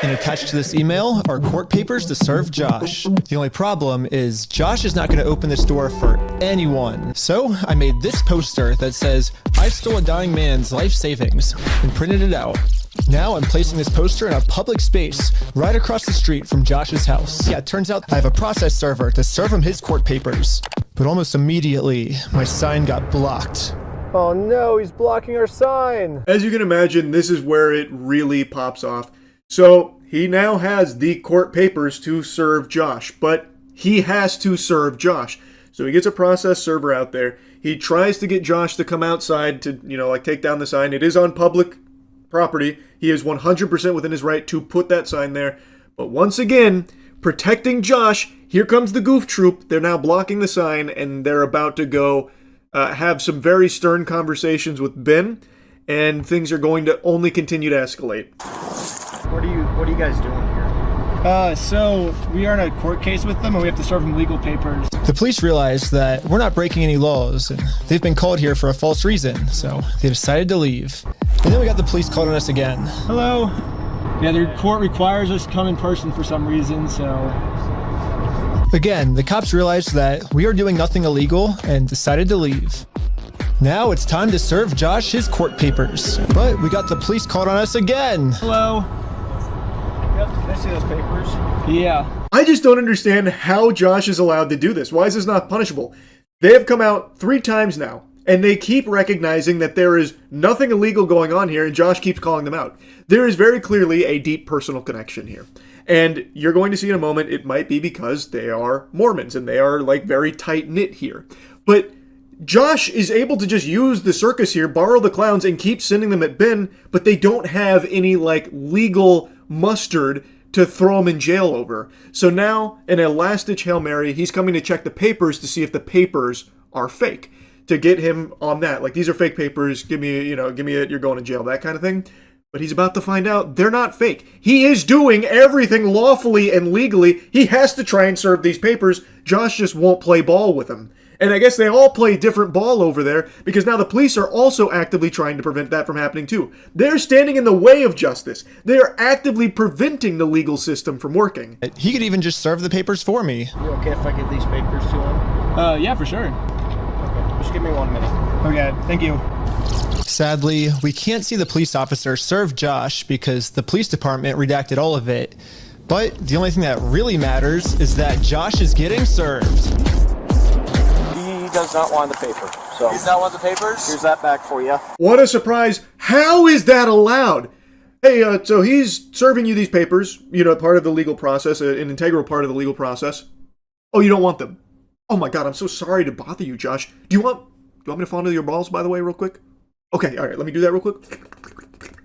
And attached to this email are court papers to serve Josh. The only problem is Josh is not going to open this door for anyone. So I made this poster that says, "I stole a dying man's life savings," and printed it out. Now I'm placing this poster in a public space right across the street from Josh's house. Yeah, it turns out I have a process server to serve him his court papers. But almost immediately, my sign got blocked. Oh no, he's blocking our sign. As you can imagine, this is where it really pops off. So he now has the court papers to serve Josh, but he has to serve Josh. So he gets a process server out there. He tries to get Josh to come outside to, like take down the sign. It is on public property. He is 100% within his right to put that sign there. But once again, protecting Josh, here comes the goof troop. They're now blocking the sign, and they're about to go have some very stern conversations with Ben, and things are going to only continue to escalate. What are you guys doing here? So we are in a court case with them, and we have to serve them legal papers. The police realize that we're not breaking any laws, and they've been called here for a false reason, so they decided to leave. And then we got the police called on us again. Hello. Yeah, the court requires us to come in person for some reason, so... Again, the cops realized that we are doing nothing illegal and decided to leave. Now it's time to serve Josh his court papers. But we got the police called on us again. Hello. Yep, I see those papers. Yeah. I just don't understand how Josh is allowed to do this. Why is this not punishable? They have come out 3 times now, and they keep recognizing that there is nothing illegal going on here, and Josh keeps calling them out. There is very clearly a deep personal connection here. And you're going to see in a moment, it might be because they are Mormons, and they are like very tight-knit here. But Josh is able to just use the circus here, borrow the clowns, and keep sending them at Ben, but they don't have any like legal mustard to throw him in jail over. So now, in a last-ditch Hail Mary, he's coming to check the papers to see if the papers are fake, to get him on that. Like, these are fake papers, give me it, you're going to jail, that kind of thing. But he's about to find out they're not fake. He is doing everything lawfully and legally. He has to try and serve these papers. Josh just won't play ball with him. And I guess they all play different ball over there, because now the police are also actively trying to prevent that from happening too. They're standing in the way of justice. They are actively preventing the legal system from working. He could even just serve the papers for me. You okay if I give these papers to him? Yeah, for sure. Okay, just give me 1 minute. Okay, thank you. Sadly, we can't see the police officer serve Josh because the police department redacted all of it. But the only thing that really matters is that Josh is getting served. He does not want the paper. So He does not want the papers? Here's that back for you. What a surprise. How is that allowed? Hey, so he's serving you these papers, part of the legal process, an integral part of the legal process. Oh, you don't want them? Oh my God, I'm so sorry to bother you, Josh. Do you want me to fondle your balls, by the way, real quick? Okay, all right, let me do that real quick.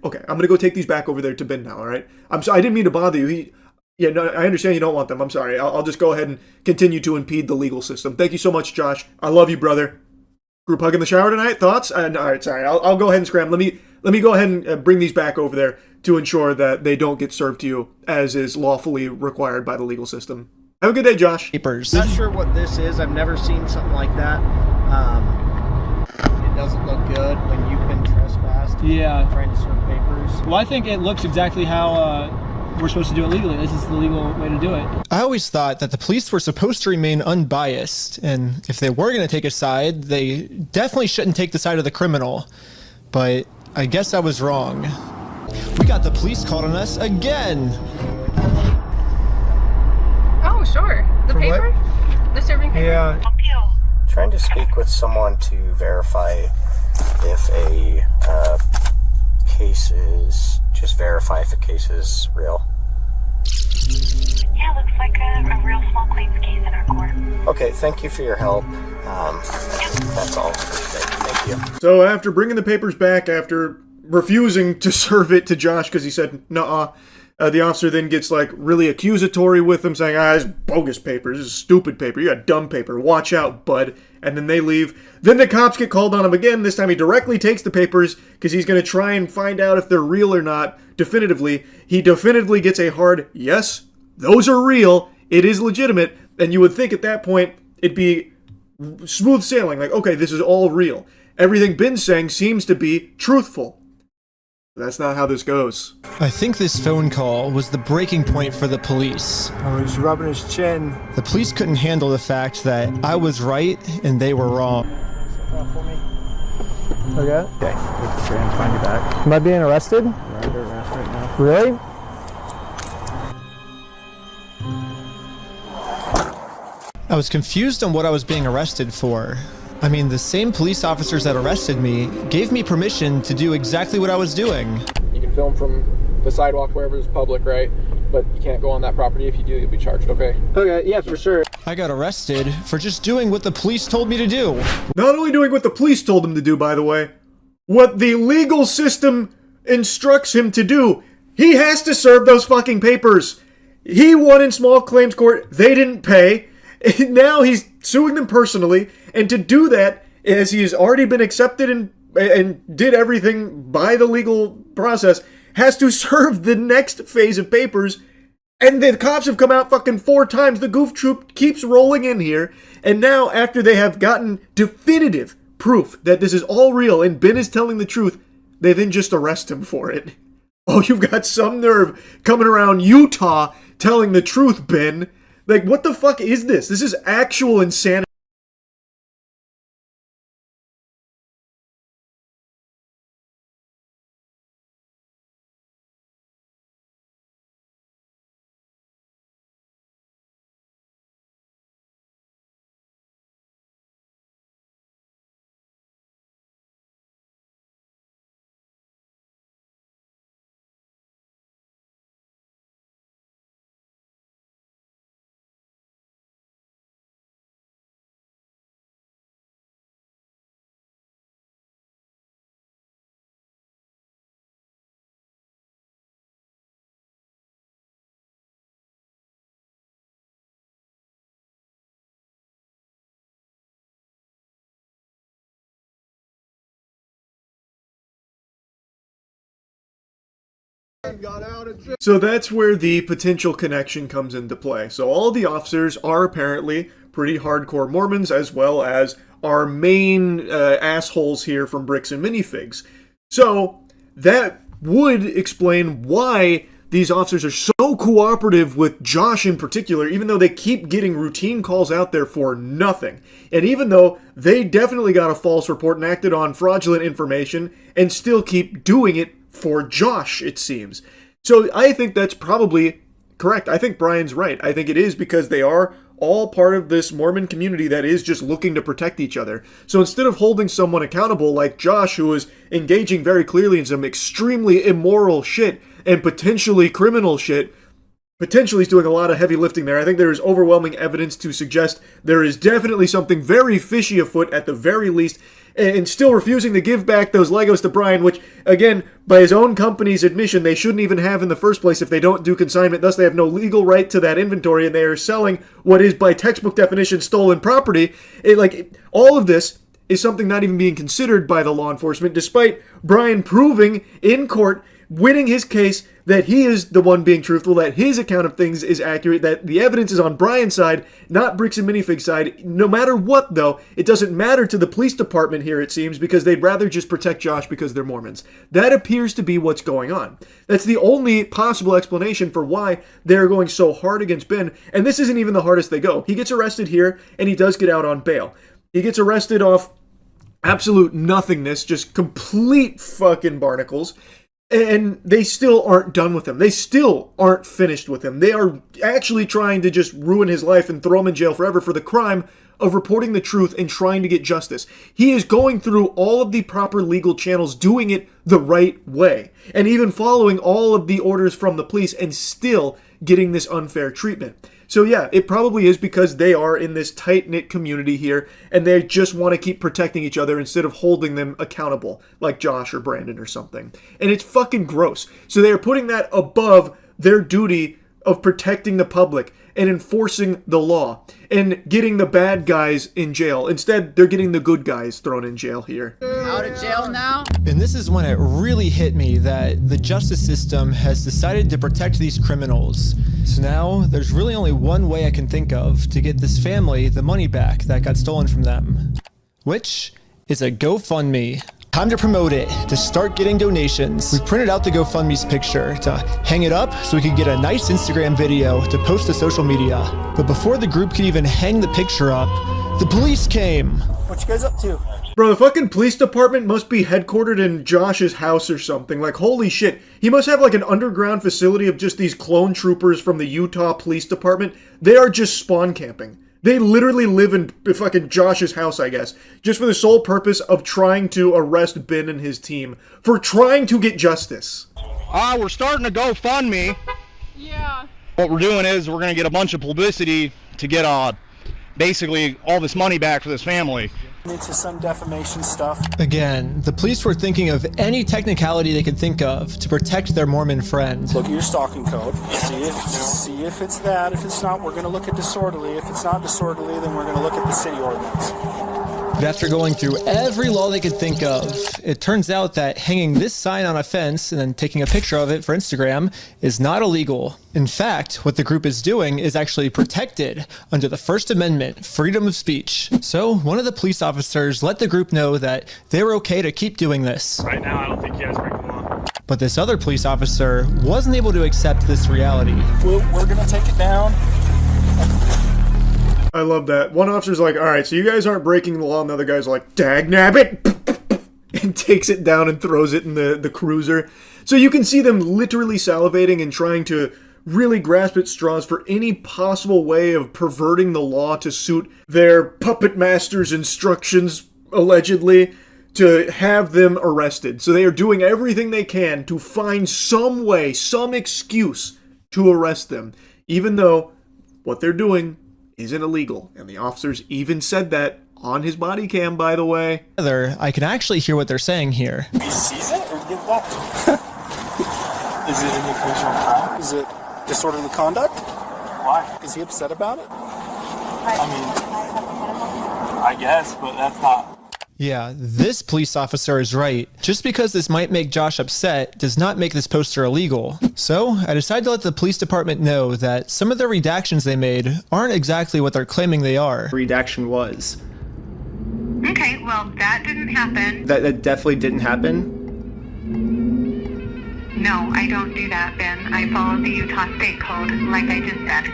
Okay, I'm going to go take these back over there to Ben now, all right? I didn't mean to bother you. I understand you don't want them. I'm sorry. I'll just go ahead and continue to impede the legal system. Thank you so much, Josh. I love you, brother. Group hug in the shower tonight? Thoughts? All right, sorry. I'll go ahead and scram. Let me go ahead and bring these back over there to ensure that they don't get served to you as is lawfully required by the legal system. Have a good day, Josh. Papers. Not sure what this is. I've never seen something like that. It doesn't look good when you've been trespassed. Yeah. Trying to serve papers. Well, I think it looks exactly how we're supposed to do it legally. This is the legal way to do it. I always thought that the police were supposed to remain unbiased, and if they were going to take a side, they definitely shouldn't take the side of the criminal. But I guess I was wrong. We got the police called on us again. Oh, sure. The paper? What? The serving paper? Yeah. Trying to speak with someone to verify if a case is, just verify if a case is real. Yeah, looks like a real small claims case in our court. Okay, thank you for your help. That's all for today. Thank you. So after bringing the papers back, after refusing to serve it to Josh because he said, nuh-uh, The officer then gets like really accusatory with him, saying, this is bogus paper, this is stupid paper, you got dumb paper, watch out, bud. And then they leave. Then the cops get called on him again. This time he directly takes the papers because he's going to try and find out if they're real or not definitively. He definitively gets a hard, yes, those are real, it is legitimate. And you would think at that point it'd be smooth sailing, like, okay, this is all real. Everything Ben's saying seems to be truthful. That's not how this goes. I think this phone call was the breaking point for the police. Oh, he's rubbing his chin. The police couldn't handle the fact that I was right and they were wrong. Okay. Okay, put your hands behind your back. Am I being arrested? You're under arrest right now. Really? I was confused on what I was being arrested for. I mean, the same police officers that arrested me gave me permission to do exactly what I was doing. You can film from the sidewalk wherever it's public, right? But you can't go on that property. If you do, you'll be charged, okay? Okay, yeah, for sure. I got arrested for just doing what the police told me to do. Not only doing what the police told him to do, by the way, what the legal system instructs him to do. He has to serve those fucking papers. He won in small claims court. They didn't pay. Now he's suing them personally. And to do that, as he has already been accepted and did everything by the legal process, has to serve the next phase of papers. And the cops have come out fucking 4 times. The goof troop keeps rolling in here. And now, after they have gotten definitive proof that this is all real and Ben is telling the truth, they then just arrest him for it. Oh, you've got some nerve coming around Utah telling the truth, Ben. Like, what the fuck is this? This is actual insanity. So that's where the potential connection comes into play. So all the officers are apparently pretty hardcore Mormons, as well as our main assholes here from Bricks and Minifigs. So that would explain why these officers are so cooperative with Josh in particular, even though they keep getting routine calls out there for nothing. And even though they definitely got a false report and acted on fraudulent information and still keep doing it for Josh, it seems. So I think that's probably correct. I think Brian's right. I think it is because they are all part of this Mormon community that is just looking to protect each other. So instead of holding someone accountable like Josh, who is engaging very clearly in some extremely immoral shit and potentially criminal shit, potentially he's doing a lot of heavy lifting there. I think there is overwhelming evidence to suggest there is definitely something very fishy afoot at the very least, and still refusing to give back those Legos to Brian, which, again, by his own company's admission, they shouldn't even have in the first place if they don't do consignment. Thus, they have no legal right to that inventory, and they are selling what is, by textbook definition, stolen property. All of this is something not even being considered by the law enforcement, despite Brian proving in court, winning his case, that he is the one being truthful, that his account of things is accurate, that the evidence is on Brian's side, not Bricks and Minifig's side. No matter what, though, it doesn't matter to the police department here, it seems, because they'd rather just protect Josh because they're Mormons. That appears to be what's going on. That's the only possible explanation for why they're going so hard against Ben, and this isn't even the hardest they go. He gets arrested here, and he does get out on bail. He gets arrested off absolute nothingness, just complete fucking barnacles. And they still aren't done with him. They still aren't finished with him. They are actually trying to just ruin his life and throw him in jail forever for the crime of reporting the truth and trying to get justice. He is going through all of the proper legal channels, doing it the right way, and even following all of the orders from the police and still getting this unfair treatment. So yeah, it probably is because they are in this tight-knit community here, and they just want to keep protecting each other instead of holding them accountable, like Josh or Brandon or something. And it's fucking gross. So they are putting that above their duty of protecting the public and enforcing the law and getting the bad guys in jail. Instead, they're getting the good guys thrown in jail here. Out of jail now? And this is when it really hit me that the justice system has decided to protect these criminals. So now there's really only one way I can think of to get this family the money back that got stolen from them, which is a GoFundMe. Time to promote it, to start getting donations. We printed out the GoFundMe's picture to hang it up so we could get a nice Instagram video to post to social media. But before the group could even hang the picture up, the police came. What you guys up to? Bro, the fucking police department must be headquartered in Josh's house or something. Like, holy shit. He must have like an underground facility of just these clone troopers from the Utah Police Department. They are just spawn camping. They literally live in fucking Josh's house, I guess, just for the sole purpose of trying to arrest Ben and his team for trying to get justice. We're starting a GoFundMe. Yeah. What we're doing is we're going to get a bunch of publicity to get basically all this money back for this family. Into some defamation stuff. Again, the police were thinking of any technicality they could think of to protect their Mormon friend. Look at your stalking code. See if it's that. If it's not, we're going to look at disorderly. If it's not disorderly, then we're going to look at the city ordinance. But after going through every law they could think of, it turns out that hanging this sign on a fence and then taking a picture of it for Instagram is not illegal. In fact, what the group is doing is actually protected under the First Amendment, freedom of speech. So one of the police officers let the group know that they were okay to keep doing this. Right now, I don't think you guys break the law. But this other police officer wasn't able to accept this reality. We're going to take it down. I love that. One officer's like, alright, so you guys aren't breaking the law, and the other guy's like, dagnabbit! And takes it down and throws it in the cruiser. So you can see them literally salivating and trying to really grasp at straws for any possible way of perverting the law to suit their puppet master's instructions, allegedly, to have them arrested. So they are doing everything they can to find some way, some excuse to arrest them, even though what they're doing isn't illegal. And the officers even said that on his body cam, by the way. I can actually hear what they're saying here. He sees it or give back to him? Is it an occasional crime? Is it disorderly conduct? Why? Is he upset about it? I mean, I guess, but that's not... Yeah, this police officer is right. Just because this might make Josh upset does not make this poster illegal. So I decided to let the police department know that some of the redactions they made aren't exactly what they're claiming they are. Redaction was. Okay, well, that didn't happen. That definitely didn't happen? No, I don't do that, Ben. I follow the Utah State Code, like I just said.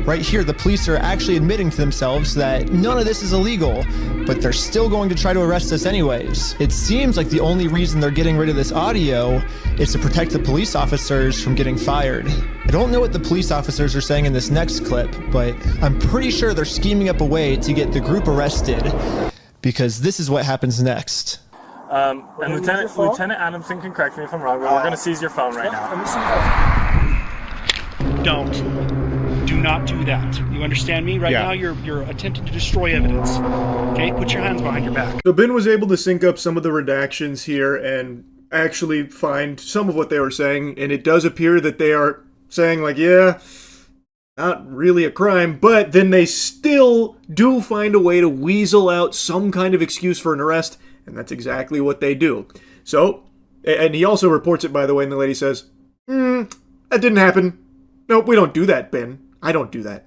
Right here, the police are actually admitting to themselves that none of this is illegal, but they're still going to try to arrest us anyways. It seems like the only reason they're getting rid of this audio is to protect the police officers from getting fired. I don't know what the police officers are saying in this next clip, but I'm pretty sure they're scheming up a way to get the group arrested, because this is what happens next. And Lieutenant Adamson can correct me if I'm wrong, but we're going to seize your phone right now. Do not do that. You understand me? Right now you're attempting to destroy evidence. Okay? Put your hands behind your back. So Ben was able to sync up some of the redactions here and actually find some of what they were saying, and it does appear that they are saying, like, yeah, not really a crime, but then they still do find a way to weasel out some kind of excuse for an arrest, and that's exactly what they do. So, and he also reports it, by the way, and the lady says, that didn't happen. Nope, we don't do that, Ben. I don't do that.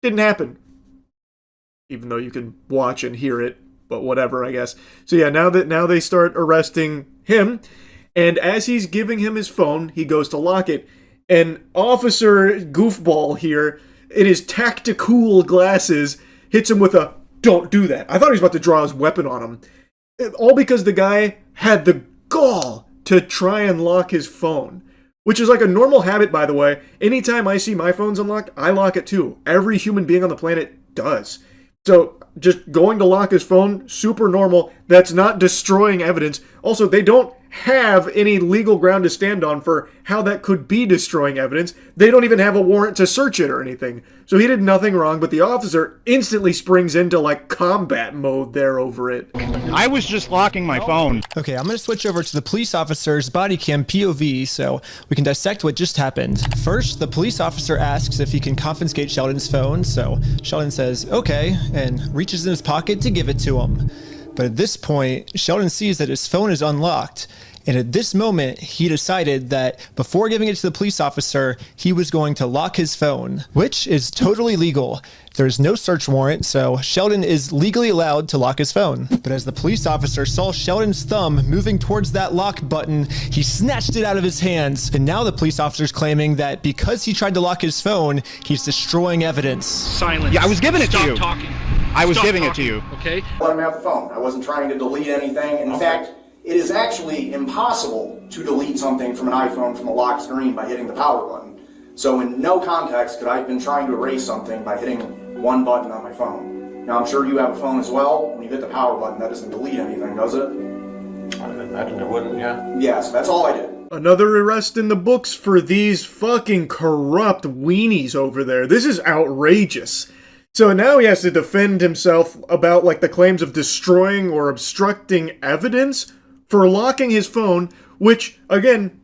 Didn't happen. Even though you can watch and hear it, but whatever, I guess. So yeah, now they start arresting him, and as he's giving him his phone, he goes to lock it, and Officer Goofball here, in his tactical glasses, hits him with a, don't do that. I thought he was about to draw his weapon on him. All because the guy had the gall to try and lock his phone. Which is like a normal habit, by the way. Anytime I see my phone's unlocked, I lock it too. Every human being on the planet does. So just going to lock his phone, super normal. That's not destroying evidence. Also, they don't have any legal ground to stand on for how that could be destroying evidence. They don't even have a warrant to search it or anything. So he did nothing wrong, but the officer instantly springs into like combat mode there over it. I was just locking my phone. Okay, I'm going to switch over to the police officer's body cam POV so we can dissect what just happened. First, the police officer asks if he can confiscate Sheldon's phone, so Sheldon says, okay, and reaches in his pocket to give it to him. But at this point, Sheldon sees that his phone is unlocked, and at this moment, he decided that before giving it to the police officer, he was going to lock his phone, which is totally legal. There's no search warrant, so Sheldon is legally allowed to lock his phone. But as the police officer saw Sheldon's thumb moving towards that lock button, he snatched it out of his hands. And now the police officer's claiming that because he tried to lock his phone, he's destroying evidence. Silence. Yeah, I was giving it to you. Stop talking. I was Stop giving talking, it to you. Okay? Let him have the phone. I wasn't trying to delete anything. In fact, it is actually impossible to delete something from an iPhone from a locked screen by hitting the power button. So in no context could I have been trying to erase something by hitting one button on my phone. Now I'm sure you have a phone as well. When you hit the power button, that doesn't delete anything, does it? I would imagine it wouldn't, yeah. Yes, that's all I did. Another arrest in the books for these fucking corrupt weenies over there. This is outrageous. So now he has to defend himself about like the claims of destroying or obstructing evidence for locking his phone, which, again,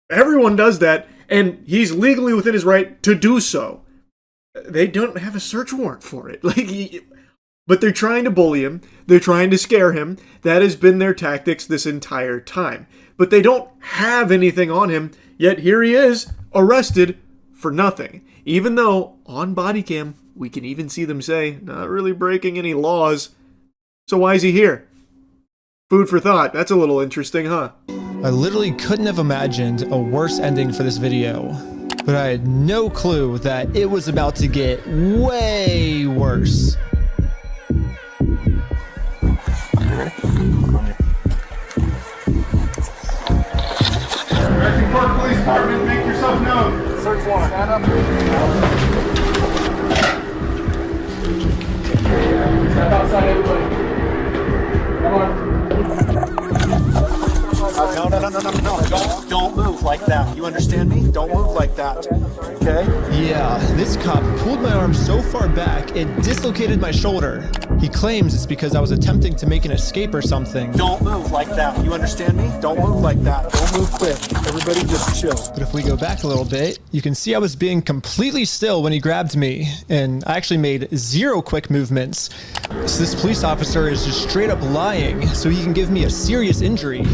everyone does that, and he's legally within his right to do so. They don't have a search warrant for it. But they're trying to bully him. They're trying to scare him. That has been their tactics this entire time. But they don't have anything on him, yet here he is, arrested for nothing. Even though, on body cam, we can even see them say, not really breaking any laws. So why is he here? Food for thought. That's a little interesting, huh? I literally couldn't have imagined a worse ending for this video. But I had no clue that it was about to get way worse. Directing Park Police Department, make yourself known. Search warrant. Stand up. Step outside, everybody. Come on. No. Don't move like that. You understand me? Don't move like that. Okay? Yeah, this cop pulled my arm so far back, it dislocated my shoulder. He claims it's because I was attempting to make an escape or something. Don't move like that. You understand me? Don't move like that. Don't move quick. Everybody just chill. But if we go back a little bit, you can see I was being completely still when he grabbed me, and I actually made 0 quick movements. So this police officer is just straight up lying so he can give me a serious injury.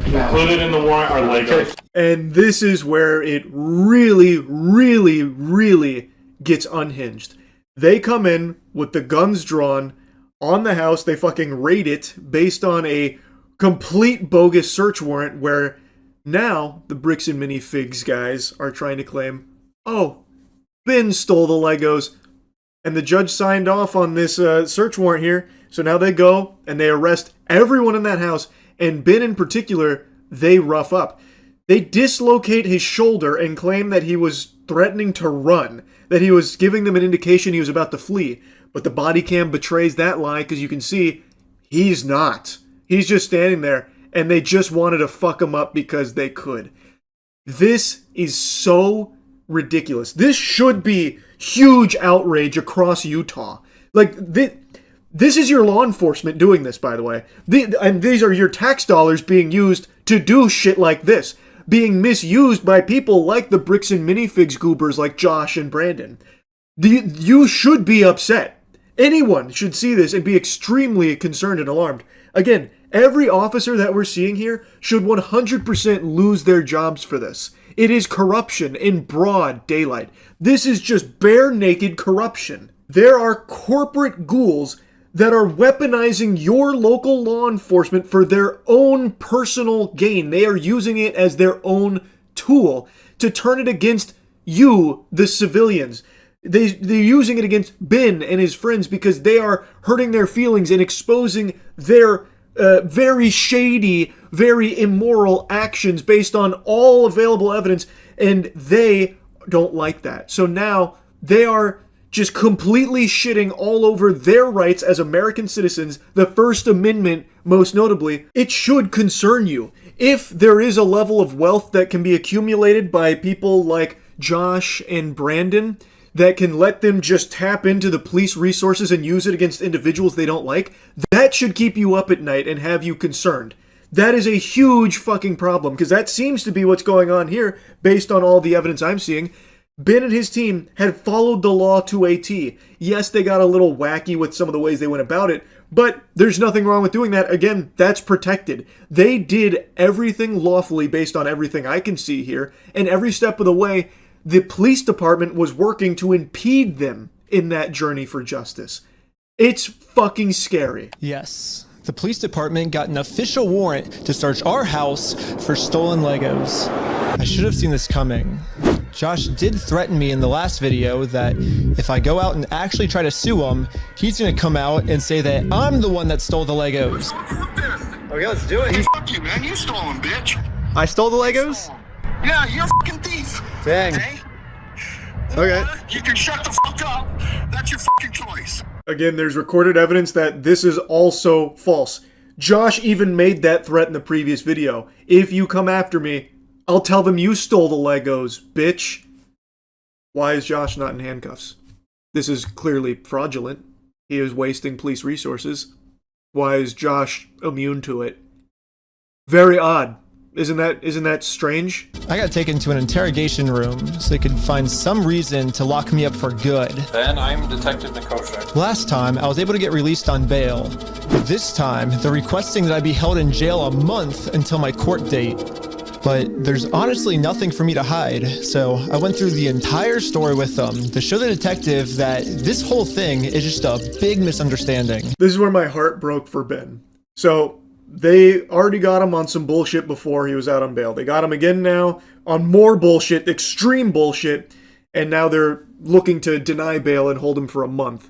Included in the warrant are Legos. And this is where it really, really, really gets unhinged. They come in with the guns drawn on the house. They fucking raid it based on a complete bogus search warrant where now the Bricks and Minifigs guys are trying to claim, oh, Ben stole the Legos. And the judge signed off on this search warrant here. So now they go and they arrest everyone in that house. And Ben in particular, they rough up. They dislocate his shoulder and claim that he was threatening to run, that he was giving them an indication he was about to flee. But the body cam betrays that lie because you can see he's not. He's just standing there, and they just wanted to fuck him up because they could. This is so ridiculous. This should be huge outrage across Utah. Like, this is your law enforcement doing this, by the way. And these are your tax dollars being used to do shit like this. Being misused by people like the Bricks and Minifigs goobers like Josh and Brandon. You should be upset. Anyone should see this and be extremely concerned and alarmed. Again, every officer that we're seeing here should 100% lose their jobs for this. It is corruption in broad daylight. This is just bare naked corruption. There are corporate ghouls that are weaponizing your local law enforcement for their own personal gain. They are using it as their own tool to turn it against you, the civilians. They're using it against Ben and his friends because they are hurting their feelings and exposing their very shady, very immoral actions based on all available evidence, and they don't like that. So now they are just completely shitting all over their rights as American citizens, the First Amendment most notably, it should concern you. If there is a level of wealth that can be accumulated by people like Josh and Brandon that can let them just tap into the police resources and use it against individuals they don't like, that should keep you up at night and have you concerned. That is a huge fucking problem, because that seems to be what's going on here based on all the evidence I'm seeing. Ben and his team had followed the law to a T. Yes, they got a little wacky with some of the ways they went about it, but there's nothing wrong with doing that. Again, that's protected. They did everything lawfully based on everything I can see here, and every step of the way, the police department was working to impede them in that journey for justice. It's fucking scary. Yes. The police department got an official warrant to search our house for stolen Legos. I should have seen this coming. Josh did threaten me in the last video that if I go out and actually try to sue him, he's gonna come out and say that I'm the one that stole the Legos. Okay, let's do it. Fuck you, man. You stole them, bitch. I stole the Legos? Yeah, you're a fucking thief. Dang. Okay. You can shut the fuck up. That's your fucking choice. Again, there's recorded evidence that this is also false. Josh even made that threat in the previous video. If you come after me, I'll tell them you stole the Legos, bitch. Why is Josh not in handcuffs? This is clearly fraudulent. He is wasting police resources. Why is Josh immune to it? Very odd. Isn't that strange? I got taken to an interrogation room so they could find some reason to lock me up for good. Then I'm Detective Nikosha. Last time, I was able to get released on bail. But this time, they're requesting that I be held in jail a month until my court date. But there's honestly nothing for me to hide, so I went through the entire story with them to show the detective that this whole thing is just a big misunderstanding. This is where my heart broke for Ben. So, they already got him on some bullshit before he was out on bail. They got him again now on more bullshit, extreme bullshit, and now they're looking to deny bail and hold him for a month.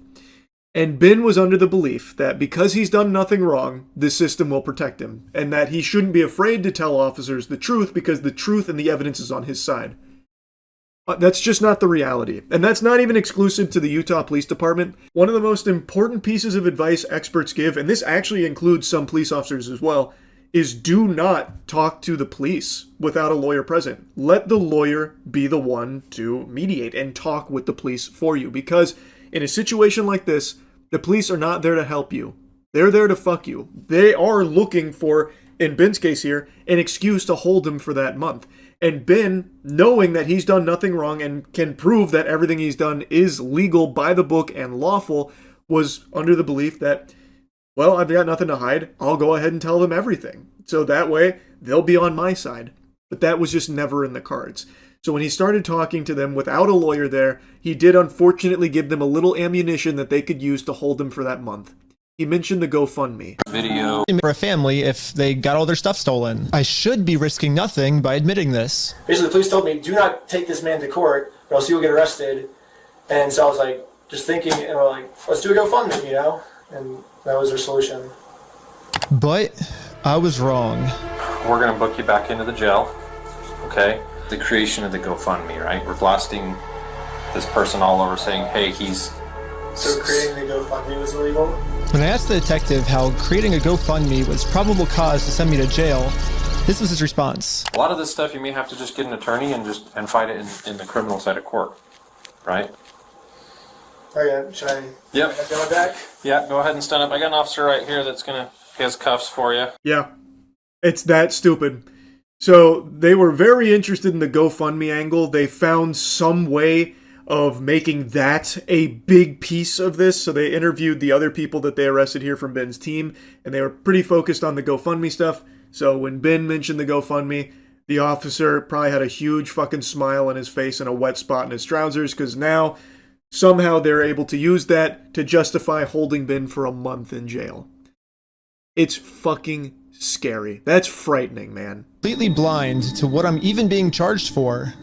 And Ben was under the belief that because he's done nothing wrong, this system will protect him, and that he shouldn't be afraid to tell officers the truth because the truth and the evidence is on his side. That's just not the reality. And that's not even exclusive to the Utah Police Department. One of the most important pieces of advice experts give, and this actually includes some police officers as well, is do not talk to the police without a lawyer present. Let the lawyer be the one to mediate and talk with the police for you. Because in a situation like this, the police are not there to help you. They're there to fuck you. They are looking for, in Ben's case here, an excuse to hold him for that month. And Ben, knowing that he's done nothing wrong and can prove that everything he's done is legal by the book and lawful, was under the belief that, well, I've got nothing to hide. I'll go ahead and tell them everything. So that way, they'll be on my side. But that was just never in the cards. So when he started talking to them without a lawyer there, he did unfortunately give them a little ammunition that they could use to hold him for that month. He mentioned the GoFundMe. Video for a family if they got all their stuff stolen. I should be risking nothing by admitting this. Basically, the police told me, do not take this man to court, or else he will get arrested. And so I was like, just thinking, and we're like, let's do a GoFundMe, you know? And that was their solution. But I was wrong. We're going to book you back into the jail, okay? The creation of the GoFundMe, right? We're blasting this person all over saying, hey, he's... So creating the GoFundMe was illegal? When I asked the detective how creating a GoFundMe was probable cause to send me to jail, this was his response. A lot of this stuff you may have to just get an attorney and fight it in the criminal side of court, right? Okay, should I Yep. go my back? Yeah, go ahead and stand up. I got an officer right here that's he has cuffs for you. Yeah, it's that stupid. So they were very interested in the GoFundMe angle. They found some way of making that a big piece of this. So they interviewed the other people that they arrested here from Ben's team, and they were pretty focused on the GoFundMe stuff. So when Ben mentioned the GoFundMe, the officer probably had a huge fucking smile on his face and a wet spot in his trousers, because now somehow they're able to use that to justify holding Ben for a month in jail. It's fucking scary. That's frightening, man. Completely blind to what I'm even being charged for.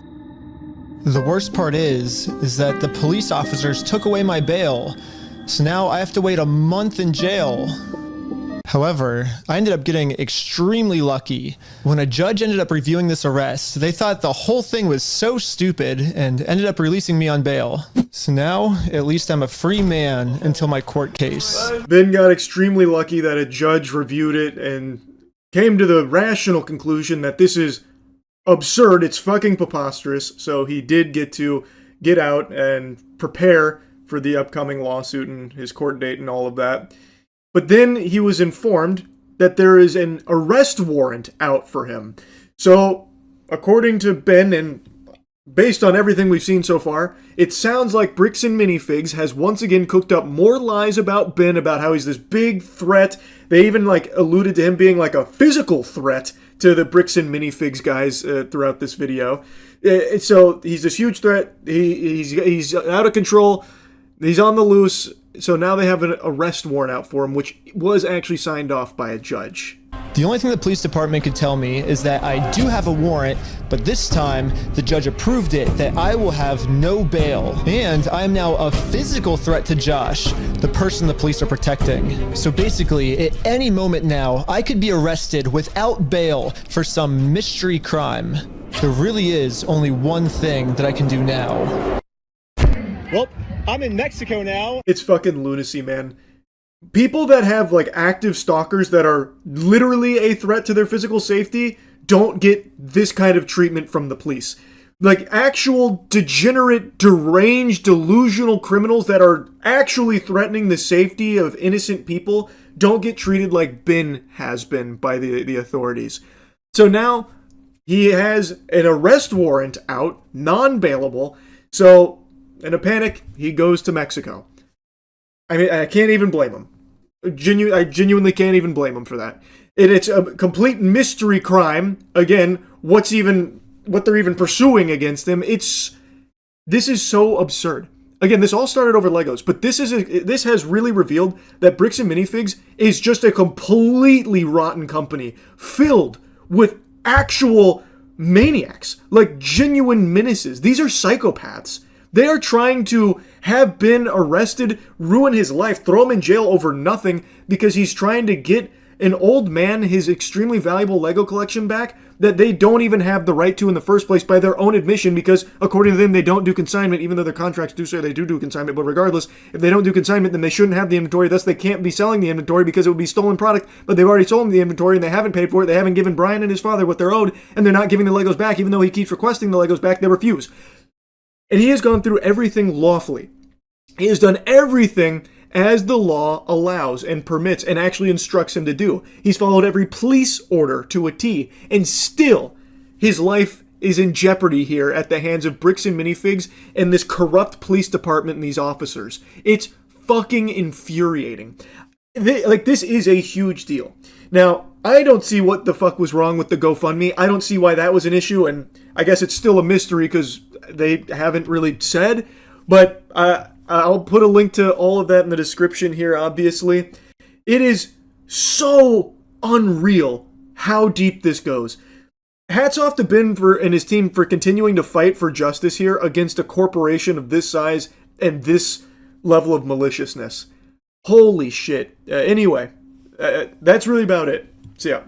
The worst part is that the police officers took away my bail, so now I have to wait a month in jail. However, I ended up getting extremely lucky. When a judge ended up reviewing this arrest, they thought the whole thing was so stupid and ended up releasing me on bail. So now, at least I'm a free man until my court case. Ben got extremely lucky that a judge reviewed it and came to the rational conclusion that this is absurd, it's fucking preposterous, so he did get to get out and prepare for the upcoming lawsuit and his court date and all of that. But then he was informed that there is an arrest warrant out for him. So, according to Ben, and based on everything we've seen so far, it sounds like Bricks and Minifigs has once again cooked up more lies about Ben, about how he's this big threat. They even alluded to him being like a physical threat to the Bricks and Minifigs guys throughout this video. So he's this huge threat. He's out of control. He's on the loose. So now they have an arrest warrant out for him, which was actually signed off by a judge. The only thing the police department could tell me is that I do have a warrant, but this time the judge approved it that I will have no bail. And I am now a physical threat to Josh, the person the police are protecting. So basically, at any moment now, I could be arrested without bail for some mystery crime. There really is only one thing that I can do now. Well, I'm in Mexico now. It's fucking lunacy, man. People that have active stalkers that are literally a threat to their physical safety don't get this kind of treatment from the police. Actual degenerate, deranged, delusional criminals that are actually threatening the safety of innocent people don't get treated like Ben has been by the authorities. So now he has an arrest warrant out, non-bailable. So in a panic, he goes to Mexico. I mean, I can't even blame him. I genuinely can't even blame him for that. It's a complete mystery crime. Again, what they're even pursuing against him. This is so absurd. Again, this all started over Legos, but this has really revealed that Bricks and Minifigs is just a completely rotten company filled with actual maniacs, genuine menaces. These are psychopaths. They are trying to have Ben arrested, ruin his life, throw him in jail over nothing because he's trying to get an old man his extremely valuable Lego collection back that they don't even have the right to in the first place by their own admission, because according to them, they don't do consignment, even though their contracts do say they do consignment. But regardless, if they don't do consignment, then they shouldn't have the inventory. Thus, they can't be selling the inventory because it would be stolen product, but they've already sold the inventory and they haven't paid for it. They haven't given Brian and his father what they're owed, and they're not giving the Legos back, even though he keeps requesting the Legos back. They refuse. And he has gone through everything lawfully. He has done everything as the law allows and permits and actually instructs him to do. He's followed every police order to a T, and still his life is in jeopardy here at the hands of Bricks and Minifigs and this corrupt police department and these officers. It's fucking infuriating. This is a huge deal. Now, I don't see what the fuck was wrong with the GoFundMe. I don't see why that was an issue, and I guess it's still a mystery because they haven't really said, but I'll put a link to all of that in the description here, obviously. It is so unreal how deep this goes. Hats off to Ben and his team for continuing to fight for justice here against a corporation of this size and this level of maliciousness. Holy shit. Anyway, that's really about it. See ya.